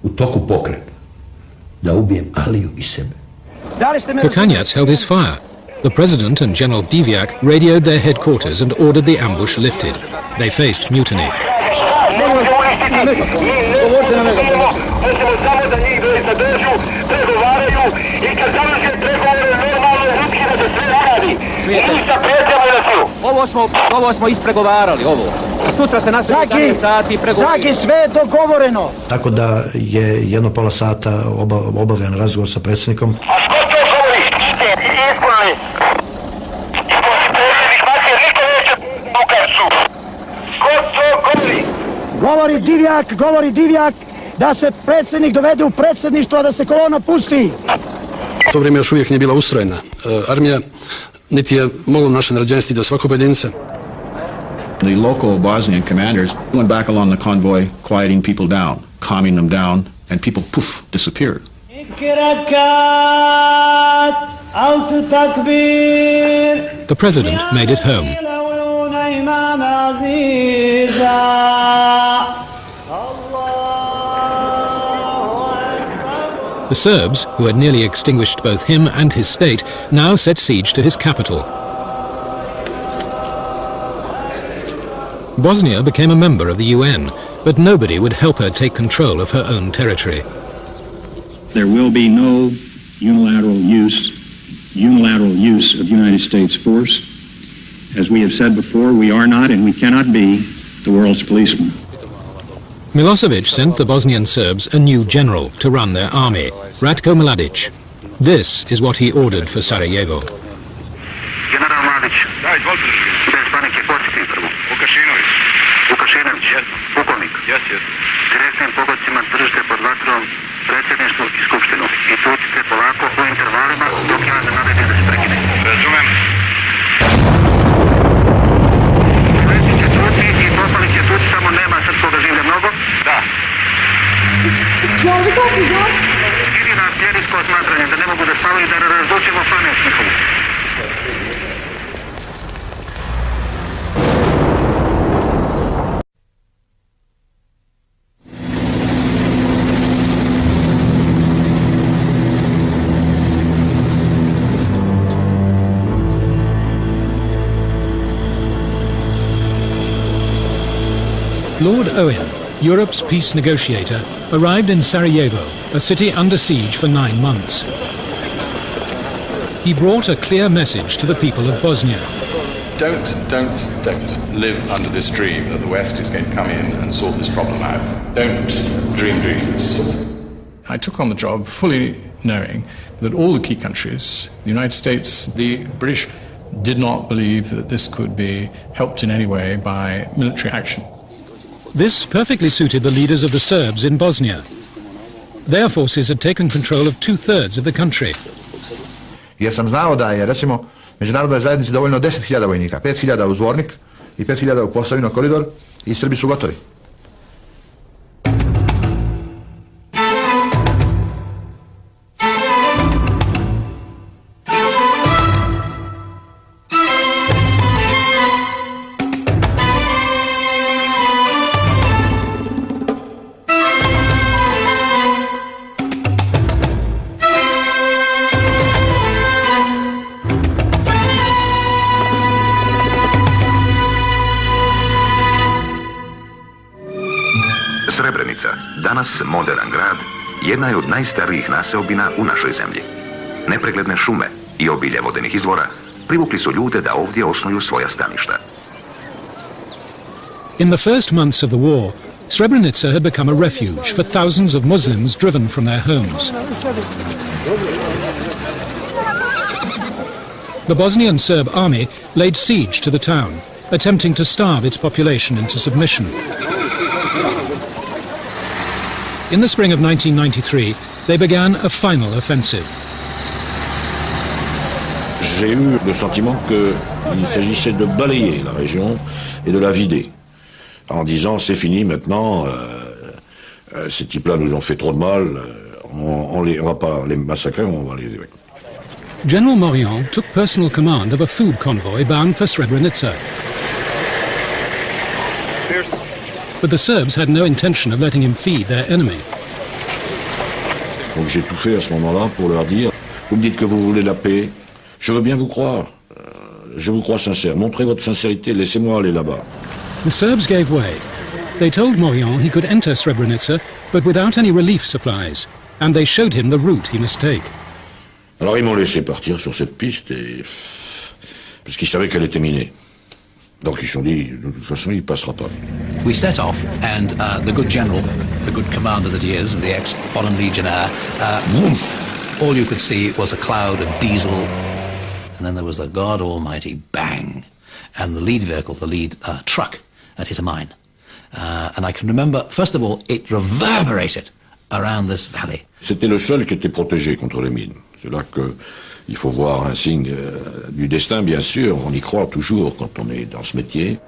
u toku pokreta da ubijem Aliju i sebe. Kukanjac held his fire. The president and General Divjak radioed their headquarters and ordered the ambush lifted. They faced mutiny. Ovo smo ispregovarali, ovo. A sutra se nastavimo 11 sati i pregovaramo. Zaki, sve je dogovoreno. Tako da je jedno pola sata obavljen razgovor sa predsjednikom. Govori Divjak, da se predsjednik dovede u predsjedništvo, da se kolona pusti. U to vrijeme još uvijek nije bila ustrojena armija, niti je moglo naše naređenje da svako pojedince. The local Bosnian commanders went back along the convoy, quieting people down, calming them down, and people, poof, disappeared. The president made it home. The Serbs, who had nearly extinguished both him and his state, now set siege to his capital. Bosnia became a member of the UN, but nobody would help her take control of her own territory. There will be no unilateral use of United States force. As we have said before, we are not and we cannot be the world's policeman. Milosevic sent the Bosnian Serbs a new general to run their army, Ratko Mladic. This is what he ordered for Sarajevo. General Mladic, bez panike, početnik prvo. Vukašinović, pukovnik. Direktnim pogodcima držite pod vatrom predsjedništvo i skupštinu. I tucite polako u intervalima dok ja ne naredim da se prekine. Razumem. Predsjednik će tuci i poslanik će tuci, samo nema srpskog življa mnogo. Da. Ili na sljeditko smatranje da ne mogu da spavaju da razlučimo pamet njihovu. Lord Owen, Europe's peace negotiator, arrived in Sarajevo, a city under siege for 9 months. He brought a clear message to the people of Bosnia. Don't live under this dream that the West is going to come in and sort this problem out. Don't dream dreams. I took on the job fully knowing that all the key countries, the United States, the British, did not believe that this could be helped in any way by military action. This perfectly suited the leaders of the Serbs in Bosnia. Their forces had taken control of 2/3 of the country. Jer sam znao da je, recimo, međunarodnoj zajednici dovoljno 10.000 vojnika, 5.000 u Zvornik i 5.000 u Posavino koridor i Srbi su gotovi. Srebrenica, danas moderan grad, jedna je od najstarijih naseobina u našoj zemlji. Nepregledne šume i obilje vodenih izvora privukli su ljude da ovdje osnuju svoja staništa. In the first months of the war, Srebrenica had become a refuge for thousands of Muslims driven from their homes. The Bosnian Serb army laid siege to the town, attempting to starve its population into submission. In the spring of 1993, they began a final offensive. J'ai eu le sentiment qu'il s'agissait de balayer la région et de la vider, en disant c'est fini maintenant, ces types-là nous ont fait trop de mal, on va pas les massacrer, on va les... General Morion took personal command of a food convoy bound for Srebrenica. But the Serbs had no intention of letting him feed their enemy. Donc j'ai tout fait à ce moment-là pour leur dire, vous me dites que vous voulez la paix, je veux bien vous croire, je vous crois sincère, montrez votre sincérité, laissez-moi aller là-bas. The Serbs gave way. They told Morion he could enter Srebrenica, but without any relief supplies, and they showed him the route he must take. Alors ils m'ont laissé partir sur cette piste, parce qu'ils savaient qu'elle était minée. Donc ils se sont dit, de toute façon, il ne passera pas. We set off, and the good general, the good commander that he is, the ex-Foreign Legionnaire, all you could see was a cloud of diesel, and then there was the God Almighty bang, and the lead vehicle, the lead truck, had hit a mine. And I can remember, first of all, it reverberated around this valley. C'était le seul qui était protégé contre les mines. C'est là que il faut voir un signe du destin, bien sûr. On y croit toujours quand on est dans ce métier.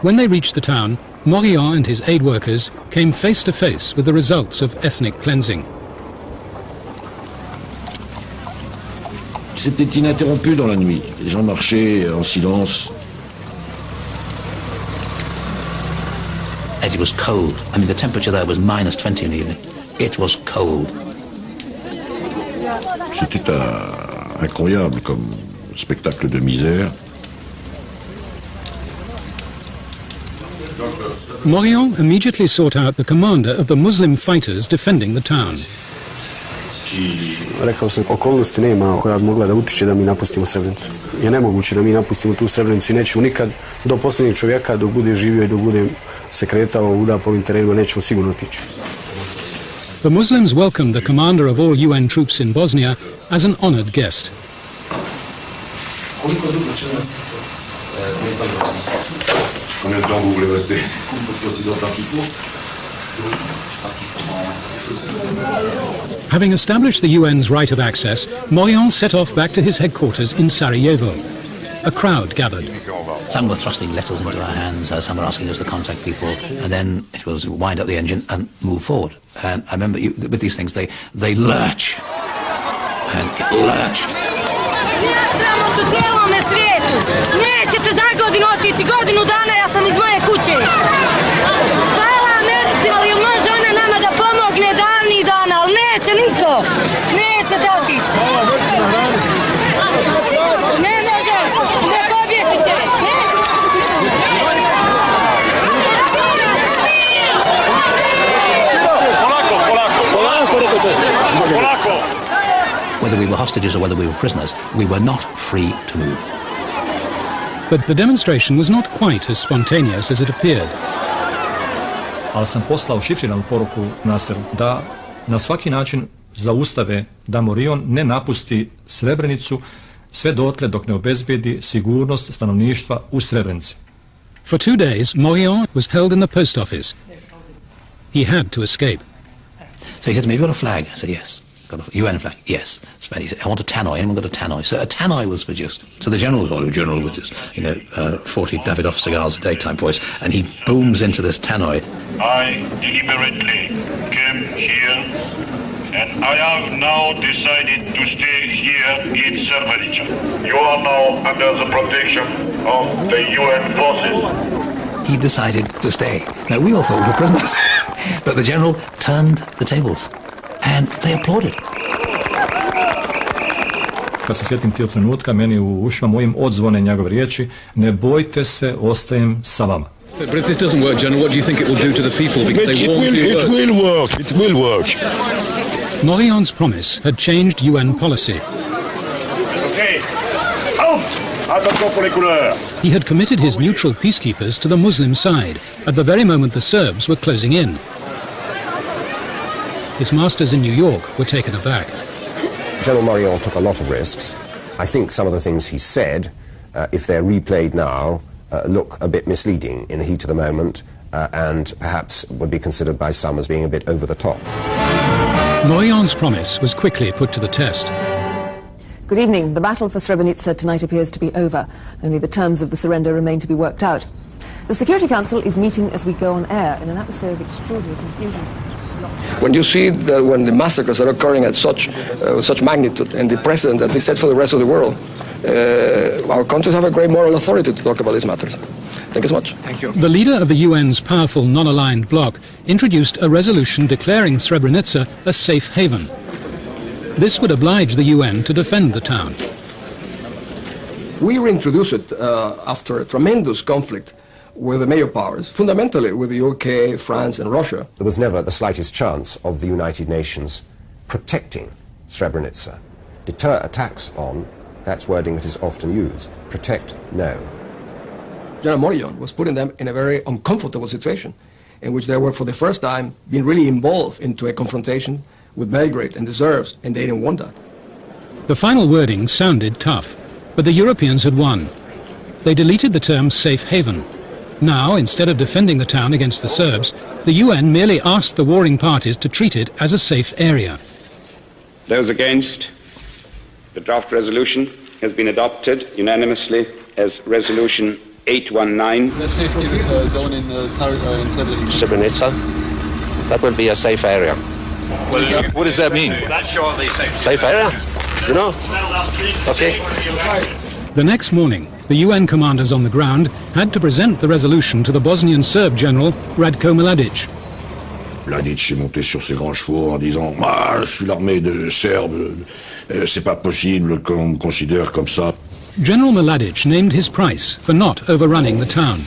When they reached the town, Morion and his aid workers came face to face with the results of ethnic cleansing. C'était ininterrompu dans la nuit. Les gens marchaient en silence. And it was cold. I mean, the temperature there was -20 in the evening. It was cold. C'était incroyable comme spectacle de misère. Morion immediately sought out the commander of the Muslim fighters defending the town. Rekao sam, okolnosti nema koja bi mogla da utiče da mi napustimo Srebrenicu. Je nemoguće da mi napustimo tu Srebrenicu i nećemo nikad do posljednjeg čovjeka, dok bude živio i dok bude se kretao uda po ovim terenima, nećemo sigurno otići. The Muslims welcomed the commander of all UN troops in Bosnia as an honored guest. Having established the UN's right of access, Morion set off back to his headquarters in Sarajevo. A crowd gathered. Some were thrusting letters into our hands, some were asking us to contact people, and then it was wind up the engine and move forward. And I remember with these things, they lurch. And it lurched. Nećete za godinu otići, godinu dana ja sam iz moje kuće. Hvala Americi, ali može ona nama da pomogne davnih dana, ali neće niko. Nećete otići. Ne može, ne pobjeći će. hostages or whether we were prisoners, we were not free to move. But the demonstration was not quite as spontaneous as it appeared. Ali sam poslao šifriranu poruku Naseru da na svaki način zaustave da Morion ne napusti Srebrenicu sve dotle dok ne obezbedi sigurnost stanovništva u Srebrenici. For 2 days, Morion was held in the post office. He had to escape. So he said to me, "Have you got a flag?" I said, "Yes." "Got a UN flag?" "Yes." He said, "I want a tannoy." Anyone got a tannoy? So a tannoy was produced. So the general was a general with his, 40 Davidoff cigars a day type voice, and he booms into this tannoy. I deliberately came here, and I have now decided to stay here in Srebrenica. You are now under the protection of the UN forces. He decided to stay. Now, we all thought we were prisoners, but the general turned the tables, and they applauded. Kad se sjetim tijel trenutka, meni u ušima mojim odzvone njegove riječi, ne bojte se, ostajem sa vama. But if this doesn't work, General, what do you think it will do to the people? Because It will work. Morion's promise had changed UN policy. Okay. Out! Attention les couleurs. He had committed his neutral peacekeepers to the Muslim side at the very moment the Serbs were closing in. His masters in New York were taken aback. General Morion took a lot of risks. I think some of the things he said, if they're replayed now, look a bit misleading in the heat of the moment and perhaps would be considered by some as being a bit over the top. Morion's promise was quickly put to the test. Good evening. The battle for Srebrenica tonight appears to be over. Only the terms of the surrender remain to be worked out. The Security Council is meeting as we go on air in an atmosphere of extraordinary confusion. When you see that when the massacres are occurring at such magnitude and the precedent that they set for the rest of the world, our countries have a great moral authority to talk about these matters. Thank you so much. Thank you. The leader of the UN's powerful non-aligned bloc introduced a resolution declaring Srebrenica a safe haven. This would oblige the UN to defend the town. We reintroduced it after a tremendous conflict with the major powers, fundamentally with the UK, France and Russia. There was never the slightest chance of the United Nations protecting Srebrenica. Deter attacks on, that's wording that is often used. Protect, no. General Morion was putting them in a very uncomfortable situation in which they were for the first time being really involved into a confrontation with Belgrade and the Serbs, and they didn't want that. The final wording sounded tough, but the Europeans had won. They deleted the term safe haven. Now, instead of defending the town against the Serbs, the UN merely asked the warring parties to treat it as a safe area. Those against, the draft resolution has been adopted unanimously as Resolution 819. The safety zone in Srebrenica, that will be a safe area. Well, what does that mean? Safe area? You know? Okay. The next morning, the UN commanders on the ground had to present the resolution to the Bosnian Serb general Ratko Mladic. Mladic est monté sur ses grands chevaux en disant « Ah, je suis l'armée de Serbes, c'est pas possible qu'on me considère comme ça. » General Mladic named his price for not overrunning the town.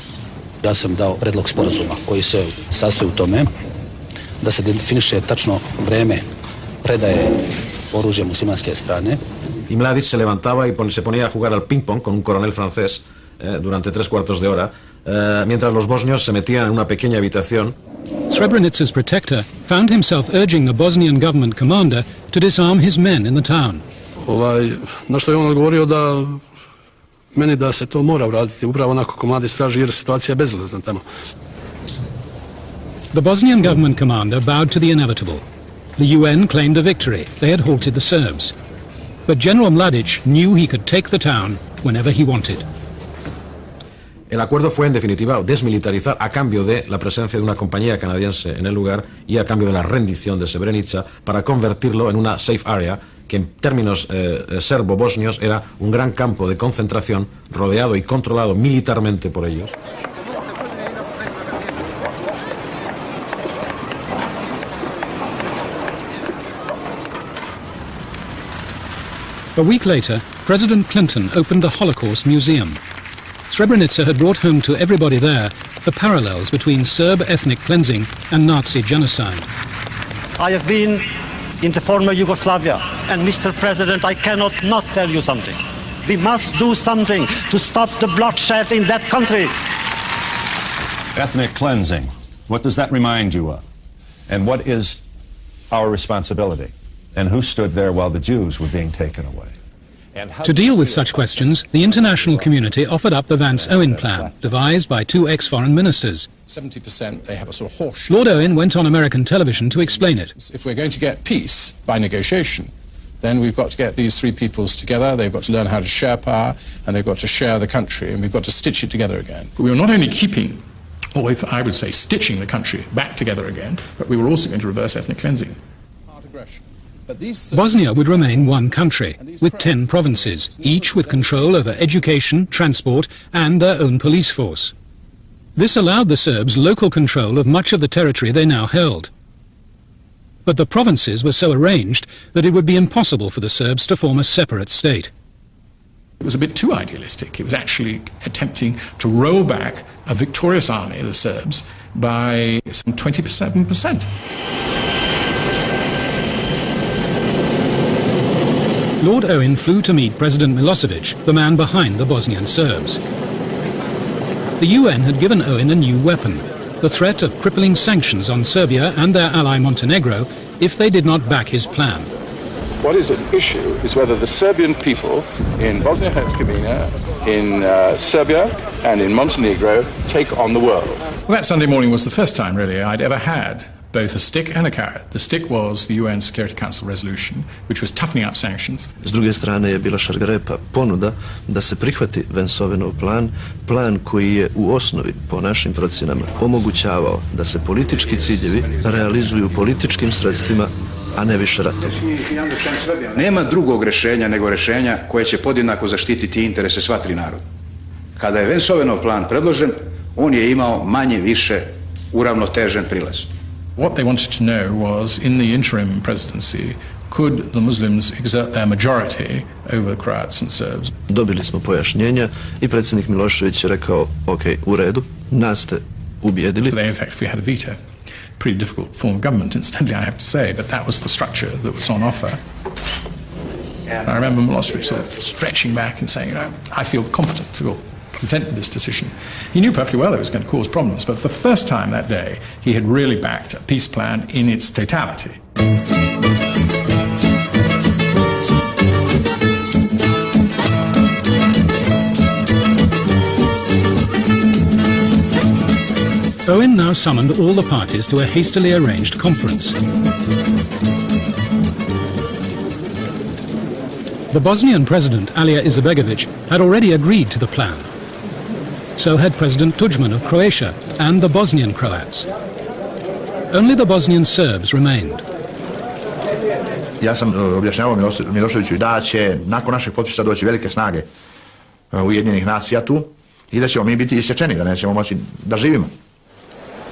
Ja sam dao predlog sporazuma koji se sastoji u tome da se definiše tačno vreme predaje oružja muslimanske strane. Y Mladic se levantaba y se ponía a jugar al ping-pong con un coronel francés durante 3/4 de hora, mientras los bosnios se metían en una pequeña habitación. Srebrenica's protector found himself urging the Bosnian government commander to disarm his men in the town. Na što je on odgovorio da meni da se to mora uraditi upravo onako kako Mladić traži jer situacija je bezizlazna tamo. The Bosnian government commander bowed to the inevitable. The UN claimed a victory. They had halted the Serbs. But General Mladic knew he could take the town whenever he wanted. El acuerdo fue, en definitiva, desmilitarizar a cambio de la presencia de una compañía canadiense en el lugar y a cambio de la rendición de Srebrenica para convertirlo en una safe area que en términos serbo-bosnios era un gran campo de concentración rodeado y controlado militarmente por ellos. A week later, President Clinton opened a Holocaust museum. Srebrenica had brought home to everybody there the parallels between Serb ethnic cleansing and Nazi genocide. I have been in the former Yugoslavia. And Mr. President, I cannot not tell you something. We must do something to stop the bloodshed in that country. Ethnic cleansing, what does that remind you of? And what is our responsibility? And who stood there while the Jews were being taken away? To deal with such questions, the international community offered up the Vance-Owen plan, devised by two ex-foreign ministers. 70% they have a sort of horse. Lord Owen went on American television to explain it. If we're going to get peace by negotiation, then we've got to get these three peoples together, they've got to learn how to share power, and they've got to share the country, and we've got to stitch it together again. We were not only keeping, or if I would say stitching the country back together again, but we were also going to reverse ethnic cleansing. Bosnia would remain one country, with 10 provinces, each with control over education, transport, and their own police force. This allowed the Serbs local control of much of the territory they now held. But the provinces were so arranged that it would be impossible for the Serbs to form a separate state. It was a bit too idealistic. It was actually attempting to roll back a victorious army, the Serbs, by some 27%. Lord Owen flew to meet President Milosevic, the man behind the Bosnian Serbs. The UN had given Owen a new weapon, the threat of crippling sanctions on Serbia and their ally Montenegro if they did not back his plan. What is at issue is whether the Serbian people in Bosnia-Herzegovina, in Serbia and in Montenegro take on the world. Well, that Sunday morning was the first time, really, I'd ever had both a stick and a carrot. The stick was the UN Security Council resolution, which was toughening up sanctions. S druge strane je bila šargarepa ponuda da se prihvati Vance-Owenov plan, plan koji je u osnovi, po našim procjenama, omogućavao da se politički ciljevi realizuju političkim sredstvima, a ne više ratom. Nema drugog rješenja nego rješenja koje će podjednako zaštititi interese sva tri naroda. Kada je Vance-Owenov plan predložen, on je imao manje više uravnotežen prilaz. What they wanted to know was, in the interim presidency, could the Muslims exert their majority over Croats and Serbs? Dobili smo pojašnjenja I predsjednik Milošević je rekao, ok, u redu, nas ste ubijedili. They, in fact, we had a veto. Pretty difficult form of government, incidentally, I have to say, but that was the structure that was on offer. I remember Milosevic sort of stretching back and saying, you know, I feel confident or content with this decision. He knew perfectly well it was going to cause problems, but for the first time that day, he had really backed a peace plan in its totality. Owen now summoned all the parties to a hastily arranged conference. The Bosnian president, Alija Izetbegović, had already agreed to the plan. So had President Tudjman of Croatia and the Bosnian Croats. Only the Bosnian Serbs remained. Ja sam objašnjavao Miloševiću da će nakon našeg potpisa doći velike snage Ujedinjenih nacija tu I da ćemo mi biti isječeni, da nećemo moći da živimo.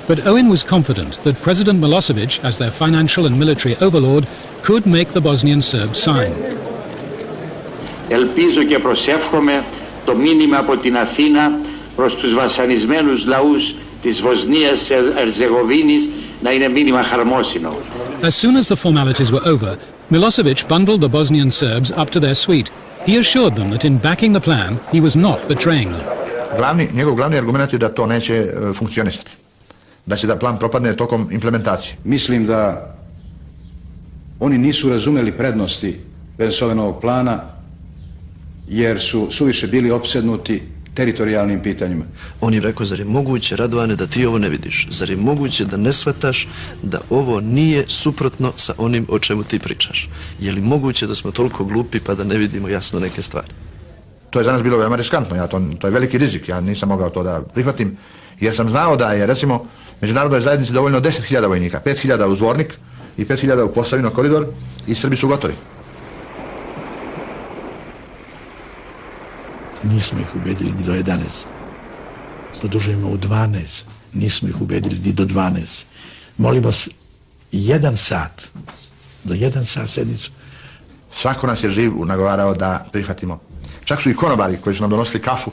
But Owen was confident that President Milosevic, as their financial and military overlord, could make the Bosnian Serbs sign. Ελπίζω και προσεύχομαι το μήνυμα από την Αθήνα προς τους βασανισμένους λαούς της Βοσνίας Ερζεγοβίνης να είναι μήνυμα χαρμόσυνο. As soon as the formalities were over, Milosevic bundled the Bosnian Serbs up to their suite. He assured them that in backing the plan, he was not betraying them. Njegov glavni argument je da to neće funkcionisati. Da će da plan propadne tokom implementacije. Mislim da oni nisu razumeli prednosti Vance-Owenovog plana jer su suviše bili opsednuti teritorijalnim pitanjima. On je rekao, zar je moguće, Radovane, da ti ovo ne vidiš? Zar je moguće da ne shvataš da ovo nije suprotno sa onim o čemu ti pričaš? Je li moguće da smo toliko glupi pa da ne vidimo jasno neke stvari? To je za nas bilo veoma riskantno, to je veliki rizik, ja nisam mogao to da prihvatim, jer sam znao da je, recimo, međunarodnoj zajednici dovoljno 10.000 vojnika, 5.000 u Zvornik i 5.000 u Posavino koridor I Srbi su gotovi. Nismo ih ubedili ni do 11. Produžujemo u 12. Nismo ih ubedili ni do 12. Molim vas, 1 sat, do 1 sat sednicu. Svako nas je živ nagovarao da prihvatimo. Čak su I konobari koji su nam donosili kafu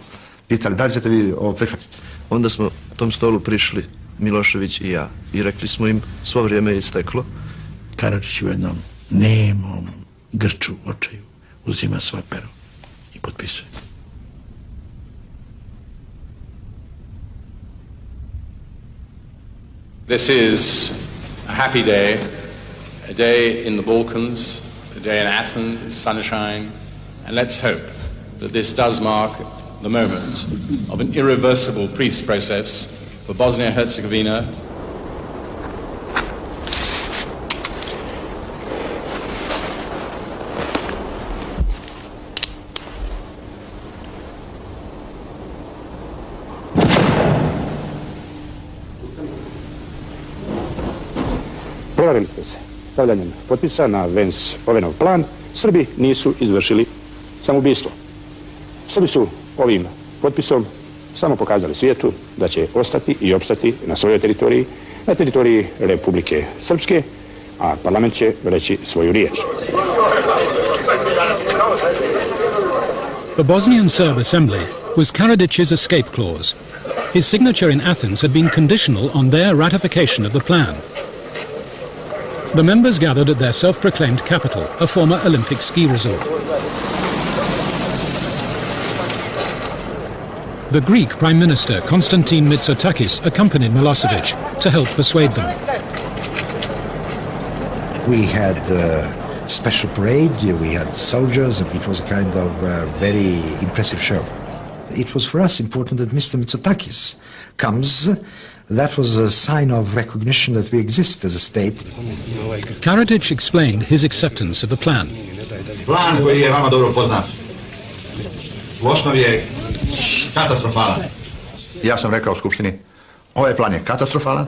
pitali da li ćete vi ovo prihvatiti. Onda smo tom stolu prišli, Milošević I ja, I rekli smo im, svo vrijeme je isteklo. Karadžić u jednom nemom grču, očaju, uzima svoje pero i potpisuje. This is a happy day, a day in the Balkans, a day in Athens, sunshine, and let's hope that this does mark the moment of an irreversible peace process for Bosnia-Herzegovina. Prevarili ste se. Stavljanjem potpisa na Vance-Ovenov plan, Srbi nisu izvršili samoubistvo. Srbi su ovim potpisom samo pokazali svijetu da će ostati i opstati na svojoj teritoriji, na teritoriji Republike Srpske, a parlament će reći svoju riječ. The Bosnian Serb Assembly was Karadic's escape clause. His signature in Athens had been conditional on their ratification of the plan. The members gathered at their self-proclaimed capital, a former Olympic ski resort. The Greek Prime Minister, Konstantin Mitsotakis, accompanied Milosevic to help persuade them. We had a special parade, we had soldiers, and it was a kind of very impressive show. It was for us important that Mr. Mitsotakis comes. That was a sign of recognition that we exist as a state. Karadzic explained his acceptance of the plan. Plan koji je vama dobro poznat, u osnovi je katastrofalan. Ja sam rekao u Skupštini, ovaj plan je katastrofalan,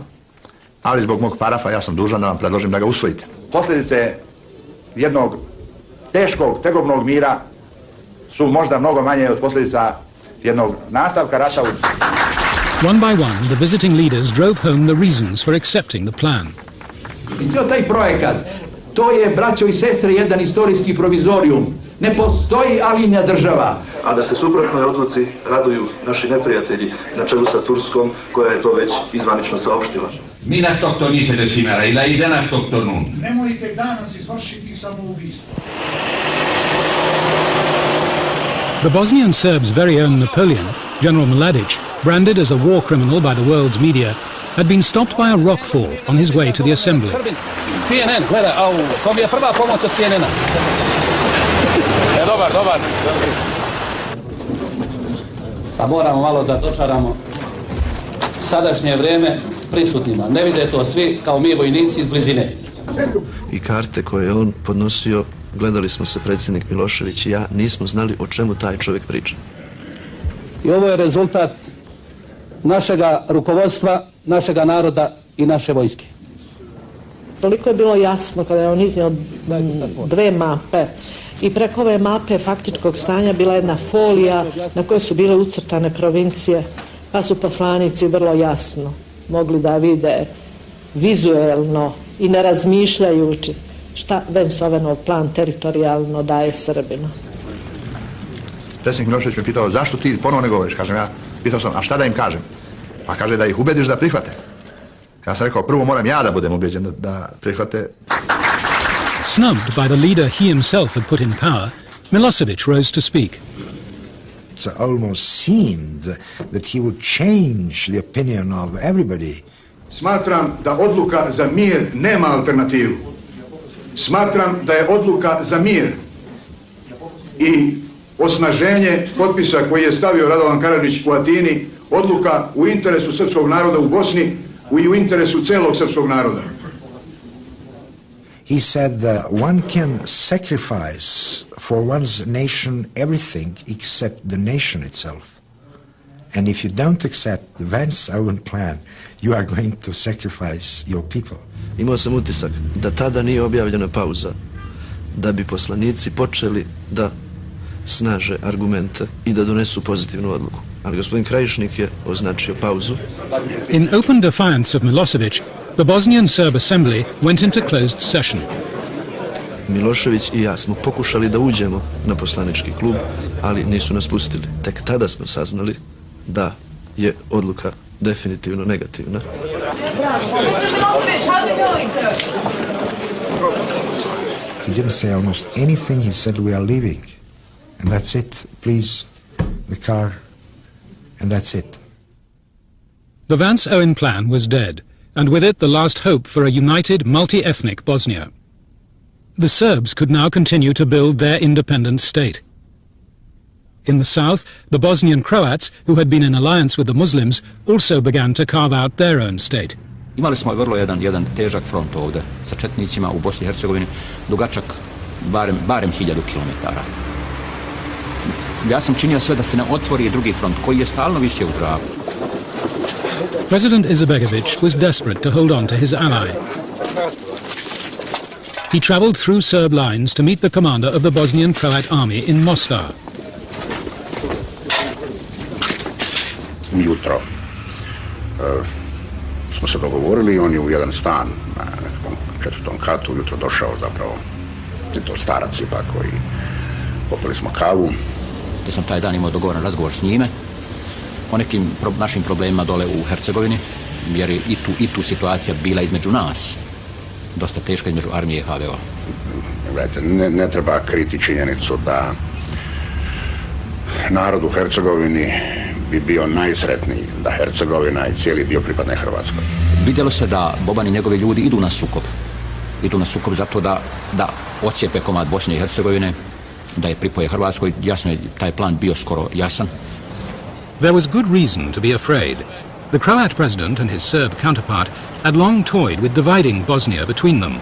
ali zbog mog parafa ja sam dužan da vam predložim da ga usvojite. Posljedice jednog teškog, tegobnog mira su možda mnogo manje od posljedica jednog nastavka rata. One by one, the visiting leaders drove home the reasons for accepting the plan. I cijel taj projekat, to je, braćo i sestre, jedan istorijski provizorijum. Ne postoji alinja država. A da se suprotnoj odluci raduju naši neprijatelji na čelu sa Turskom, koja je to već izvanično saopštila. Mi αυτοκτονήσετε se σήμερα, οι λαοί δεν αυτοκτονούν. Nemojte danas izvršiti samoubistvo. The Bosnian Serbs' very own Napoleon, General Mladic, branded as a war criminal by the world's media, had been stopped by a rock fall on his way to the assembly. CNN, gleda, to mi je prva pomoć od CNN-a. Dobar. Pa moramo malo da dočaramo sadašnje vrijeme prisutnima. Ne vide to svi kao mi vojnici iz blizine. I karte koje je on podnosio, gledali smo se predsjednik Milošević i ja, nismo znali o čemu taj čovjek priča. I ovo je rezultat našega rukovodstva, našega naroda i naše vojske. Toliko je bilo jasno kada je on iznio dve mape i preko ove mape faktičkog stanja bila jedna folija na kojoj su bile ucrtane provincije, pa su poslanici vrlo jasno mogli da vide vizuelno i ne razmišljajući šta Vance-Ovenov plan teritorijalno daje Srbima. Predsjednik Milošević me pitao, zašto ti ponovo ne govoriš? Kažem ja, pitao sam, a šta da im kažem? Pa kaže da ih ubediš da prihvate. Ja sam rekao, prvo moram ja da budem ubeđen da prihvate. Snubbed by the leader he himself had put in power, Milosevic rose to speak. It almost seemed that he would change the opinion of everybody. Smatram da odluka za mir nema alternativu. Smatram da je odluka za mir i osnaženje potpisa koji je stavio Radovan Karadžić u Atini, odluka u interesu srpskog naroda u Bosni i u interesu celog srpskog naroda. He said that one can sacrifice for one's nation everything except the nation itself. And if you don't accept the Vance-Oven plan, you are going to sacrifice your people. Imao sam utisak da tada nije objavljena pauza, da bi poslanici počeli da snaže argumente i da donesu pozitivnu odluku. Ali gospodin Krajišnik je označio pauzu. In open defiance of Milosevic, the Bosnian Serb Assembly went into closed session. Milošević i ja smo pokušali da uđemo na poslanički klub, ali nisu nas pustili. Tek tada smo saznali da je odluka definitivno negativna. Mr. Milosevic, how's it going, sir? He didn't say almost anything. He said, we are leaving. And that's it. Please, the car. And that's it. The Vance-Owen plan was dead, and with it the last hope for a united, multi-ethnic Bosnia. The Serbs could now continue to build their independent state. In the south, the Bosnian Croats, who had been in alliance with the Muslims, also began to carve out their own state. Imali smo vrlo jedan težak front ovdje sa četnicima u Bosni i Hercegovini, dugačak barem 1000 kilometara. Ja sam činio sve da se ne otvori drugi front, koji je stalno visio u zraku. President Izetbegović was desperate to hold on to his ally. He traveled through Serb lines to meet the commander of the Bosnian Croat army in Mostar. Ujutro smo se dogovorili i on je u jedan stan na nekakvom 4. katu ujutro došao zapravo. Je to starac ipak koji popili smo kavu. Ja sam taj dan imao dogovoran razgovor s njime o nekim našim problemima dole u Hercegovini, jer je i tu situacija bila između nas, dosta teška između armije i HVO. Gledajte, ne treba kriti činjenicu da narod u Hercegovini bi bio najsretniji da Hercegovina i cijeli dio pripadne Hrvatskoj. Vidjelo se da Boban i njegovi ljudi idu na sukob. Idu na sukob zato da ocijepe komad Bosne i Hercegovine, da je pripoje Hrvatskoj. Jasno je taj plan bio skoro jasan. There was good reason to be afraid. The Croat president and his Serb counterpart had long toyed with dividing Bosnia between them.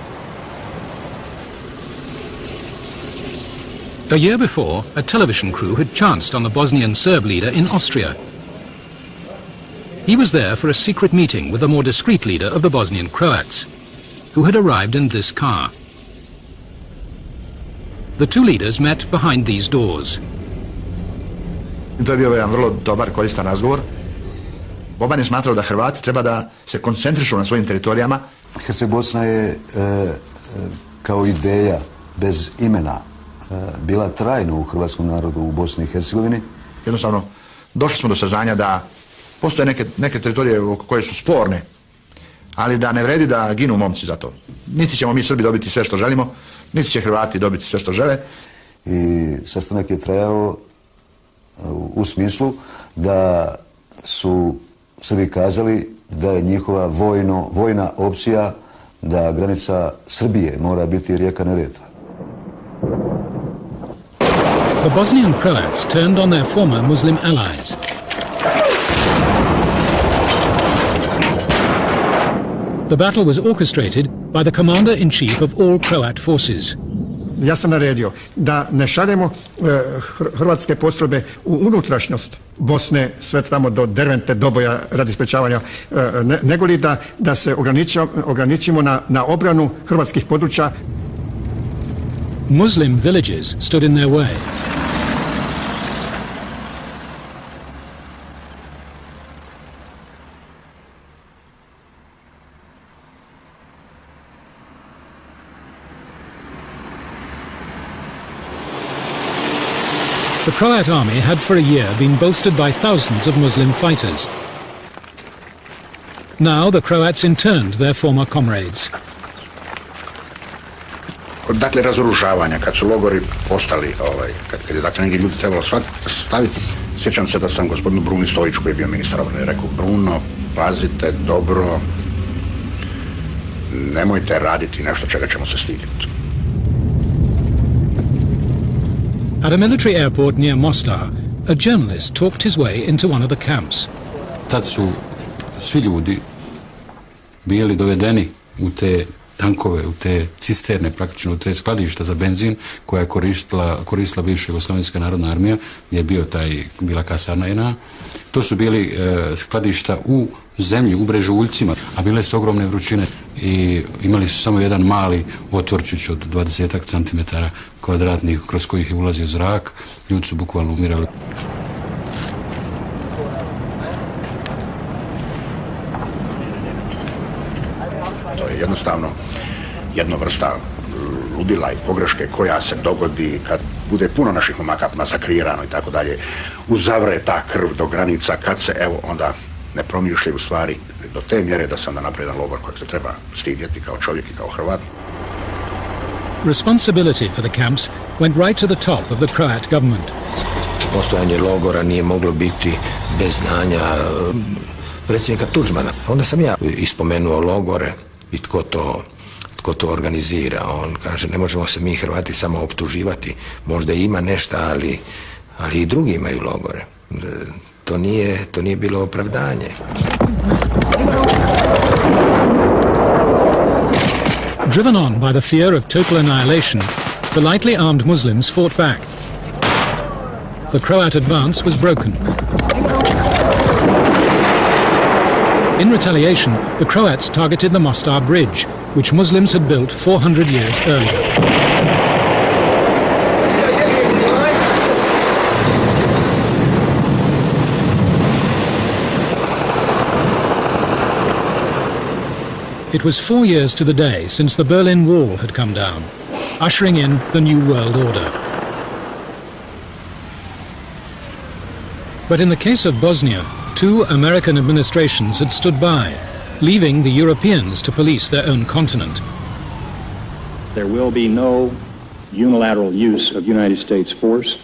A year before, a television crew had chanced on the Bosnian Serb leader in Austria. He was there for a secret meeting with the more discreet leader of the Bosnian Croats, who had arrived in this car. The two leaders met behind these doors. To je bio jedan vrlo dobar, koristan razgovor. Boban je smatrao da Hrvati treba da se koncentrišu na svojim teritorijama. Herceg-Bosna je kao ideja bez imena bila trajno u hrvatskom narodu u Bosni i Hercegovini. Jednostavno, došli smo do saznanja da postoje neke teritorije koje su sporne, ali da ne vredi da ginu momci za to. Niti ćemo mi Srbi dobiti sve što želimo, niti će Hrvati dobiti sve što žele. I sastanak je trajao u smislu da su Srbi kazali da je njihova vojna opcija da granica Srbije mora biti rijeka Neretva. The Bosnian Croats turned on their former Muslim allies. The battle was orchestrated by the commander-in-chief of all Croat forces. Ja sam naredio da ne šaljemo hrvatske postrojbe u unutrašnjost Bosne, sve tamo do Dervente, Doboja, radi sprečavanja, nego li da se ograničimo na obranu hrvatskih područja. Muslim villages stood in their way. The Croat army had for a year been bolstered by thousands of Muslim fighters. Now the Croats interned their former comrades. Dakle, razoružavanja, kad su logori postali, kad je dakle negdje ljudi trebalo staviti, sjećam se da sam gospodinu Bruni Stojiću, koji je bio ministar obrane, rekao: Bruno, pazite dobro, nemojte raditi nešto čega ćemo se stiditi. At a military airport near Mostar, a journalist talked his way into one of the camps. Tad su svi ljudi bili dovedeni u te tankove, u te cisterne, praktično u te skladišta za benzin koja je koristila bivša Jugoslavenska narodna armija, gdje je bila kasarna JNA. To su bili skladišta u zemlji, u brežuljcima, a bile su ogromne vrućine i imali su samo jedan mali otvorčić od 20 centimetara kvadratnih kroz kojih je ulazio zrak. Ljudi su bukvalno umirali. To je jednostavno jedna vrsta ludila i pogreške koja se dogodi kad bude puno naših momaka masakrirano i tako dalje. Uzavre ta krv do granica kad se onda ne promišljaju stvari do te mjere da se onda napravi jedan logor kojeg se treba stidjeti kao čovjek i kao Hrvat. responsibility for the camps went right to the top of the Croat government. Postojanje logora nije moglo biti bez znanja predsjednika Tuđmana. Onda sam ja ispomenuo logore i tko to organizira. On kaže, ne možemo se mi Hrvati samo optuživati. Možda ima nešto, ali i drugi imaju logore. To nije bilo opravdanje. Driven on by the fear of total annihilation, the lightly armed Muslims fought back. The Croat advance was broken. In retaliation, the Croats targeted the Mostar Bridge, which Muslims had built 400 years earlier. It was 4 years to the day since the Berlin Wall had come down, ushering in the New World Order. But in the case of Bosnia, 2 American administrations had stood by, leaving the Europeans to police their own continent. There will be no unilateral use of United States force.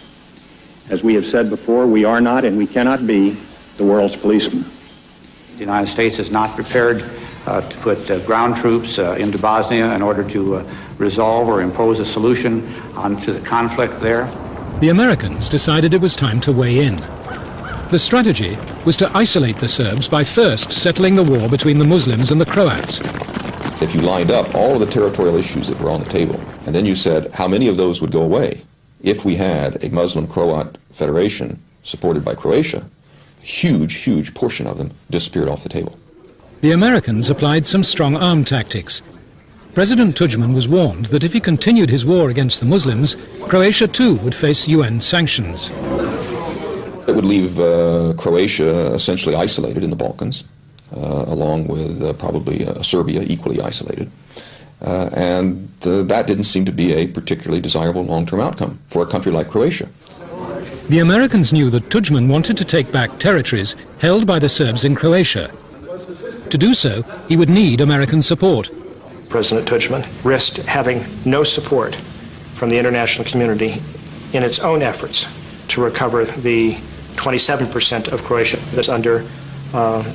As we have said before, we are not and we cannot be the world's policemen. The United States is not prepared to put ground troops into Bosnia in order to resolve or impose a solution onto the conflict there. The Americans decided it was time to weigh in. The strategy was to isolate the Serbs by first settling the war between the Muslims and the Croats. If you lined up all of the territorial issues that were on the table, and then you said how many of those would go away if we had a Muslim-Croat federation supported by Croatia, a huge portion of them disappeared off the table. The Americans applied some strong-arm tactics. President Tudjman was warned that if he continued his war against the Muslims, Croatia too would face UN sanctions. It would leave Croatia essentially isolated in the Balkans, along with probably Serbia equally isolated. And that didn't seem to be a particularly desirable long-term outcome for a country like Croatia. The Americans knew that Tudjman wanted to take back territories held by the Serbs in Croatia. To do so, he would need American support. President Tudjman risked having no support from the international community in its own efforts to recover the 27% of Croatia that's under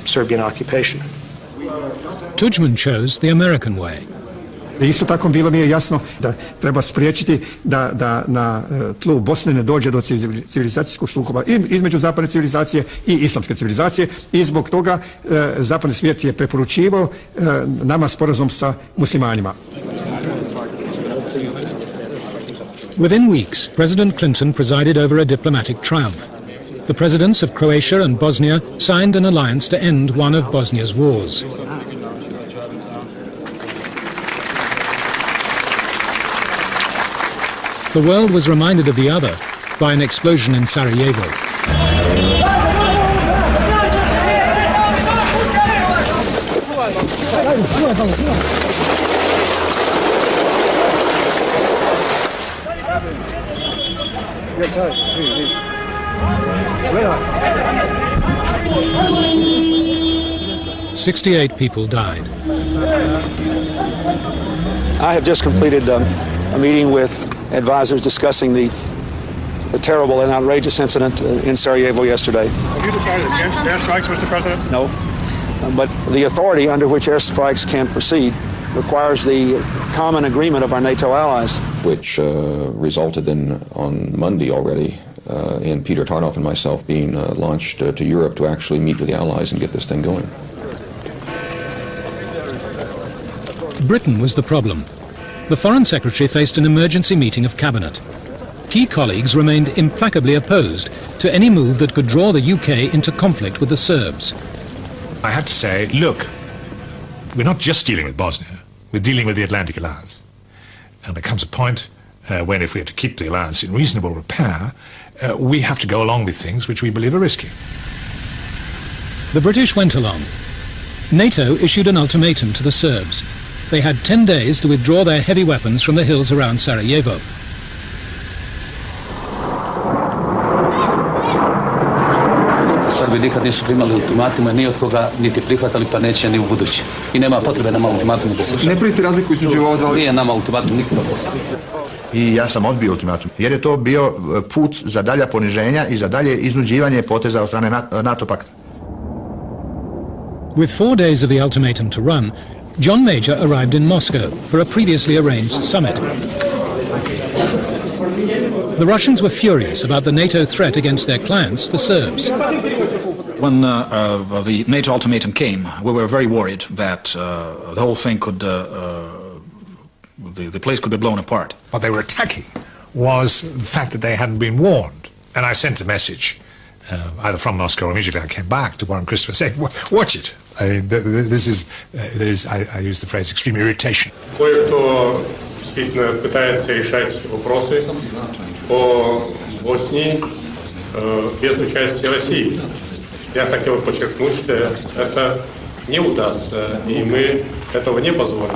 Serbian occupation. Tudjman chose the American way. Isto tako bilo mi je jasno da treba spriječiti da na tlu Bosne ne dođe do civilizacijskog sukoba između zapadne civilizacije i islamske civilizacije i zbog toga zapadni svijet je preporučivao nama sporazum sa muslimanima. Within weeks, President Clinton presided over a diplomatic triumph. The presidents of Croatia and Bosnia signed an alliance to end one of Bosnia's wars. The world was reminded of the other by an explosion in Sarajevo. "68 people died. I have just completed a meeting with advisors discussing the terrible and outrageous incident in Sarajevo yesterday. Have you decided against airstrikes, Mr. President? No. But the authority under which airstrikes can proceed requires the common agreement of our NATO allies. Which resulted then on Monday already in Peter Tarnoff and myself being launched to Europe to actually meet with the allies and get this thing going. Britain was the problem. The Foreign Secretary faced an emergency meeting of Cabinet. Key colleagues remained implacably opposed to any move that could draw the UK into conflict with the Serbs. I had to say, look, we're not just dealing with Bosnia, we're dealing with the Atlantic Alliance. And there comes a point when if we are to keep the alliance in reasonable repair, we have to go along with things which we believe are risky. The British went along. NATO issued an ultimatum to the Serbs. They had 10 days to withdraw their heavy weapons from the hills around Sarajevo. Srbi NATO-i nikad nisu primali ultimatume ni od koga, niti prihvatali, pa neće ni u budući. I nema potrebe nama ultimatumu da se šalje. Ne pravite razliku između ova dva? Nije nama ultimatum nikada postavio. I ja sam odbio ultimatum, jer je to bio put za dalja poniženja i za dalje iznuđivanje poteza od strane NATO pakta. With 4 days of the ultimatum to run, John Major arrived in Moscow for a previously arranged summit. The Russians were furious about the NATO threat against their clients, the Serbs. When the NATO ultimatum came, we were very worried that the whole thing could, the place could be blown apart. What they were attacking was the fact that they hadn't been warned. And I sent a message, either from Moscow or immediately I came back to Warren Christopher saying, watch it. I mean, this is I use the phrase, extreme irritation. Кое-кто действительно пытается решать вопросы по Боснии без участия России. Я хотел подчеркнуть, что это не удастся, и мы этого не позволим.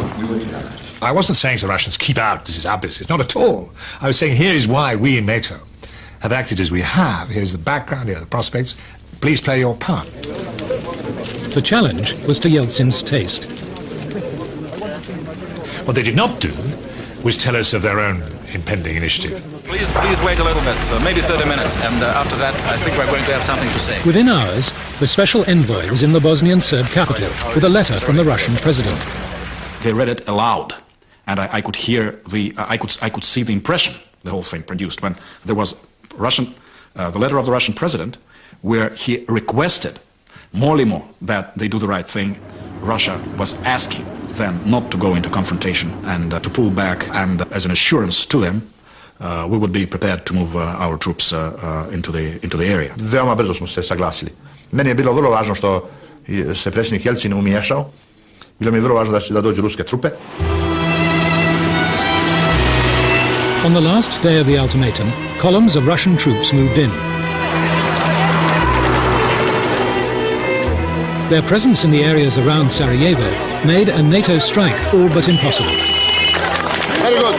I wasn't saying to the Russians, keep out, this is our business. Not at all. I was saying, here is why we in NATO have acted as we have. Here's the background, here are the prospects. Please play your part. The challenge was to Yeltsin's taste. What they did not do was tell us of their own impending initiative. Please wait a little bit, maybe 30 minutes, and after that I think we're going to have something to say. Within hours, the special envoy was in the Bosnian Serb capital with a letter from the Russian president. They read it aloud, and I could hear I could see the impression the whole thing produced when there was the letter of the Russian president, where he requested more that they do the right thing. Russia was asking them not to go into confrontation and to pull back, and as an assurance to them, we would be prepared to move our troops into the area. Veoma brzo smo se saglasili. Meni je bilo vrlo važno što se predsjednik Jelcin umiješao. Bilo mi je vrlo važno da dođu ruske trupe. On the last day of the ultimatum, columns of Russian troops moved in. Their presence in the areas around Sarajevo made a NATO strike all but impossible. Very good.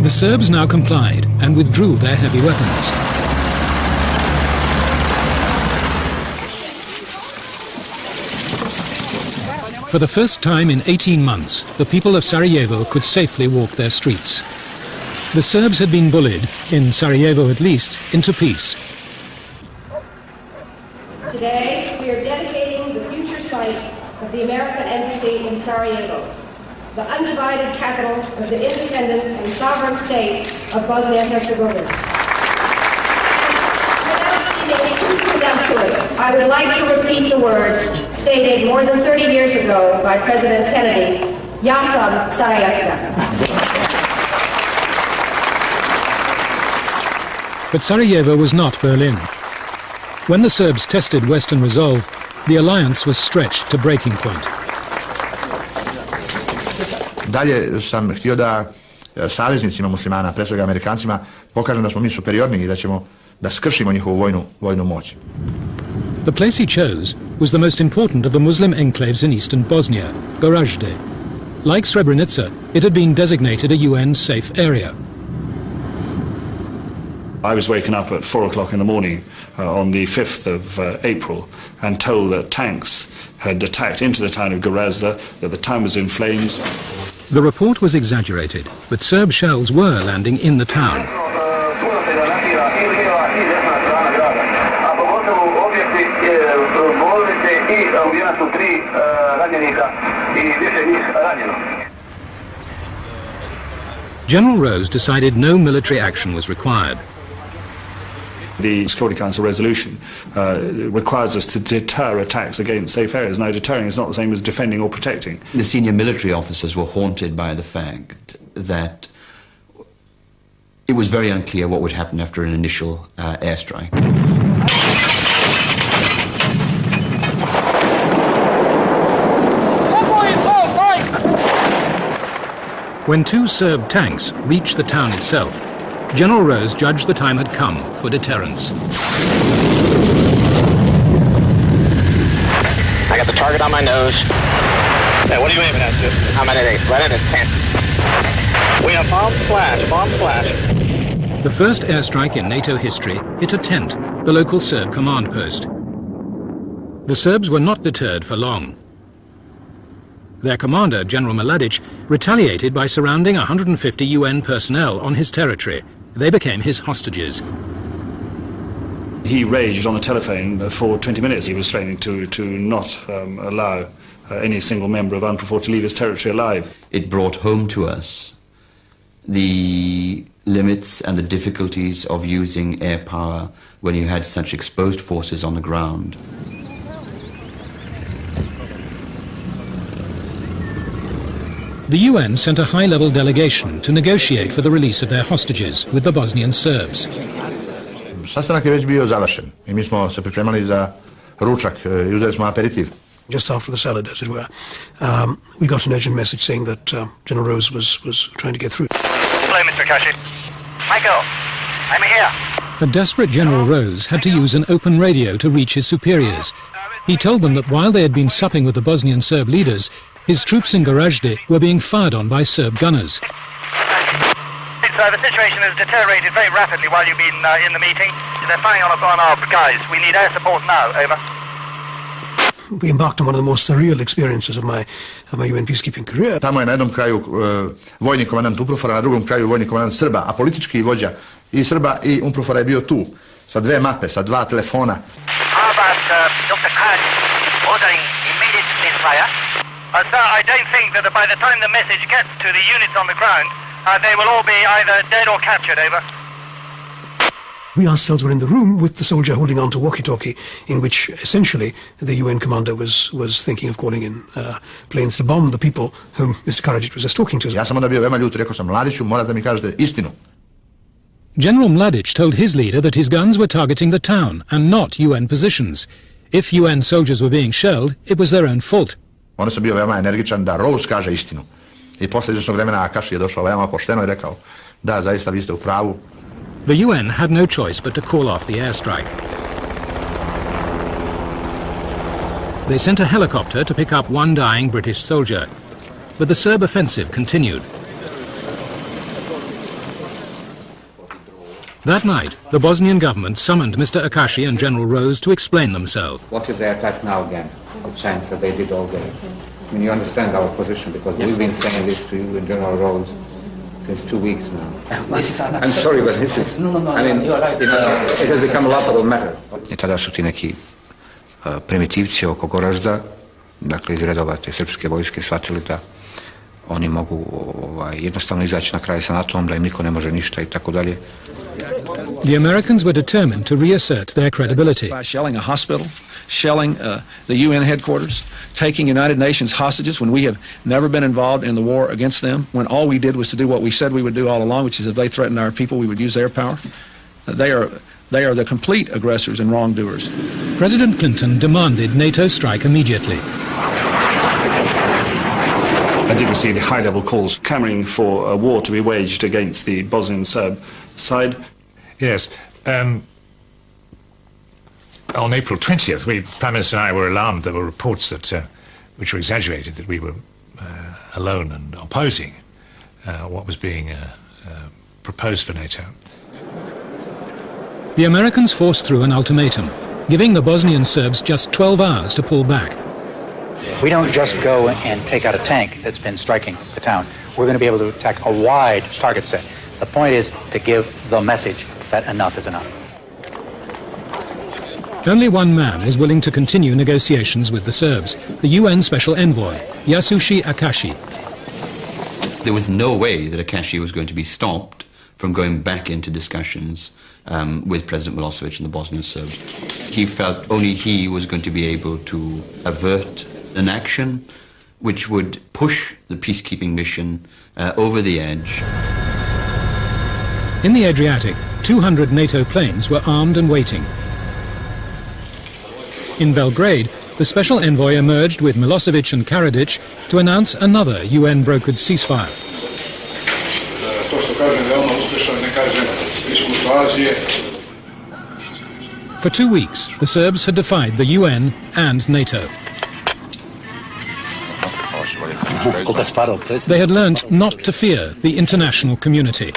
The Serbs now complied and withdrew their heavy weapons. For the first time in 18 months, the people of Sarajevo could safely walk their streets. The Serbs had been bullied, in Sarajevo at least, into peace. Today, we are dedicating the future site of the American Embassy in Sarajevo, the undivided capital of the independent and sovereign state of Bosnia and Herzegovina. Without seeming too presumptuous, I would like to repeat the words stated more than 30 years ago by President Kennedy, Ja sam Sarajevka. But Sarajevo was not Berlin. When the Serbs tested Western resolve, the alliance was stretched to breaking point. Dalje sam htio da saveznicima muslimana, pre svega Amerikancima, pokažem da smo mi superiorni i da skršimo njihovu vojnu moć. The place he chose was the most important of the Muslim enclaves in eastern Bosnia, Gorazde. Like Srebrenica, it had been designated a UN safe area. I was waken up at 4 o'clock in the morning on the 5th of April and told that tanks had attacked into the town of Gorazde, that the town was in flames. The report was exaggerated, but Serb shells were landing in the town. General Rose decided no military action was required. The Security Council resolution requires us to deter attacks against safe areas. Now, deterring is not the same as defending or protecting. The senior military officers were haunted by the fact that it was very unclear what would happen after an initial airstrike. When 2 Serb tanks reached the town itself, General Rose judged the time had come for deterrence. I got the target on my nose. Hey, what are you aiming at, Jim? I'm at it, right in his tent. We have bomb flash. The first airstrike in NATO history hit a tent the local Serb command post. The Serbs were not deterred for long. Their commander, General Mladic, retaliated by surrounding 150 UN personnel on his territory. They became his hostages. He raged on the telephone for 20 minutes. He was threatening to not allow any single member of UNPROFOR to leave his territory alive. It brought home to us the limits and the difficulties of using air power when you had such exposed forces on the ground. The UN sent a high-level delegation to negotiate for the release of their hostages with the Bosnian Serbs. Sastanak je već bio završen I mi smo se pripremali za ručak I uzeli smo aperitiv. Just after the salad, as it were, we got an urgent message saying that General Rose was trying to get through. Hello, Mr. Akashi. Michael, I'm here. A desperate General Rose had to use an open radio to reach his superiors. He told them that while they had been supping with the Bosnian Serb leaders, his troops in Gorazde were being fired on by Serb gunners. The situation has deteriorated very rapidly while you've been in the meeting. They're firing on our guys. We need air support now. Over. We embarked on one of the most surreal experiences of my UN peacekeeping career. Tamo je na jednom kraju vojni komandant UNPROFOR-a, na drugom kraju vojni komandant Srba, a politički vođa I Srba I UNPROFOR-a je bio tu, sa dve mape, sa dva telefona. How about Dr. Khan ordering immediate ceasefire? Sir, I don't think that by the time the message gets to the units on the ground, they will all be either dead or captured, over. We ourselves were in the room with the soldier holding on to walkie-talkie, in which essentially the UN commander was thinking of calling in planes to bomb the people whom Mr. Karadzic was just talking to. Ja sam onda bio veoma ljut, rekao sam Mladiću, morate mi kažete istinu. General Mladic told his leader that his guns were targeting the town and not UN positions. If UN soldiers were being shelled, it was their own fault. Onda sam bio veoma energičan da Rose kaže istinu. I posle izvršnog vremena Akashi je došao veoma pošteno I rekao, da, zaista vi ste u pravu. The UN had no choice but to call off the airstrike. They sent a helicopter to pick up one dying British soldier, but the Serb offensive continued. That night, the Bosnian government summoned Mr. Akashi and General Rose to explain themselves. What is the attack now again? The chance that they did all day. I mean, you understand our position because we've been saying this to you and General Rose since 2 weeks now. I'm sorry, but this is, I mean, it has become a laughable matter. I tada su ti neki primitivci oko Goražda, dakle iz redova te srpske vojske shvatili da oni mogu jednostavno izaći na kraj sa NATO-om, da im niko ne može ništa I tako dalje. The Americans were determined to reassert their credibility. By shelling a hospital, shelling the UN headquarters, taking United Nations hostages when we have never been involved in the war against them, when all we did was to do what we said we would do all along, which is if they threatened our people, we would use air power. They are the complete aggressors and wrongdoers. President Clinton demanded NATO strike immediately. I did receive high-level calls clamoring for a war to be waged against the Bosnian Serb side. Yes. On April 20th, Prime Minister and I were alarmed. There were reports that, which were exaggerated, that we were alone and opposing what was being proposed for NATO. The Americans forced through an ultimatum, giving the Bosnian Serbs just 12 hours to pull back. We don't just go and take out a tank that's been striking the town. We're going to be able to attack a wide target set. The point is to give the message that enough is enough. Only one man was willing to continue negotiations with the Serbs, the UN Special Envoy, Yasushi Akashi. There was no way that Akashi was going to be stopped from going back into discussions with President Milosevic and the Bosnian Serbs. He felt only he was going to be able to avert an action which would push the peacekeeping mission over the edge. In the Adriatic, 200 NATO planes were armed and waiting. In Belgrade, the Special Envoy emerged with Milosevic and Karadzic to announce another UN-brokered ceasefire. For 2 weeks, the Serbs had defied the UN and NATO. They had learned not to fear the international community.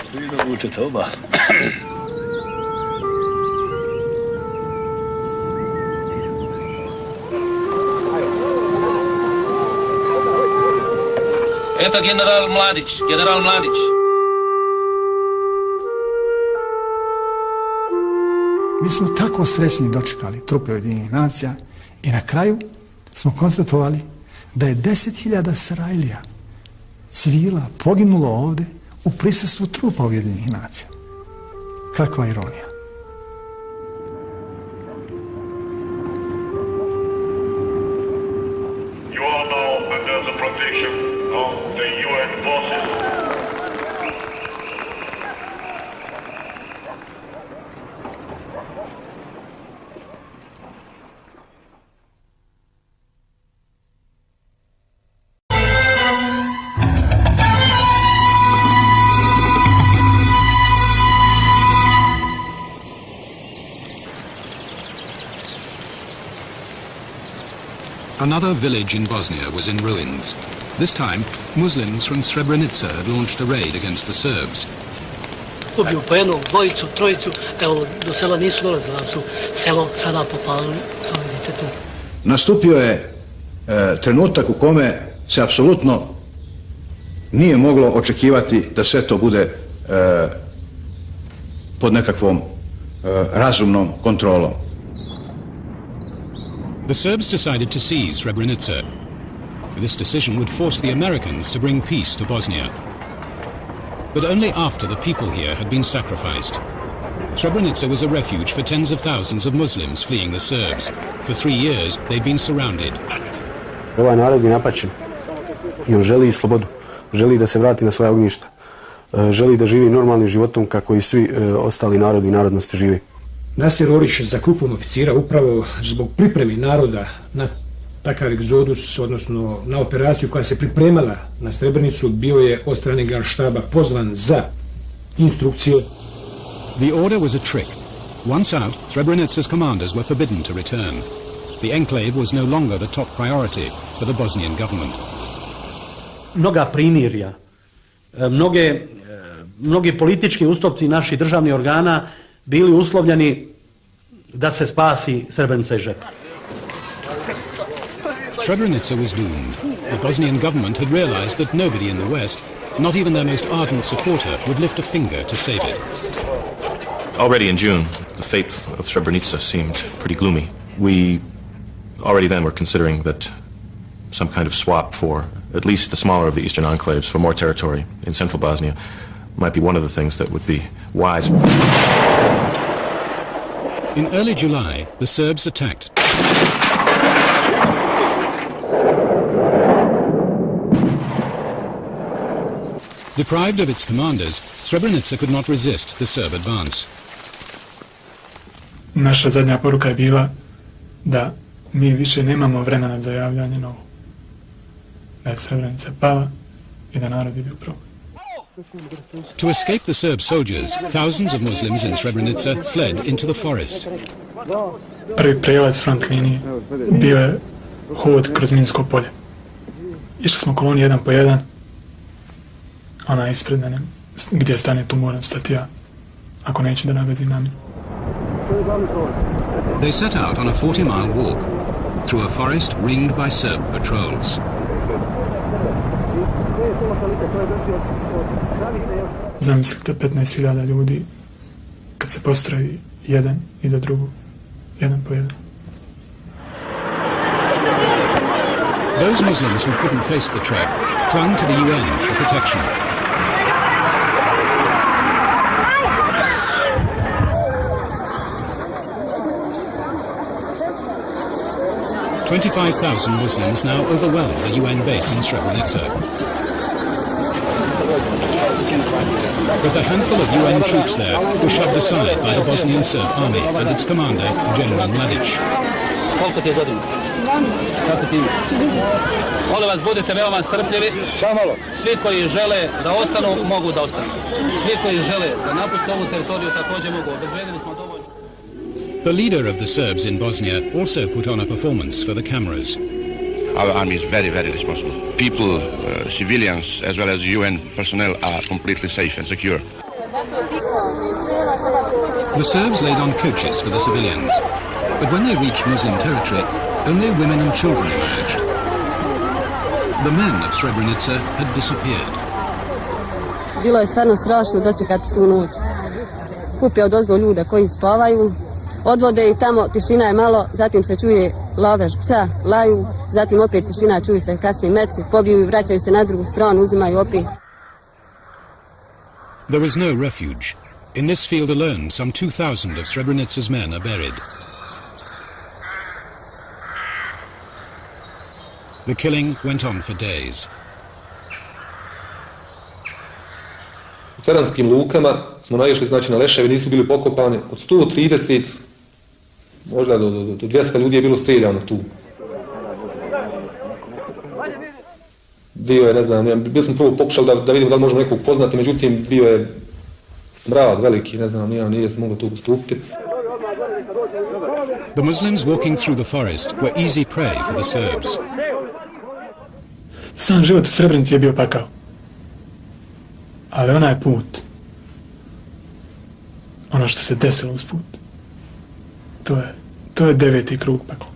Eto general Mladić. Mi smo tako srećni dočekali trupe Ujedinjenih nacija i na kraju smo konstatovali da je 10.000 Sarajlija, civila, poginulo ovde u prisustvu trupa Ujedinjenih nacija. Kakva ironija. You are now under the protection of the UN forces. Another village in Bosnia was in ruins. This time, Muslims from Srebrenica had launched a raid against the Serbs. Ubiju po jednog, dvojicu, trojicu, evo, do sela nisu dolazili, ali su selo sada popalili, kao vidite tu. Nastupio je trenutak u kome se apsolutno nije moglo očekivati da sve to bude pod nekakvom razumnom kontrolom. The Serbs decided to seize Srebrenica. This decision would force the Americans to bring peace to Bosnia. But only after the people here had been sacrificed. Srebrenica was a refuge for tens of thousands of Muslims fleeing the Serbs. For 3 years, they'd been surrounded. Ovaj narod je napačen i on želi slobodu, želi da se vrati na svoja ognjišta, želi da živi normalnim životom kako i svi ostali narodi i narodnosti živi. Nasir Orić za grupom oficira upravo zbog pripremi naroda na takav egzodus, odnosno na operaciju koja se pripremala na Srebrenicu, bio je od strane Generalštaba pozvan za instrukcije. The order was a trick. Once out, Srebrenica's commanders were forbidden to return. The enclave was no longer the top priority for the Bosnian government. Mnoga primirja, mnogi politički ustupci naših državnih organa bili uslovljeni da se spasi Srebrenica i žepa. Srebrenica was doomed. The Bosnian government had realized that nobody in the West, not even their most ardent supporter, would lift a finger to save it. Already in June, the fate of Srebrenica seemed pretty gloomy. We already then were considering that some kind of swap for at least the smaller of the eastern enclaves for more territory in central Bosnia might be one of the things that would be wise. In early July, the Serbs attacked. Deprived of its commanders, Srebrenica could not resist the Serb advance. Naša zadnja poruka je bila da mi više nemamo vremena za javljanje novo. Da je Srebrenica pala i da narod je bio problem. To escape the Serb soldiers, thousands of Muslims in Srebrenica fled into the forest. Prvi prijelaz front linije bio je hod kroz minsko polje. Išli smo koloni jedan po jedan, ona ispred mene, gdje stane tu moram stati ja, ako neće da nagazim na mene. They set out on a 40-mile walk through a forest ringed by Serb patrols. Zamislite 15.000 ljudi kad se postroji jedan iza drugog, jedan po jedan. Those Muslims who couldn't face the trek clung to the UN for protection. "25,000 Muslims now overwhelm the UN base in Srebrenica. But the handful of UN troops there were shoved aside by the Bosnian Serb army and its commander, General Mladić. Koliko ti je godina? Kako ti je? Molim vas, budite veoma strpljivi. Svi koji žele da ostanu, mogu da ostanu. Svi koji žele da napuste ovu teritoriju također mogu. Obezbedili smo dovoljno. The leader of the Serbs in Bosnia also put on a performance for the cameras. Our army is very, very responsible. People, civilians, as well as UN personnel are completely safe and secure. The Serbs laid on coaches for the civilians, but when they reached Muslim territory, only women and children emerged. the men of Srebrenica had disappeared. Bilo je stvarno strašno dočekati tu noć. Kupe odozdo ljude koji spavaju, odvode ih tamo, tišina je malo, zatim se čuje lavež psa, laju, zatim opet tišina, čuju se kasnije meci, pobiju i vraćaju se na drugu stranu, uzimaju opet. There was no refuge. In this field alone, some 2,000 of Srebrenica's men are buried. The killing went on for days. U ceranskim lukama smo naišli, znači, na leševe, nisu bili pokopani. Od 130, možda do 200 ljudi je bilo streljano tu. Bio je, ne znam, bio smo prvo pokušali da vidimo da li možemo nekog poznati, međutim bio je smrad veliki, ne znam, nije se moglo tu postupiti. The Muslims walking through the forest were easy prey for the Serbs. Sam život u Srebrenici je bio pakao. Ali onaj put, ono što se desilo uz put, to je 9. krug pakla.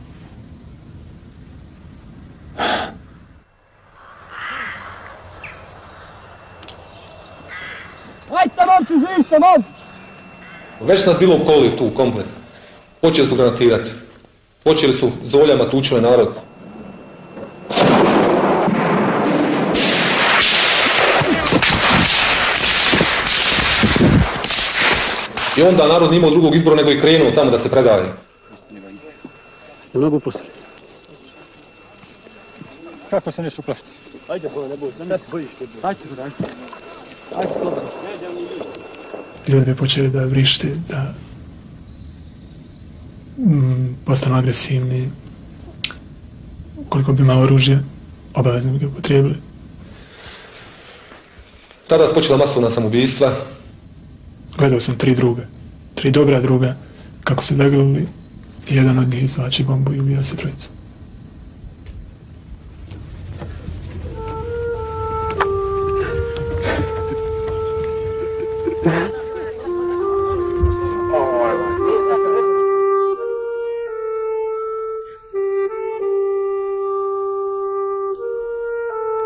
Ajte, momci, živite, momci! Već nas bilo opkolili tu, komplet. Počeli su granatirati. Počeli su zoljama tučili narod. I onda narod nije imao drugog izbora nego i krenuo tamo da se predaje. Ste mnogo upustili? Kako se nešto uplašiti? Ajde, ne boj, ne se bojiš. Ajde, ajde slobodno. Ljudi bi počeli da vrište, da postanu agresivni. Koliko bi malo oružja, obavezno bi ga upotrijebili. Tada je počela masovna samoubistva. Gledao sam 3 druga, 3 dobra druga, kako se zagrlili i jedan od njih izvlači bombu i ubija se trojicu.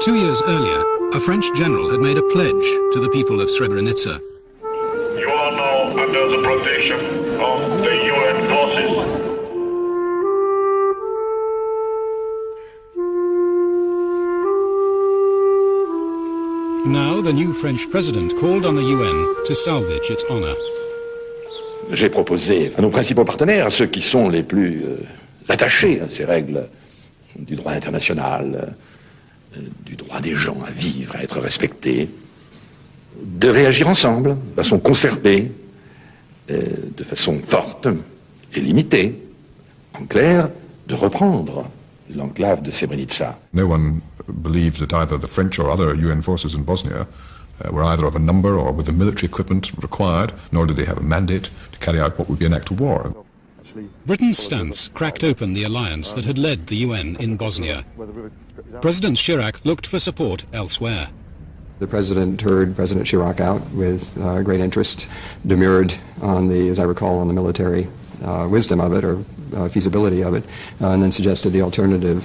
Two years earlier, a French general had made a pledge to the people of Srebrenica. You are now under the protection of the UN forces. Now the new French president called on the UN to salvage its honor. J'ai proposé à nos principaux partenaires, à ceux qui sont les plus attachés à ces règles du droit international, du droit des gens à vivre, à être respectés, de réagir ensemble, de façon concertée, de façon forte et limitée, en clair, de reprendre l'enclave de Srebrenica. No one believes that either the French or other UN forces in Bosnia were either of a number or with the military equipment required, nor did they have a mandate to carry out what would be an act of war. Britain's stance cracked open the alliance that had led the UN in Bosnia. President Chirac looked for support elsewhere. The President heard President Chirac out with great interest, demurred on the, as I recall, on the military wisdom of it or feasibility of it, and then suggested the alternative.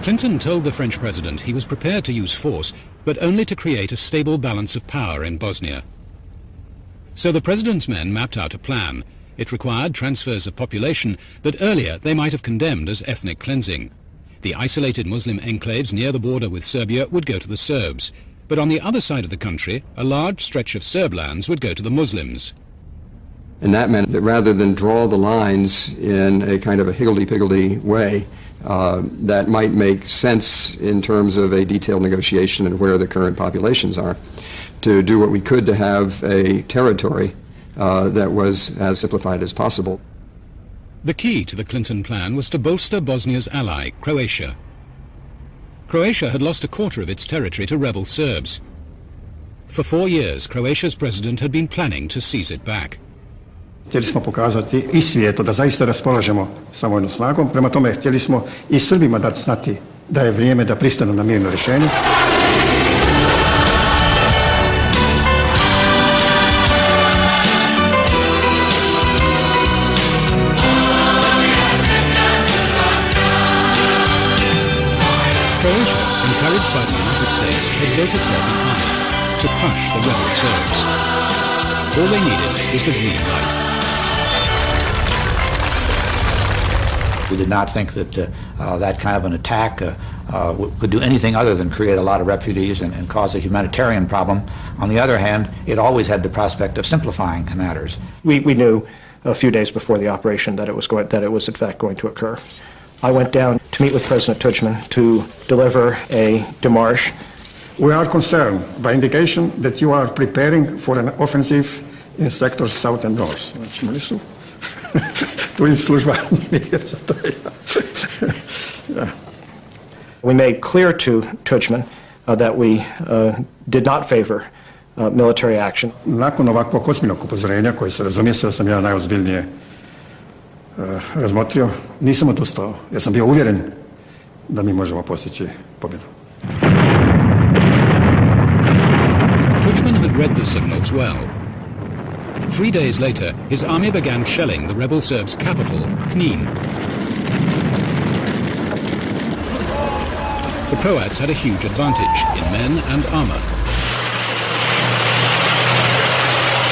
Clinton told the French president he was prepared to use force, but only to create a stable balance of power in Bosnia. So the president's men mapped out a plan. It required transfers of population that earlier they might have condemned as ethnic cleansing. The isolated Muslim enclaves near the border with Serbia would go to the Serbs, but on the other side of the country, a large stretch of Serb lands would go to the Muslims. And that meant that rather than draw the lines in a kind of a higgledy-piggledy way, that might make sense in terms of a detailed negotiation and where the current populations are, to do what we could to have a territory that was as simplified as possible. The key to the Clinton plan was to bolster Bosnia's ally, Croatia. Croatia had lost a quarter of its territory to rebel Serbs. For 4 years, Croatia's president had been planning to seize it back. Htjeli smo pokazati i svijetu da zaista raspolažemo sa vojnom snagom, prema tome htjeli smo i Srbima dati znati da je vrijeme da pristanu na mirno rješenje. encouraged by the United States, had built itself an army to crush the rebel Serbs. All they needed was the green light. We did not think that that kind of an attack could do anything other than create a lot of refugees and cause a humanitarian problem. On the other hand, it always had the prospect of simplifying matters. We knew a few days before the operation that it was in fact going to occur. I went down to meet with President Tudjman to deliver a démarche. We are concerned by indication that you are preparing for an offensive in sectors south and north. We made clear to Tudjman that we did not favor military action. Nakon ovakvog ozbiljnog upozorenja, koje se razumije da sam ja najozbiljnije razmotrio, nisam odustao, jer sam bio uvjeren da mi možemo postići pobjedu. Tudjman had read the signals well. 3 days later, his army began shelling the rebel Serbs' capital, Knin. The Croats had a huge advantage in men and armor.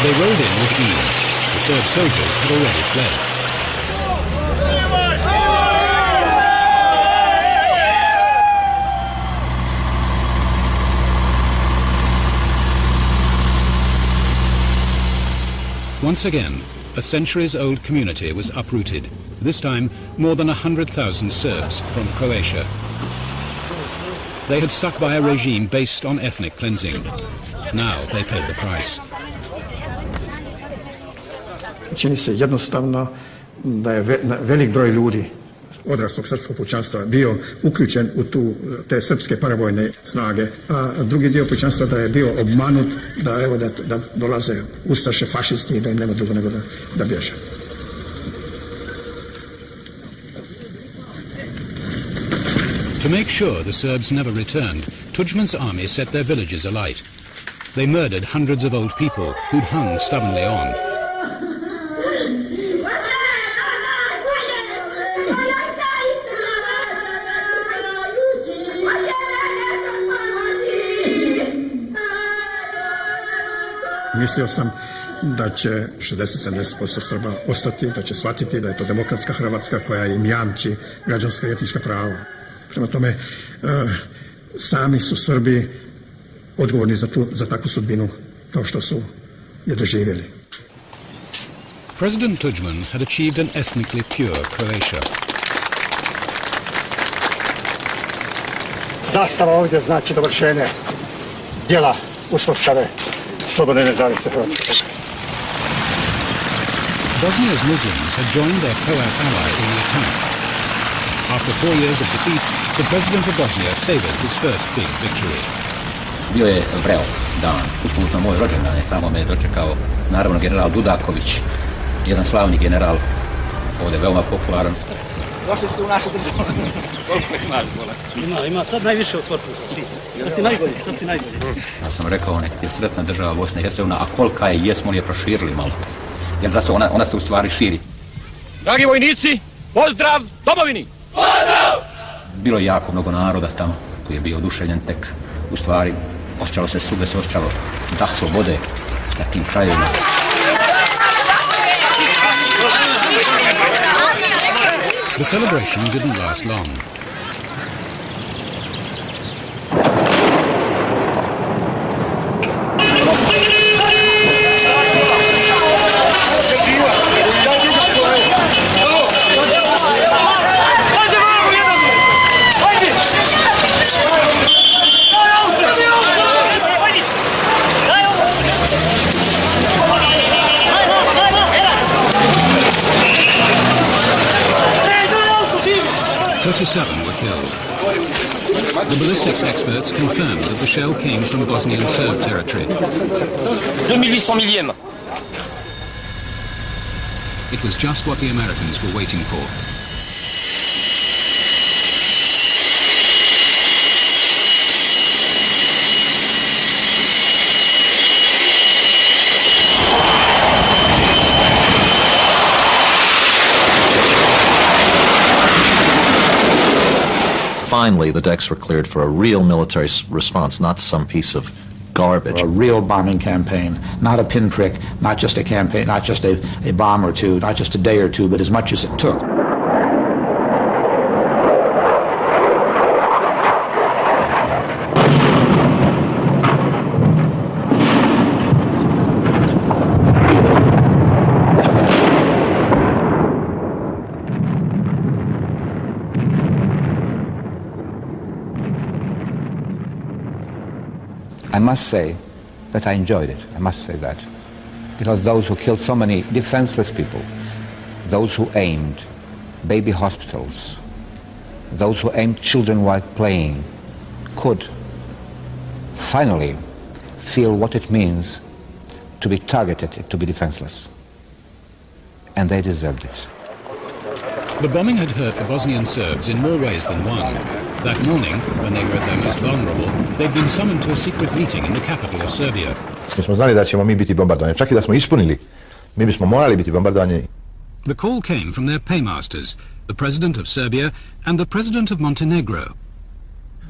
They rolled in with ease. The Serb soldiers had already fled. Once again, a centuries-old community was uprooted, this time more than 100,000 Serbs from Croatia. They had stuck by a regime based on ethnic cleansing. Now they paid the price. Čini se jednostavno da je velik broj ljudi odraslog srpskog pučanstva bio uključen u te srpske paravojne snage, a drugi dio pučanstva da je bio obmanut da dolaze ustaše, fašisti i da im nema drugo nego da bježe. To make sure the Serbs never returned, Tudjman's army set their villages alight. They murdered hundreds of old people who'd hung stubbornly on. Mislio sam da će 60-70% Srba ostati, da će shvatiti da je to demokratska Hrvatska koja im jamči građanska i etnička prava. Prema tome, sami su Srbi odgovorni za takvu sudbinu kao što su je doživjeli. President Tudjman had achieved an ethnically pure Croatia. Zastava ovdje znači dovršenje dijela uspostave slobodne i nezavisne Hrvatske. Bosnia's Muslims had joined their Croat ally in the attack. After 4 years of defeats, the president of Bosnia savored his first big victory. Bio je vreo dan, usput na moj rođendan, tamo me je dočekao naravno general Dudaković, jedan slavni general, ovdje veoma popularan. Došli ste u našu državu. Koliko imaš, bola? Ima sad najviše u sportu. Sad si najbolji. Ja sam rekao, nek ti je sretna država Bosna i Hercegovina, a kolika je, jesmo li je proširili malo. Jer da se ona se u stvari širi. Dragi vojnici, pozdrav domovini! Pozdrav! Bilo je jako mnogo naroda tamo koji je bio oduševljen tek. U stvari, osjećalo se svugdje se osjećalo dah slobode na tim krajevima. The celebration didn't last long. Were killed. The ballistics experts confirmed that the shell came from Bosnian Serb territory. 2800 millième. It was just what the Americans were waiting for. finally the decks were cleared for a real military response, not some piece of garbage. A real bombing campaign, not a pinprick, not just a campaign, not just a bomb or two, not just a day or two, but as much as it took. I must say that I enjoyed it. I must say that. Because those who killed so many defenseless people, those who aimed baby hospitals, those who aimed children while playing, could finally feel what it means to be targeted, to be defenseless. And they deserved it. The bombing had hurt the Bosnian Serbs in more ways than one. That morning, when they were at their most vulnerable, they'd been summoned to a secret meeting in the capital of Serbia. Mi smo znali da ćemo mi biti bombardovani. Čak i da smo ispunili, mi bismo morali biti bombardovani. The call came from their paymasters, the president of Serbia and the president of Montenegro.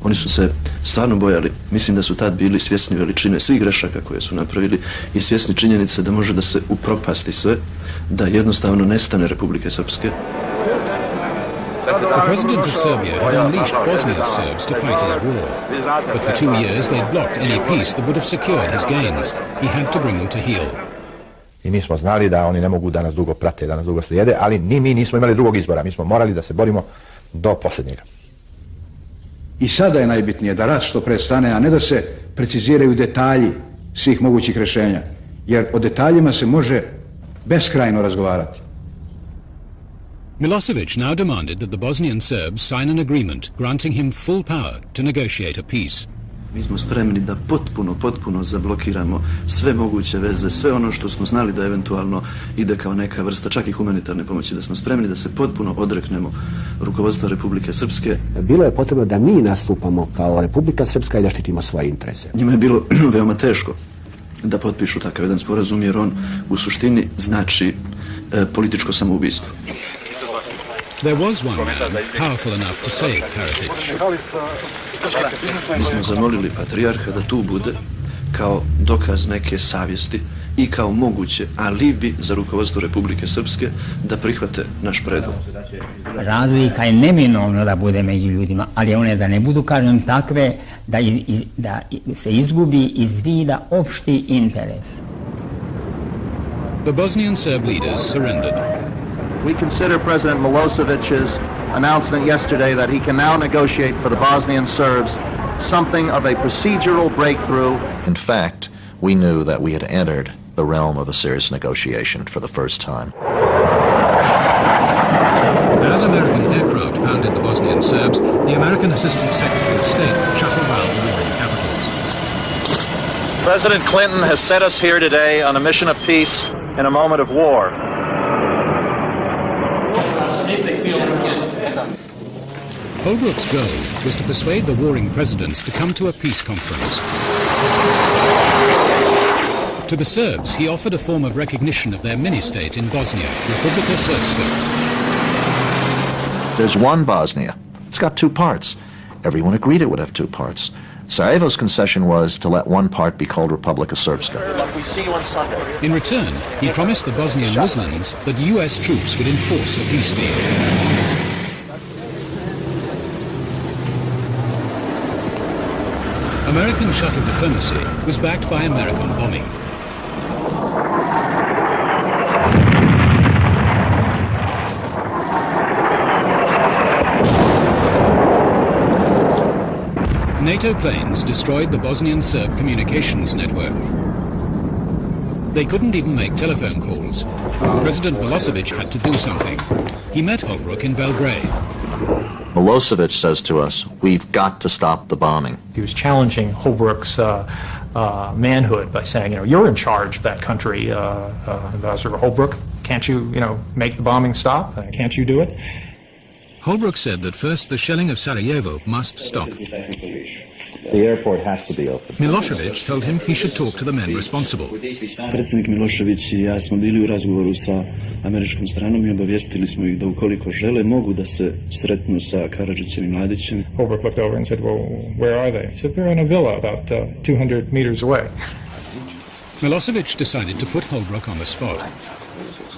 Oni su se stvarno bojali. Mislim da su tad bili svjesni veličine svih grešaka koje su napravili i svjesni činjenice da može da se upropasti sve, da jednostavno nestane Republike Srpske. The president of Serbia had unleashed Bosnia's Serbs to fight his war. But for 2 years they'd blocked any peace that would have secured his gains. He had to bring them to heel. I mi smo znali da oni ne mogu da nas dugo prate, da nas dugo slijede, ali ni mi nismo imali drugog izbora. Mi smo morali da se borimo do posljednjega. I sada je najbitnije da rat što prestane, a ne da se preciziraju detalji svih mogućih rješenja. Jer o detaljima se može beskrajno razgovarati. Milosevic now demanded that the Bosnian Serbs sign an agreement granting him full power to negotiate a peace. Mi smo spremni da potpuno zablokiramo sve moguće veze, sve ono što smo znali da eventualno ide kao neka vrsta čak i humanitarne pomoći, da smo spremni da se potpuno odreknemo rukovodstva Republike Srpske. Bilo je potrebno da mi nastupamo kao Republika Srpska i da štitimo svoje interese. Njima je bilo veoma teško da potpišu takav jedan sporazum jer on u suštini znači političko samoubistvo. There was one man powerful enough to save Karadzic. Mi smo zamolili patrijarha da tu bude kao dokaz neke savjesti i kao moguće alibi za rukovodstvo Republike Srpske da prihvate naš predlog. Razlika je neminovno da bude među ljudima, ali one da ne budu, kažem, takve da se izgubi iz vida opšti interes. The Bosnian Serb leaders surrendered. We consider President Milosevic's announcement yesterday that he can now negotiate for the Bosnian Serbs something of a procedural breakthrough. In fact, we knew that we had entered the realm of a serious negotiation for the first time. As American aircraft pounded the Bosnian Serbs, the American Assistant Secretary of State chuckled round the warring capitals. President Clinton has set us here today on a mission of peace in a moment of war. Holbrooke's goal was to persuade the warring presidents to come to a peace conference. To the Serbs, he offered a form of recognition of their mini-state in Bosnia, Republika Srpska. There's one Bosnia. It's got two parts. Everyone agreed it would have two parts. Sarajevo's concession was to let one part be called Republika Srpska. In return, he promised the Bosnian Muslims that US troops would enforce a peace deal. American shuttle diplomacy was backed by American bombing. NATO planes destroyed the Bosnian Serb communications network. They couldn't even make telephone calls. President Milosevic had to do something. He met Holbrooke in Belgrade. Milosevic says to us, we've got to stop the bombing. He was challenging Holbrooke's manhood by saying, you're in charge of that country, Ambassador Holbrooke. Can't you, make the bombing stop? Can't you do it? Holbrooke said that first the shelling of Sarajevo must stop. The airport has to be open. Milosevic told him he should talk to the men responsible. Predsjednik Milošević i ja smo bili u razgovoru sa američkom stranom i obavijestili smo ih da ukoliko žele mogu da se sretnu sa Karadžićem i Mladićem. Holbrooke looked over and said, well, where are they? He said, they're in a villa about 200 meters away. Milosevic decided to put Holbrooke on the spot.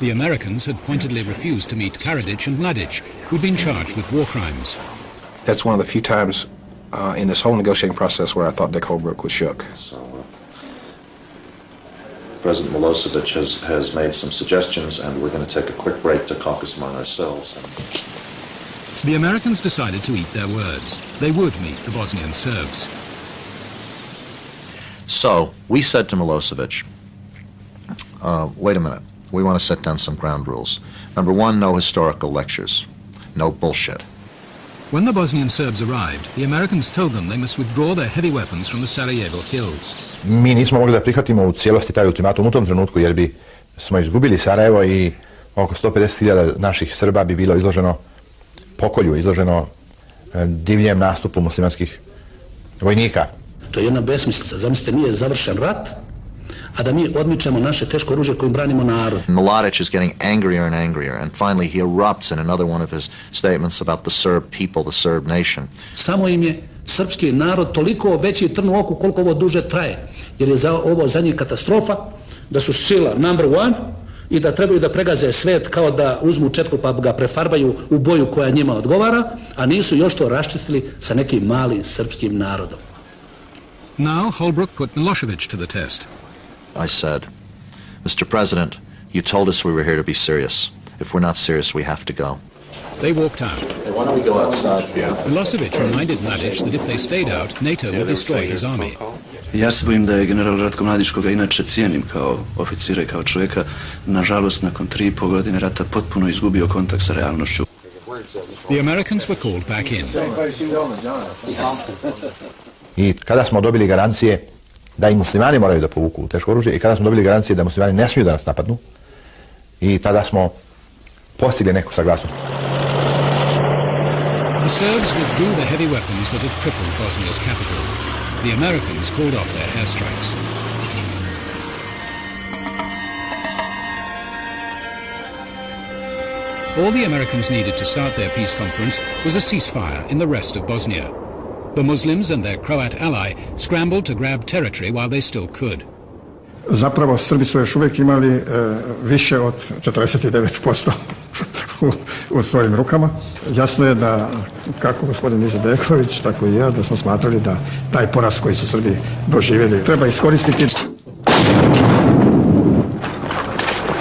The Americans had pointedly refused to meet Karadzic and Mladic, who'd been charged with war crimes. That's one of the few times in this whole negotiating process where I thought Dick Holbrooke was shook. President Milosevic has made some suggestions, and we're going to take a quick break to caucus among ourselves. The Americans decided to eat their words. They would meet the Bosnian Serbs. So, we said to Milosevic, wait a minute, we want to set down some ground rules. Number one, no historical lectures. No bullshit. When the Bosnian Serbs arrived, the Americans told them they must withdraw their heavy weapons from the Sarajevo hills. Mi nismo mogli da prihvatimo u cijelosti taj ultimatum u tom trenutku jer bi smo izgubili Sarajevo i oko 150.000 naših Srba bi bilo izloženo pokolju, izloženo divljem nastupu muslimanskih vojnika. To je jedna besmislica. Zamislite, nije završen rat, a da mi odmičemo naše teško oružje kojim branimo narod. Mladic is getting angrier and angrier, and finally he erupts in another one of his statements about the Serb people, the Serb nation. Samo im je srpski narod toliko veći trn u oku koliko ovo duže traje, jer je ovo za njih katastrofa, da su sila number one i da trebaju da pregaze svet kao da uzmu četku pa ga prefarbaju u boju koja njima odgovara, a nisu još to raščistili sa nekim malim srpskim narodom. Now Holbrooke put Milosevic to the test. I said, Mr. President, you told us we were here to be serious. If we're not serious, we have to go. They walked out. Hey, why don't we go outside? Milosevic reminded Mladic that if they stayed out, NATO would destroy his army. Ja se bojim da je general Ratko Mladić, koga inače cijenim kao oficira i kao čovjeka, nažalost nakon 3,5 godine rata potpuno izgubio kontakt sa realnošću. The Americans were called back in. I kada smo dobili garancije da i muslimani moraju da povuku teško oružje i kada smo dobili garancije da muslimani ne smiju da nas napadnu i tada smo postigli neku saglasnost. The Serbs withdrew the heavy weapons that had crippled Bosnia's capital. The Americans called off their airstrikes. All the Americans needed to start their peace conference was a ceasefire in the rest of Bosnia. The Muslims and their Croat ally scrambled to grab territory while they still could. Zapravo, Srbi su još uvijek imali više od 49% u svojim rukama. Jasno je da, kako gospodin Izetbegović, tako i ja, da smo smatrali da taj poraz koji su Srbi doživjeli treba iskoristiti.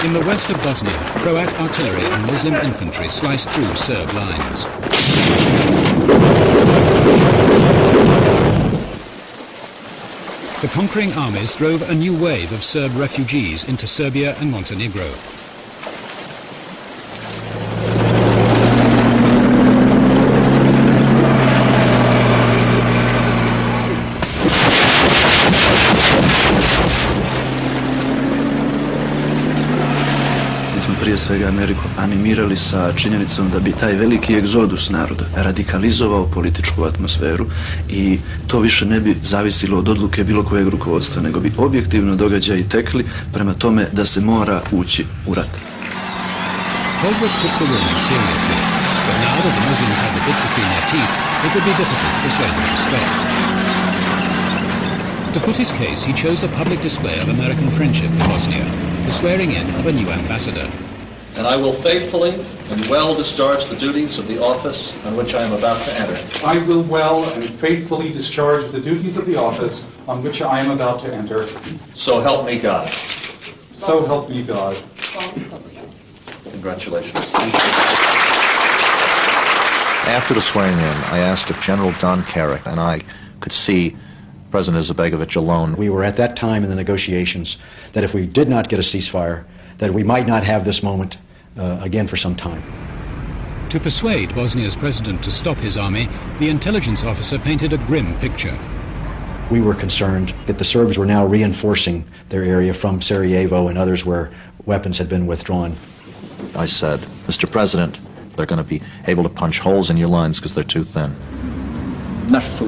In the west of Bosnia, Croat artillery and Muslim infantry sliced through Serb lines. The conquering armies drove a new wave of Serb refugees into Serbia and Montenegro. Prije svega Ameriku animirali sa činjenicom da bi taj veliki egzodus naroda radikalizovao političku atmosferu i to više ne bi zavisilo od odluke bilo kojeg rukovodstva, nego bi objektivno događaji tekli prema tome da se mora ući u rat. Holbrooke took the warning seriously, but now that the Muslims had the bit between their teeth, it would be difficult to persuade them to stop. To put his case, he chose a public display of American friendship in Bosnia, the swearing in of a new ambassador. And I will faithfully and well discharge the duties of the office on which I am about to enter. I will well and faithfully discharge the duties of the office on which I am about to enter. So help me God. So help me God. Congratulations. After the swearing in, I asked if General Don Carrick and I could see President Izetbegovic alone. We were at that time in the negotiations that if we did not get a ceasefire, that we might not have this moment again for some time. To persuade Bosnia's president to stop his army, the intelligence officer painted a grim picture. We were concerned that the Serbs were now reinforcing their area from Sarajevo and others where weapons had been withdrawn. I said, Mr. President, they're going to be able to punch holes in your lines because they're too thin. Naši su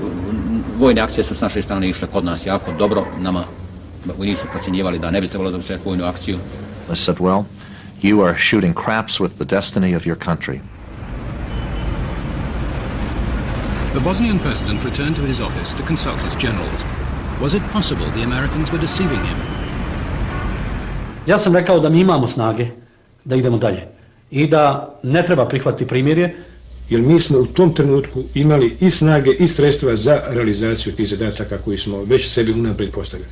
Vojne akcije su s naše strane išle kod nas jako dobro, nama vojnici su procjenjivali da ne bi trebalo završiti vojnu akciju. I said, well, you are shooting craps with the destiny of your country. The Bosnian president returned to his office to consult his generals. Was it possible the Americans were deceiving him? Ja sam rekao da mi imamo snage da idemo dalje i da ne treba prihvatiti primirje. Jer mi smo u tom trenutku imali i snage i sredstva za realizaciju tih zadataka koji smo već sebi unaprijed postavili.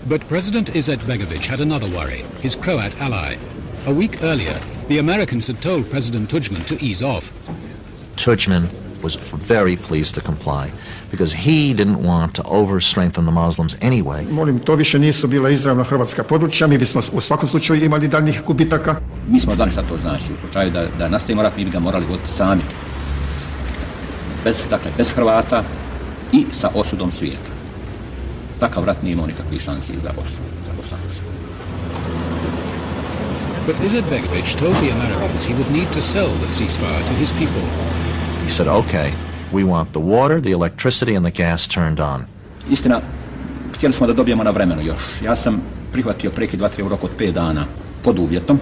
But President Izetbegović had another worry, his Croat ally. A week earlier, the Americans had told President Tudjman to ease off. Tudjman was very pleased to comply because he didn't want to over-strengthen the Muslims anyway. Molim, to više nisu bila izravna hrvatska područja, mi bismo u svakom slučaju imali daljnjih gubitaka. Mi smo znali šta to znači. U slučaju da nastavimo rat, mi bi ga morali voditi sami. Bez Hrvata i sa osudom svijeta. Takav rat nije imao nikakvih šansi za Bosanaca. But Izetbegović told the Americans he would need to sell the ceasefire to his people. He said, okay, we want the water, the electricity and the gas turned on. Istina, htjeli smo da dobijemo na vremenu još. Ja sam prihvatio prekid vatre u roku od 5 dana pod uvjetom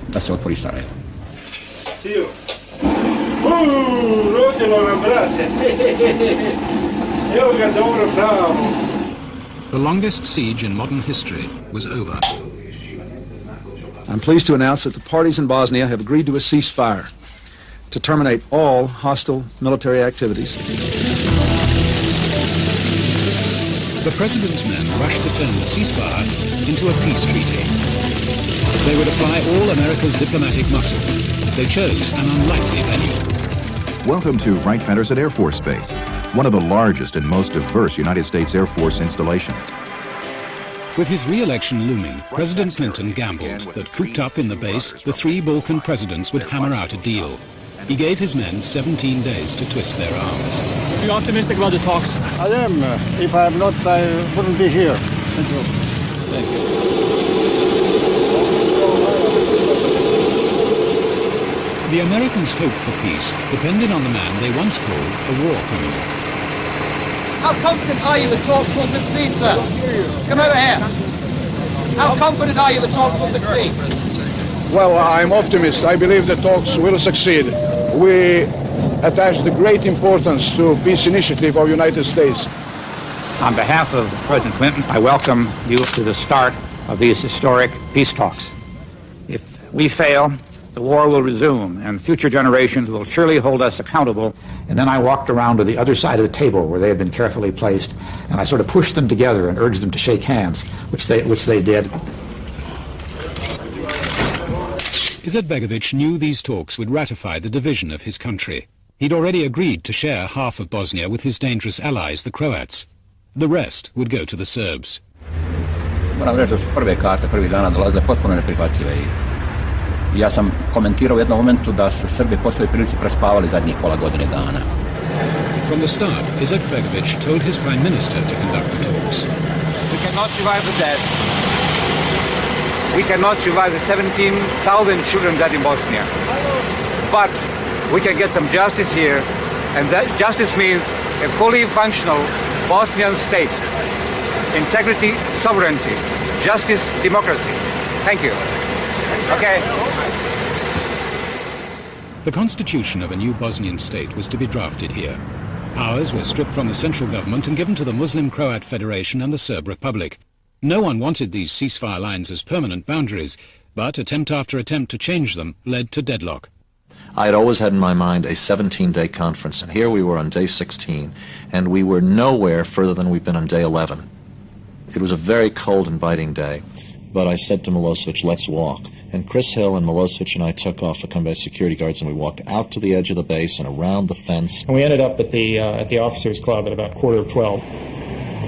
da se otvori Sarajevo. Sio. Rodilo nam, brate. Evo ga dobro tamo. The longest siege in modern history was over. I'm pleased to announce that the parties in Bosnia have agreed to a ceasefire to terminate all hostile military activities. The president's men rushed to turn the ceasefire into a peace treaty. They would apply all America's diplomatic muscle. They chose an unlikely venue. Welcome to Wright-Patterson Air Force Base, one of the largest and most diverse United States Air Force installations. With his re-election looming, President Clinton gambled that cooped up in the base, the 3 Balkan presidents would hammer out a deal. He gave his men 17 days to twist their arms. Are you optimistic about the talks? I am. If I am not, I wouldn't be here. Thank you. Thank you. The Americans' hope for peace depended on the man they once called a war criminal. How confident are you the talks will succeed, sir? Come over here. How confident are you the talks will succeed? Well, I'm optimist. I believe the talks will succeed. We attach the great importance to peace initiative of the United States. On behalf of President Clinton, I welcome you to the start of these historic peace talks. If we fail, the war will resume, and future generations will surely hold us accountable. And then I walked around to the other side of the table where they had been carefully placed, and I sort of pushed them together and urged them to shake hands, which they did. Izetbegović knew these talks would ratify the division of his country. He'd already agreed to share half of Bosnia with his dangerous allies, the Croats. The rest would go to the Serbs. Moram reći da su prve karte prvih dana dolazile potpuno neprihvatljive i ja sam komentirao u jednom momentu da su Srbi po svojoj prilici prespavali zadnjih pola godine dana. From the start, Izetbegović told his prime minister to conduct the talks. We cannot survive the death. We cannot survive the 17,000 children dead in Bosnia. But we can get some justice here, and that justice means a fully functional Bosnian state. Integrity, sovereignty, justice, democracy. Thank you. Okay. The constitution of a new Bosnian state was to be drafted here. Powers were stripped from the central government and given to the Muslim Croat Federation and the Serb Republic. No one wanted these ceasefire lines as permanent boundaries, but attempt after attempt to change them led to deadlock. I had always had in my mind a 17-day conference, and here we were on day 16, and we were nowhere further than we've been on day 11. It was a very cold and biting day, but I said to Milosevic, let's walk. And Chris Hill and Milosevic and I took off accompanied by security guards, and we walked out to the edge of the base and around the fence. And we ended up at the officers' club at about 11:45.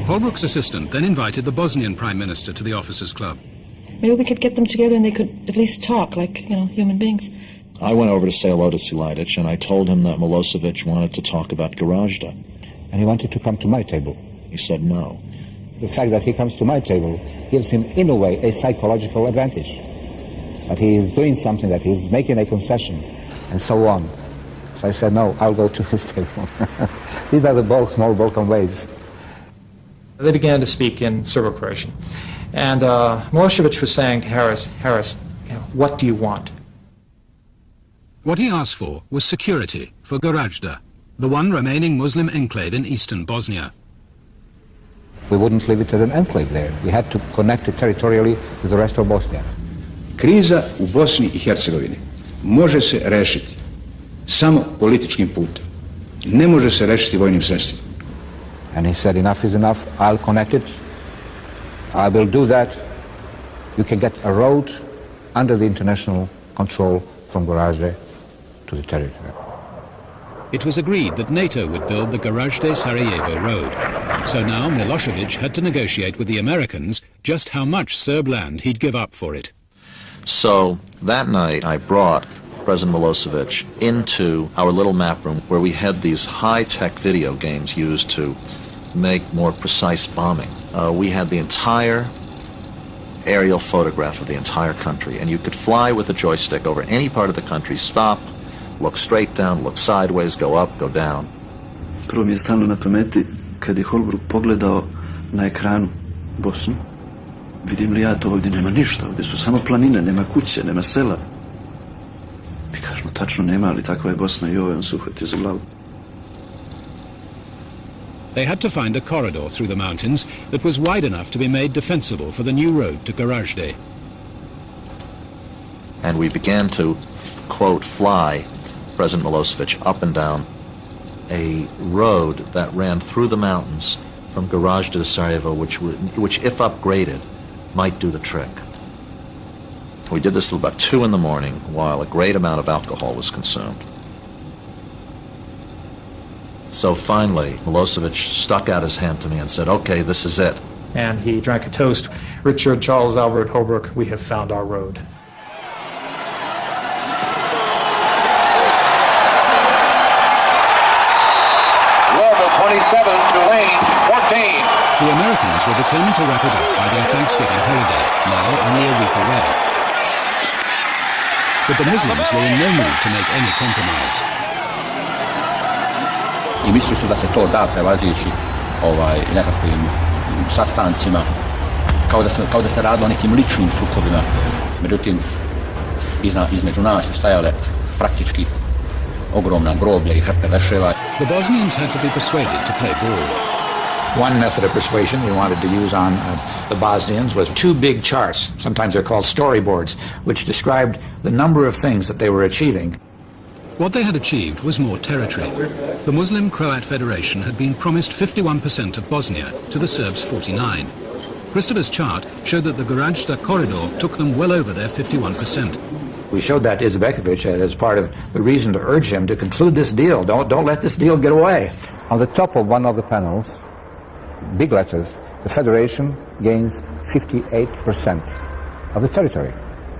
Holbrooke's assistant then invited the Bosnian Prime Minister to the officers' club. Maybe we could get them together and they could at least talk like, human beings. I went over to say hello to Siladic, and I told him that Milosevic wanted to talk about Gorazda. And he wanted to come to my table. He said no. The fact that he comes to my table gives him, in a way, a psychological advantage. That he is doing something, that he is making a concession, and so on. So I said, no, I'll go to his table. These are the small Balkan ways. They began to speak in Serbo-Croatian. And Milosevic was saying to Harris, you know, what do you want? What he asked for was security for Gorazda, the one remaining Muslim enclave in eastern Bosnia. We wouldn't leave it as an enclave there. We had to connect it territorially with the rest of Bosnia. Kriza u Bosni I Hercegovini može se rešiti samo političkim putem. Ne može se rešiti vojnim sredstvima. And he said, enough is enough, I'll connect it. I will do that. You can get a road under the international control from Gorazde to the territory. It was agreed that NATO would build the Gorazde-Sarajevo road. So now Milosevic had to negotiate with the Americans just how much Serb land he'd give up for it. So that night I brought President Milosevic into our little map room where we had these high-tech video games used to make more precise bombing. We had the entire aerial photograph of the entire country, and you could fly with a joystick over any part of the country, stop, look straight down, look sideways, go up, go down. Prvo mi je stalno na pameti kad je Holbrook pogledao na ekranu Bosnu. Vidim li ja to ovdje nema ništa, ovdje su samo planine, nema kuće, nema sela. Mi kažemo tačno nema, ali takva je Bosna I on se uhvatio za glavu. They had to find a corridor through the mountains that was wide enough to be made defensible for the new road to Gorazde. And we began to, quote, fly President Milosevic up and down a road that ran through the mountains from Gorazde to Sarajevo, which if upgraded, might do the trick. We did this till about 2 in the morning while a great amount of alcohol was consumed. So finally, Milosevic stuck out his hand to me and said, okay, this is it. And he drank a toast. Richard Charles Albert Holbrook, we have found our road. Level 27 to lane 14. The Americans were determined to wrap it up by their Thanksgiving holiday, now only a week away. But the Muslims were in no mood to make any compromise. I mislili su da se to da prevazići nekakvim sastancima, kao da se radilo o nekim ličnim sukobima. Međutim, između nas su stajale praktički ogromna groblja I hrpe leševa. The Bosnians had to be persuaded to play ball. One method of persuasion we wanted to use on the Bosnians was 2 big charts, sometimes they're called storyboards, which described the number of things that they were achieving. What they had achieved was more territory. The Muslim Croat Federation had been promised 51% of Bosnia, to the Serbs 49. Christopher's chart showed that the Gorazde corridor took them well over their 51%. We showed that to Izetbegovic as part of the reason to urge him to conclude this deal. Don't let this deal get away. On the top of one of the panels, big letters, the Federation gains 58% of the territory.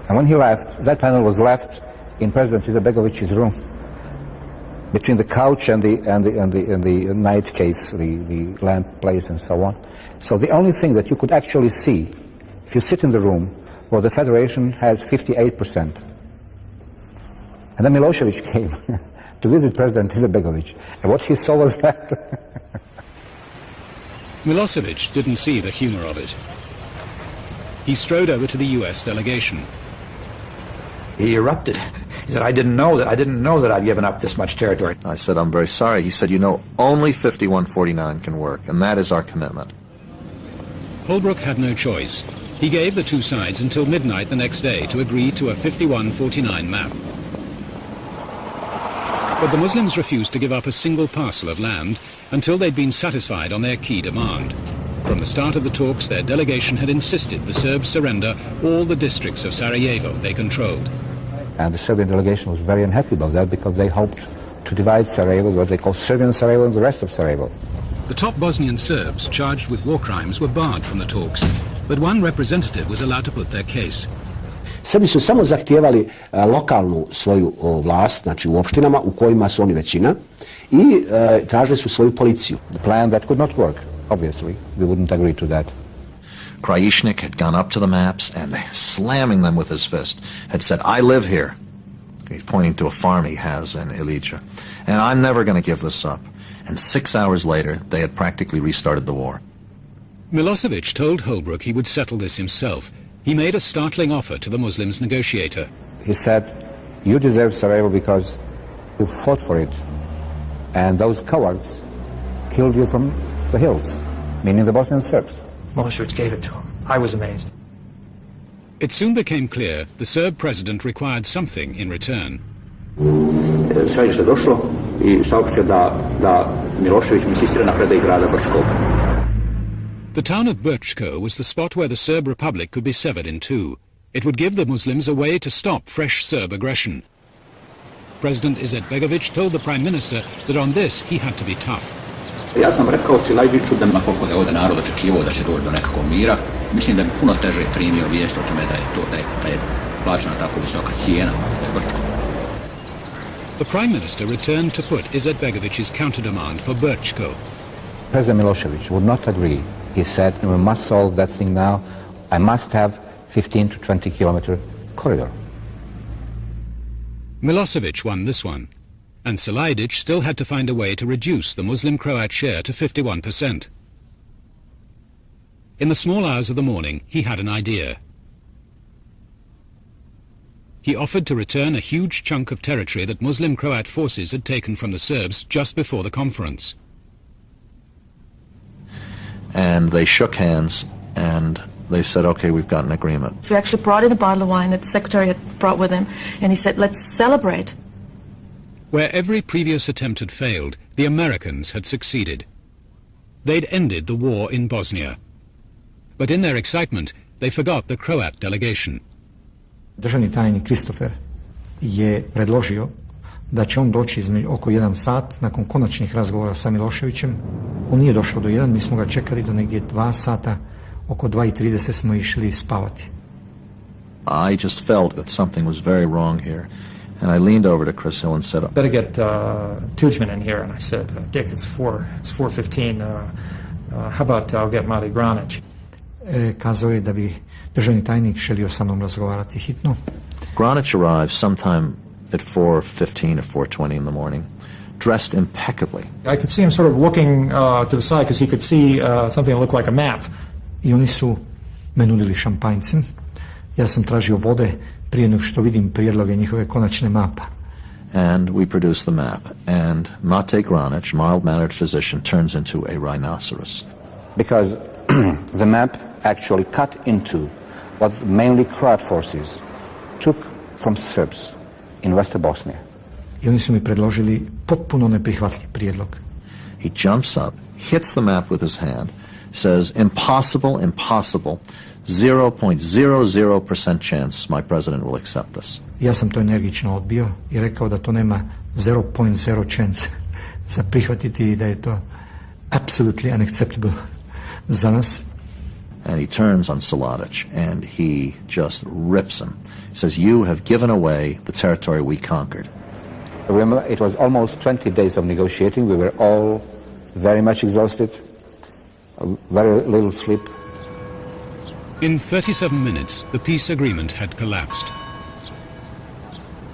And when he left, that panel was left in President Izetbegovic's room, between the couch and the night case, the lamp place and so on. So the only thing that you could actually see, if you sit in the room, was the Federation has 58%. And then Milosevic came to visit President Izetbegovic, and what he saw was that. Milosevic didn't see the humor of it. He strode over to the US delegation. He erupted. He said, I didn't know that I'd given up this much territory. I said, I'm very sorry. He said, you know, only 51-49 can work, and that is our commitment. Holbrook had no choice. He gave the 2 sides until midnight the next day to agree to a 51-49 map. But the Muslims refused to give up a single parcel of land until they'd been satisfied on their key demand. From the start of the talks, their delegation had insisted the Serbs surrender all the districts of Sarajevo they controlled. And the Serbian delegation was very unhappy about that because they hoped to divide Sarajevo, what they call Serbian Sarajevo, and the rest of Sarajevo. The top Bosnian Serbs charged with war crimes were barred from the talks, but one representative was allowed to put their case. Srbi su samo zahtijevali lokalnu svoju vlast, znači u opštinama u kojima su oni većina, I tražili su svoju policiju. The plan that could not work, obviously. We wouldn't agree to that. Krajishnik had gone up to the maps and slamming them with his fist had said, I live here. He's pointing to a farm he has in Ilija. And I'm never going to give this up. and 6 hours later they had practically restarted the war. Milosevic told Holbrooke he would settle this himself. He made a startling offer to the Muslims' negotiator. He said, you deserve Sarajevo because you fought for it, and those cowards killed you from the hills, meaning the Bosnian Serbs. Milosevic gave it to him. I was amazed. It soon became clear the Serb president required something in return. Središte došlo I saopštio da Milošević insistira na predaji grada Brčkog. The town of Brčko was the spot where the Serb Republic could be severed in two. It would give the Muslims a way to stop fresh Serb aggression. President Izetbegović told the Prime Minister that on this he had to be tough. Ja sam rekao Silajđiću da koliko je ovdje narod očekivao da će doći do nekakvog mira, mislim da bi puno teže primio vijest o tome da je plaćena tako visoka cijena što je Brčko. The Prime Minister returned to put Izetbegovic's counter-demand for Brčko. President Milosevic would not agree. He said, we must solve that thing now. I must have 15 to 20 kilometer corridor. Milosevic won this one, and Silajđić still had to find a way to reduce the Muslim Croat share to 51%. In the small hours of the morning, he had an idea. He offered to return a huge chunk of territory that Muslim Croat forces had taken from the Serbs just before the conference. And they shook hands and they said, okay, we've got an agreement. So we actually brought in a bottle of wine that the secretary had brought with him, and he said, let's celebrate. Where every previous attempt had failed, the Americans had succeeded. They'd ended the war in Bosnia. But in their excitement, they forgot the Croat delegation. Državni tajnik Christopher je predložio da će on doći oko 1 sat nakon konačnih razgovora sa Miloševićem. On nije došao do 1, mi smo ga čekali do negdje 2 sata, oko 2:30 smo išli spavati. I just felt that something was very wrong here. And I leaned over to Chris Hill and said, Better get Tudjman in here. And I said, Dick, it's 4:15. How about I'll get Mali Granić? Kazao je da bi državni tajnik želio sa mnom razgovarati hitno. Granić arrived sometime at 4:15 or 4:20 in the morning, dressed impeccably. I could see him sort of looking to the side because he could see something that looked like a map. I oni su me nudili šampanjcem. Ja sam tražio vode prije nego što vidim prijedloge njihove konačne mapa. And we produced the map, and Mate Granić, mild-mannered physician, turns into a rhinoceros. Because the map actually cut into what mainly Croat forces took from Serbs in Western Bosnia. I oni su mi predložili potpuno neprihvatljiv prijedlog. He jumps up, hits the map with his hand, says, impossible, impossible, 0.00% chance my president will accept this. Ja sam to energično odbio I rekao da to nema 0.0 chance za prihvatiti I da je to absolutely unacceptable za nas. And he turns on Silajđić and he just rips him. He says, you have given away the territory we conquered. Remember, it was almost 20 days of negotiating. We were all very much exhausted, very little sleep. In 37 minutes, the peace agreement had collapsed.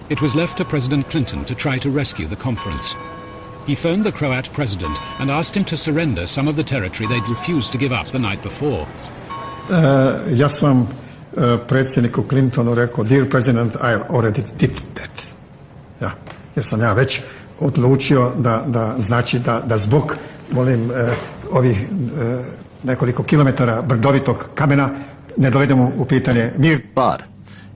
It was left to President Clinton to try to rescue the conference. He phoned the Croat president and asked him to surrender some of the territory they'd refused to give up the night before. Ja sam predsjedniku Clintonu rekao, dear president, I already did that. Ja, jer sam ja već odlučio da znači da zbog, molim, ovih nekoliko kilometara brdovitog kamena ne dovedemo u pitanje mir. But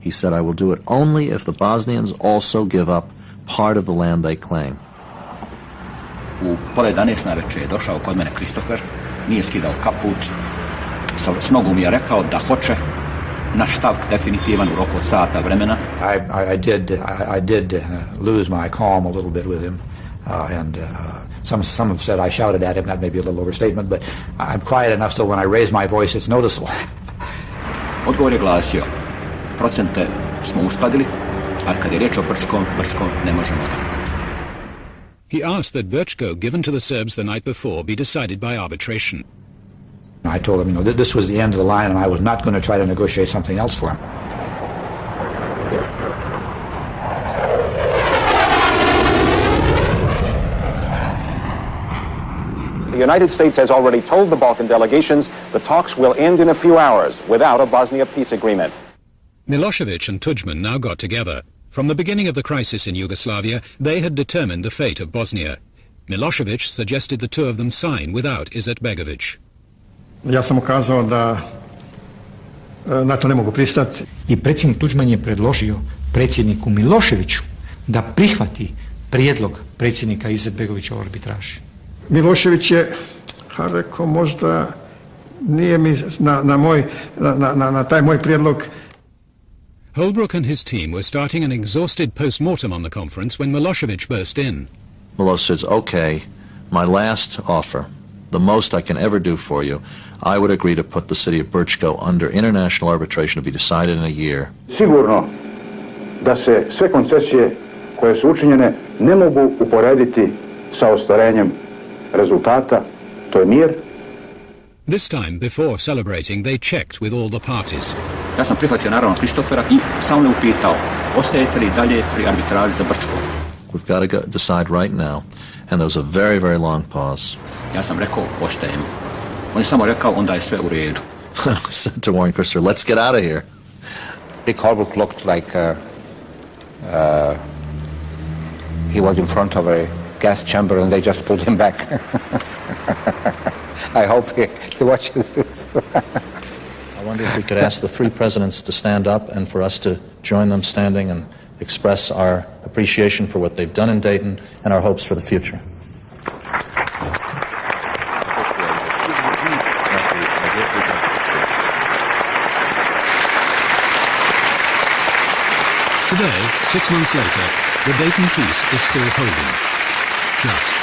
he said, I will do it only if the Bosnians also give up part of the land they claim. U pola 11 navečer je došao kod mene Christopher, nije skidao kaput, s nogom mi je rekao da hoće naš stav definitivan u roku od sata vremena. I did lose my calm a little bit with him, and some have said I shouted at him. That may be a little overstatement, but I'm quiet enough so when I raise my voice, it's noticeable. Odgovor je glasio, procente smo uskladili, a kad je riječ o Brčko ne možemo da. He asked that Brčko, given to the Serbs the night before, be decided by arbitration. I told him, this was the end of the line, and I was not going to try to negotiate something else for him. The United States has already told the Balkan delegations the talks will end in a few hours without a Bosnia peace agreement. Milosevic and Tudjman now got together. From the beginning of the crisis in Yugoslavia, they had determined the fate of Bosnia. Milosevic suggested the two of them sign without Izetbegovic. Ja sam ukazao da na to ne mogu pristati. I predsjednik Tudjman je predložio predsjedniku Miloševiću da prihvati prijedlog predsjednika Izetbegovića o arbitraži. Milošević je rekao možda nije mi na taj moj prijedlog. Holbrooke and his team were starting an exhausted post-mortem on the conference when Milosevic burst in. Miloš says, okay, my last offer, the most I can ever do for you, I would agree to put the city of Brčko under international arbitration to be decided in a year. Sigurno da se sve koncesije koje su učinjene ne mogu uporediti sa ostvarenjem rezultata, to je mir. This time, before celebrating, they checked with all the parties. Ja sam prihvatio naravno Kristofera i samo me upitao, ostajete li dalje pri arbitraži za Brčko? We've got to decide right now. And there was a very, very long pause. Ja sam rekao, ostajem. On je samo rekao, onda je sve u redu. I said to Warren Christopher, let's get out of here. Dick Holbrooke looked like he was in front of a gas chamber and they just pulled him back. I hope he watches this. I wonder if we could ask the three presidents to stand up and for us to join them standing and express our appreciation for what they've done in Dayton and our hopes for the future. Today, 6 months later, the Dayton peace is still holding. Just.